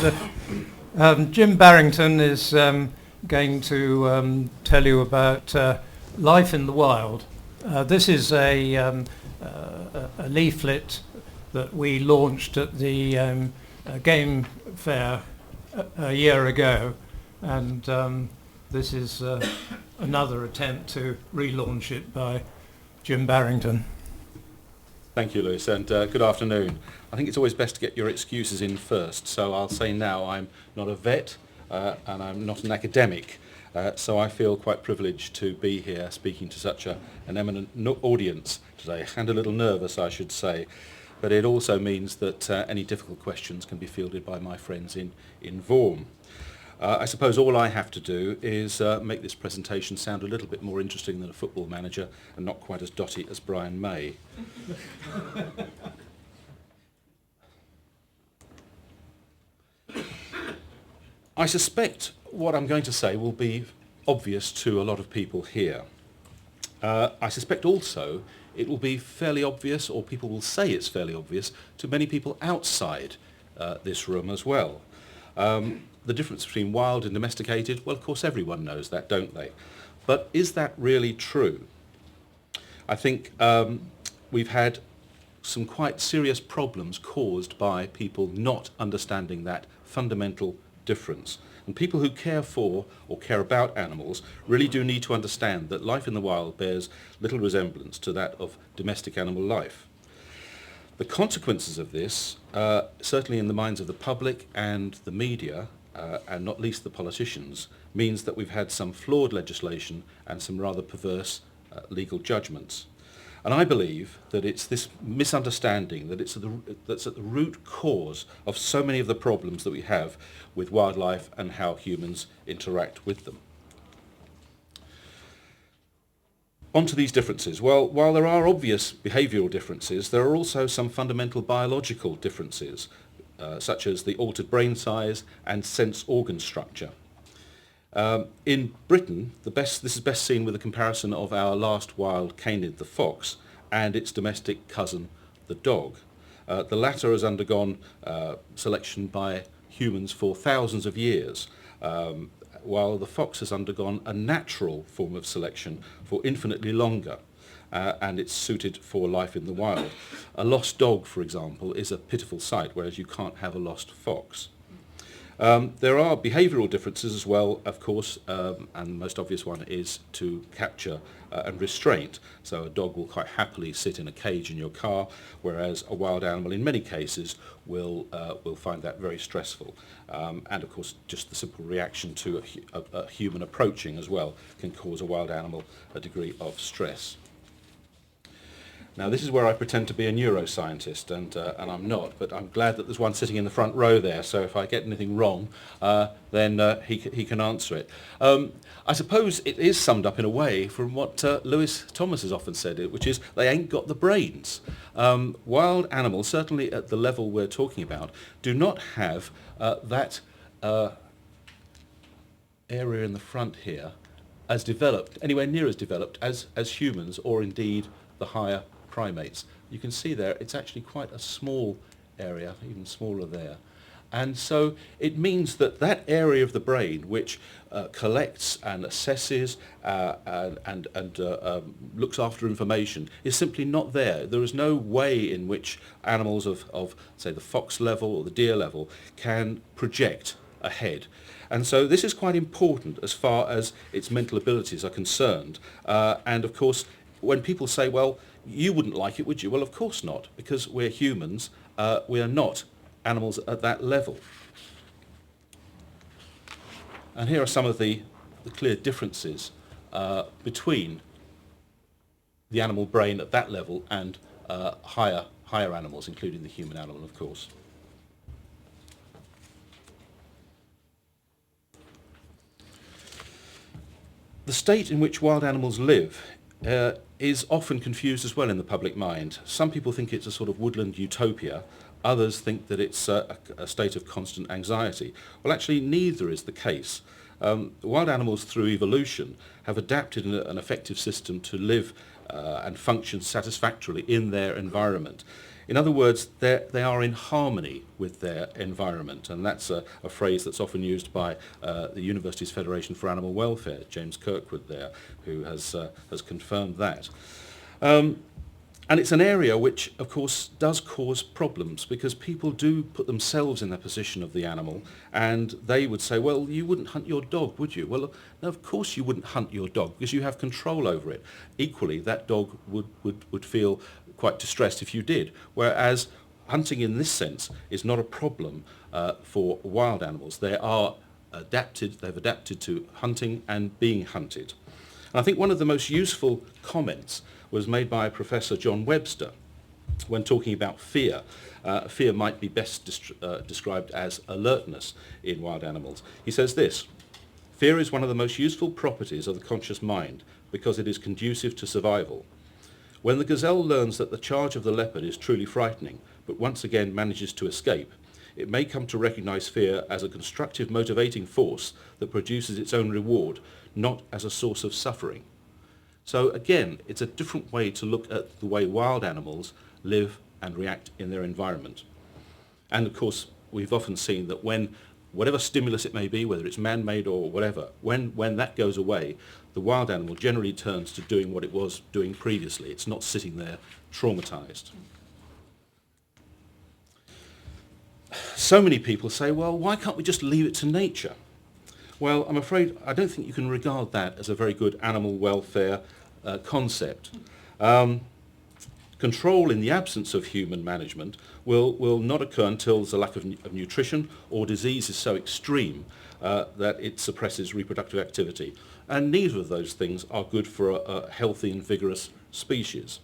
Jim Barrington is going to tell you about life in the wild. This is a leaflet that we launched at the game fair a year ago, and this is another attempt to relaunch it by Jim Barrington. Thank you, Lewis, and good afternoon. I think it's always best to get your excuses in first, so I'll say now I'm not a vet and I'm not an academic, so I feel quite privileged to be here speaking to such an eminent audience today, and a little nervous, I should say, but it also means that any difficult questions can be fielded by my friends in Vorm. I suppose all I have to do is make this presentation sound a little bit more interesting than a football manager and not quite as dotty as Brian May. I suspect what I'm going to say will be obvious to a lot of people here. I suspect also it will be fairly obvious, or people will say it's fairly obvious, to many people outside this room as well. The difference between wild and domesticated, well, of course everyone knows that, don't they? But is that really true? I think we've had some quite serious problems caused by people not understanding that fundamental difference. And people who care for or care about animals really do need to understand that life in the wild bears little resemblance to that of domestic animal life. The consequences of this, certainly in the minds of the public and the media, and not least the politicians, means that we've had some flawed legislation and some rather perverse legal judgments. And I believe that it's this misunderstanding that's at the root cause of so many of the problems that we have with wildlife and how humans interact with them. On to these differences. Well, while there are obvious behavioural differences, there are also some fundamental biological differences, such as the altered brain size and sense organ structure. In Britain, this is best seen with a comparison of our last wild canid, the fox, and its domestic cousin, the dog. The latter has undergone selection by humans for thousands of years, while the fox has undergone a natural form of selection for infinitely longer. And it's suited for life in the wild. A lost dog, for example, is a pitiful sight, whereas you can't have a lost fox. There are behavioural differences as well, of course, and the most obvious one is to capture and restraint. So a dog will quite happily sit in a cage in your car, whereas a wild animal in many cases will find that very stressful. And of course just the simple reaction to a human approaching as well can cause a wild animal a degree of stress. Now this is where I pretend to be a neuroscientist, and I'm not, but I'm glad that there's one sitting in the front row there, so if I get anything wrong, then he can answer it. I suppose it is summed up in a way from what Lewis Thomas has often said, which is they ain't got the brains. Wild animals, certainly at the level we're talking about, do not have that area in the front here as developed, anywhere near as developed as humans, or indeed the higher primates. You can see there it's actually quite a small area, even smaller there. And so it means that that area of the brain which collects and assesses and looks after information is simply not there. There is no way in which animals of say the fox level or the deer level can project ahead. And so this is quite important as far as its mental abilities are concerned. And of course when people say, well, you wouldn't like it, would you? Well, of course not, because we're humans. We are not animals at that level. And here are some of the clear differences between the animal brain at that level and higher animals, including the human animal, of course. The state in which wild animals live is often confused as well in the public mind. Some people think it's a sort of woodland utopia. Others think that it's a state of constant anxiety. Well, actually, neither is the case. Wild animals, through evolution, have adapted an effective system to live and function satisfactorily in their environment. In other words, they are in harmony with their environment, and that's a phrase that's often used by the University's Federation for Animal Welfare, James Kirkwood there, who has confirmed that. And it's an area which, of course, does cause problems, because people do put themselves in the position of the animal, and they would say, well, you wouldn't hunt your dog, would you? Well, no, of course you wouldn't hunt your dog, because you have control over it. Equally, that dog would feel quite distressed if you did, whereas hunting in this sense is not a problem for wild animals. They've adapted to hunting and being hunted. And I think one of the most useful comments was made by Professor John Webster when talking about fear. Fear might be best described as alertness in wild animals. He says this: "Fear is one of the most useful properties of the conscious mind because it is conducive to survival. When the gazelle learns that the charge of the leopard is truly frightening, but once again manages to escape, it may come to recognize fear as a constructive motivating force that produces its own reward, not as a source of suffering." So again, it's a different way to look at the way wild animals live and react in their environment. And of course, we've often seen that when whatever stimulus it may be, whether it's man-made or whatever, when that goes away, the wild animal generally turns to doing what it was doing previously. It's not sitting there traumatized. So many people say, well, why can't we just leave it to nature? Well, I'm afraid I don't think you can regard that as a very good animal welfare concept. Control in the absence of human management will not occur until there's a lack of nutrition or disease is so extreme that it suppresses reproductive activity. And neither of those things are good for a healthy and vigorous species.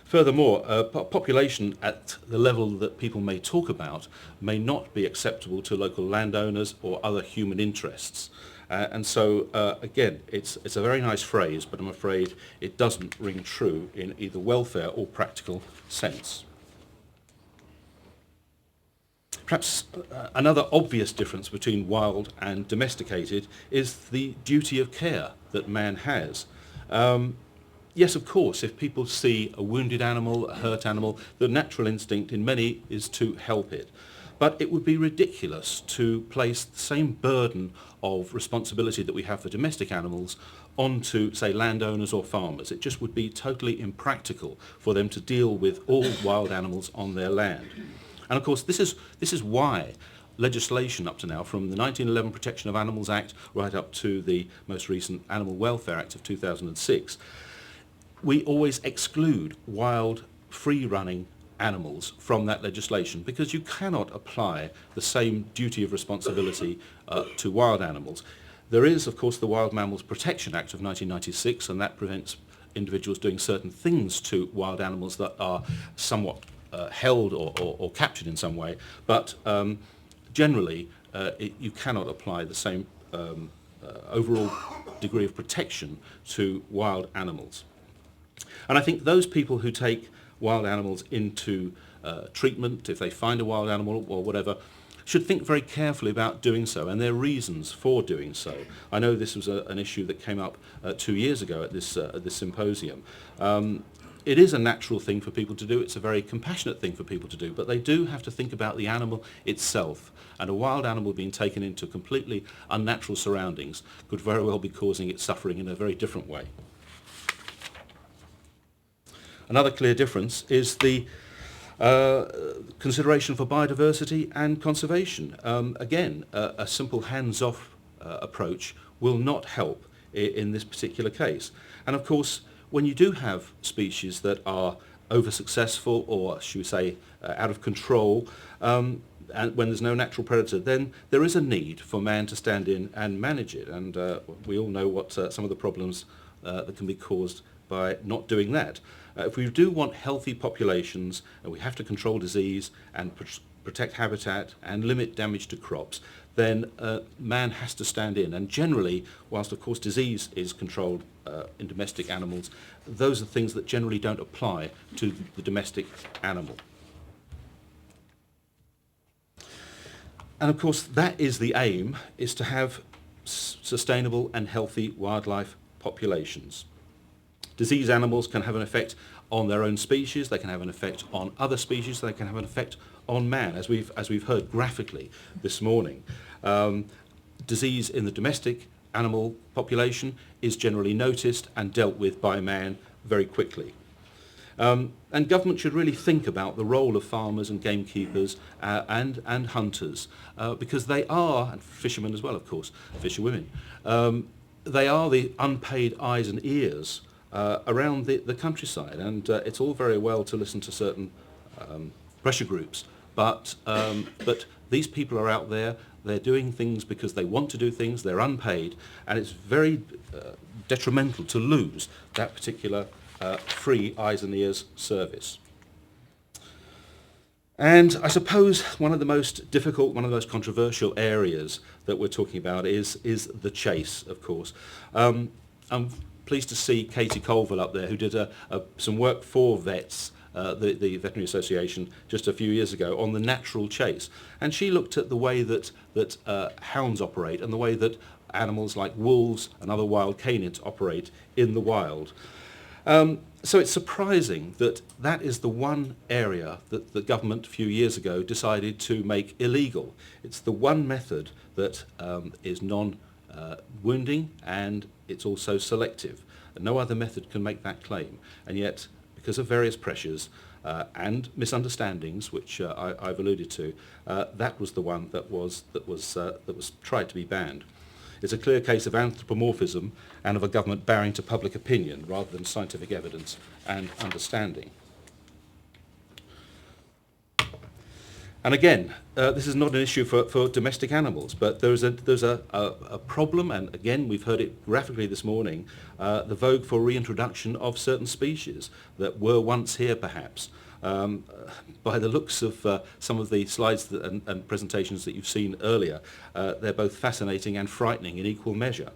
Furthermore, population at the level that people may talk about may not be acceptable to local landowners or other human interests. And so, again, it's a very nice phrase, but I'm afraid it doesn't ring true in either welfare or practical sense. Perhaps another obvious difference between wild and domesticated is the duty of care that man has. Yes, of course, if people see a wounded animal, a hurt animal, the natural instinct in many is to help it. But it would be ridiculous to place the same burden of responsibility that we have for domestic animals onto, say, landowners or farmers. It just would be totally impractical for them to deal with all wild animals on their land. And of course, this is why legislation up to now, from the 1911 Protection of Animals Act right up to the most recent Animal Welfare Act of 2006, we always exclude wild, free-running animals from that legislation, because you cannot apply the same duty of responsibility to wild animals. There is, of course, the Wild Mammals Protection Act of 1996, and that prevents individuals doing certain things to wild animals that are somewhat held or captured in some way, but generally you cannot apply the same overall degree of protection to wild animals. And I think those people who take wild animals into treatment, if they find a wild animal or whatever, should think very carefully about doing so and their reasons for doing so. I know this was an issue that came up 2 years ago at this symposium. It is a natural thing for people to do. It's a very compassionate thing for people to do, but they do have to think about the animal itself. And a wild animal being taken into completely unnatural surroundings could very well be causing it suffering in a very different way. Another clear difference is the consideration for biodiversity and conservation. Again, a simple hands-off approach will not help in this particular case. And of course, when you do have species that are over-successful or, should we say, out of control, and when there's no natural predator, then there is a need for man to stand in and manage it. And we all know what some of the problems that can be caused by not doing that. If we do want healthy populations, and we have to control disease and protect habitat and limit damage to crops, then man has to stand in. And generally, whilst of course disease is controlled in domestic animals, those are things that generally don't apply to the domestic animal. And of course that is the aim, is to have sustainable and healthy wildlife populations. Disease animals can have an effect on their own species, they can have an effect on other species, they can have an effect on man, as we've heard graphically this morning. Disease in the domestic animal population is generally noticed and dealt with by man very quickly. And government should really think about the role of farmers and gamekeepers and hunters, because they are, and fishermen as well of course, fisherwomen, they are the unpaid eyes and ears around the countryside, and it's all very well to listen to certain pressure groups, but these people are out there, they're doing things because they want to do things, they're unpaid, and it's very detrimental to lose that particular free eyes and ears service. And I suppose one of the most difficult, one of the most controversial areas that we're talking about is the chase, of course. I'm pleased to see Katie Colville up there, who did some work for vets, the Veterinary Association, just a few years ago on the natural chase. And she looked at the way that hounds operate and the way that animals like wolves and other wild canines operate in the wild. So it's surprising that that is the one area that the government a few years ago decided to make illegal. It's the one method that is non-wounding and it's also selective. No other method can make that claim. And yet, because of various pressures and misunderstandings, which I've alluded to, that was the one that was tried to be banned. It's a clear case of anthropomorphism and of a government bowing to public opinion rather than scientific evidence and understanding. And again, this is not an issue for domestic animals, but there's a problem, and again we've heard it graphically this morning, the vogue for reintroduction of certain species that were once here perhaps. By the looks of some of the slides and presentations that you've seen earlier, they're both fascinating and frightening in equal measure.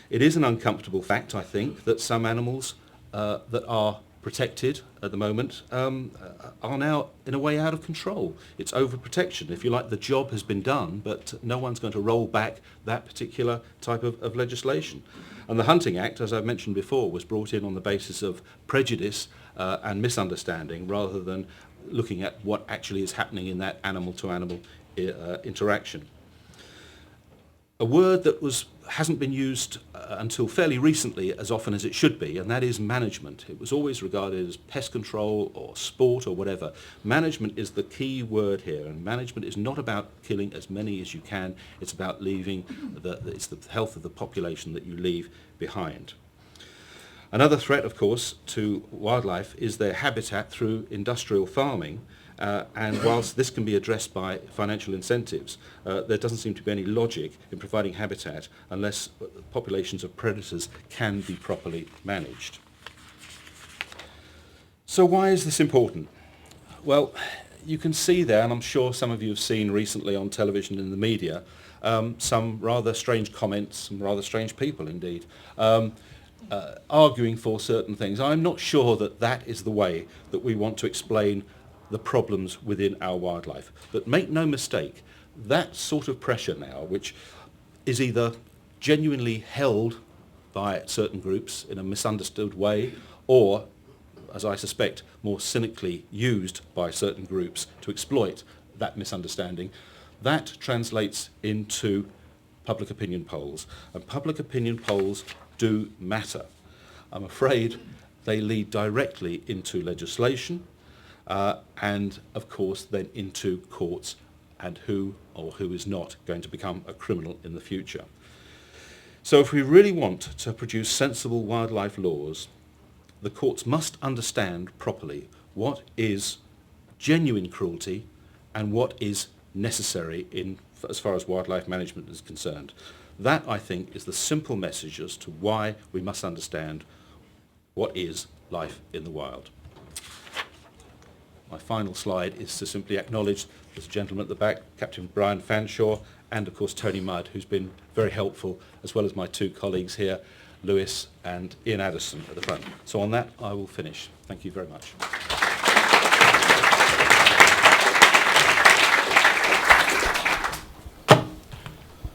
It is an uncomfortable fact, I think, that some animals that are protected at the moment are now in a way out of control. It's overprotection. If you like, the job has been done, but no one's going to roll back that particular type of legislation. And the Hunting Act, as I've mentioned before, was brought in on the basis of prejudice and misunderstanding rather than looking at what actually is happening in that animal-to-animal interaction. A word that hasn't been used until fairly recently as often as it should be, and that is management. It was always regarded as pest control or sport or whatever. Management is the key word here, and management is not about killing as many as you can. It's about leaving, it's the health of the population that you leave behind. Another threat, of course, to wildlife is their habitat through industrial farming. And whilst this can be addressed by financial incentives, there doesn't seem to be any logic in providing habitat unless populations of predators can be properly managed. So why is this important? Well, you can see there, and I'm sure some of you have seen recently on television and in the media, some rather strange comments, some rather strange people indeed, arguing for certain things. I'm not sure that that is the way that we want to explain the problems within our wildlife. But make no mistake, that sort of pressure now, which is either genuinely held by certain groups in a misunderstood way, or, as I suspect, more cynically used by certain groups to exploit that misunderstanding, that translates into public opinion polls. And public opinion polls do matter. I'm afraid they lead directly into legislation, and of course then into courts and who or who is not going to become a criminal in the future. So if we really want to produce sensible wildlife laws, the courts must understand properly what is genuine cruelty and what is necessary as far as wildlife management is concerned. That, I think, is the simple message as to why we must understand what is life in the wild. My final slide is to simply acknowledge this gentleman at the back, Captain Brian Fanshawe, and of course Tony Mudd, who's been very helpful, as well as my two colleagues here, Lewis and Ian Addison at the front. So on that, I will finish. Thank you very much.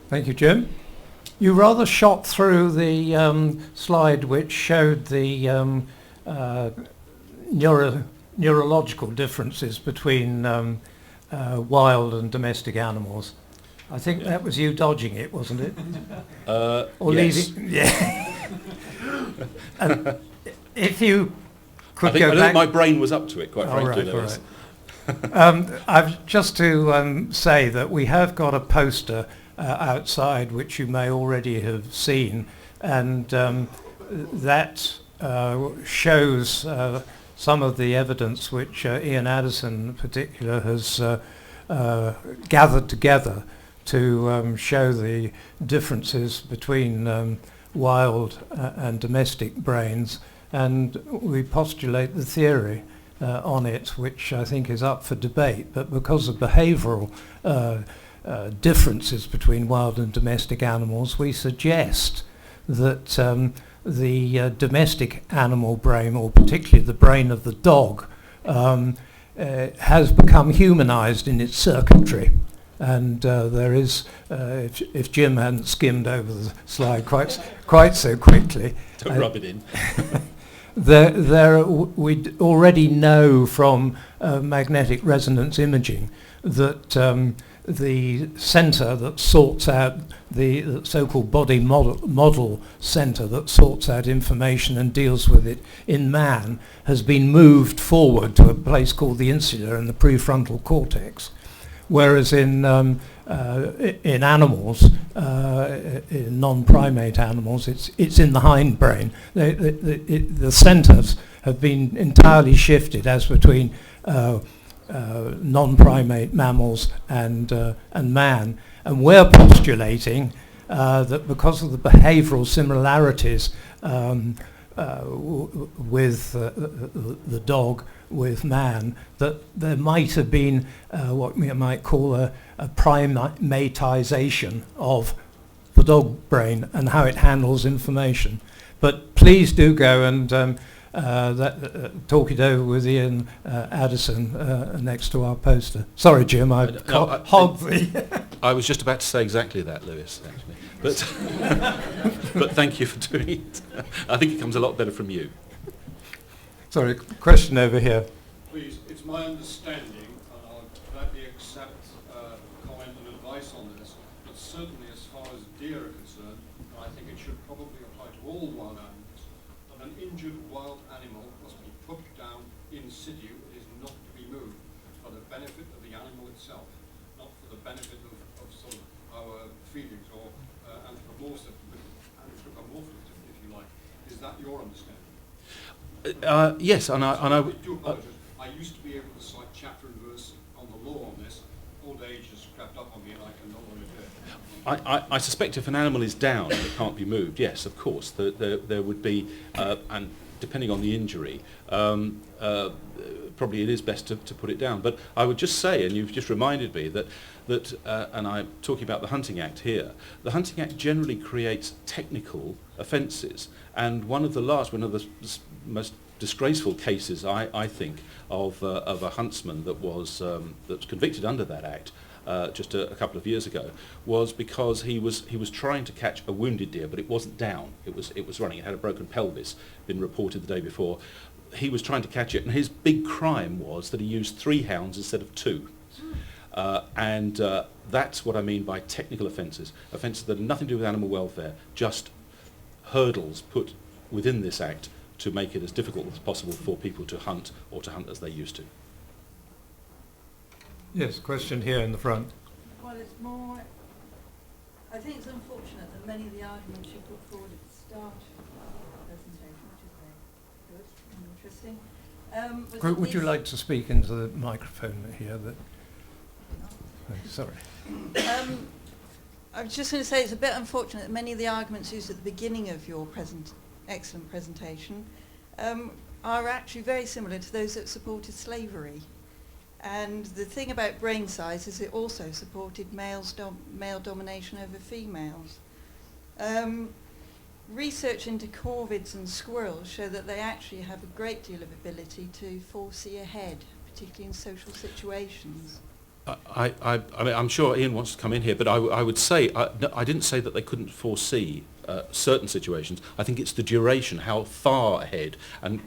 Thank you, Jim. You rather shot through the slide which showed the neurological differences between wild and domestic animals. I think that was you dodging it, wasn't it? Or yes. leading? Yeah. And if you could I go think back, my brain was up to it, quite frankly. all right. I've just to say that we have got a poster outside which you may already have seen, and that shows some of the evidence which Ian Addison in particular has gathered together to show the differences between wild and domestic brains, and we postulate the theory on it, which I think is up for debate, but because of behavioural differences between wild and domestic animals, we suggest that the domestic animal brain, or particularly the brain of the dog, has become humanised in its circuitry. And there is, if Jim hadn't skimmed over the slide quite so quickly, don't rub it in. We already know from magnetic resonance imaging that the centre that sorts out the so-called body model centre that sorts out information and deals with it in man has been moved forward to a place called the insula in the prefrontal cortex, whereas in animals, in non-primate animals, it's in the hindbrain. The centres have been entirely shifted as between non-primate mammals and man, and we're postulating that because of the behavioural similarities with the dog with man, that there might have been what we might call a primatisation of the dog brain and how it handles information. But please do go and talk it over with Ian Addison next to our poster. Sorry, Jim, I hogged the... I was just about to say exactly that, Lewis, actually. But, but thank you for doing it. I think it comes a lot better from you. Sorry, question over here. Please, it's my understanding, and I'll gladly accept comment and advice on this, but certainly as far as deer are concerned, and I think it should probably apply to all wild animals, that an injured wild animal must be put down in situ. It is not to be moved for the benefit of the animal itself, not for the benefit of sort of our feelings or anthropomorphism, if you like. Is that your understanding? Yes, and I do apologise. I used to be able to cite chapter and verse on the law on this. Old age has crept up on me and I can no longer do it. I suspect if an animal is down and it can't be moved, yes, of course, there would be, and depending on the injury, probably it is best to put it down. But I would just say, and you've just reminded me that and I'm talking about the Hunting Act here, the Hunting Act generally creates technical offences, and one of the most disgraceful cases, I think, of a huntsman that was convicted under that act just a couple of years ago, was because he was trying to catch a wounded deer, but it wasn't down. It was running. It had a broken pelvis, been reported the day before. He was trying to catch it, and his big crime was that he used 3 hounds instead of 2. And that's what I mean by technical offences that have nothing to do with animal welfare, just hurdles put within this act to make it as difficult as possible for people to hunt, or to hunt as they used to. Yes, question here in the front. Well, it's more... I think it's unfortunate that many of the arguments you put forward at the start of the presentation, which is very good, Would you like to speak into the microphone here? Sorry. I was just going to say it's a bit unfortunate that many of the arguments used at the beginning of your excellent presentation are actually very similar to those that supported slavery. And the thing about brain size is it also supported male domination over females. Research into corvids and squirrels show that they actually have a great deal of ability to foresee ahead, particularly in social situations. I mean, I'm sure Ian wants to come in here, but I would say, I didn't say that they couldn't foresee certain situations. I think it's the duration, how far ahead, and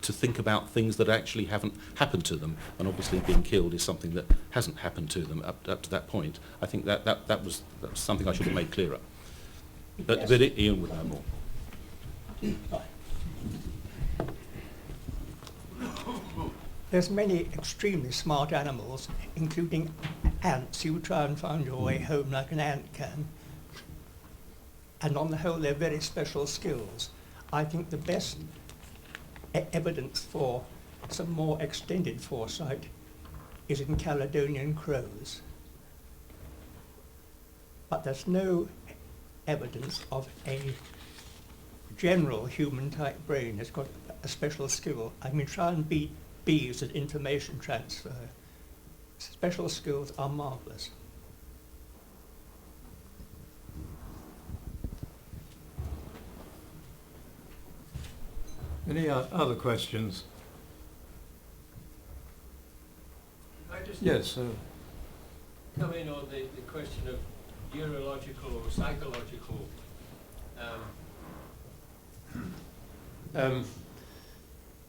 to think about things that actually haven't happened to them, and obviously being killed is something that hasn't happened to them up to that point. I think that was something I should have made clearer. But Ian would know more. There's many extremely smart animals, including ants. You try and find your way home like an ant can. And on the whole, they're very special skills. I think the best evidence for some more extended foresight is in Caledonian crows. But there's no evidence of a general human-type brain that's got a special skill. I mean, try and beat bees at information transfer. Special skills are marvellous. Any other questions? Yes. Come in on the question of neurological or psychological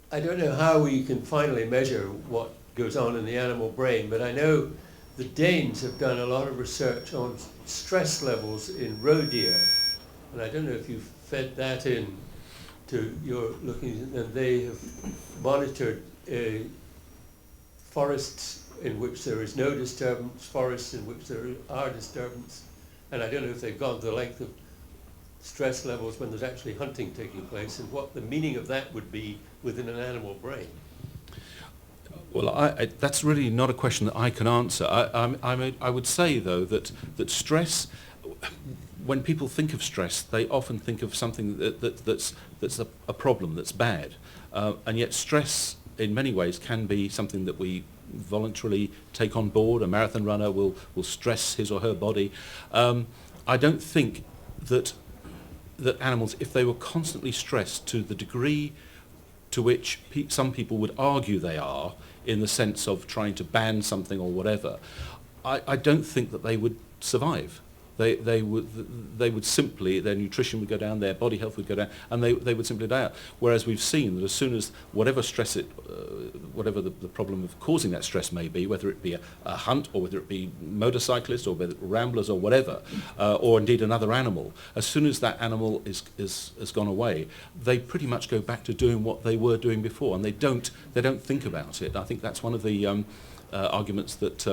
I don't know how we can finally measure what goes on in the animal brain, but I know the Danes have done a lot of research on stress levels in roe deer, and I don't know if you've fed that in to your looking, and they have monitored forests in which there is no disturbance, forests in which there are disturbance, and I don't know if they've gone to the length of stress levels when there's actually hunting taking place, and what the meaning of that would be within an animal brain. Well, that's really not a question that I can answer. I would say, though, that stress, when people think of stress, they often think of something that's a problem, that's bad. And yet stress, in many ways, can be something that we voluntarily take on board. A marathon runner will stress his or her body. I don't think that animals, if they were constantly stressed to the degree to which some people would argue they are, in the sense of trying to ban something or whatever, I don't think that they would survive. They would simply, their nutrition would go down, their body health would go down, and they would simply die out. Whereas we've seen that as soon as whatever stress whatever the problem of causing that stress may be, whether it be a hunt or whether it be motorcyclists or whether ramblers or whatever, or indeed another animal, as soon as that animal has gone away, they pretty much go back to doing what they were doing before, and they don't think about it. I think that's one of the arguments that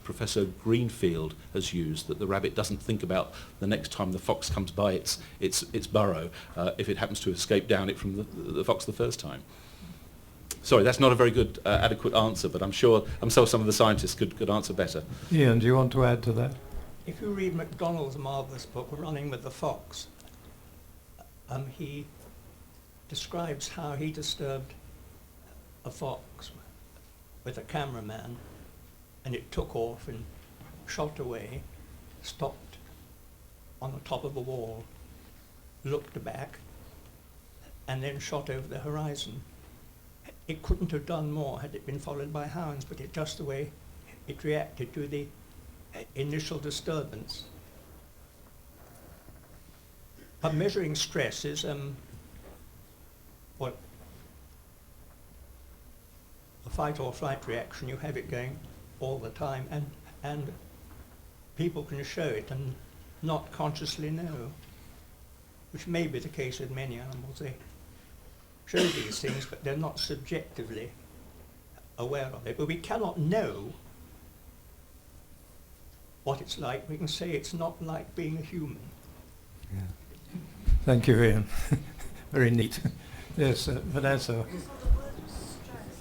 Professor Greenfield has used, that the rabbit doesn't think about the next time the fox comes by its burrow if it happens to escape down it from the fox the first time. Sorry, that's not a very good adequate answer, but I'm sure some of the scientists could answer better. Ian, do you want to add to that? If you read MacDonald's marvellous book, Running with the Fox, he describes how he disturbed a fox with a cameraman, and it took off and shot away, stopped on the top of a wall, looked back, and then shot over the horizon. It couldn't have done more had it been followed by hounds, but it just the way it reacted to the initial disturbance. But measuring stress is a fight or flight reaction. You have it going all the time, and people can show it and not consciously know, which may be the case with many animals. They show these things, but they're not subjectively aware of it. But we cannot know what it's like. We can say it's not like being a human. Yeah. Thank you, Ian. Very neat. Yes, Vanessa. So the word stress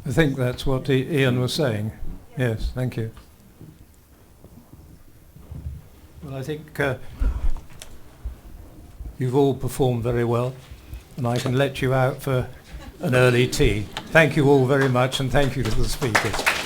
I think that's what Ian was saying. Yes, thank you. Well, I think you've all performed very well, and I can let you out for an early tea. Thank you all very much, and thank you to the speakers.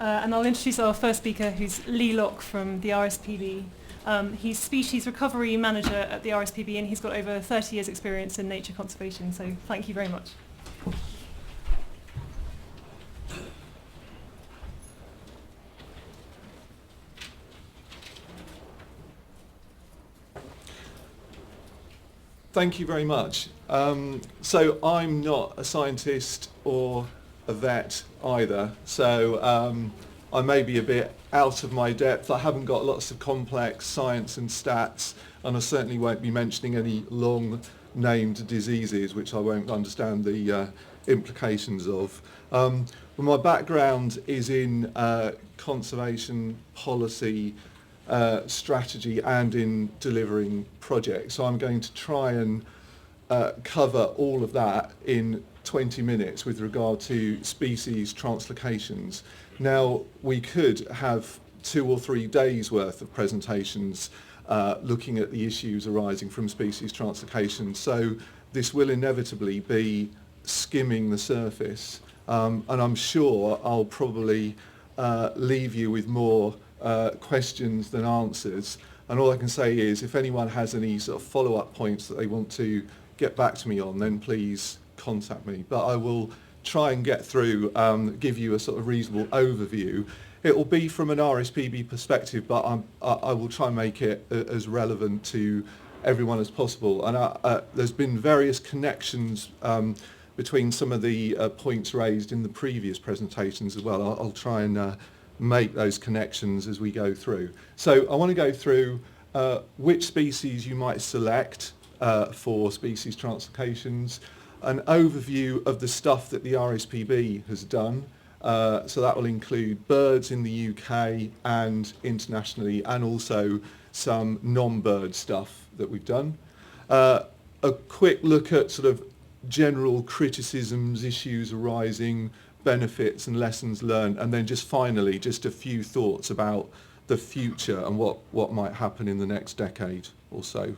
And I'll introduce our first speaker, who's Lee Locke from the RSPB. He's Species Recovery Manager at the RSPB, and he's got over 30 years' experience in nature conservation, so thank you very much. Thank you very much. So I'm not a scientist or a vet either, so I may be a bit out of my depth. I haven't got lots of complex science and stats, and I certainly won't be mentioning any long-named diseases which I won't understand the implications of. But my background is in conservation policy, strategy, and in delivering projects. So I'm going to try and cover all of that in 20 minutes with regard to species translocations. Now, we could have 2 or 3 days worth of presentations looking at the issues arising from species translocation, so this will inevitably be skimming the surface, and I'm sure I'll probably leave you with more questions than answers, and all I can say is if anyone has any sort of follow-up points that they want to get back to me on, then please contact me. But I will try and get through, give you a sort of reasonable overview. It will be from an RSPB perspective, but I will try and make it as relevant to everyone as possible. And there's been various connections between some of the points raised in the previous presentations as well. I'll try and make those connections as we go through. So I want to go through which species you might select for species translocations, an overview of the stuff that the RSPB has done. So that will include birds in the UK and internationally, and also some non-bird stuff that we've done. A quick look at sort of general criticisms, issues arising, benefits and lessons learned, and then just finally just a few thoughts about the future and what might happen in the next decade or so.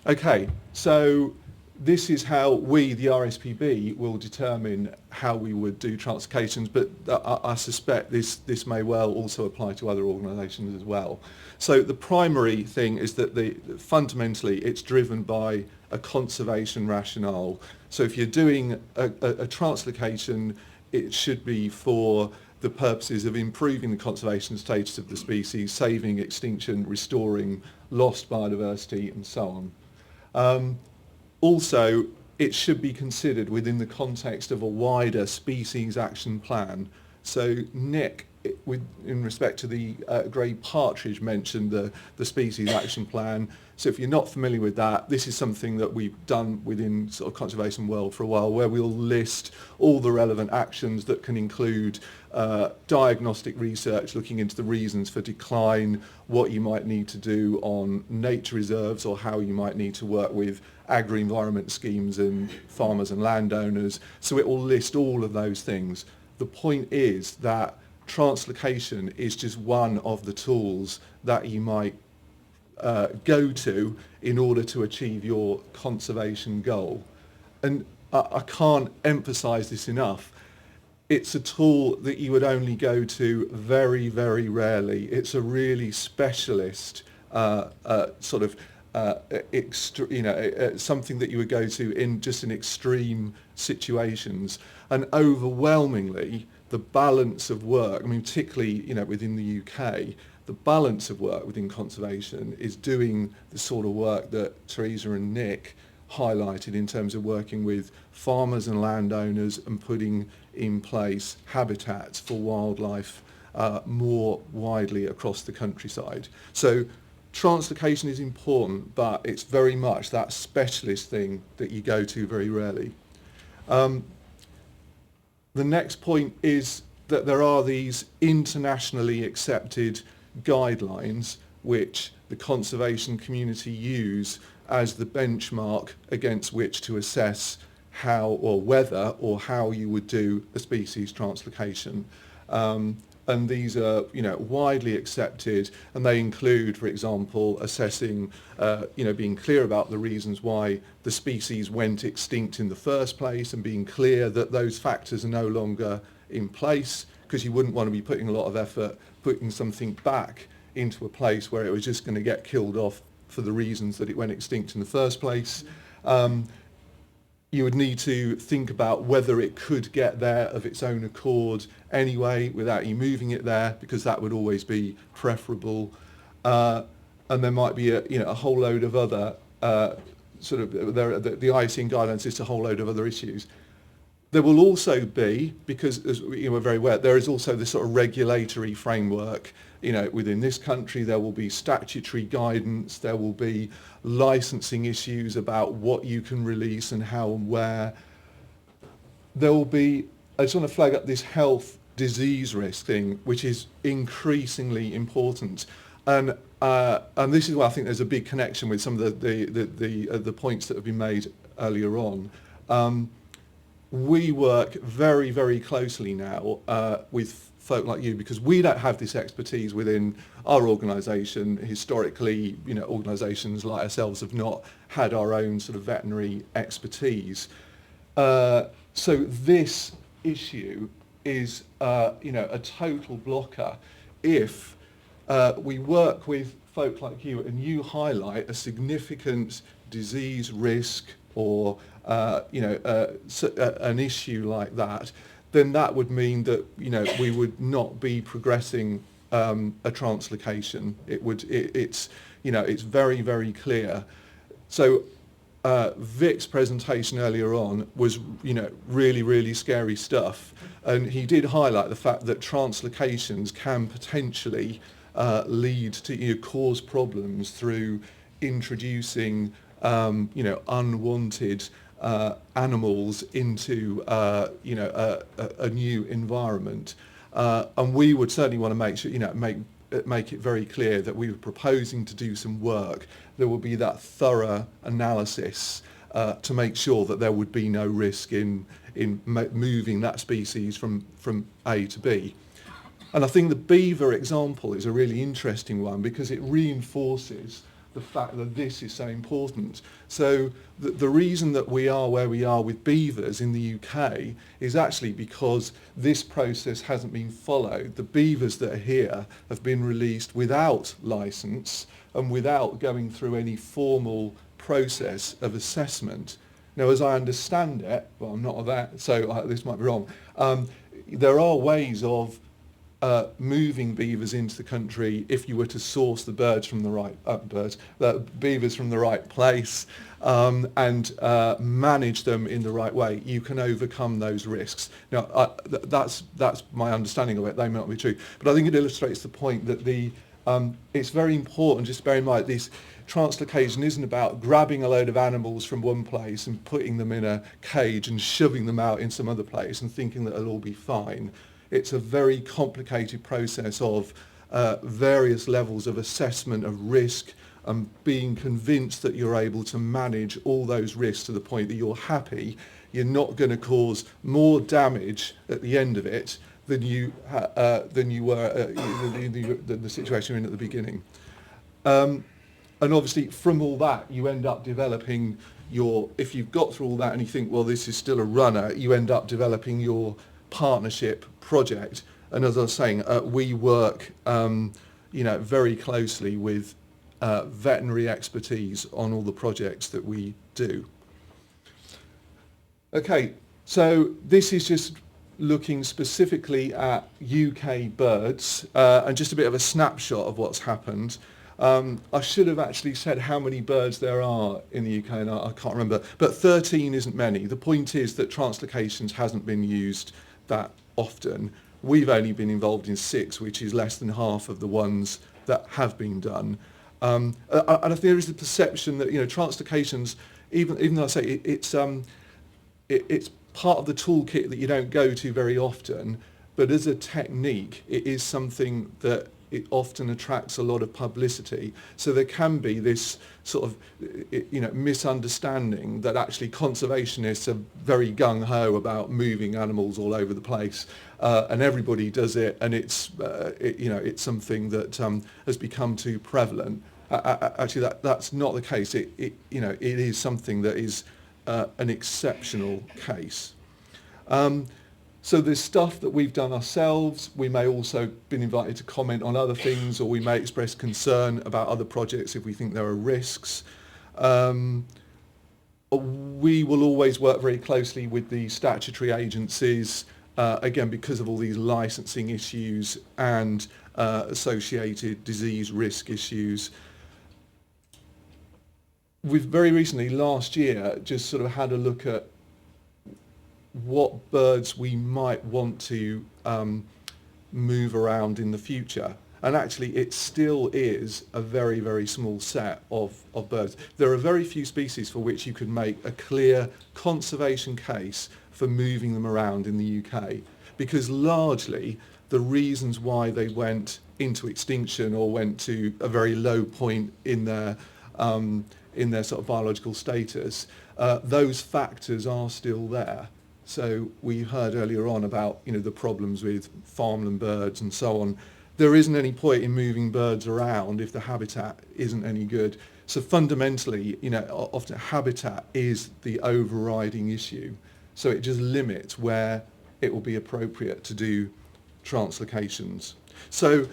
Okay, so this is how we, the RSPB, will determine how we would do translocations, but I suspect this may well also apply to other organisations as well. So the primary thing is that fundamentally it's driven by a conservation rationale. So if you're doing a translocation, it should be for the purposes of improving the conservation status of the species, saving extinction, restoring lost biodiversity, and so on. Also, it should be considered within the context of a wider species action plan. So Nick, in respect to the grey partridge, mentioned the species action plan. So if you're not familiar with that, this is something that we've done within sort of conservation world for a while, where we'll list all the relevant actions that can include diagnostic research, looking into the reasons for decline, what you might need to do on nature reserves, or how you might need to work with agri-environment schemes and farmers and landowners. So it will list all of those things. The point is that translocation is just one of the tools that you might go to in order to achieve your conservation goal. And I can't emphasize this enough. It's a tool that you would only go to very, very rarely. It's a really specialist sort of something that you would go to in just in extreme situations. And overwhelmingly, the balance of work, I mean, particularly within the UK, the balance of work within conservation is doing the sort of work that Teresa and Nick highlighted in terms of working with farmers and landowners and putting in place habitats for wildlife more widely across the countryside. So translocation is important, but it's very much that specialist thing that you go to very rarely. The next point is that there are these internationally accepted guidelines which the conservation community use as the benchmark against which to assess how or whether or how you would do a species translocation. and these are, widely accepted, and they include, for example, assessing, being clear about the reasons why the species went extinct in the first place, and being clear that those factors are no longer in place, because you wouldn't want to be putting a lot of effort putting something back into a place where it was just going to get killed off for the reasons that it went extinct in the first place. You would need to think about whether it could get there of its own accord anyway without you moving it there, because that would always be preferable. And there might be a whole load of other the IUCN guidelines is a whole load of other issues. There will also be, because as we're very aware, there is also this sort of regulatory framework. Within this country, there will be statutory guidance, there will be licensing issues about what you can release and how and where. There will be, I just want to flag up this health disease risk thing, which is increasingly important. And this is why I think there's a big connection with some of the points that have been made earlier on. We work very, very closely now with folk like you, because we don't have this expertise within our organisation. Historically, organisations like ourselves have not had our own sort of veterinary expertise. So this issue is, a total blocker if we work with folk like you and you highlight a significant disease risk or an issue like that, then that would mean that we would not be progressing a translocation. It's very, very clear. So Vic's presentation earlier on was really, really scary stuff, and he did highlight the fact that translocations can potentially lead to cause problems through introducing unwanted animals into a new environment, and we would certainly want to make sure make it very clear that we were proposing to do some work. There will be that thorough analysis to make sure that there would be no risk in moving that species from A to B. And I think the beaver example is a really interesting one, because it reinforces the fact that this is so important. So the reason that we are where we are with beavers in the UK is actually because this process hasn't been followed. The beavers that are here have been released without licence and without going through any formal process of assessment. Now, as I understand it, well, I'm not a vet, so this might be wrong, there are ways of moving beavers into the country if you were to source the birds from the right beavers from the right place and manage them in the right way. You can overcome those risks. Now, that's my understanding of it. They may not be true, but I think it illustrates the point that it's very important. Just bear in mind, this translocation isn't about grabbing a load of animals from one place and putting them in a cage and shoving them out in some other place and thinking that it'll all be fine. It's a very complicated process of various levels of assessment of risk and being convinced that you're able to manage all those risks to the point that you're happy you're not going to cause more damage at the end of it than you were the situation you're in at the beginning. And obviously from all that you end up developing if you've got through all that and you think, well, this is still a runner, you end up developing your partnership project. And as I was saying, we work very closely with veterinary expertise on all the projects that we do. Okay, so this is just looking specifically at UK birds and just a bit of a snapshot of what's happened. I should have actually said how many birds there are in the UK, and I can't remember, but 13 isn't many. The point is that translocations hasn't been used that often. We've only been involved in 6, which is less than half of the ones that have been done. And I think there is the perception that translocations, even though I say it's part of the toolkit that you don't go to very often, but as a technique, it is something that it often attracts a lot of publicity. So there can be this sort of misunderstanding that actually conservationists are very gung-ho about moving animals all over the place, and everybody does it, and it's something that has become too prevalent. Actually, that's not the case. It is something that is an exceptional case. So there's stuff that we've done ourselves. We may also been invited to comment on other things, or we may express concern about other projects if we think there are risks. We will always work very closely with the statutory agencies, again, because of all these licensing issues and associated disease risk issues. We've very recently, last year, just sort of had a look at what birds we might want to move around in the future. And actually it still is a very, very small set of birds. There are very few species for which you can make a clear conservation case for moving them around in the UK, because largely the reasons why they went into extinction or went to a very low point in their sort of biological status, those factors are still there. So we heard earlier on about the problems with farmland birds and so on. There isn't any point in moving birds around if the habitat isn't any good. So fundamentally, often habitat is the overriding issue. So it just limits where it will be appropriate to do translocations. So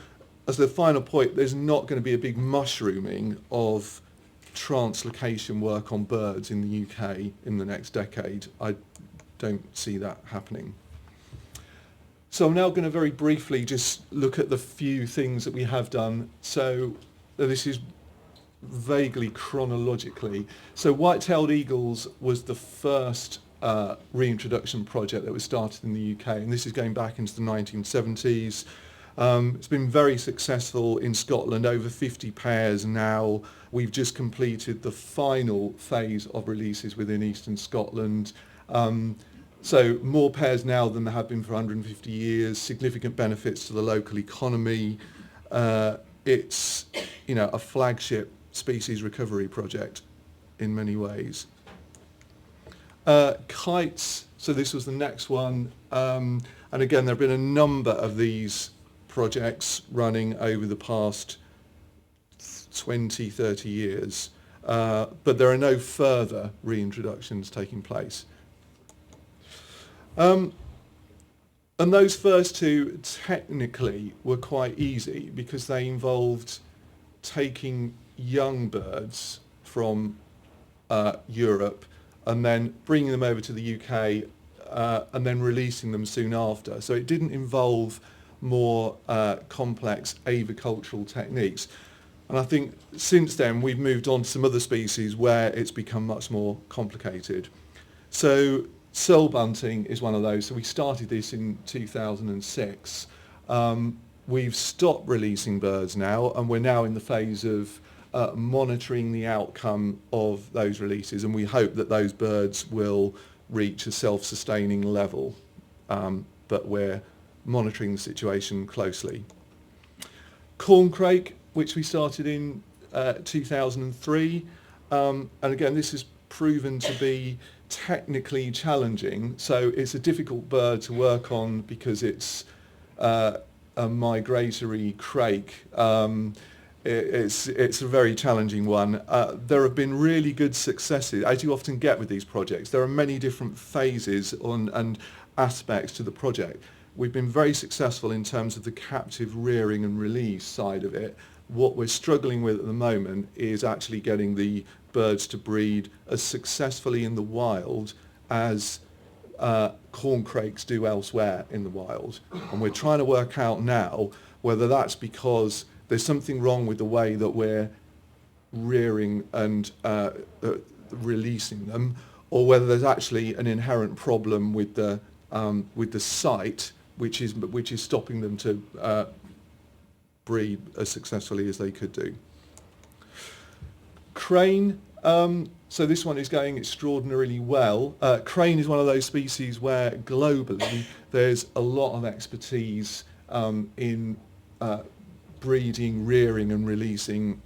as the final point, there's not going to be a big mushrooming of translocation work on birds in the UK in the next decade. I don't see that happening. So I'm now going to very briefly just look at the few things that we have done. So this is vaguely chronologically. So white-tailed eagles was the first reintroduction project that was started in the UK, and this is going back into the 1970s. It's been very successful in Scotland, over 50 pairs now. We've just completed the final phase of releases within Eastern Scotland. So more pairs now than there have been for 150 years, significant benefits to the local economy. It's a flagship species recovery project in many ways. Kites, so this was the next one. And again, there have been a number of these projects running over the past 20, 30 years. But there are no further reintroductions taking place. And those first two technically were quite easy because they involved taking young birds from Europe and then bringing them over to the UK and then releasing them soon after. So it didn't involve more complex avicultural techniques. And I think since then we've moved on to some other species where it's become much more complicated. So cell bunting is one of those. So we started this in 2006. We've stopped releasing birds now, and we're now in the phase of monitoring the outcome of those releases, and we hope that those birds will reach a self-sustaining level. But we're monitoring the situation closely. Corncrake, which we started in 2003, and again this has proven to be technically challenging. So it's a difficult bird to work on because it's a migratory crake. It's a very challenging one. There have been really good successes, as you often get with these projects. There are many different phases and aspects to the project. We've been very successful in terms of the captive rearing and release side of it. What we're struggling with at the moment is actually getting the birds to breed as successfully in the wild as corncrakes do elsewhere in the wild. And we're trying to work out now whether that's because there's something wrong with the way that we're rearing and releasing them, or whether there's actually an inherent problem with the site, which is stopping them to breed as successfully as they could do. Crane, so this one is going extraordinarily well. Crane is one of those species where globally there's a lot of expertise in breeding, rearing and releasing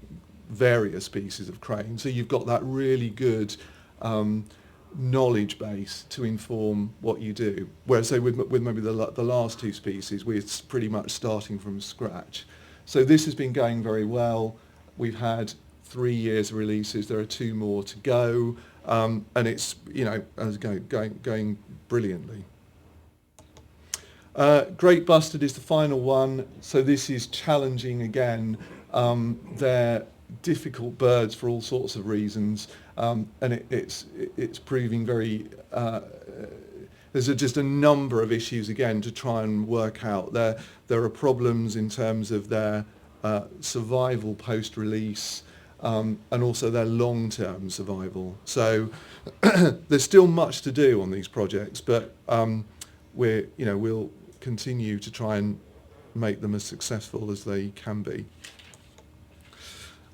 various species of crane. So you've got that really good knowledge base to inform what you do. Whereas say with maybe the last two species, we're pretty much starting from scratch. So this has been going very well. We've had 3 years of releases. There are 2 more to go, and it's going brilliantly. Great Bustard is the final one. So this is challenging again. They're difficult birds for all sorts of reasons, and it's proving very. There's just a number of issues again to try and work out. There are problems in terms of their survival post-release, and also their long-term survival. So there's still much to do on these projects, but we'll continue to try and make them as successful as they can be.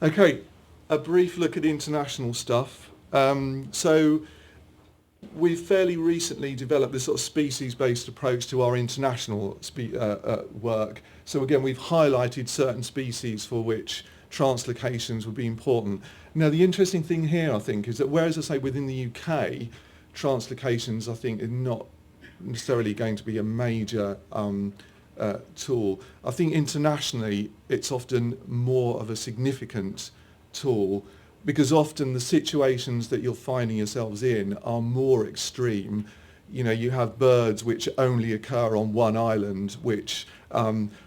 Okay, a brief look at international stuff. So we've fairly recently developed this sort of species-based approach to our international work. So again, we've highlighted certain species for which translocations would be important. Now, the interesting thing here, I think, is that whereas I say within the UK, translocations, I think, are not necessarily going to be a major tool. I think internationally, it's often more of a significant tool, because often the situations that you're finding yourselves in are more extreme. You know, you have birds which only occur on one island, which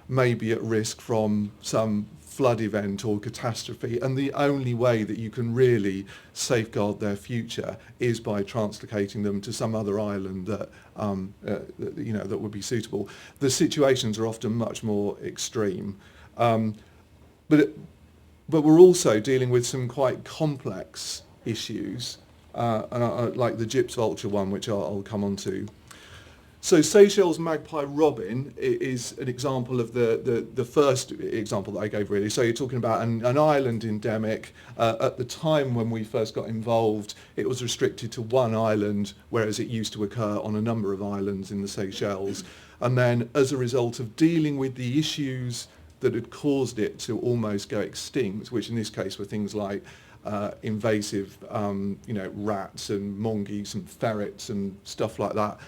may be at risk from some flood event or catastrophe, and the only way that you can really safeguard their future is by translocating them to some other island that that would be suitable. The situations are often much more extreme, but we're also dealing with some quite complex issues, like the gyps vulture one, which I'll come on to. So Seychelles magpie robin is an example of the first example that I gave, really. So you're talking about an island endemic. At the time when we first got involved, it was restricted to one island, whereas it used to occur on a number of islands in the Seychelles. And then as a result of dealing with the issues that had caused it to almost go extinct, which in this case were things like invasive, rats and mongoose and ferrets and stuff like that,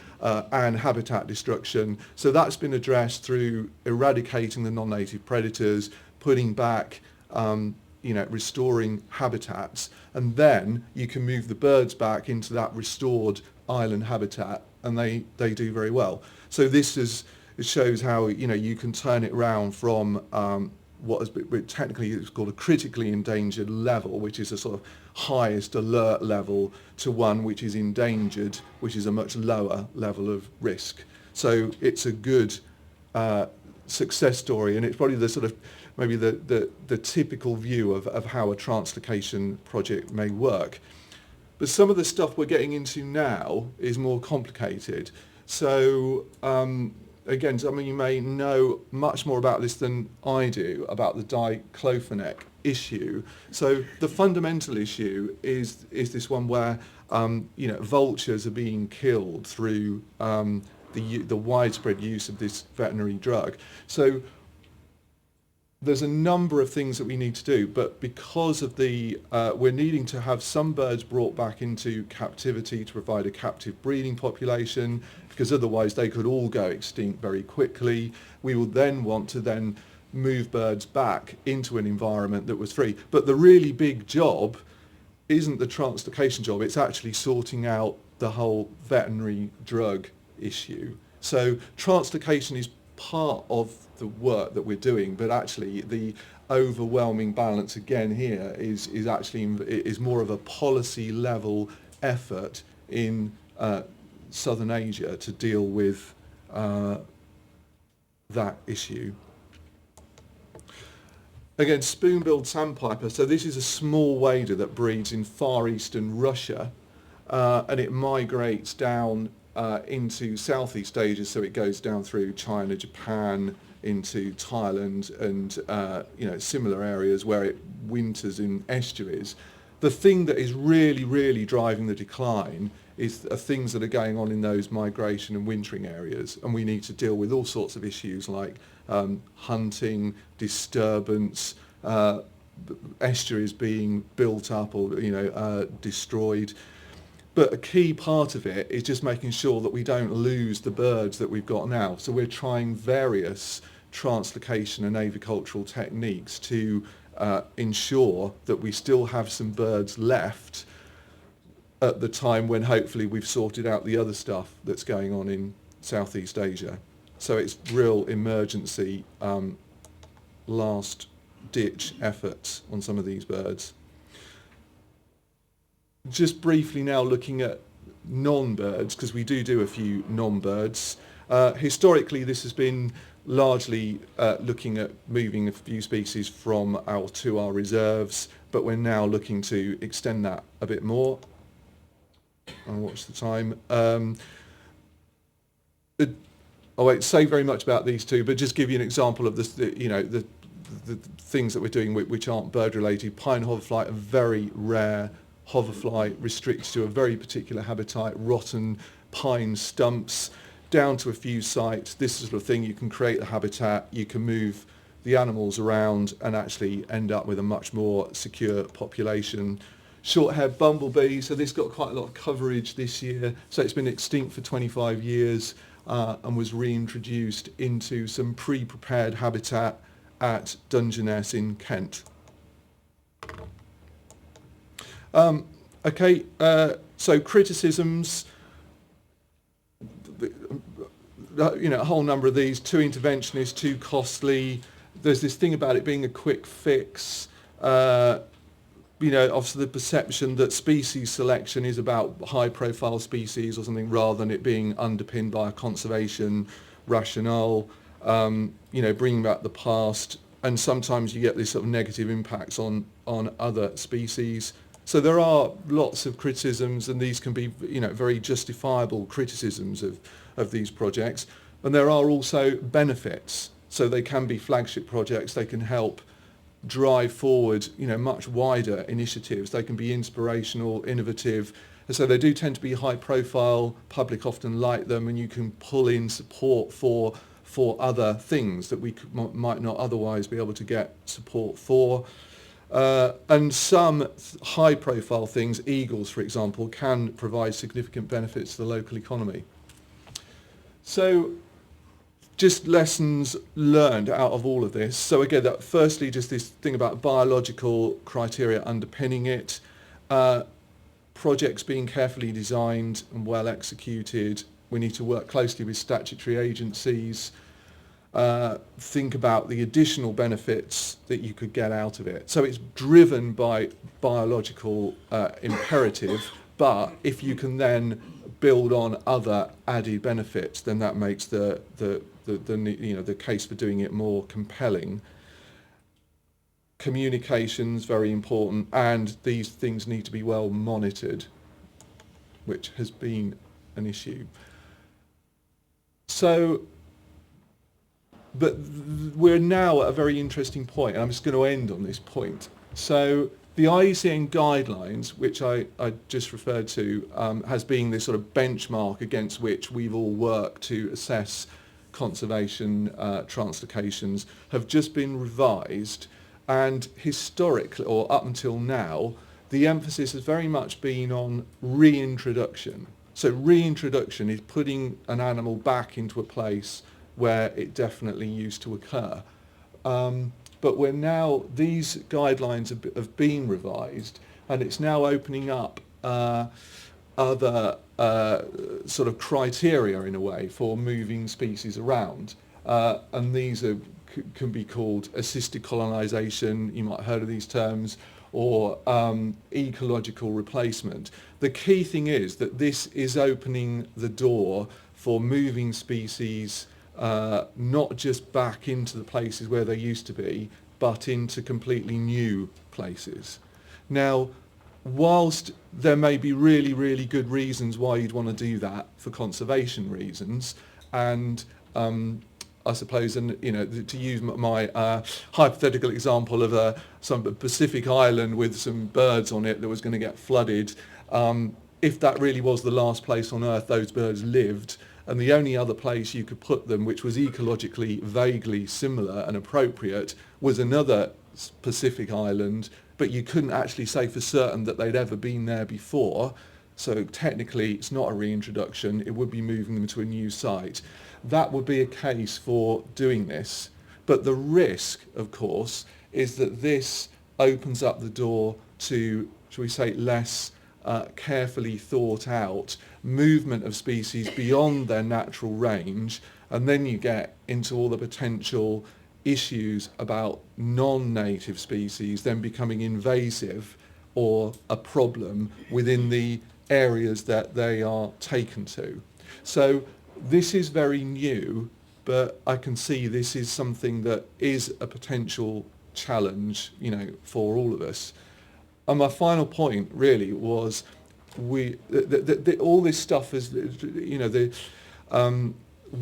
and habitat destruction. So that's been addressed through eradicating the non-native predators, putting back, restoring habitats, and then you can move the birds back into that restored island habitat, and they do very well. So it shows how you can turn it around from what has been technically it's called a critically endangered level, which is a sort of highest alert level, to one which is endangered, which is a much lower level of risk. So it's a good success story, and it's probably the sort of maybe the typical view of how a translocation project may work. But some of the stuff we're getting into now is more complicated. So again, some of you may know much more about this than I do, about the diclofenac issue. So the fundamental issue is this one where vultures are being killed through the widespread use of this veterinary drug. So there's a number of things that we need to do, but because of we're needing to have some birds brought back into captivity to provide a captive breeding population, because otherwise they could all go extinct very quickly. We will then want to move birds back into an environment that was free. But the really big job isn't the translocation job, it's actually sorting out the whole veterinary drug issue. So translocation is part of the work that we're doing, but actually the overwhelming balance again here is more of a policy level effort in Southern Asia to deal with that issue. Again, spoon-billed sandpiper. So this is a small wader that breeds in Far Eastern Russia, and it migrates down into Southeast Asia. So it goes down through China, Japan, into Thailand, and similar areas where it winters in estuaries. The thing that is really, really driving the decline is things that are going on in those migration and wintering areas, and we need to deal with all sorts of issues like hunting, disturbance, estuaries being built up or destroyed. But a key part of it is just making sure that we don't lose the birds that we've got now. So we're trying various translocation and avicultural techniques to ensure that we still have some birds left at the time when hopefully we've sorted out the other stuff that's going on in Southeast Asia. So it's real emergency, last ditch efforts on some of these birds. Just briefly now looking at non-birds, because we do a few non-birds. Historically this has been largely looking at moving a few species to our reserves, but we're now looking to extend that a bit more. I'll watch the time. I won't say very much about these two, but just give you an example of the things that we're doing which aren't bird related. Pine hoverfly, a very rare hoverfly, restricted to a very particular habitat, rotten pine stumps, down to a few sites. This sort of thing, you can create a habitat, you can move the animals around and actually end up with a much more secure population. Short-haired bumblebee, so this got quite a lot of coverage this year. So it's been extinct for 25 years and was reintroduced into some pre-prepared habitat at Dungeness in Kent. So criticisms, a whole number of these. Too interventionist, too costly. There's this thing about it being a quick fix. Obviously the perception that species selection is about high-profile species or something rather than it being underpinned by a conservation rationale. Bringing back the past, and sometimes you get this sort of negative impacts on other species. So there are lots of criticisms, and these can be, very justifiable criticisms of these projects. And there are also benefits. So they can be flagship projects. They can help drive forward, much wider initiatives. They can be inspirational, innovative. And so they do tend to be high profile. Public often like them, and you can pull in support for other things that we might not otherwise be able to get support for. And some high-profile things, eagles, for example, can provide significant benefits to the local economy. So just lessons learned out of all of this. So again, firstly, just this thing about biological criteria underpinning it, projects being carefully designed and well executed. We need to work closely with statutory agencies. Think about the additional benefits that you could get out of it. So it's driven by biological imperative, but if you can then build on other added benefits, then that makes the case for doing it more compelling. Communication's very important, and these things need to be well monitored, which has been an issue. So, but we're now at a very interesting point, and I'm just going to end on this point. So the IUCN guidelines, which I just referred to, has been this sort of benchmark against which we've all worked to assess conservation translocations, have just been revised, and historically, or up until now, the emphasis has very much been on reintroduction. So reintroduction is putting an animal back into a place where it definitely used to occur. But we're now, these guidelines have been revised, and it's now opening up other sort of criteria in a way for moving species around. And these can be called assisted colonisation, you might have heard of these terms, or ecological replacement. The key thing is that this is opening the door for moving species not just back into the places where they used to be, but into completely new places. Now, whilst there may be really, really good reasons why you'd want to do that for conservation reasons, and I suppose, and to use my hypothetical example of some Pacific island with some birds on it that was going to get flooded, if that really was the last place on Earth those birds lived, and the only other place you could put them which was ecologically vaguely similar and appropriate was another Pacific island, but you couldn't actually say for certain that they'd ever been there before. So technically it's not a reintroduction, it would be moving them to a new site. That would be a case for doing this. But the risk, of course, is that this opens up the door to, shall we say, less carefully thought out movement of species beyond their natural range, and then you get into all the potential issues about non-native species then becoming invasive or a problem within the areas that they are taken to. So this is very new, but I can see this is something that is a potential challenge, you know, for all of us. And my final point really was all this stuff is, you know, the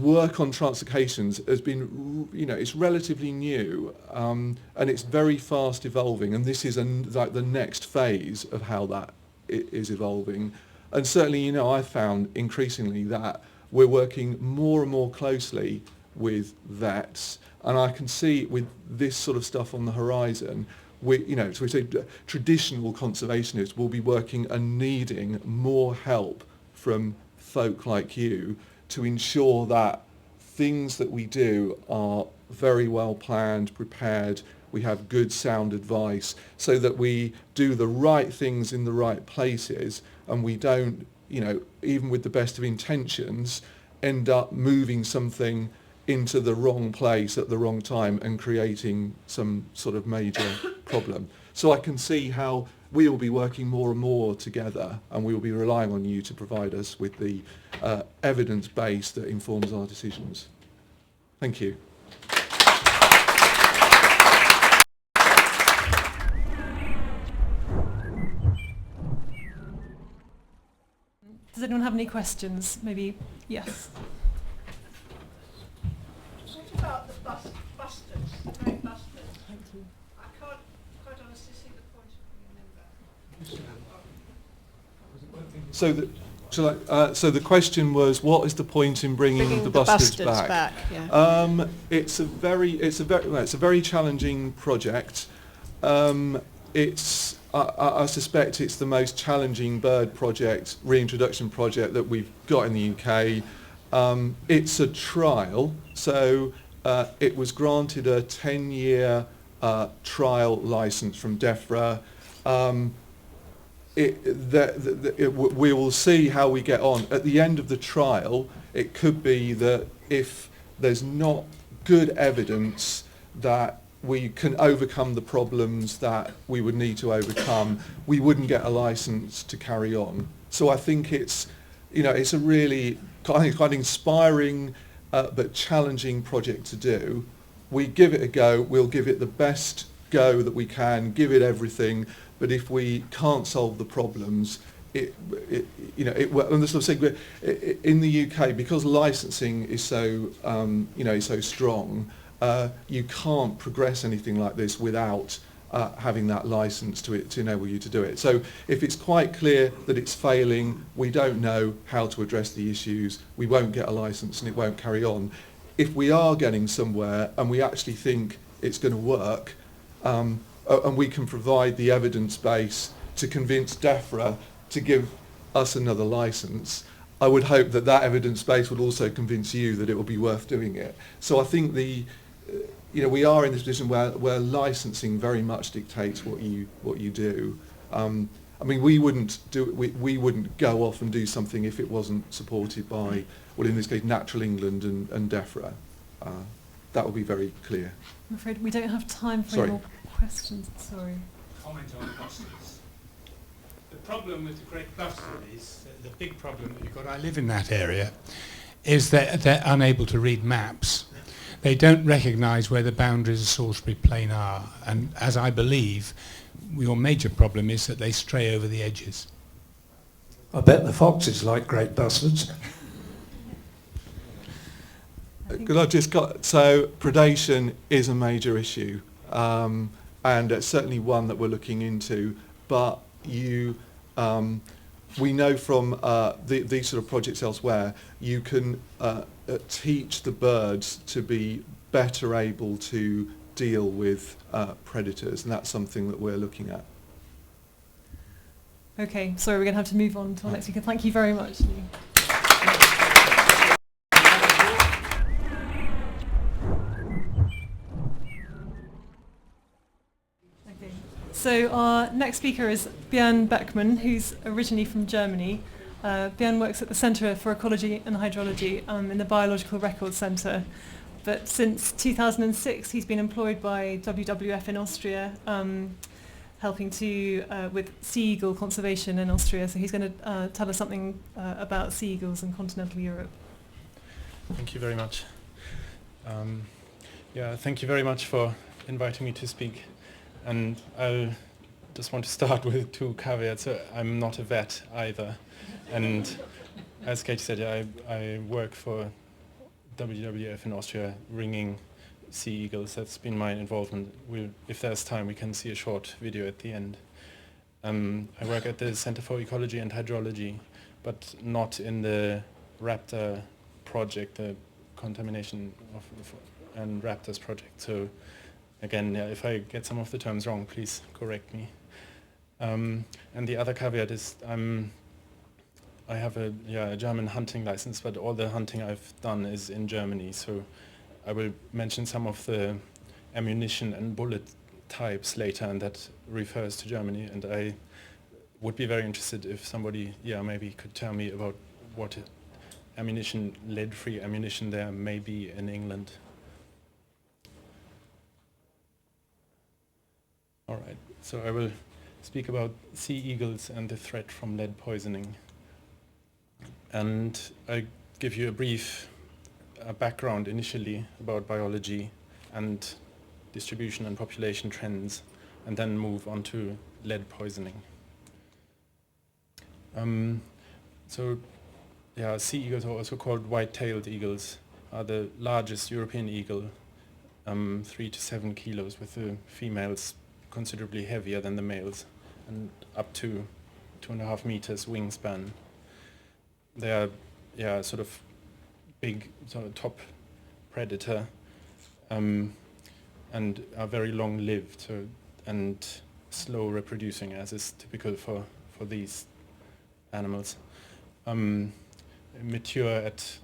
work on translocations has been, you know, it's relatively new, and it's very fast evolving, and this is like the next phase of how that is evolving. And certainly, you know, I found increasingly that we're working more and more closely with vets, and I can see with this sort of stuff on the horizon, you know, so we say traditional conservationists will be working and needing more help from folk like you to ensure that things that we do are very well planned, prepared, we have good sound advice, so that we do the right things in the right places, and we don't, you know, even with the best of intentions, end up moving something into the wrong place at the wrong time and creating some sort of major problem. So I can see how we will be working more and more together, and we will be relying on you to provide us with the evidence base that informs our decisions. Thank you. Does anyone have any questions? Maybe, yes. What about the busters, the great busters? Thank you. I can't quite honestly see the point of bringing them back. So the question was, what is the point in bringing the bustards back? Yeah. It's a very challenging project. I suspect it's the most challenging bird project, reintroduction project that we've got in the UK. It's a trial, so it was granted a 10-year trial license from DEFRA. We will see how we get on. At the end of the trial, it could be that if there's not good evidence that we can overcome the problems that we would need to overcome, we wouldn't get a license to carry on. So I think it's, you know, it's a really quite inspiring but challenging project to do. We give it a go. We'll give it the best go that we can, give it everything. But if we can't solve the problems, in the UK, because licensing is so, is so strong, you can't progress anything like this without having that license to enable you to do it. So if it's quite clear that it's failing, we don't know how to address the issues, we won't get a license and it won't carry on. If we are getting somewhere and we actually think it's going to work, and we can provide the evidence base to convince DEFRA to give us another license, I would hope that that evidence base would also convince you that it will be worth doing it. So I think we are in this position where licensing very much dictates what you do. I mean, we wouldn't go off and do something if it wasn't supported by, well, in this case, Natural England and DEFRA. That will be very clear. I'm afraid we don't have time for any more questions. Sorry. Comment on busters. The problem with the great bustard is, the big problem that you've got, I live in that area, is that they're unable to read maps. They don't recognise where the boundaries of Salisbury Plain are, and as I believe, your major problem is that they stray over the edges. I bet the foxes like great bustards. So predation is a major issue, and it's certainly one that we're looking into. But we know from these sort of projects elsewhere, you can teach the birds to be better able to deal with predators, and that's something that we're looking at. Okay, sorry, we're going to have to move on to our next speaker. Thank you very much. Okay, so our next speaker is Björn Beckmann, who's originally from Germany. Björn works at the Centre for Ecology and Hydrology in the Biological Records Centre. But since 2006, he's been employed by WWF in Austria, helping to with sea eagle conservation in Austria. So he's going to tell us something about sea eagles in continental Europe. Thank you very much. Thank you very much for inviting me to speak. And I just want to start with 2 caveats. I'm not a vet either. And as Katie said, I work for WWF in Austria, ringing sea eagles. That's been my involvement. If there's time, we can see a short video at the end. I work at the Center for Ecology and Hydrology, but not in the raptor project, the contamination and raptors project. So again, if I get some of the terms wrong, please correct me. And the other caveat is I have a German hunting license, but all the hunting I've done is in Germany. So I will mention some of the ammunition and bullet types later, and that refers to Germany. And I would be very interested if somebody, maybe could tell me about what ammunition, lead-free ammunition there may be in England. All right, so I will speak about sea eagles and the threat from lead poisoning. And I give you a brief background initially about biology and distribution and population trends, and then move on to lead poisoning. Sea eagles, are also called white-tailed eagles, are the largest European eagle, 3 to 7 kilos, with the females considerably heavier than the males, and up to 2.5 meters wingspan. They are sort of big, sort of top predator, and are very long-lived and slow reproducing, as is typical for these animals. Mature at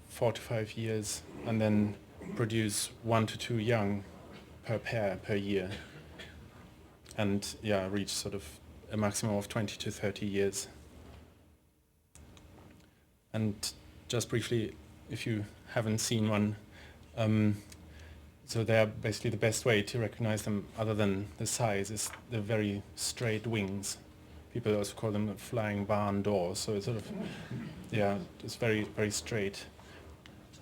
4 to 5 years, and then produce 1 to 2 young per pair per year, and reach sort of a maximum of 20 to 30 years. And just briefly, if you haven't seen one, so they're basically the best way to recognize them, other than the size, is the very straight wings. People also call them flying barn doors. So it's sort of, it's very, very straight.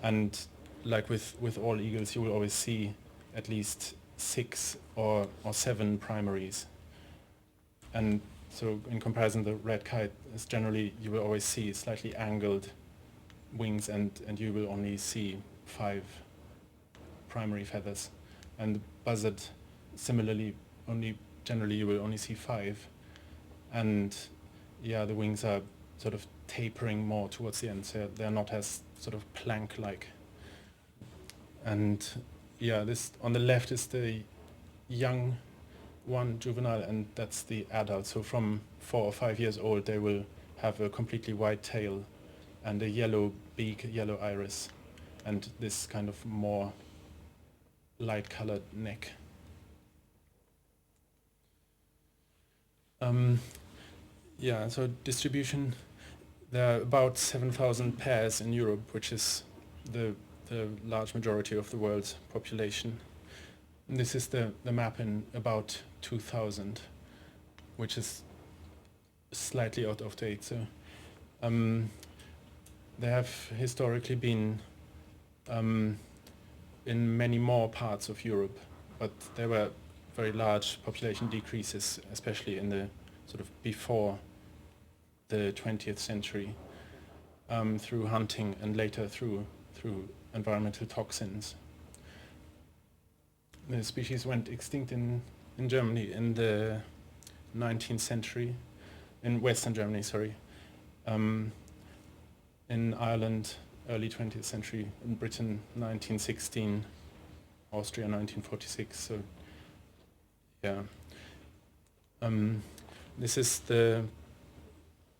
And like with all eagles, you will always see at least 6 or 7 primaries. And so in comparison, the red kite is generally, you will always see slightly angled wings, and you will only see 5 primary feathers. And the buzzard, similarly, generally you will only see 5. And the wings are sort of tapering more towards the end, so they're not as sort of plank-like. And this on the left is the young one, juvenile, and that's the adult. So from 4 or 5 years old, they will have a completely white tail and a yellow beak, yellow iris, and this kind of more light-colored neck. So distribution, there are about 7,000 pairs in Europe, which is the large majority of the world's population. And this is the map in about 2000, which is slightly out of date. So there have historically been in many more parts of Europe, but there were very large population decreases, especially in the sort of before the 20th century, through hunting and later through environmental toxins. The species went extinct in Germany in the 19th century, in Western Germany, sorry, In Ireland, early 20th century. In Britain, 1916. Austria, 1946. So, yeah. This is the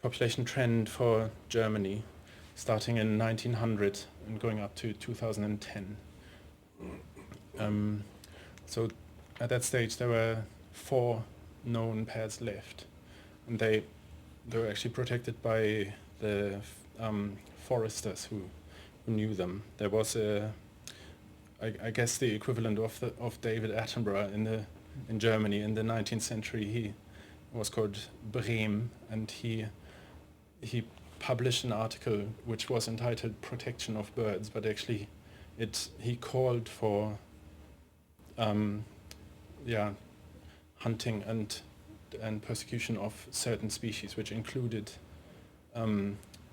population trend for Germany, starting in 1900 and going up to 2010. So at that stage there were 4 known pairs left, and they were actually protected by the foresters who knew them. There was I guess the equivalent of David Attenborough in Germany in the 19th century. He was called Brehm, and he published an article which was entitled "Protection of Birds," but actually he called for hunting and persecution of certain species, which included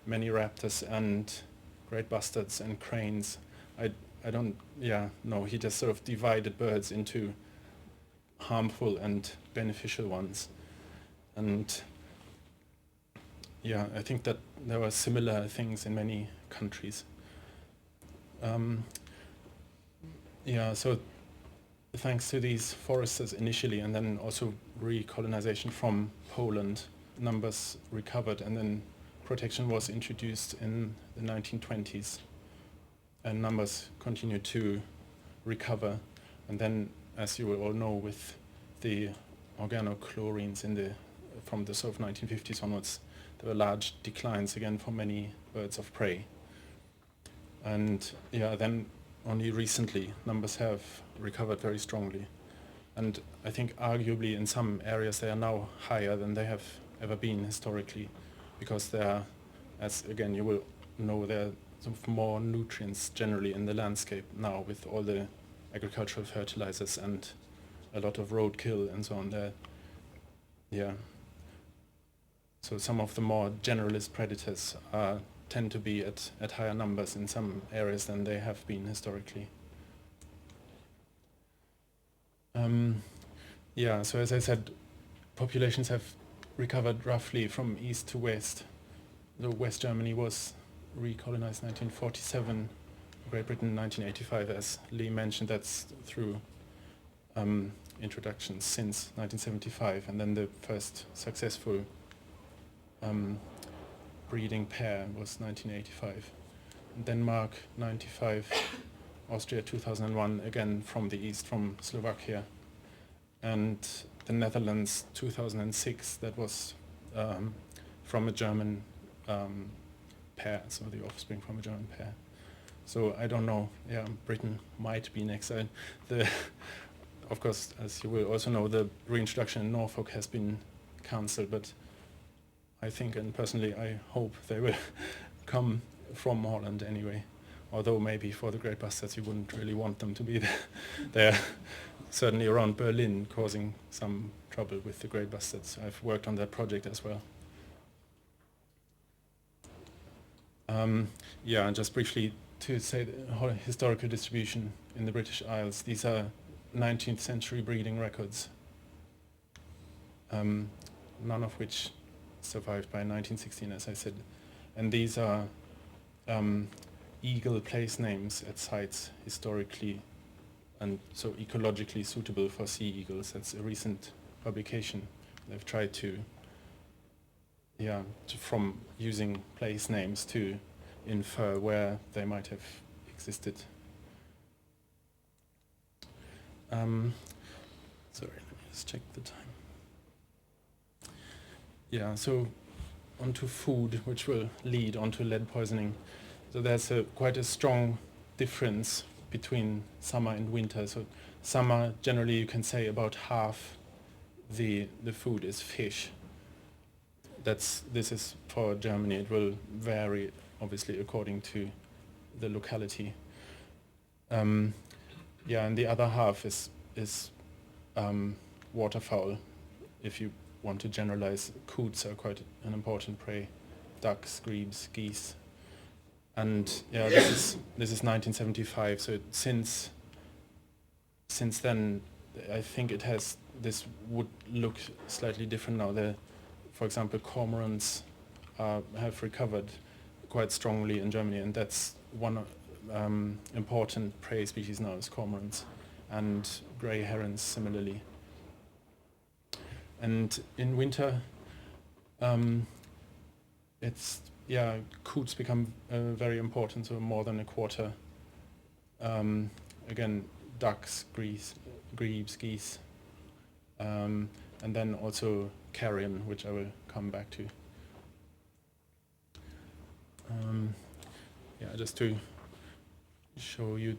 many raptors and great bustards and cranes. I don't know. He just sort of divided birds into harmful and beneficial ones, and I think that there were similar things in many countries. So thanks to these foresters initially, and then also recolonization from Poland, numbers recovered, and then protection was introduced in the 1920s, and numbers continued to recover. And then, as you will all know, with the organochlorines from the sort of 1950s onwards, there were large declines again for many birds of prey. And then only recently numbers have recovered very strongly. And I think arguably in some areas they are now higher than they have ever been historically, because there are, as again you will know, there are sort of more nutrients generally in the landscape now with all the agricultural fertilizers and a lot of roadkill and so on there. So some of the more generalist predators tend to be at higher numbers in some areas than they have been historically. So as I said, populations have recovered roughly from east to west. The West Germany was recolonized 1947, Great Britain 1985, as Lee mentioned. That's through introductions since 1975, and then the first successful breeding pair was 1985. Denmark 95, Austria 2001, again from the east, from Slovakia, and the Netherlands 2006, that was from a German pair, so the offspring from a German pair. So I don't know, Britain might be next. Of course, as you will also know, the reintroduction in Norfolk has been cancelled, but I think, and personally I hope, they will come from Holland anyway. Although maybe for the great bustards you wouldn't really want them to be there. They're certainly around Berlin causing some trouble with the great bustards. I've worked on that project as well. And just briefly to say the historical distribution in the British Isles. These are 19th century breeding records, none of which survived by 1916, as I said. And these are eagle place names at sites historically and so ecologically suitable for sea eagles. That's a recent publication. They've tried to from using place names to infer where they might have existed. Sorry, let me just check the time. So onto food, which will lead onto lead poisoning. So there's quite a strong difference between summer and winter. So summer, generally you can say about half the food is fish. This is for Germany. It will vary obviously according to the locality. And the other half is waterfowl. If you want to generalize, coots are quite an important prey. Ducks, grebes, geese. And this is 1975. So since then, I think this would look slightly different now. For example, cormorants have recovered quite strongly in Germany, and that's one important prey species now is cormorants, and grey herons similarly. And in winter, coots become very important, so more than a quarter. Again, ducks, grebes, geese, and then also carrion, which I will come back to. Just to show you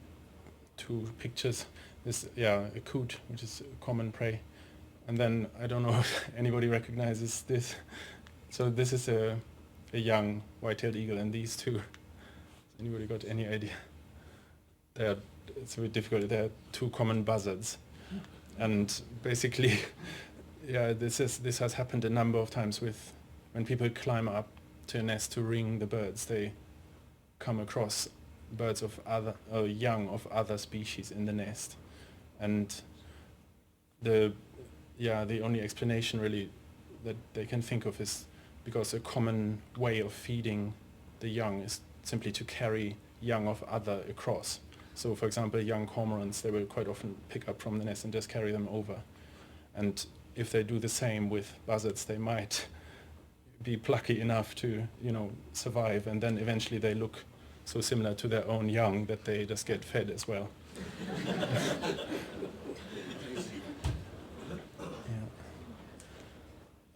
two pictures. This, a coot, which is a common prey, and then I don't know if anybody recognizes this. So this is a young white-tailed eagle, and these two. Has anybody got any idea? It's a bit difficult. They are two common buzzards, and basically, this has happened a number of times when people climb up to a nest to ring the birds. They come across birds of young of other species in the nest, and the only explanation really that they can think of is because a common way of feeding the young is simply to carry young of other across. So for example, young cormorants, they will quite often pick up from the nest and just carry them over. And if they do the same with buzzards, they might be plucky enough to, survive, and then eventually they look so similar to their own young that they just get fed as well.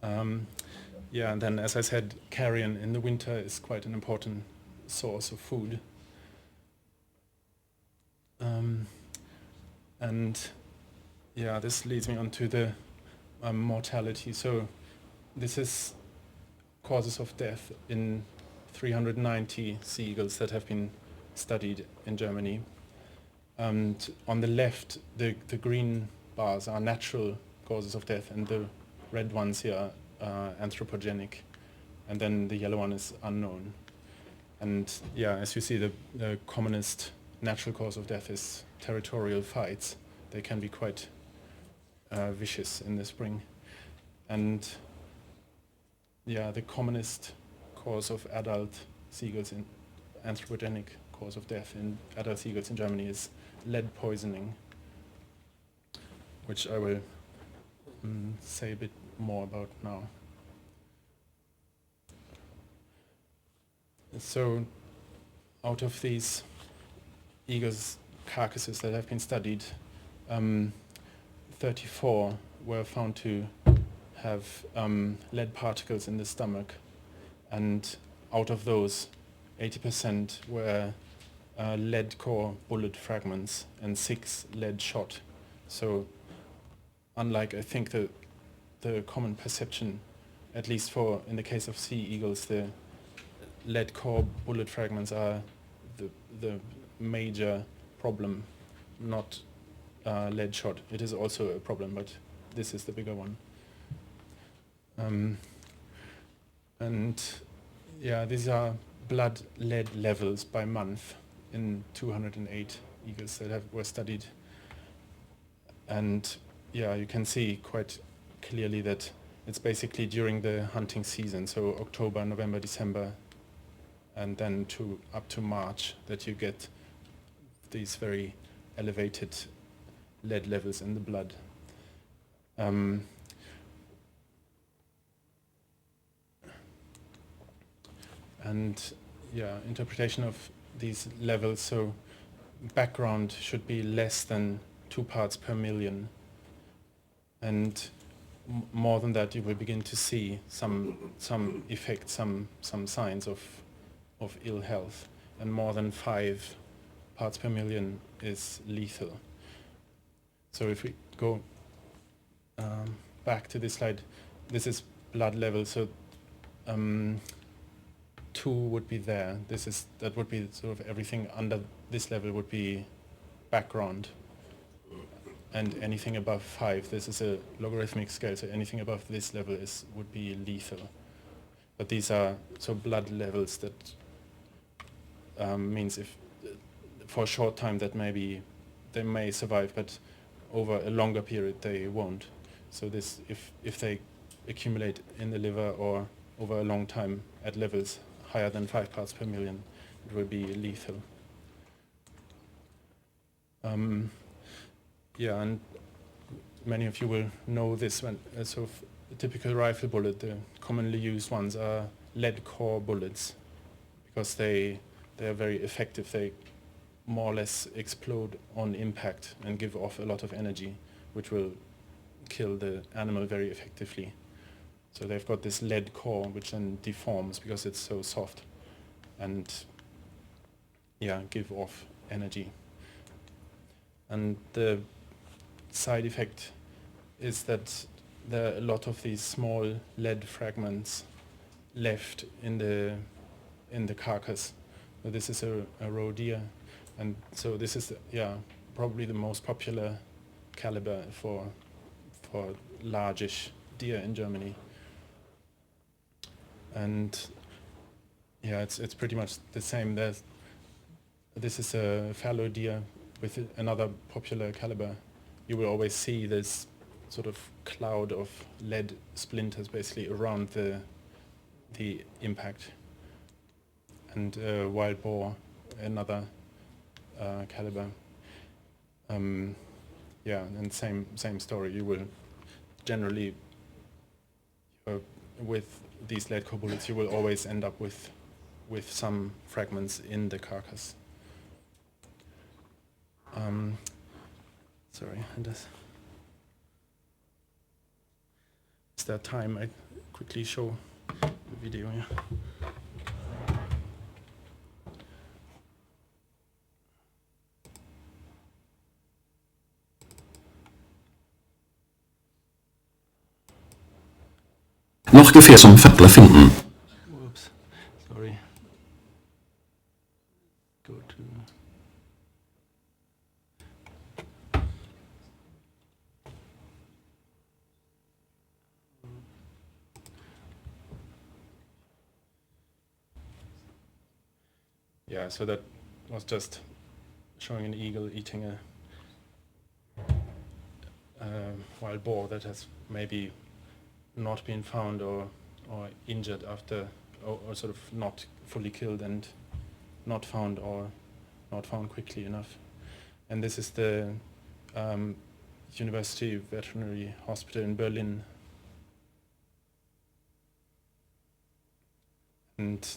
And then, as I said, carrion in the winter is quite an important source of food. This leads me on to the mortality. So this is causes of death in 390 seagulls that have been studied in Germany. And on the left, the green bars are natural causes of death, and the red ones here are anthropogenic, and then the yellow one is unknown. And as you see, the commonest natural cause of death is territorial fights. They can be quite vicious in the spring. And the commonest cause of adult seagulls, anthropogenic cause of death in adult seagulls in Germany is lead poisoning, which I will say a bit more about now. So out of these eagles' carcasses that have been studied, 34 were found to have lead particles in the stomach, and out of those 80% were lead core bullet fragments and 6 lead shot. So unlike, I think, the common perception, at least in the case of sea eagles, the lead core bullet fragments are the major problem, not lead shot. It is also a problem, but this is the bigger one. These are blood lead levels by month in 208 eagles that were studied. And you can see quite clearly that it's basically during the hunting season, so October, November, December, and then up to March, that you get these very elevated lead levels in the blood. Interpretation of these levels, so background should be less than 2 parts per million, and more than that you will begin to see some effects, some signs of ill health, and more than 5 parts per million is lethal. So if we go back to this slide, this is blood level, so 2 would be there. That would be sort of everything under this level would be background, and anything above 5, this is a logarithmic scale, so anything above this level would be lethal. But these are blood levels that means if for a short time that maybe they may survive, but over a longer period they won't. So this, if they accumulate in the liver or over a long time at levels higher than 5 parts per million, it will be lethal. Yeah, and many of you will know this when sort of a typical rifle bullet, the commonly used ones are lead core bullets because they are very effective. They more or less explode on impact and give off a lot of energy, which will kill the animal very effectively. So they've got this lead core which then deforms because it's so soft and yeah, give off energy. And the side effect is that there are a lot of these small lead fragments left in the carcass. So this is a roe deer, and so this is probably the most popular caliber for largish deer in Germany. And yeah, it's pretty much the same. This is a fallow deer with another popular caliber. You will always see this sort of cloud of lead splinters basically around the impact. And wild boar, another caliber. Yeah, and same story. You will generally with these lead core bullets, you will always end up with some fragments in the carcass. Sorry, is there time? I quickly show the video. Yeah. Noch Gefäß zum Viertel finden. Whoops, sorry. Go to. Yeah, so that was just showing an eagle eating a wild boar that has maybe not been found or injured after, or sort of not fully killed and not found or not found quickly enough. And this is the University Veterinary Hospital in Berlin. And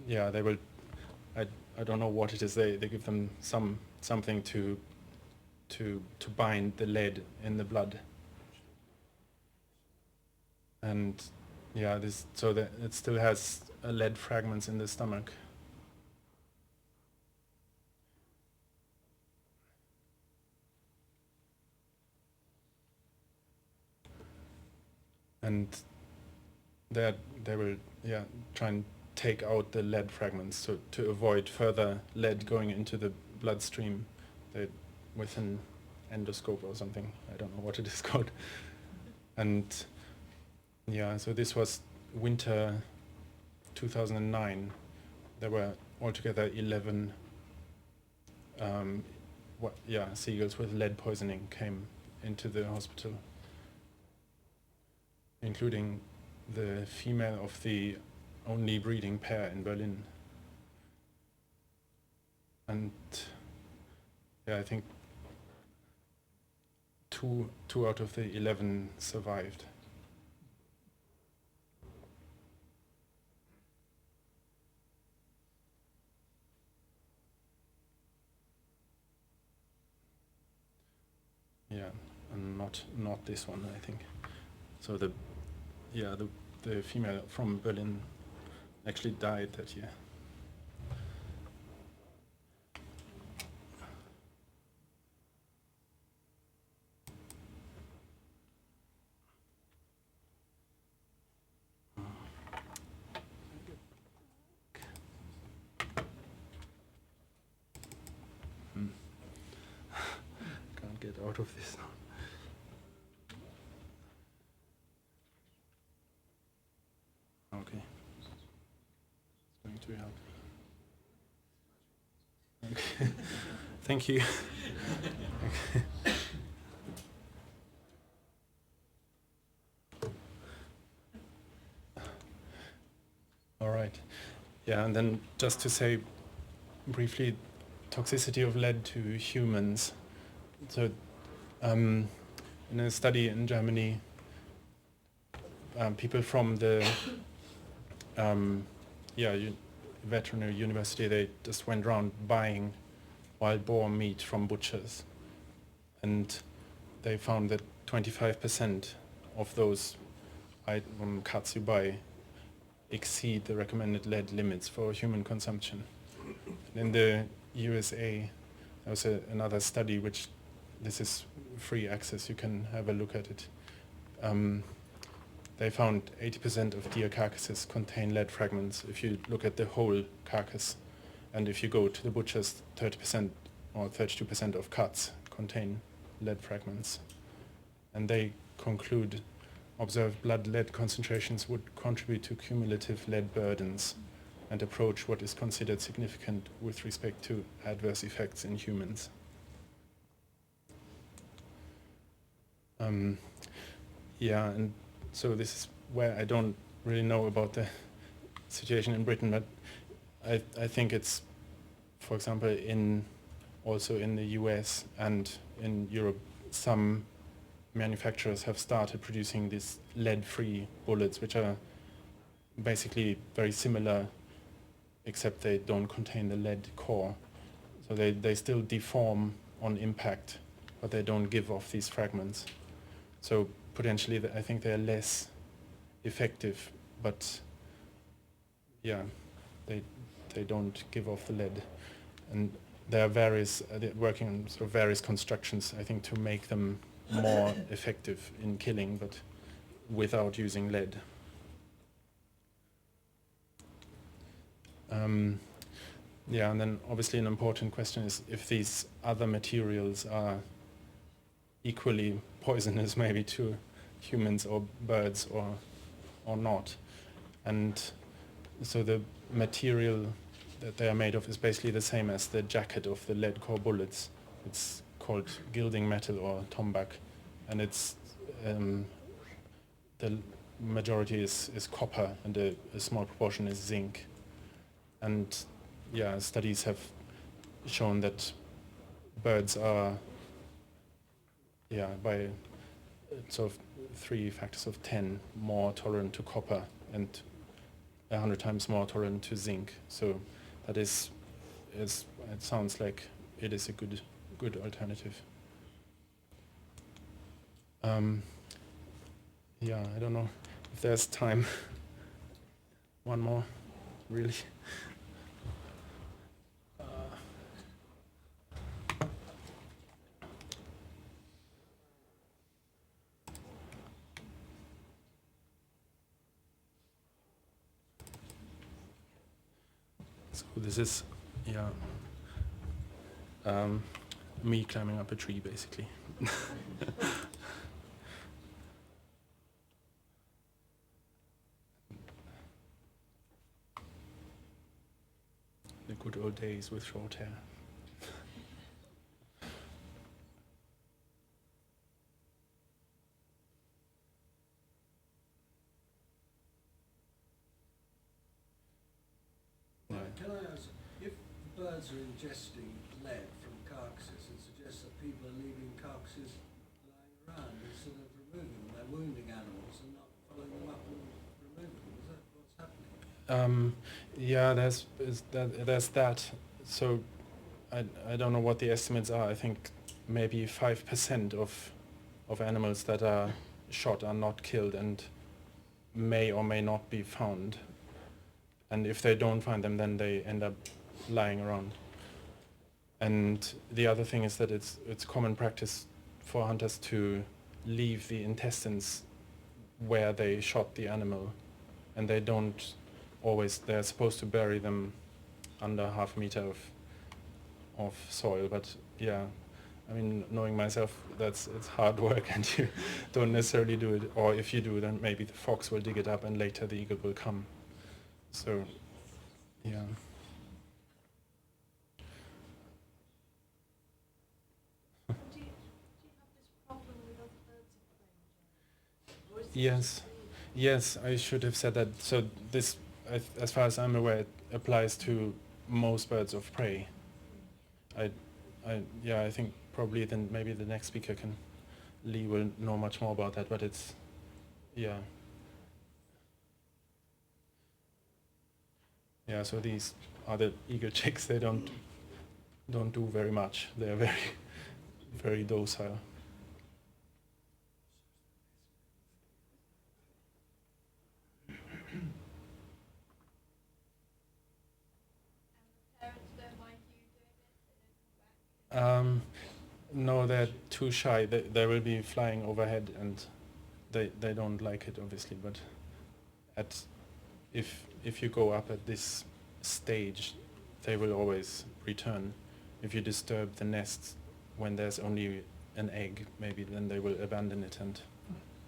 yeah, they will, I don't know what it is, they give them something to bind the lead in the blood. And yeah, so that it still has lead fragments in the stomach. And they will try and take out the lead fragments, so to avoid further lead going into the bloodstream, with an endoscope or something. I don't know what it is called. And yeah, so this was winter 2009. There were altogether 11 seagulls with lead poisoning came into the hospital, including the female of the only breeding pair in Berlin. And yeah, I think two out of the 11 survived. Yeah, and not this one, I think. So the female from Berlin actually died that year. Can't get out of this now. Okay. It's going to be helpful. Okay. Thank you. Okay. All right. Yeah, and then just to say briefly, toxicity of lead to humans. So in a study in Germany, people from the veterinary university, they just went around buying wild boar meat from butchers, and they found that 25% of those cuts you buy exceed the recommended lead limits for human consumption. In the USA, there was another study, which this is free access, you can have a look at it. They found 80% of deer carcasses contain lead fragments if you look at the whole carcass. And if you go to the butchers, 30% or 32% of cuts contain lead fragments. And they conclude observed blood lead concentrations would contribute to cumulative lead burdens and approach what is considered significant with respect to adverse effects in humans. And so this is where I don't really know about the situation in Britain, but I think it's, for example, also in the US and in Europe, some manufacturers have started producing these lead-free bullets, which are basically very similar, except they don't contain the lead core. So they still deform on impact, but they don't give off these fragments. So potentially, I think they're less effective, but yeah, they don't give off the lead. And there are various, they're working on sort of various constructions, I think, to make them more effective in killing, but without using lead. And then obviously an important question is if these other materials are equally poisonous maybe to humans or birds or not. And so the material that they are made of is basically the same as the jacket of the lead core bullets. It's called gilding metal or tombac, and it's the majority is copper and a small proportion is zinc. And yeah, studies have shown that birds are by sort of 3 factors of 10 more tolerant to copper and 100 times more tolerant to zinc. So that is it sounds like it is a good alternative. I don't know if there's time. One more, really. So this is, me climbing up a tree, basically. The good old days with short hair. Can I ask, if birds are ingesting lead from carcasses, it suggests that people are leaving carcasses lying around instead of removing them. They're wounding animals and not following them up and removing them. Is that what's happening? There's that. So I don't know what the estimates are. I think maybe 5% of animals that are shot are not killed and may or may not be found. And if they don't find them, then they end up lying around. And the other thing is that it's common practice for hunters to leave the intestines where they shot the animal, and they don't always. They're supposed to bury them under half a meter of soil. But yeah, I mean, knowing myself, it's hard work, and you don't necessarily do it. Or if you do, then maybe the fox will dig it up, and later the eagle will come. So, yeah. Do you have this problem with other birds in the range? Yes, I should have said that. So this as far as I'm aware, it applies to most birds of prey. I think probably then maybe the next speaker Lee will know much more about that, but it's, yeah. Yeah, so these are the eagle chicks. They don't do very much. They're very, very docile. No, they're too shy. They will be flying overhead, and they don't like it, obviously. But if you go up at this stage, they will always return. If you disturb the nest when there's only an egg, maybe then they will abandon it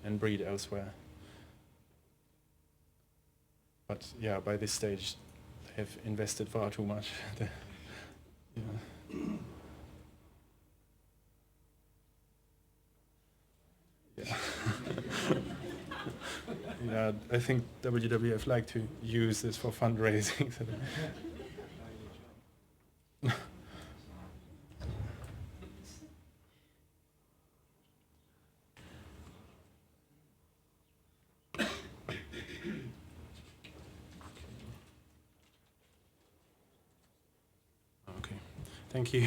and breed elsewhere. But yeah, by this stage, they have invested far too much. Yeah. Yeah, I think WWF like to use this for fundraising. Okay, thank you.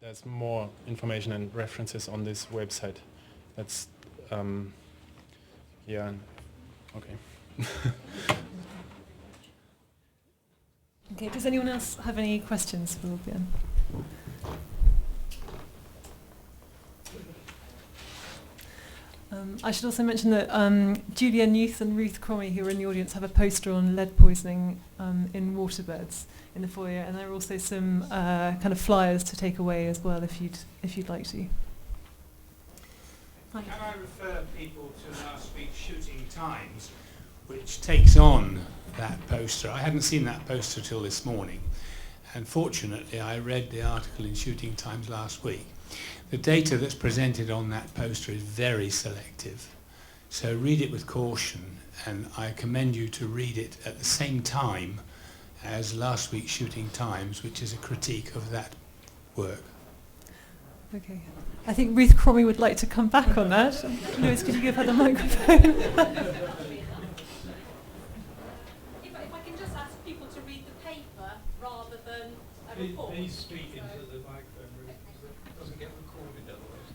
There's more information and references on this website. That's, yeah, okay. Okay, does anyone else have any questions for Björn? I should also mention that Julia Newth and Ruth Cromie, who are in the audience, have a poster on lead poisoning in waterbirds in the foyer, and there are also some kind of flyers to take away as well, if you'd like to. Can I refer people to last week's Shooting Times, which takes on that poster? I hadn't seen that poster till this morning, and fortunately I read the article in Shooting Times last week. The data that's presented on that poster is very selective, so read it with caution, and I commend you to read it at the same time as last week's Shooting Times, which is a critique of that work. Okay. I think Ruth Cromie would like to come back on that. Lewis, could you give her the microphone? If I can just ask people to read the paper rather than a report. Please speak into the microphone, Ruth, because it doesn't get recorded otherwise.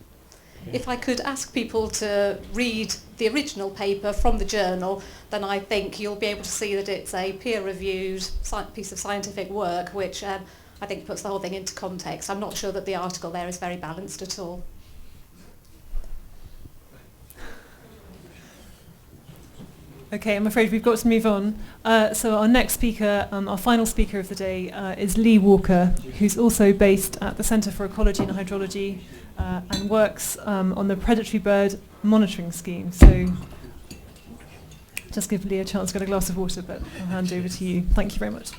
If I could ask people to read the original paper from the journal, then I think you'll be able to see that it's a peer-reviewed piece of scientific work, which I think puts the whole thing into context. I'm not sure that the article there is very balanced at all. Okay, I'm afraid we've got to move on. So our next speaker, our final speaker of the day, is Lee Walker, who's also based at the Centre for Ecology and Hydrology and works on the predatory bird monitoring scheme. So just give Lee a chance to get a glass of water, but I'll hand over to you. Thank you very much.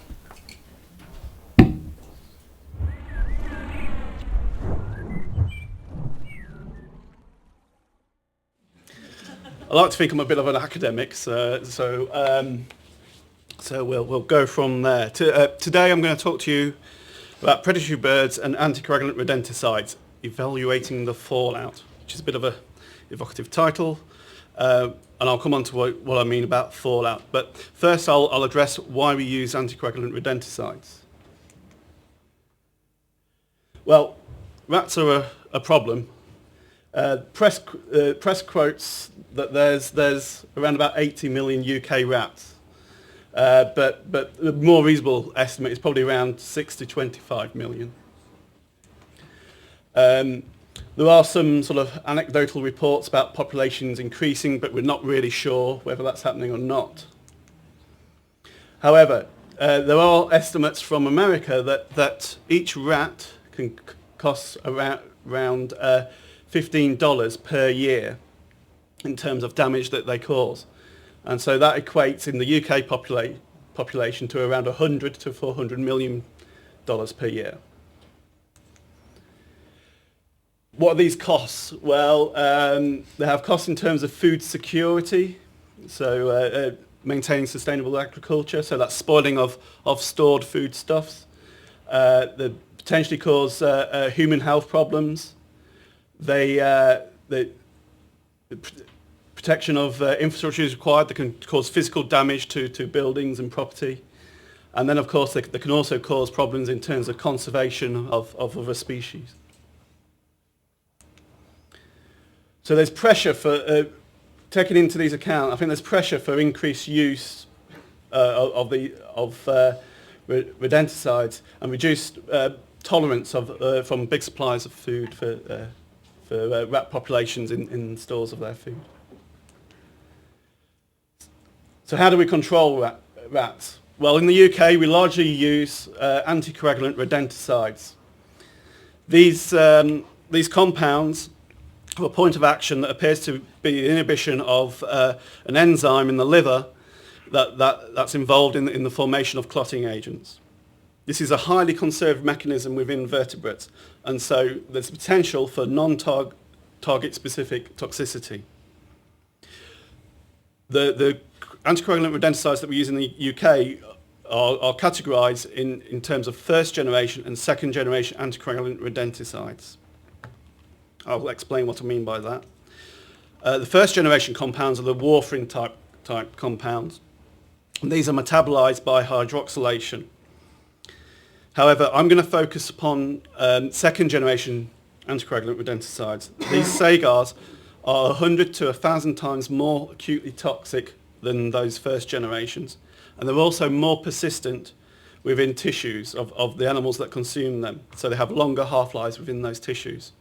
I like to think I'm a bit of an academic, so we'll go from there. Today I'm going to talk to you about predatory birds and anticoagulant rodenticides, evaluating the fallout, which is a bit of a evocative title, and I'll come on to what I mean about fallout. But first I'll address why we use anticoagulant rodenticides. Well, rats are a problem. Press quotes that there's around about 80 million UK rats, but the more reasonable estimate is probably around 6 to 25 million. There are some sort of anecdotal reports about populations increasing, but we're not really sure whether that's happening or not. However, there are estimates from America that each rat can cost around $15 per year in terms of damage that they cause. And so that equates in the UK population to around $100 to $400 million per year. What are these costs? Well, they have costs in terms of food security, so maintaining sustainable agriculture, so that's spoiling of stored foodstuffs. They potentially cause human health problems. The protection of infrastructure is required that can cause physical damage to buildings and property. And then, of course, they can also cause problems in terms of conservation of other species. So there's pressure for, taking into these account, I think there's pressure for increased use of rodenticides and reduced tolerance from big supplies of food for rat populations in stores of their food. So how do we control rats? Well, in the UK, we largely use anticoagulant rodenticides. These compounds have a point of action that appears to be the inhibition of an enzyme in the liver that's involved in the formation of clotting agents. This is a highly conserved mechanism within vertebrates, and so there's potential for non-target specific toxicity. The anticoagulant rodenticides that we use in the UK are categorised in terms of first generation and second generation anticoagulant rodenticides. I'll explain what I mean by that. The first generation compounds are the warfarin type compounds. And these are metabolised by hydroxylation. However, I'm going to focus upon second generation anticoagulant rodenticides. These sagars are 100 to 1,000 times more acutely toxic than those first generations. And they're also more persistent within tissues of the animals that consume them. So they have longer half-lives within those tissues.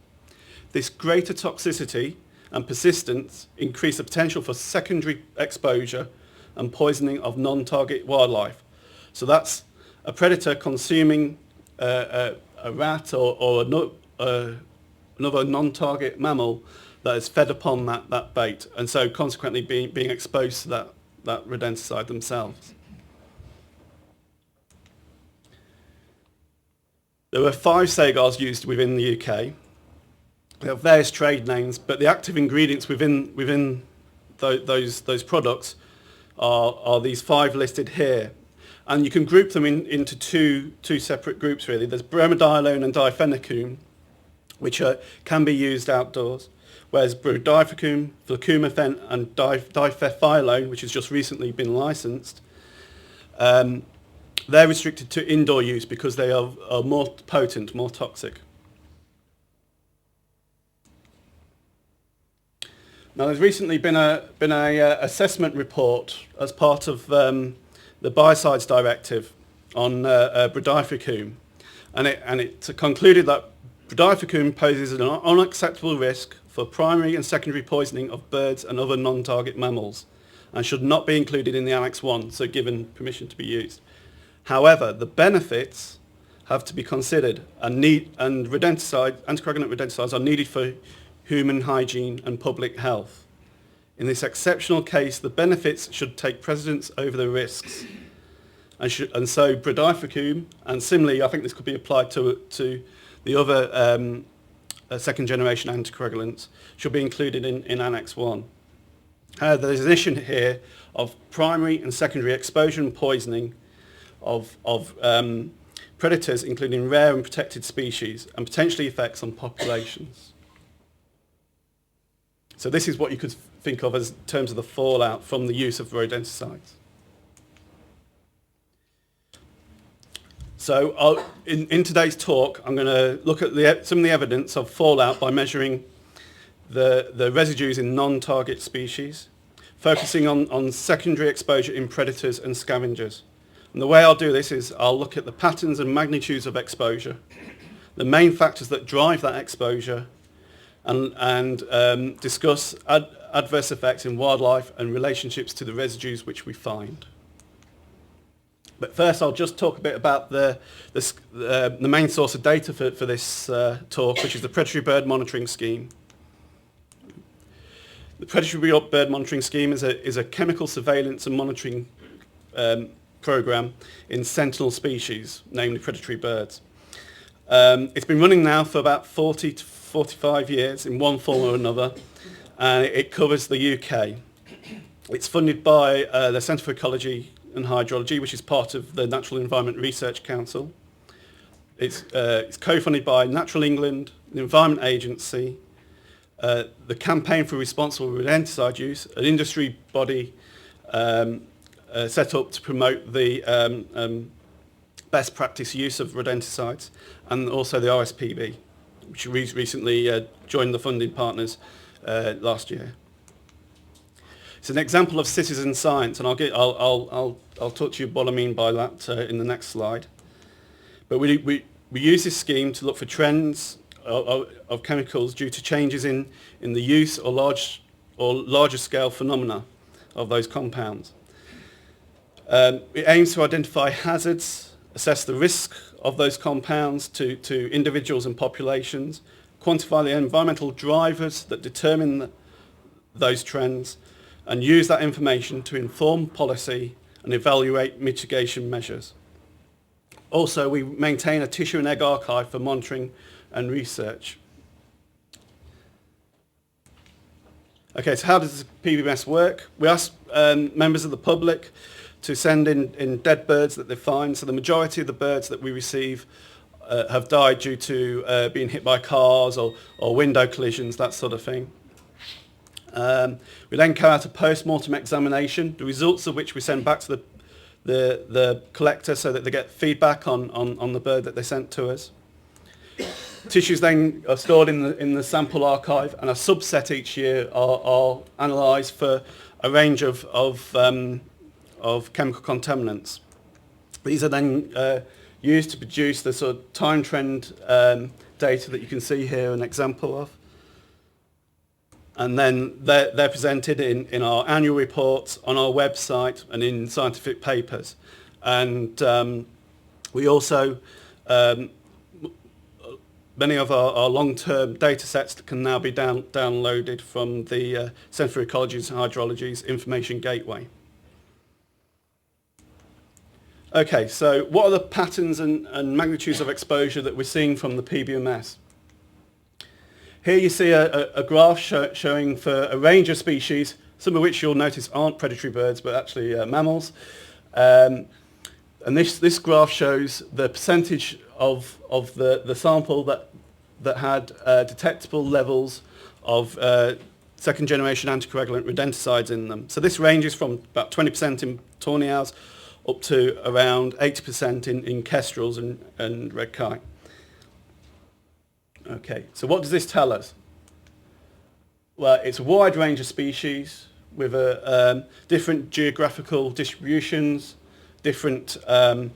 This greater toxicity and persistence increase the potential for secondary exposure and poisoning of non-target wildlife. So that's a predator consuming a rat or another non-target mammal that is fed upon that bait, and so consequently being exposed to that rodenticide themselves. There were 5 sagars used within the UK. They have various trade names, but the active ingredients within those products are these 5 listed here. And you can group them into two separate groups, really. There's bromadiolone and difenicum, which can be used outdoors, whereas bromdifenicum, fluclomifen, and difethiolone, which has just recently been licensed, they're restricted to indoor use because they are more potent, more toxic. Now, there's recently been a assessment report as part of the Biocides Directive on bromdifenicum, and it concluded that bromdifenicum poses an unacceptable risk for primary and secondary poisoning of birds and other non-target mammals, and should not be included in the Annex 1, so given permission to be used. However, the benefits have to be considered, and anticoagulant rodenticides are needed for human hygiene and public health. In this exceptional case, the benefits should take precedence over the risks. And so bromdifenicum, and similarly, I think this could be applied to the other second generation anticoagulants, should be included in Annex 1. There's an issue here of primary and secondary exposure and poisoning of predators, including rare and protected species, and potentially effects on populations. So this is what you could think of as terms of the fallout from the use of rodenticides. So in today's talk, I'm going to look at some of the evidence of fallout by measuring the residues in non-target species, focusing on secondary exposure in predators and scavengers. And the way I'll do this is I'll look at the patterns and magnitudes of exposure, the main factors that drive that exposure, and discuss adverse effects in wildlife and relationships to the residues which we find. But first, I'll just talk a bit about the main source of data for this talk, which is the Predatory Bird Monitoring Scheme. The Predatory Bird Monitoring Scheme is a chemical surveillance and monitoring program in sentinel species, namely predatory birds. It's been running now for about 40 to 45 years in one form or another, and it covers the UK. It's funded by the Centre for Ecology and Hydrology, which is part of the Natural Environment Research Council. It's co-funded by Natural England, the Environment Agency, the Campaign for Responsible Rodenticide Use, an industry body set up to promote the best practice use of rodenticides, and also the RSPB, which recently joined the funding partners last year. It's an example of citizen science, and I'll talk to you what I mean by that in the next slide. But we use this scheme to look for trends of chemicals due to changes in the use or larger scale phenomena of those compounds. It aims to identify hazards, assess the risk of those compounds to individuals and populations, quantify the environmental drivers that determine those trends, and use that information to inform policy and evaluate mitigation measures. Also, we maintain a tissue and egg archive for monitoring and research. Okay, so how does PBMS work? We ask members of the public to send in dead birds that they find. So the majority of the birds that we receive have died due to being hit by cars or window collisions, that sort of thing. We then carry out a post-mortem examination, the results of which we send back to the collector so that they get feedback on the bird that they sent to us. Tissues then are stored in the sample archive, and a subset each year are analysed for a range of chemical contaminants. These are then used to produce the sort of time trend data that you can see here an example of. And then they're presented in our annual reports, on our website, and in scientific papers. And we also, many of our long-term data sets can now be downloaded from the Centre for Ecology and Hydrology's Information Gateway. Okay, so what are the patterns and magnitudes of exposure that we're seeing from the PBMS? Here you see a graph showing for a range of species, some of which you'll notice aren't predatory birds, but actually mammals. And this graph shows the percentage of the sample that had detectable levels of second generation anticoagulant rodenticides in them. So this ranges from about 20% in tawny owls up to around 80% in kestrels and red kite. Okay, so what does this tell us? Well, it's a wide range of species with different geographical distributions, different prey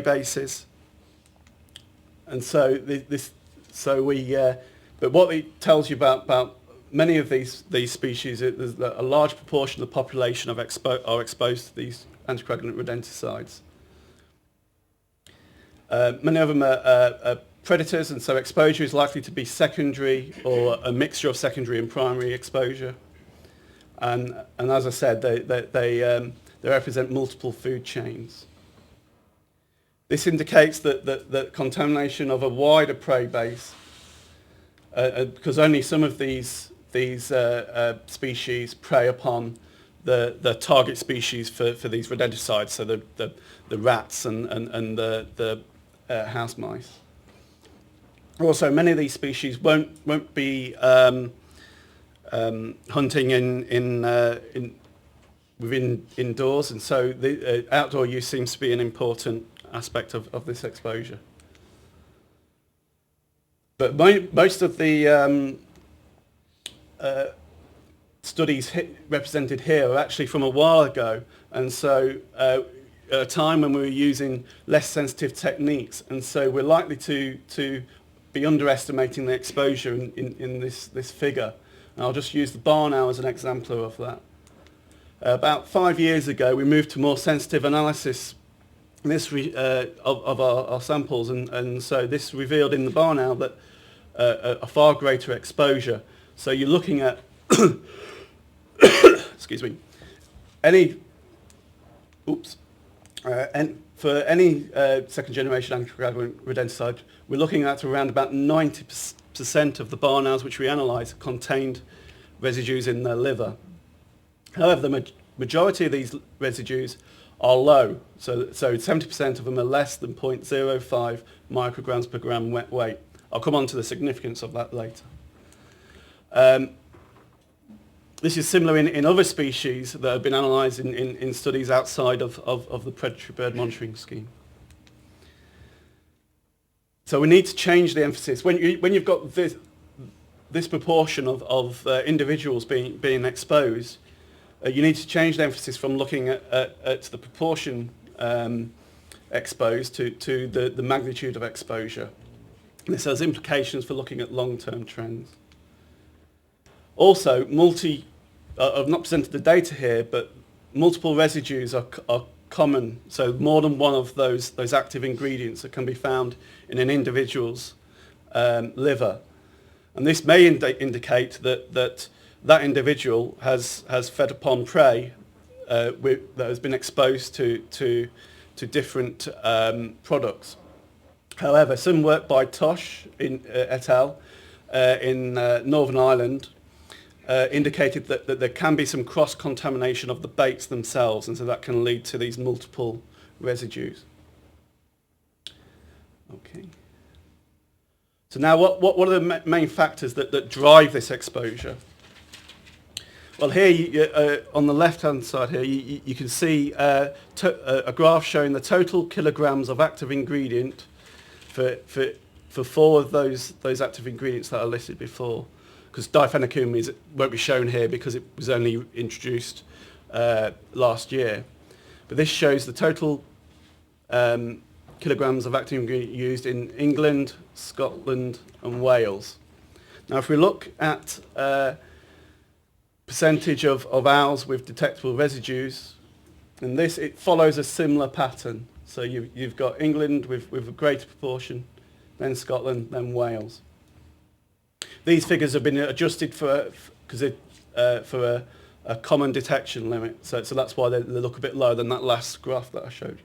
bases, and so but what it tells you about many of these species is that a large proportion of the population are exposed to these anticoagulant rodenticides. Many of them are predators, and so exposure is likely to be secondary or a mixture of secondary and primary exposure. And as I said, they represent multiple food chains. This indicates that contamination of a wider prey base, because only some of these species prey upon the target species for these rodenticides, so the rats and the house mice. Also, many of these species won't be hunting within indoors, and so the outdoor use seems to be an important aspect of this exposure. But most of the studies represented here are actually from a while ago, and so at a time when we were using less sensitive techniques, and so we're likely to be underestimating the exposure in this figure. And I'll just use the barn owl as an example of that. About 5 years ago, we moved to more sensitive analysis of our samples, and so this revealed in the barn owl that a far greater exposure. So you're looking at, excuse me, any And for any second generation anticoagulant rodenticide, we're looking at around about 90% of the barn owls which we analyse contained residues in their liver. However, the majority of these residues are low, so 70% of them are less than 0.05 micrograms per gram wet weight. I'll come on to the significance of that later. This is similar in other species that have been analysed in studies outside of the predatory bird monitoring scheme. So we need to change the emphasis. When you've got this proportion of individuals being exposed, you need to change the emphasis from looking at the proportion exposed to the magnitude of exposure. This has implications for looking at long-term trends. Also, I've not presented the data here, but multiple residues are common. So more than one of those active ingredients that can be found in an individual's liver. And this may indicate that individual has fed upon prey that has been exposed to different products. However, some work by Tosh et al. In Northern Ireland indicated that there can be some cross-contamination of the baits themselves, and so that can lead to these multiple residues. Okay. So now what are the main factors that drive this exposure? Well, here on the left-hand side here, you can see a graph showing the total kilograms of active ingredient for 4 of those active ingredients that are listed before. Because diphenochrome won't be shown here because it was only introduced last year. But this shows the total kilograms of active ingredient used in England, Scotland and Wales. Now if we look at percentage of owls with detectable residues, and it follows a similar pattern. So you've got England with a greater proportion, then Scotland, then Wales. These figures have been adjusted for a common detection limit, so that's why they look a bit lower than that last graph that I showed you.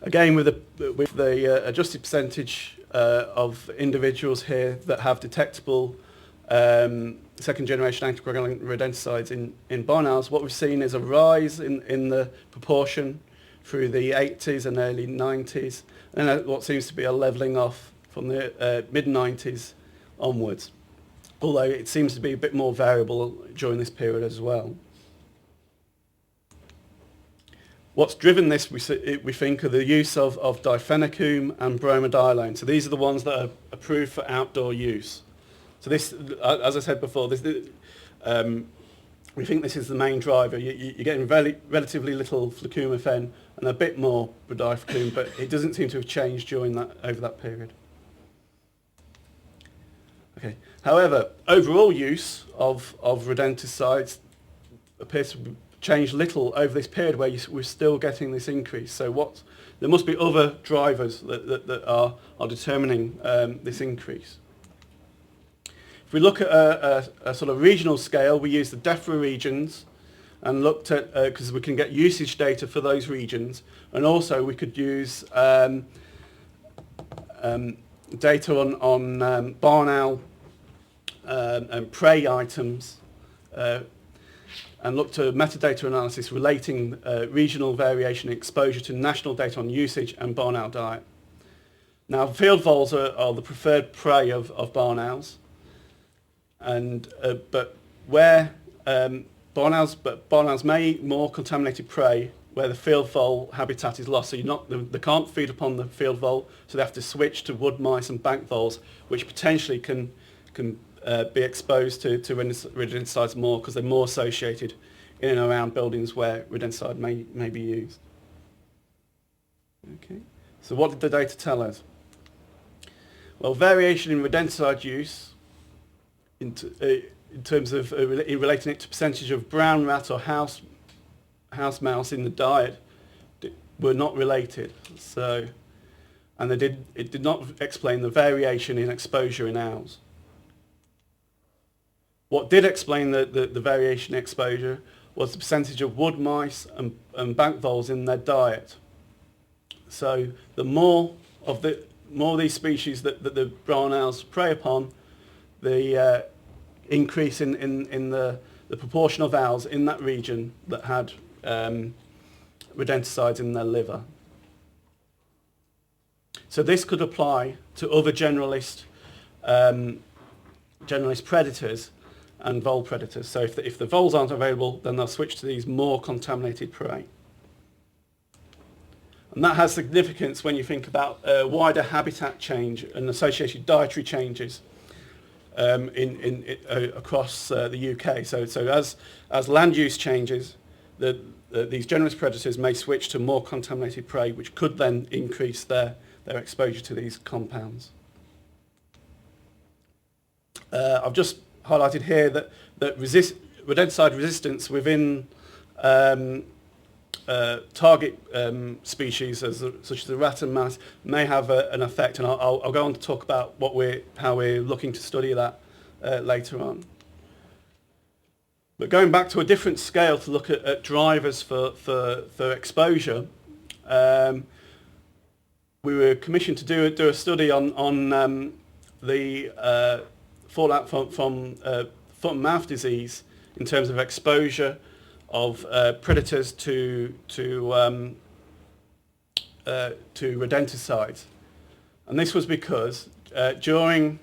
Again, with the adjusted percentage of individuals here that have detectable second generation anticoagulant rodenticides in barn owls, what we've seen is a rise in the proportion through the 80s and early 90s, and then what seems to be a levelling off from the mid-90s onwards, although it seems to be a bit more variable during this period as well. What's driven this, we think, are the use of diphenochrome and bromadiolone. So these are the ones that are approved for outdoor use. So this, as I said before, we think this is the main driver. You're getting relatively little fluclomifen and a bit more diphenochrome, but it doesn't seem to have changed over that period. Okay. However, overall use of rodenticides appears to change little over this period where we're still getting this increase. So there must be other drivers that are determining this increase. If we look at a sort of regional scale, we use the DEFRA regions and looked at, because we can get usage data for those regions, and also we could use data on barn owl and prey items, and looked at metadata analysis relating regional variation in exposure to national data on usage and barn owl diet. Now, field voles are the preferred prey of barn owls, and but where barn owls may eat more contaminated prey where the field vole habitat is lost. So they can't feed upon the field vole, so they have to switch to wood mice and bank voles, which potentially can be exposed to rodenticides more because they're more associated in and around buildings where rodenticide may be used. Okay. So what did the data tell us? Well, variation in rodenticide use in terms of relating it to percentage of brown rat or house mouse in the diet were not related. So, and it did not explain the variation in exposure in owls. What did explain the variation in exposure was the percentage of wood mice and bank voles in their diet. So the more of these species that the barn owls prey upon, the increase in the proportion of owls in that region that had rodenticides in their liver. So this could apply to other generalist predators and vole predators. So if the voles aren't available, then they'll switch to these more contaminated prey. And that has significance when you think about wider habitat change and associated dietary changes across the UK. So as land use changes, these generalist predators may switch to more contaminated prey, which could then increase their exposure to these compounds. I've just highlighted here that rodenticide resistance within target species such as the rat and mouse may have an effect, and I'll go on to talk about how we're looking to study that later on. But going back to a different scale to look at drivers for exposure, we were commissioned to do a study on the fallout from foot and mouth disease in terms of exposure of predators to rodenticides. And this was because during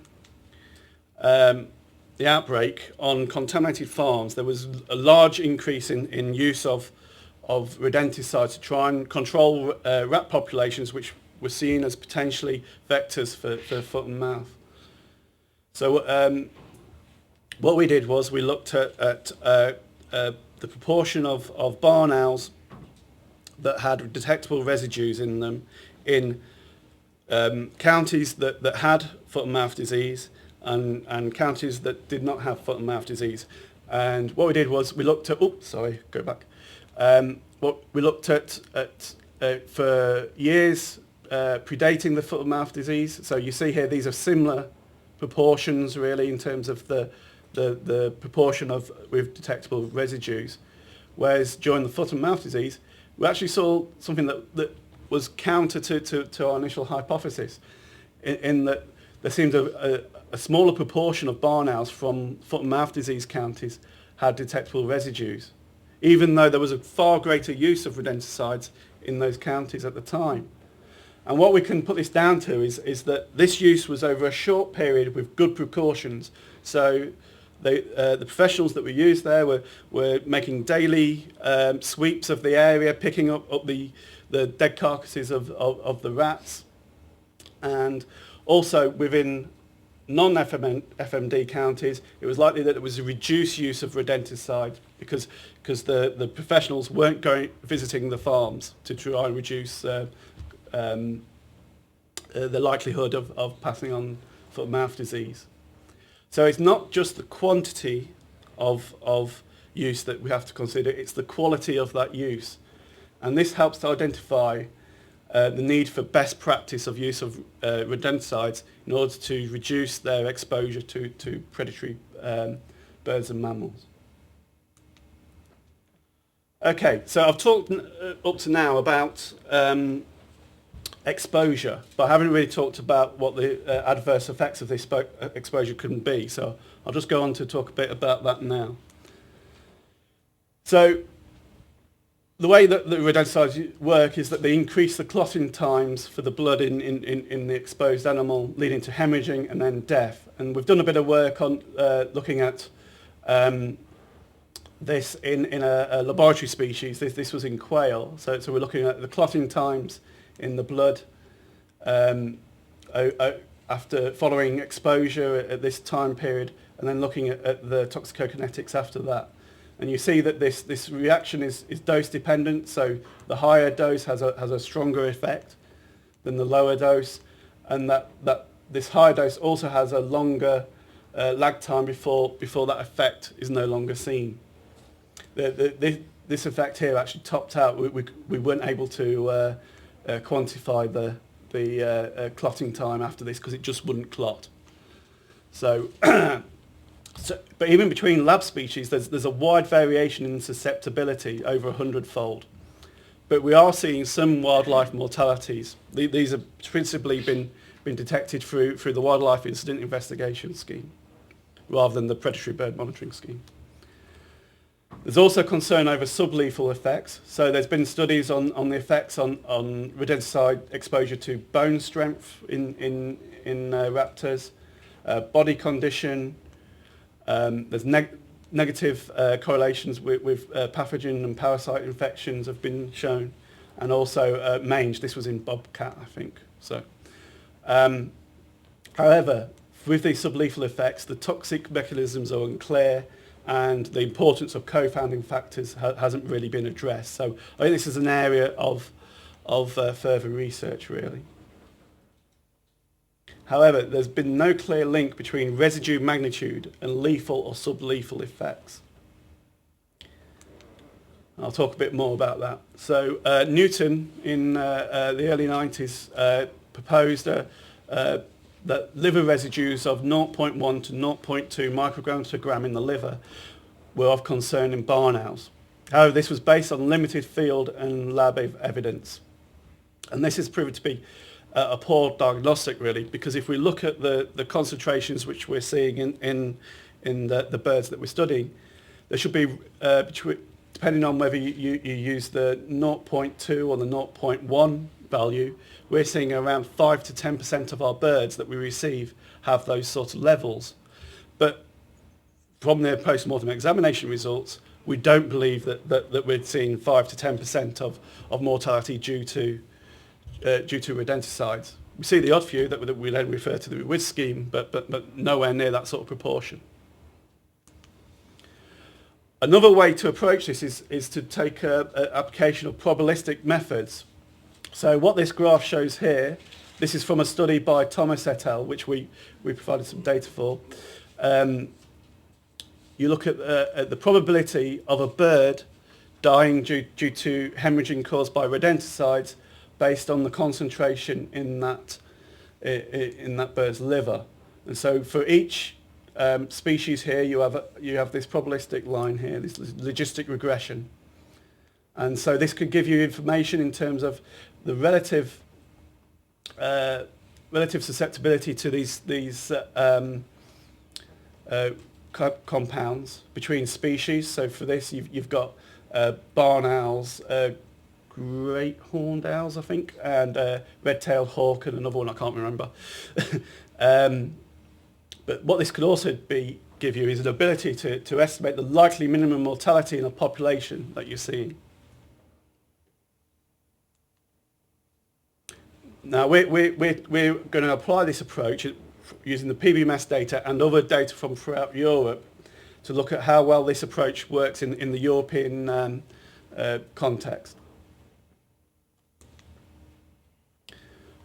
the outbreak on contaminated farms, there was a large increase in use of rodenticides to try and control rat populations which were seen as potentially vectors for foot and mouth. So what we did was we looked at the proportion of barn owls that had detectable residues in them in counties that had foot and mouth disease and counties that did not have foot and mouth disease. And what we did was we looked at, what we looked at for years predating the foot and mouth disease. So you see here these are similar proportions really in terms of the proportion with detectable residues, whereas during the foot and mouth disease we actually saw something that was counter to our initial hypothesis, in that there seemed a smaller proportion of barn owls from foot and mouth disease counties had detectable residues, even though there was a far greater use of rodenticides in those counties at the time. And what we can put this down to is that this use was over a short period with good precautions. So the professionals that were used there were making daily sweeps of the area, picking up the dead carcasses of the rats, and also within non-FMD counties, it was likely that it was a reduced use of rodenticide because the professionals weren't visiting the farms to try and reduce the likelihood of passing on foot and mouth disease. So it's not just the quantity of use that we have to consider, it's the quality of that use. And this helps to identify the need for best practice of use of rodenticides in order to reduce their exposure to predatory birds and mammals. Okay, so I've talked up to now about exposure, but I haven't really talked about what the adverse effects of this exposure can be, so I'll just go on to talk a bit about that now. So the way that the rodenticides work is that they increase the clotting times for the blood in the exposed animal, leading to hemorrhaging and then death. And we've done a bit of work on looking at this in a laboratory species. This was in quail. So we're looking at the clotting times in the blood after following exposure at this time period, and then looking at the toxicokinetics after that. And you see that this reaction is dose dependent, so the higher dose has a stronger effect than the lower dose, and that this higher dose also has a longer lag time before that effect is no longer seen. This effect here actually topped out. We weren't able to quantify the clotting time after this because it just wouldn't clot. So So, but even between lab species, there's a wide variation in susceptibility, over 100-fold. But we are seeing some wildlife mortalities. These have principally been detected through the Wildlife Incident Investigation Scheme, rather than the Predatory Bird Monitoring Scheme. There's also concern over sublethal effects. So there's been studies on the effects on rodenticide exposure to bone strength in raptors, body condition. There's negative correlations with pathogen and parasite infections have been shown, and also mange. This was in bobcat, I think. So, however, with these sublethal effects, the toxic mechanisms are unclear, and the importance of co-founding factors hasn't really been addressed. So I think this is an area of further research, really. However, there's been no clear link between residue magnitude and lethal or sublethal effects. I'll talk a bit more about that. So Newton in the early 90s proposed that liver residues of 0.1 to 0.2 micrograms per gram in the liver were of concern in barn owls. However, this was based on limited field and lab evidence. And this has proven to be a poor diagnostic, really, because if we look at the concentrations which we're seeing in the birds that we're studying, there should be, depending on whether you use the 0.2 or the 0.1 value, we're seeing around 5 to 10% of our birds that we receive have those sort of levels. But from their post-mortem examination results, we don't believe that we're seeing 5 to 10% of mortality due to rodenticides. We see the odd few that we then refer to the WIS scheme, but nowhere near that sort of proportion. Another way to approach this is to take an application of probabilistic methods. So what this graph shows here, this is from a study by Thomas et al., which we provided some data for. You look at the probability of a bird dying due to hemorrhaging caused by rodenticides based on the concentration in that bird's liver. And so for each species here, you have this probabilistic line here, this logistic regression. And so this could give you information in terms of the relative susceptibility to these compounds between species. So for this, you've got barn owls, great horned owls, I think, and red-tailed hawk, and another one I can't remember. But what this could also give you is an ability to estimate the likely minimum mortality in a population that you're seeing. Now we're going to apply this approach using the PBMS data and other data from throughout Europe to look at how well this approach works in the European context.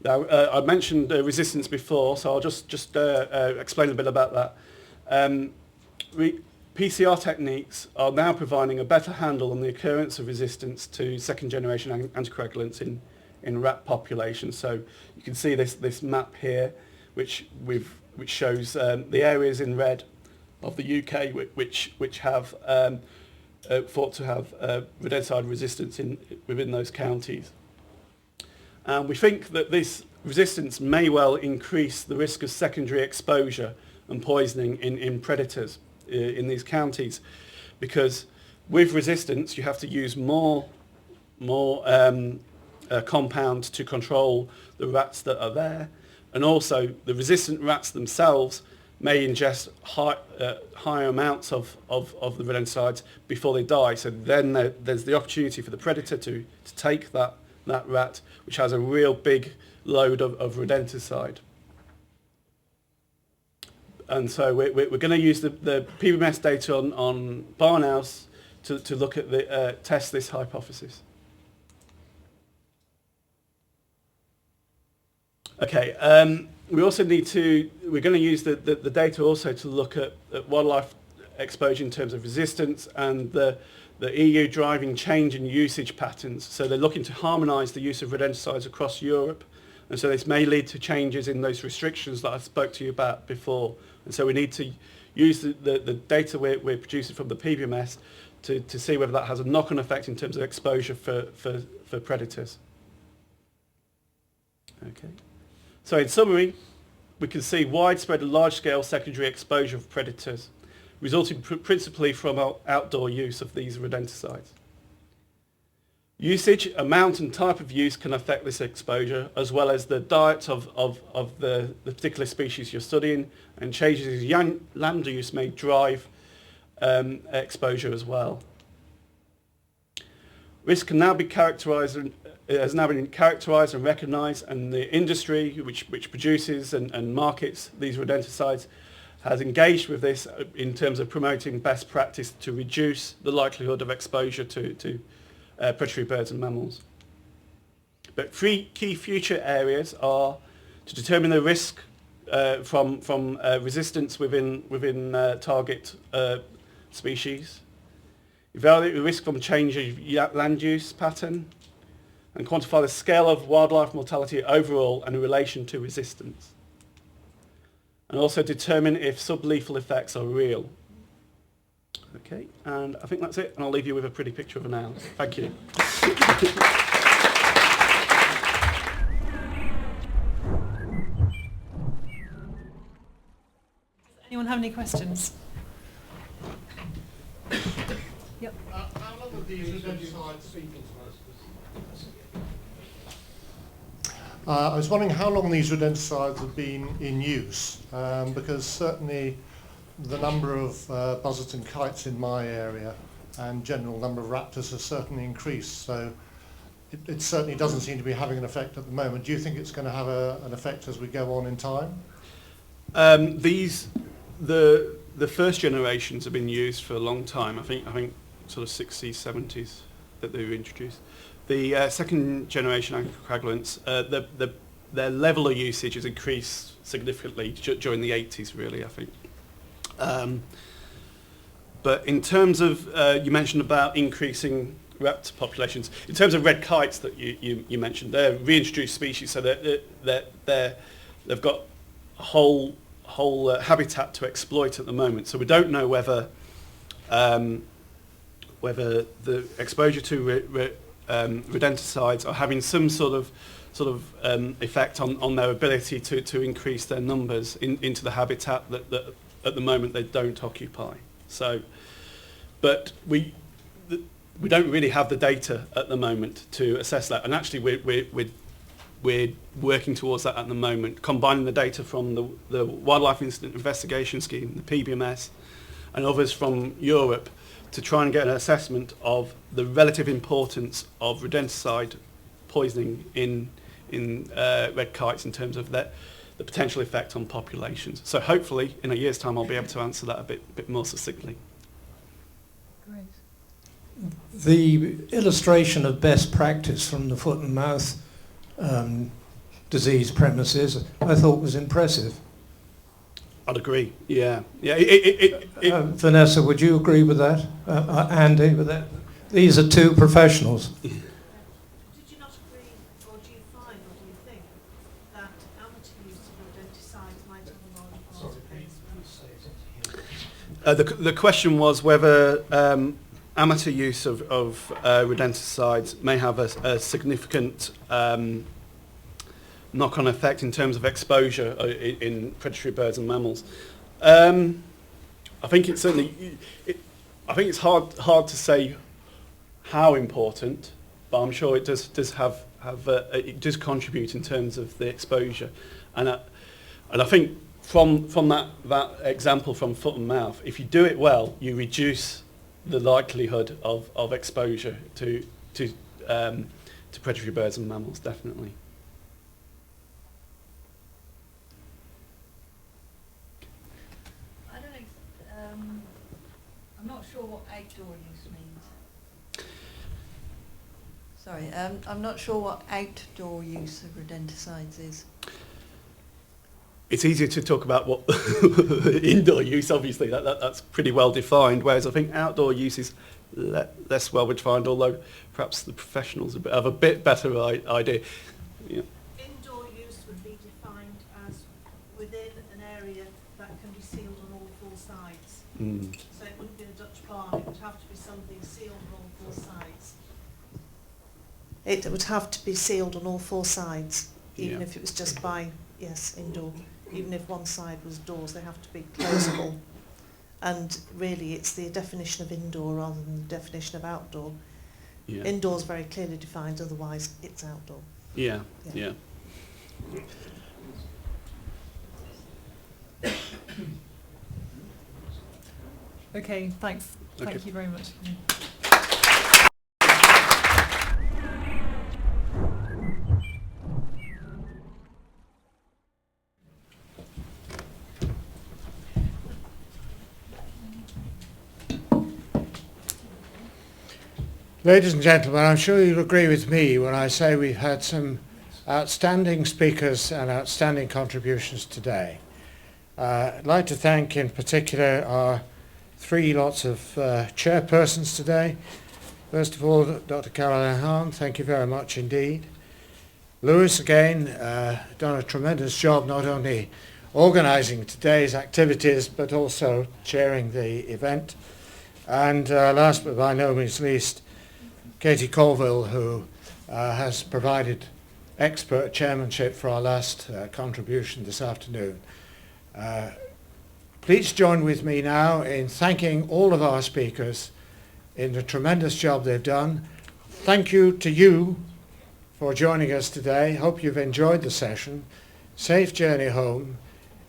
Now, I mentioned resistance before, so I'll just explain a bit about that. PCR techniques are now providing a better handle on the occurrence of resistance to second-generation anticoagulants in rat populations. So you can see this map here, which shows the areas in red of the UK which have thought to have rodenticide resistance within those counties. And we think that this resistance may well increase the risk of secondary exposure and poisoning in predators in these counties, because with resistance you have to use more compound to control the rats that are there, and also the resistant rats themselves may ingest higher amounts of the rodenticides before they die. So then there's the opportunity for the predator to take that rat, which has a real big load of rodenticide. And so we're going to use the PBMS data on barn owls to look at test this hypothesis. Okay, we also we're going to use the data also to look at wildlife exposure in terms of resistance and the EU driving change in usage patterns. So they're looking to harmonise the use of rodenticides across Europe, and so this may lead to changes in those restrictions that I spoke to you about before. And so we need to use the data we're producing from the PBMS to see whether that has a knock-on effect in terms of exposure for predators. Okay. So in summary, we can see widespread and large-scale secondary exposure of predators, resulting principally from outdoor use of these rodenticides. Usage, amount and type of use can affect this exposure, as well as the diet of the particular species you're studying, and changes in land use may drive exposure as well. Risk can now be has now been characterised and recognised, and the industry which produces and markets these rodenticides has engaged with this in terms of promoting best practice to reduce the likelihood of exposure to predatory birds and mammals. But 3 key future areas are to determine the risk from resistance within target species, evaluate the risk from change of land use pattern, and quantify the scale of wildlife mortality overall and in relation to resistance. And also determine if sublethal effects are real. Okay, and I think that's it, and I'll leave you with a pretty picture of an owl. Thank you. Anyone have any questions? Yep. How long have these rodenticides been? I was wondering how long these rodenticides have been in use, because certainly the number of buzzards and kites in my area and general number of raptors has certainly increased, so it certainly doesn't seem to be having an effect at the moment. Do you think it's going to have an effect as we go on in time? The first generations have been used for a long time. I think sort of 60s, 70s that they were introduced. The second generation anticoagulants, their level of usage has increased significantly during the 80s, really, I think. But in terms of, you mentioned about increasing raptor populations, in terms of red kites that you mentioned, they're reintroduced species, so they've got a whole habitat to exploit at the moment. So we don't know whether the exposure to rodenticides are having some sort of effect on their ability to increase their numbers into the habitat that at the moment they don't occupy. So, but we don't really have the data at the moment to assess that, and actually we're working towards that at the moment, combining the data from the Wildlife Incident Investigation Scheme, the PBMS, and others from Europe, to try and get an assessment of the relative importance of rodenticide poisoning in red kites in terms of the potential effect on populations. So hopefully in a year's time I'll be able to answer that a bit more succinctly. Great. The illustration of best practice from the foot and mouth disease premises I thought was impressive. I'd agree, yeah. Vanessa, would you agree with that? Andy, with that? These are two professionals. Did you not agree, or do you find, or do you think, that amateur use of rodenticides might have a more important place? The question was whether amateur use of rodenticides may have a significant knock-on effect in terms of exposure in predatory birds and mammals. I think it's certainly. I think it's hard to say how important, but I'm sure it does have it does contribute in terms of the exposure, and I think from that example from foot and mouth, if you do it well, you reduce the likelihood of exposure to predatory birds and mammals, definitely. I'm not sure what outdoor use means. Sorry, I'm not sure what outdoor use of rodenticides is. It's easier to talk about what indoor use, obviously, that's pretty well defined, whereas I think outdoor use is less well defined, although perhaps the professionals have a bit better idea. Yeah. Indoor use would be defined as within an area that can be sealed on all four sides. So it wouldn't be a Dutch barn, it would have to be something sealed on all four sides. It would have to be sealed on all four sides, even if it was just by, indoor. Even if one side was doors, they have to be closable. And really, it's the definition of indoor rather than the definition of outdoor. Indoor is very clearly defined, otherwise it's outdoor. Yeah. Okay, thanks. Okay. Thank you very much. Ladies and gentlemen, I'm sure you'll agree with me when I say we've had some outstanding speakers and outstanding contributions today. I'd like to thank in particular our three lots of chairpersons today. First of all, Dr Caroline Hahn, thank you very much indeed. Lewis, again, done a tremendous job not only organising today's activities but also chairing the event. And last but by no means least, Katie Colville, who has provided expert chairmanship for our last contribution this afternoon. Please join with me now in thanking all of our speakers in the tremendous job they've done. Thank you to you for joining us today. Hope you've enjoyed the session. Safe journey home.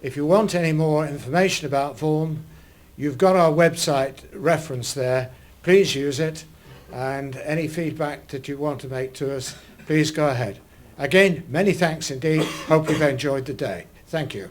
If you want any more information about VORM, you've got our website reference there. Please use it. And any feedback that you want to make to us, please go ahead. Again, many thanks indeed. Hope you've enjoyed the day. Thank you.